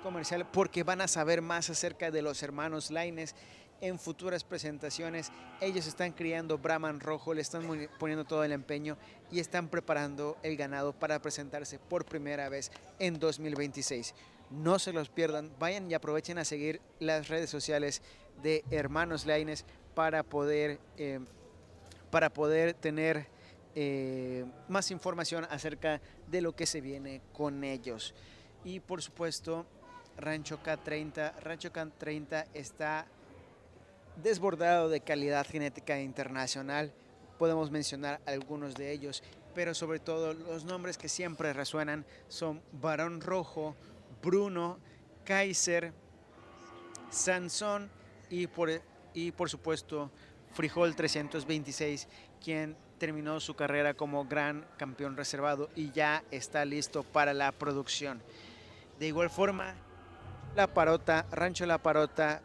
comercial porque van a saber más acerca de los hermanos Lainez en futuras presentaciones. Ellos están criando Brahman rojo, le están poniendo todo el empeño y están preparando el ganado para presentarse por primera vez en 2026. No se los pierdan, vayan y aprovechen a seguir las redes sociales de Hermanos Lainez para poder tener más información acerca de lo que se viene con ellos. Y por supuesto, Rancho K30 está desbordado de calidad genética internacional. Podemos mencionar algunos de ellos, pero sobre todo los nombres que siempre resuenan son Barón Rojo, Bruno, Kaiser, Sansón y por supuesto Frijol 326, quien terminó su carrera como gran campeón reservado y ya está listo para la producción. De igual forma, Rancho La Parota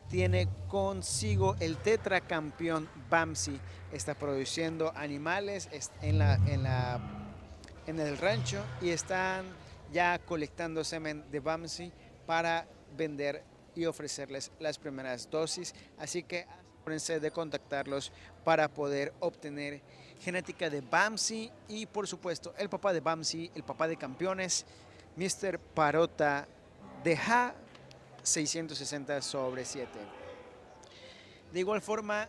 tiene consigo el tetracampeón Bamsi. Está produciendo animales en el rancho y están ya colectando semen de Bamsi para vender y ofrecerles las primeras dosis. Así que asegúrense de contactarlos para poder obtener genética de Bamsi y por supuesto el papá de Bamsi, el papá de campeones, Mr. Parota de Ja 660/7. De igual forma,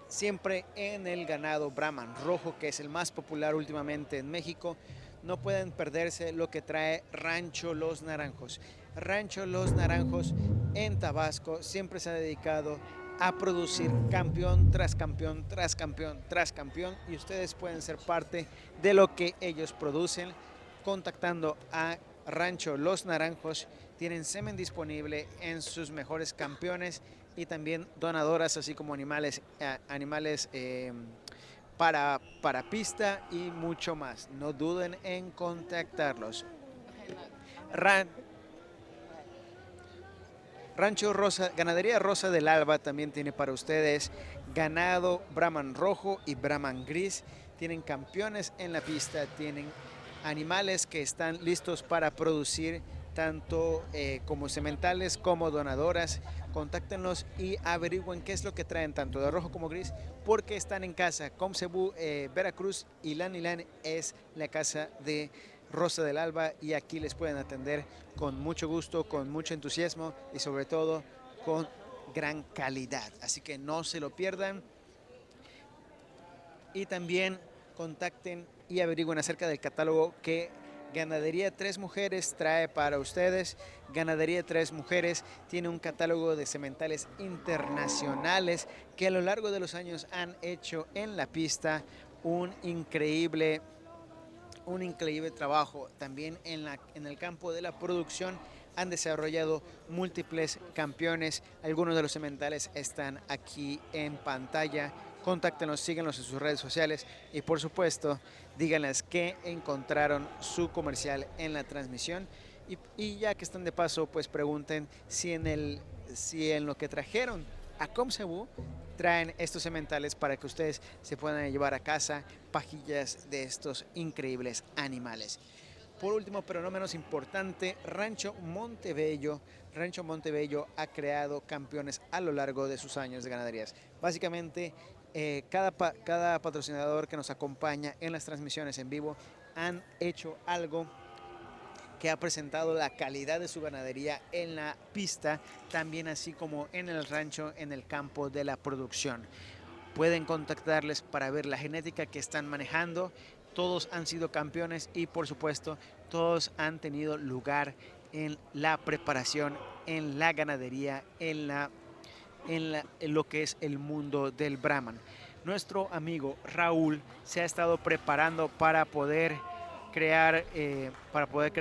siempre en el ganado Brahman rojo, que es el más popular últimamente en México, no pueden perderse lo que trae Rancho Los Naranjos. Rancho Los Naranjos en Tabasco siempre se ha dedicado a producir campeón tras campeón, tras campeón, tras campeón, y ustedes pueden ser parte de lo que ellos producen contactando a Rancho Los Naranjos. Tienen semen disponible en sus mejores campeones y también donadoras, así como animales para pista y mucho más. No duden en contactarlos. Rancho Rosa, Ganadería Rosa del Alba también tiene para ustedes ganado Brahman rojo y Brahman gris. Tienen campeones en la pista, tienen animales que están listos para producir tanto como sementales como donadoras. Contáctenlos y averigüen qué es lo que traen tanto de rojo como gris, porque están en casa. COMCEBU Veracruz, Ilán es la casa de Rosa del Alba, y aquí les pueden atender con mucho gusto, con mucho entusiasmo y sobre todo con gran calidad. Así que no se lo pierdan. Y también contacten y averigüen acerca del catálogo que Ganadería Tres Mujeres trae para ustedes. Ganadería Tres Mujeres tiene un catálogo de sementales internacionales que a lo largo de los años han hecho en la pista un increíble trabajo. También en el campo de la producción han desarrollado múltiples campeones. Algunos de los sementales están aquí en pantalla. Contáctenos, síguenos en sus redes sociales y por supuesto díganles que encontraron su comercial en la transmisión. Y ya que están de paso, pues pregunten si en lo que trajeron a COMCEBU traen estos sementales para que ustedes se puedan llevar a casa pajillas de estos increíbles animales. Por último, pero no menos importante, Rancho Montebello. Rancho Montebello ha creado campeones a lo largo de sus años de ganaderías. Básicamente, cada patrocinador que nos acompaña en las transmisiones en vivo han hecho algo que ha presentado la calidad de su ganadería en la pista, también así como en el rancho, en el campo de la producción. Pueden contactarles para ver la genética que están manejando. Todos han sido campeones y por supuesto todos han tenido lugar en la preparación, en la ganadería, en lo que es el mundo del Brahman. Nuestro amigo Raúl se ha estado preparando para poder crear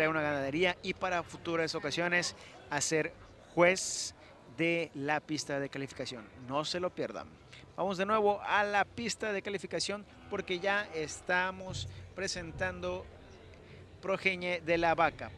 una ganadería y para futuras ocasiones hacer juez de la pista de calificación. No se lo pierdan. Vamos de nuevo a la pista de calificación porque ya estamos presentando progenie de la vaca.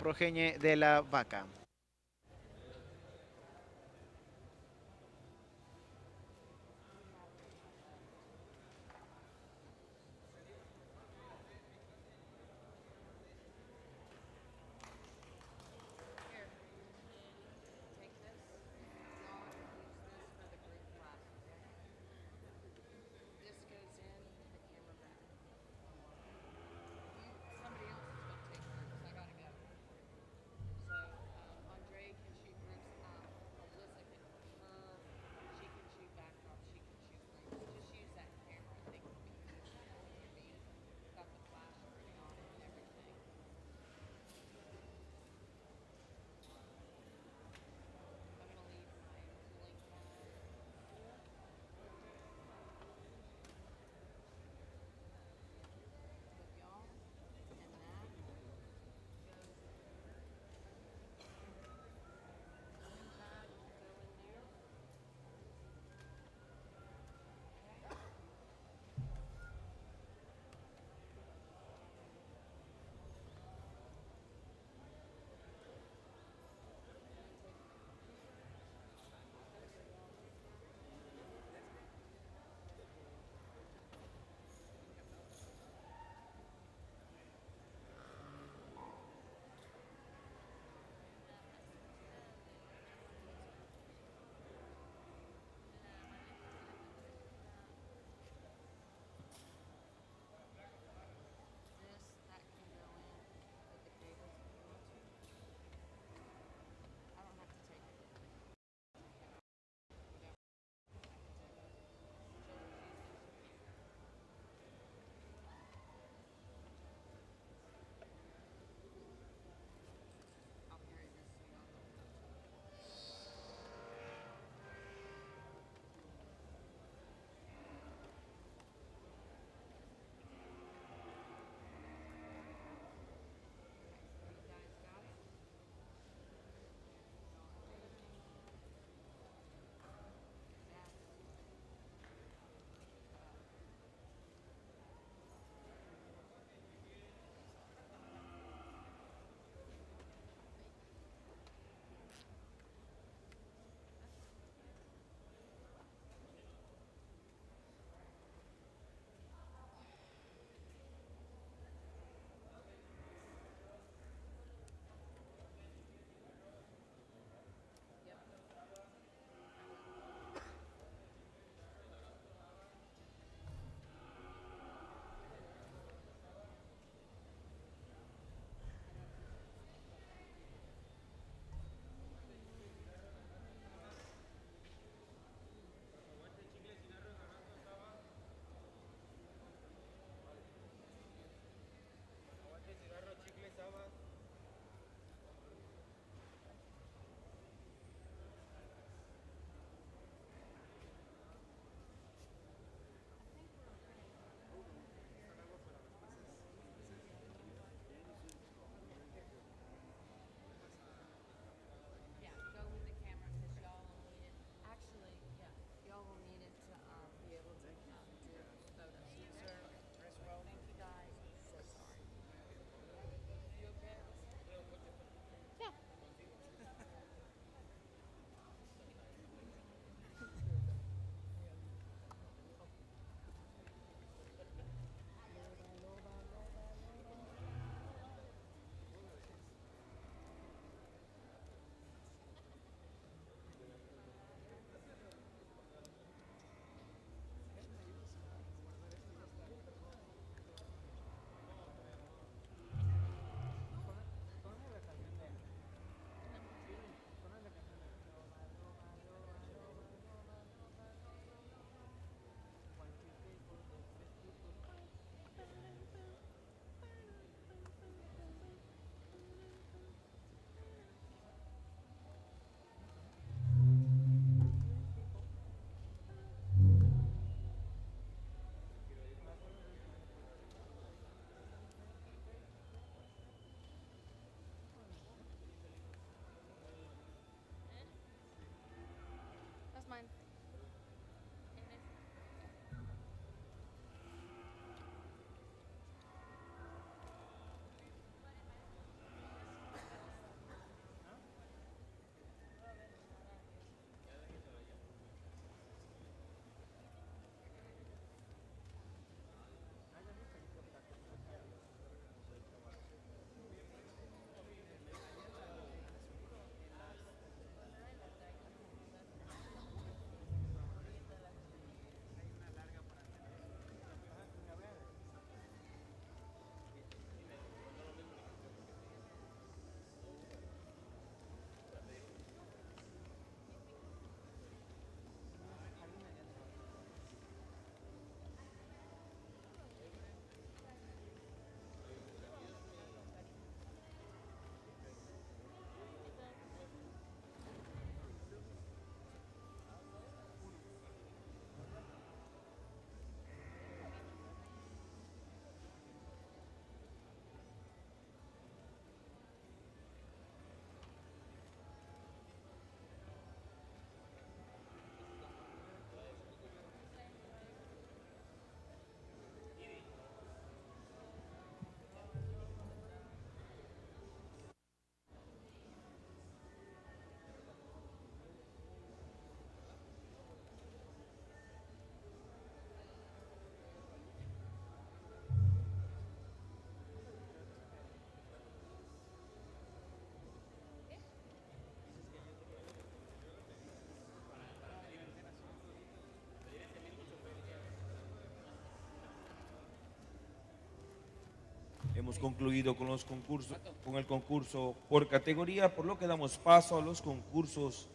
Hemos concluido con los concursos, con el concurso por categoría, por lo que damos paso a los concursos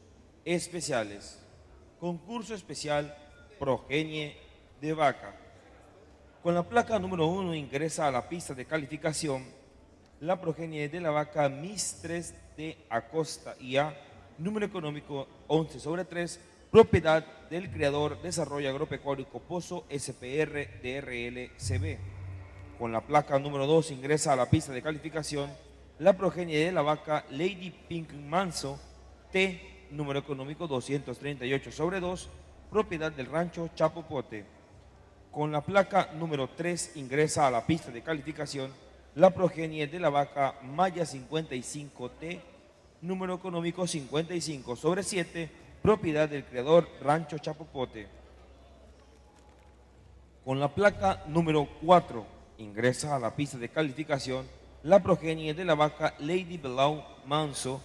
especiales. Concurso especial Progenie de Vaca. Con la placa número 1 ingresa a la pista de calificación la progenie de la vaca Miss 3 de Acosta IA, número económico 11/3, propiedad del creador Desarrollo Agropecuario Pozo SPR DRL-CB. Con la placa número 2 ingresa a la pista de calificación la progenie de la vaca Lady Pink Manso T, número económico 238/2, propiedad del rancho Chapopote. Con la placa número 3 ingresa a la pista de calificación la progenie de la vaca Maya 55T, número económico 55/7, propiedad del creador Rancho Chapopote. Con la placa número 4 ingresa a la pista de calificación la progenie de la vaca Lady Belau Manso,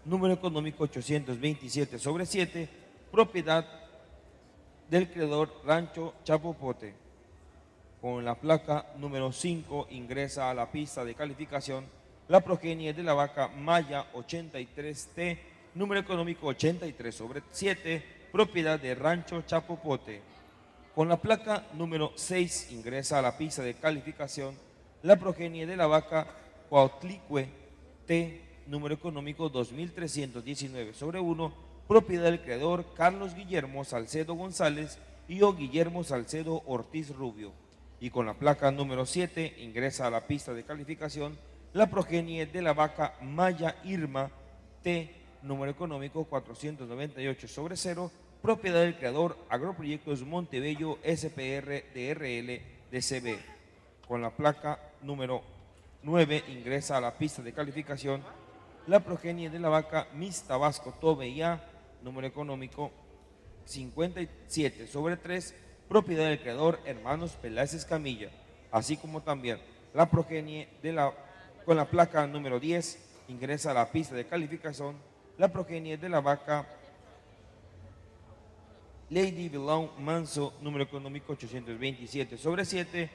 número económico 827/7, propiedad del creador Rancho Chapopote. Con la placa número 5 ingresa a la pista de calificación la progenie de la vaca Maya 83T, número económico 83/7, propiedad de Rancho Chapopote. Con la placa número 6 ingresa a la pista de calificación la progenie de la vaca Cuautlicue T, número económico 2319/1, propiedad del creador Carlos Guillermo Salcedo González y o Guillermo Salcedo Ortiz Rubio. Y con la placa número 7 ingresa a la pista de calificación la progenie de la vaca Maya Irma T, número económico 498/0, propiedad del creador Agroproyectos Montebello SPR DRL DCB. Con la placa número 9 ingresa a la pista de calificación la progenie de la vaca Miss Tabasco Tobe IA, número económico 57/3, propiedad del creador Hermanos Peláez Escamilla, así como también la progenie con la placa número 10 ingresa a la pista de calificación la progenie de la vaca Lady Belong Manso, número económico 827/7,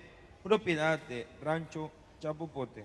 propiedad de Rancho Chapopote.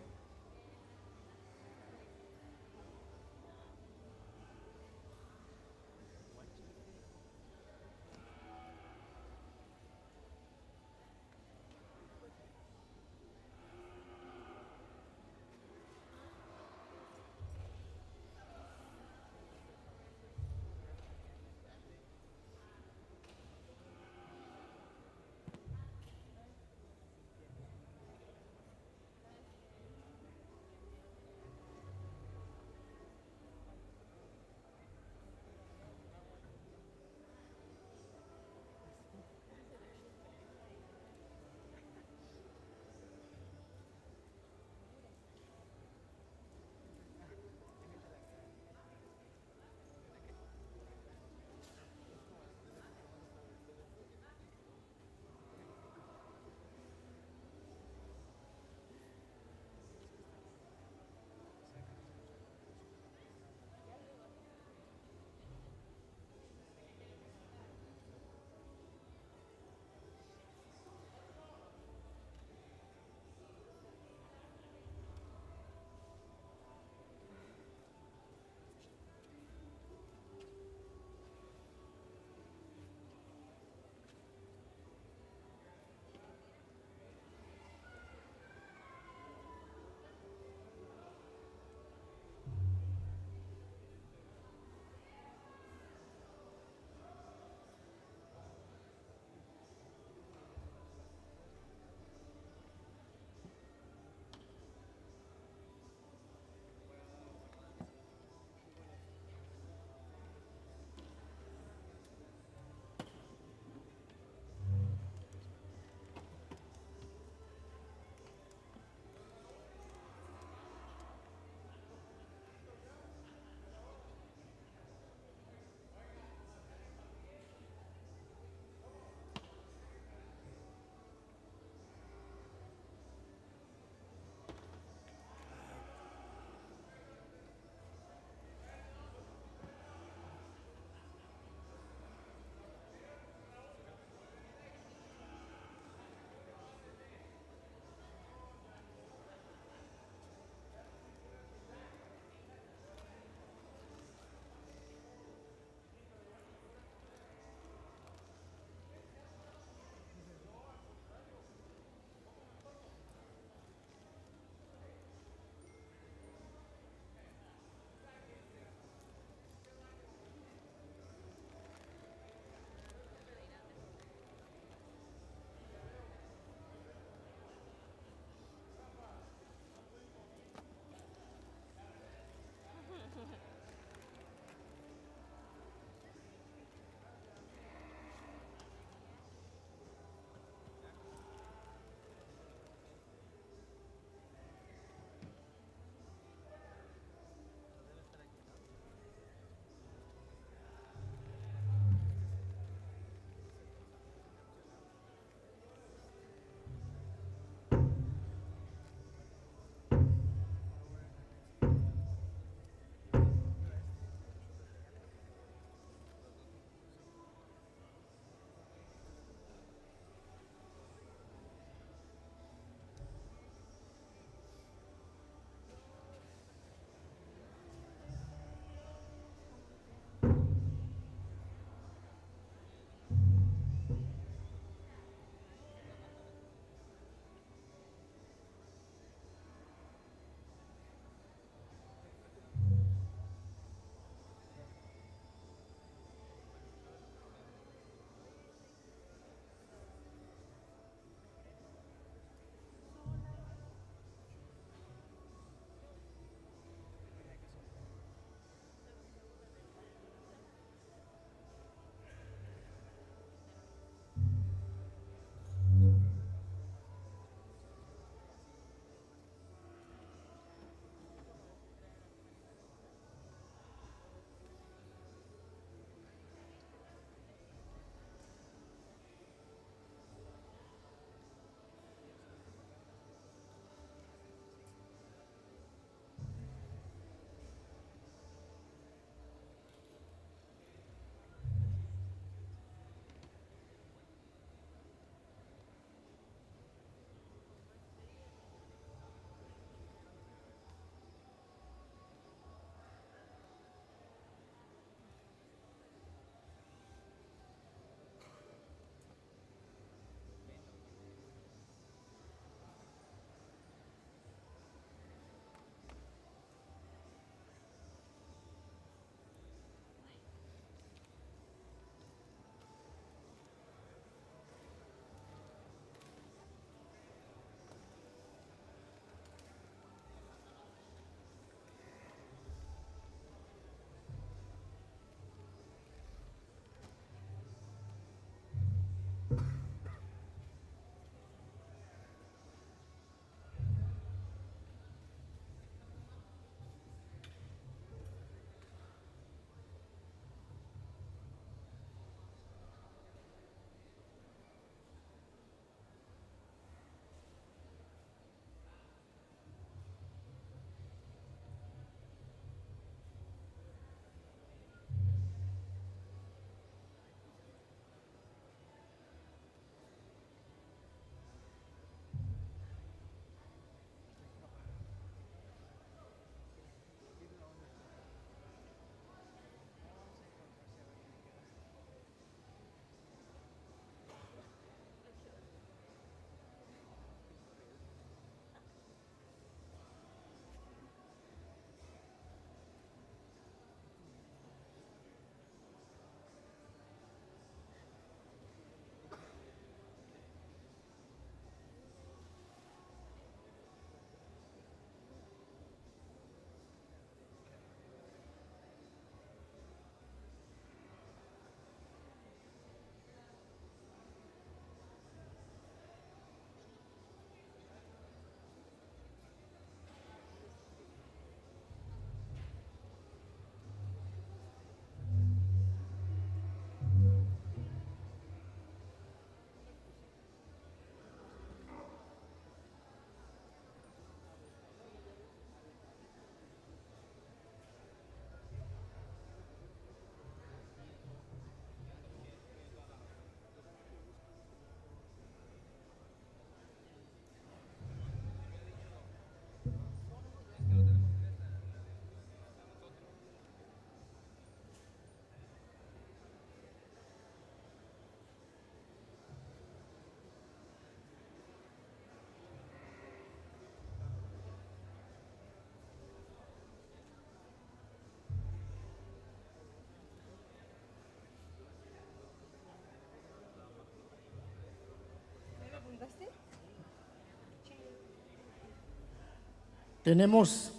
Tenemos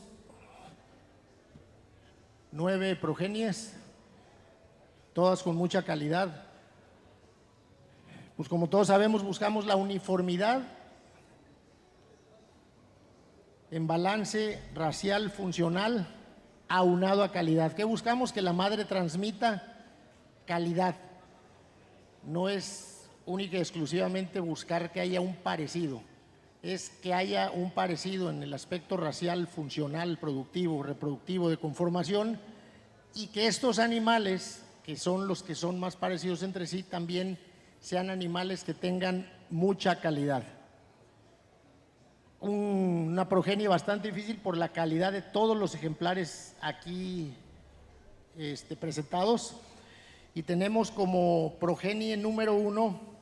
9 progenies, todas con mucha calidad. Pues como todos sabemos, buscamos la uniformidad en balance racial funcional aunado a calidad. ¿Qué buscamos? Que la madre transmita calidad. No es única y exclusivamente buscar que haya un parecido, es que haya un parecido en el aspecto racial, funcional, productivo, reproductivo, de conformación, y que estos animales, que son los que son más parecidos entre sí, también sean animales que tengan mucha calidad. Una progenie bastante difícil por la calidad de todos los ejemplares aquí presentados. Y tenemos como progenie número 1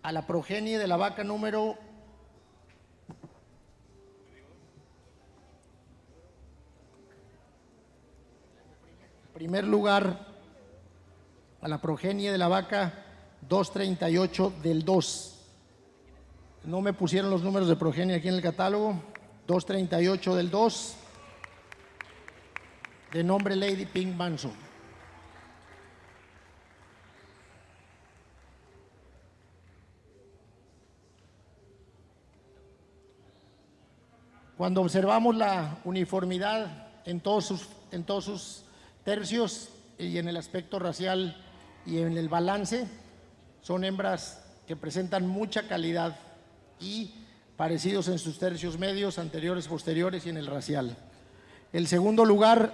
a la progenie de la vaca número primer lugar, a la progenie de la vaca 238 del 2. No me pusieron los números de progenie aquí en el catálogo. 238 del 2, de nombre Lady Pink Manso. Cuando observamos la uniformidad en todos sus tercios y en el aspecto racial y en el balance, son hembras que presentan mucha calidad y parecidos en sus tercios medios, anteriores, posteriores y en el racial. El segundo lugar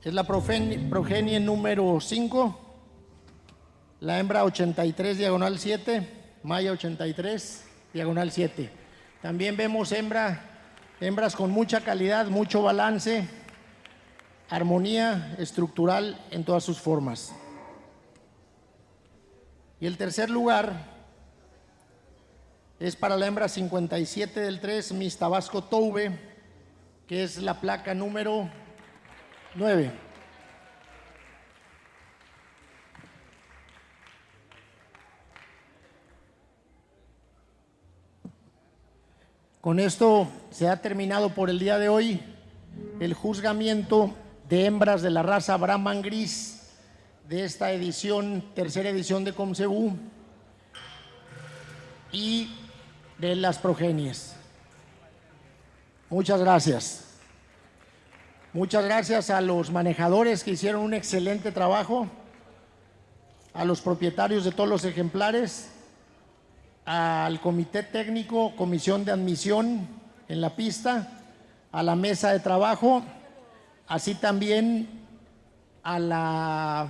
es la progenie número 5, la hembra 83 diagonal 7, Maya 83 diagonal 7. También vemos hembras con mucha calidad, mucho balance, armonía estructural en todas sus formas. Y el tercer lugar es para la hembra 57 del 3, Miss Tabasco Toube, que es la placa número 9. Con esto se ha terminado por el día de hoy el juzgamiento de hembras de la raza Brahman Gris de esta edición, tercera edición de COMCEBU, y de las progenies. Muchas gracias. Muchas gracias a los manejadores que hicieron un excelente trabajo, a los propietarios de todos los ejemplares, al comité técnico, comisión de admisión en la pista, a la mesa de trabajo, así también a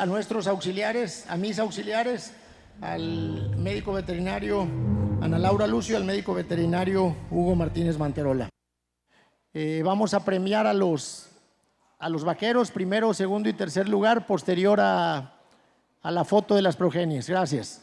nuestros auxiliares, a mis auxiliares, al médico veterinario Ana Laura Lucio, al médico veterinario Hugo Martínez Manterola. Vamos a premiar a los vaqueros, primero, segundo y tercer lugar, posterior a la foto de las progenies. Gracias.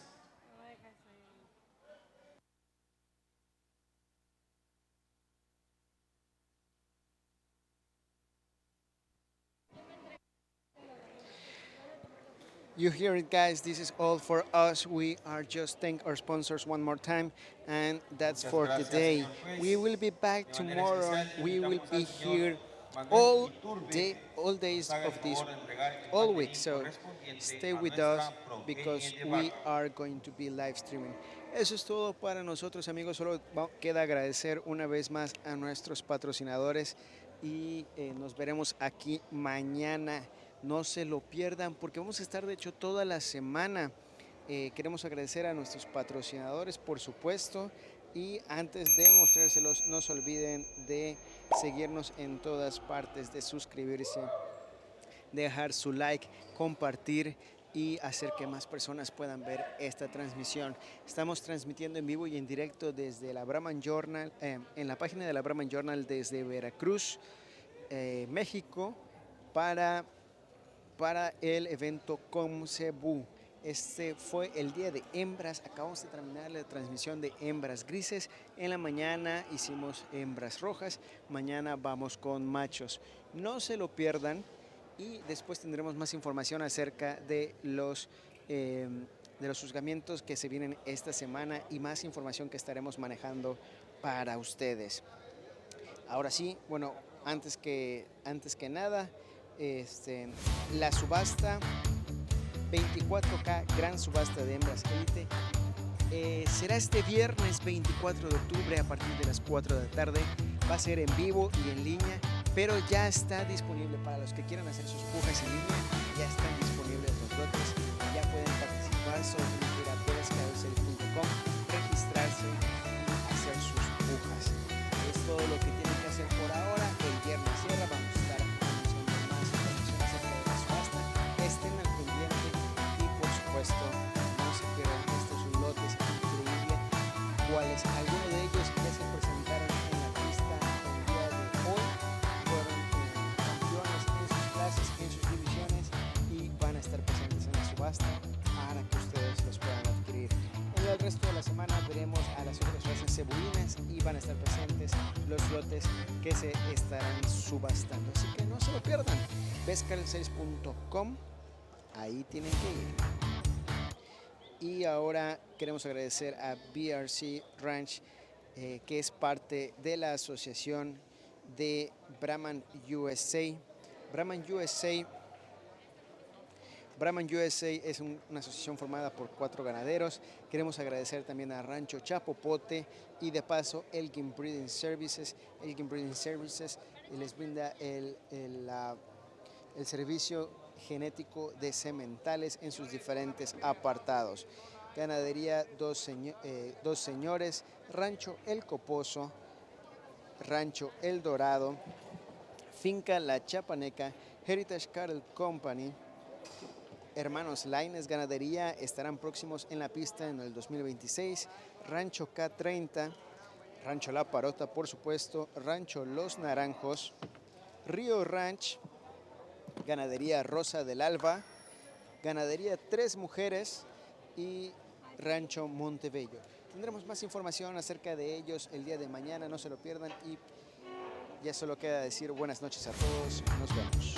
You hear it, guys. This is all for us. We are just thank our sponsors one more time, and that's for today. We will be back tomorrow. We will be here all days of this, all week. So stay with us because we are going to be live streaming. Eso es todo para nosotros, amigos. Solo queda agradecer una vez más a nuestros patrocinadores y nos veremos aquí mañana. No se lo pierdan porque vamos a estar de hecho toda la semana. Queremos agradecer a nuestros patrocinadores, por supuesto, y antes de mostrárselos no se olviden de seguirnos en todas partes, de suscribirse, dejar su like, compartir y hacer que más personas puedan ver esta transmisión. Estamos transmitiendo en vivo y en directo desde la Brahman Journal, en la página de la Brahman Journal desde Veracruz, México, para el evento COMCEBU. Este fue el día de hembras. Acabamos de terminar la transmisión de hembras grises. En la mañana hicimos hembras rojas. Mañana vamos con machos. No se lo pierdan. Y después tendremos más información acerca de los de los juzgamientos que se vienen esta semana y más información que estaremos manejando para ustedes. Ahora sí, bueno, antes que nada, la subasta 24K Gran Subasta de Hembras Elite será este viernes 24 de octubre a partir de las 4 de la tarde. Va a ser en vivo y en línea, pero ya está disponible para los que quieran hacer sus pujas en línea. Ya están disponibles los lotes, ya pueden participar, solo tienen que ir a pescadoseries.com, registrarse y hacer sus pujas. Es todo lo que tienen que hacer por ahora. El viernes cierra, vamos a estar anunciando más información acerca de la subasta. Estén al pendiente y por supuesto no se pierdan estos lotes increíbles, cuales algunos de ellos ya se presentaron en la pista el día de hoy, fueron campeones en sus clases, en sus divisiones y van a estar presentes en la subasta para que ustedes los puedan adquirir. En el resto de la semana veremos a las otras razas cebuinas y van a estar presentes los lotes que se estarán subastando, así que no se lo pierdan. pescadoseries.com, ahí tienen que ir. Y ahora queremos agradecer a BRC Ranch, que es parte de la asociación de Brahman USA. Brahman USA es una asociación formada por 4 ganaderos. Queremos agradecer también a Rancho Chapopote y de paso Elgin Breeding Services. Elgin Breeding Services les brinda el servicio genético de sementales en sus diferentes apartados. Ganadería Dos Señores, Rancho El Coposo, Rancho El Dorado, Finca La Chapaneca, Heritage Cattle Company, Hermanos Laines Ganadería estarán próximos en la pista en el 2026, Rancho K30, Rancho La Parota, por supuesto, Rancho Los Naranjos, Río Ranch, Ganadería Rosa del Alba, Ganadería Tres Mujeres y Rancho Montebello. Tendremos más información acerca de ellos el día de mañana, no se lo pierdan y ya solo queda decir buenas noches a todos, nos vemos.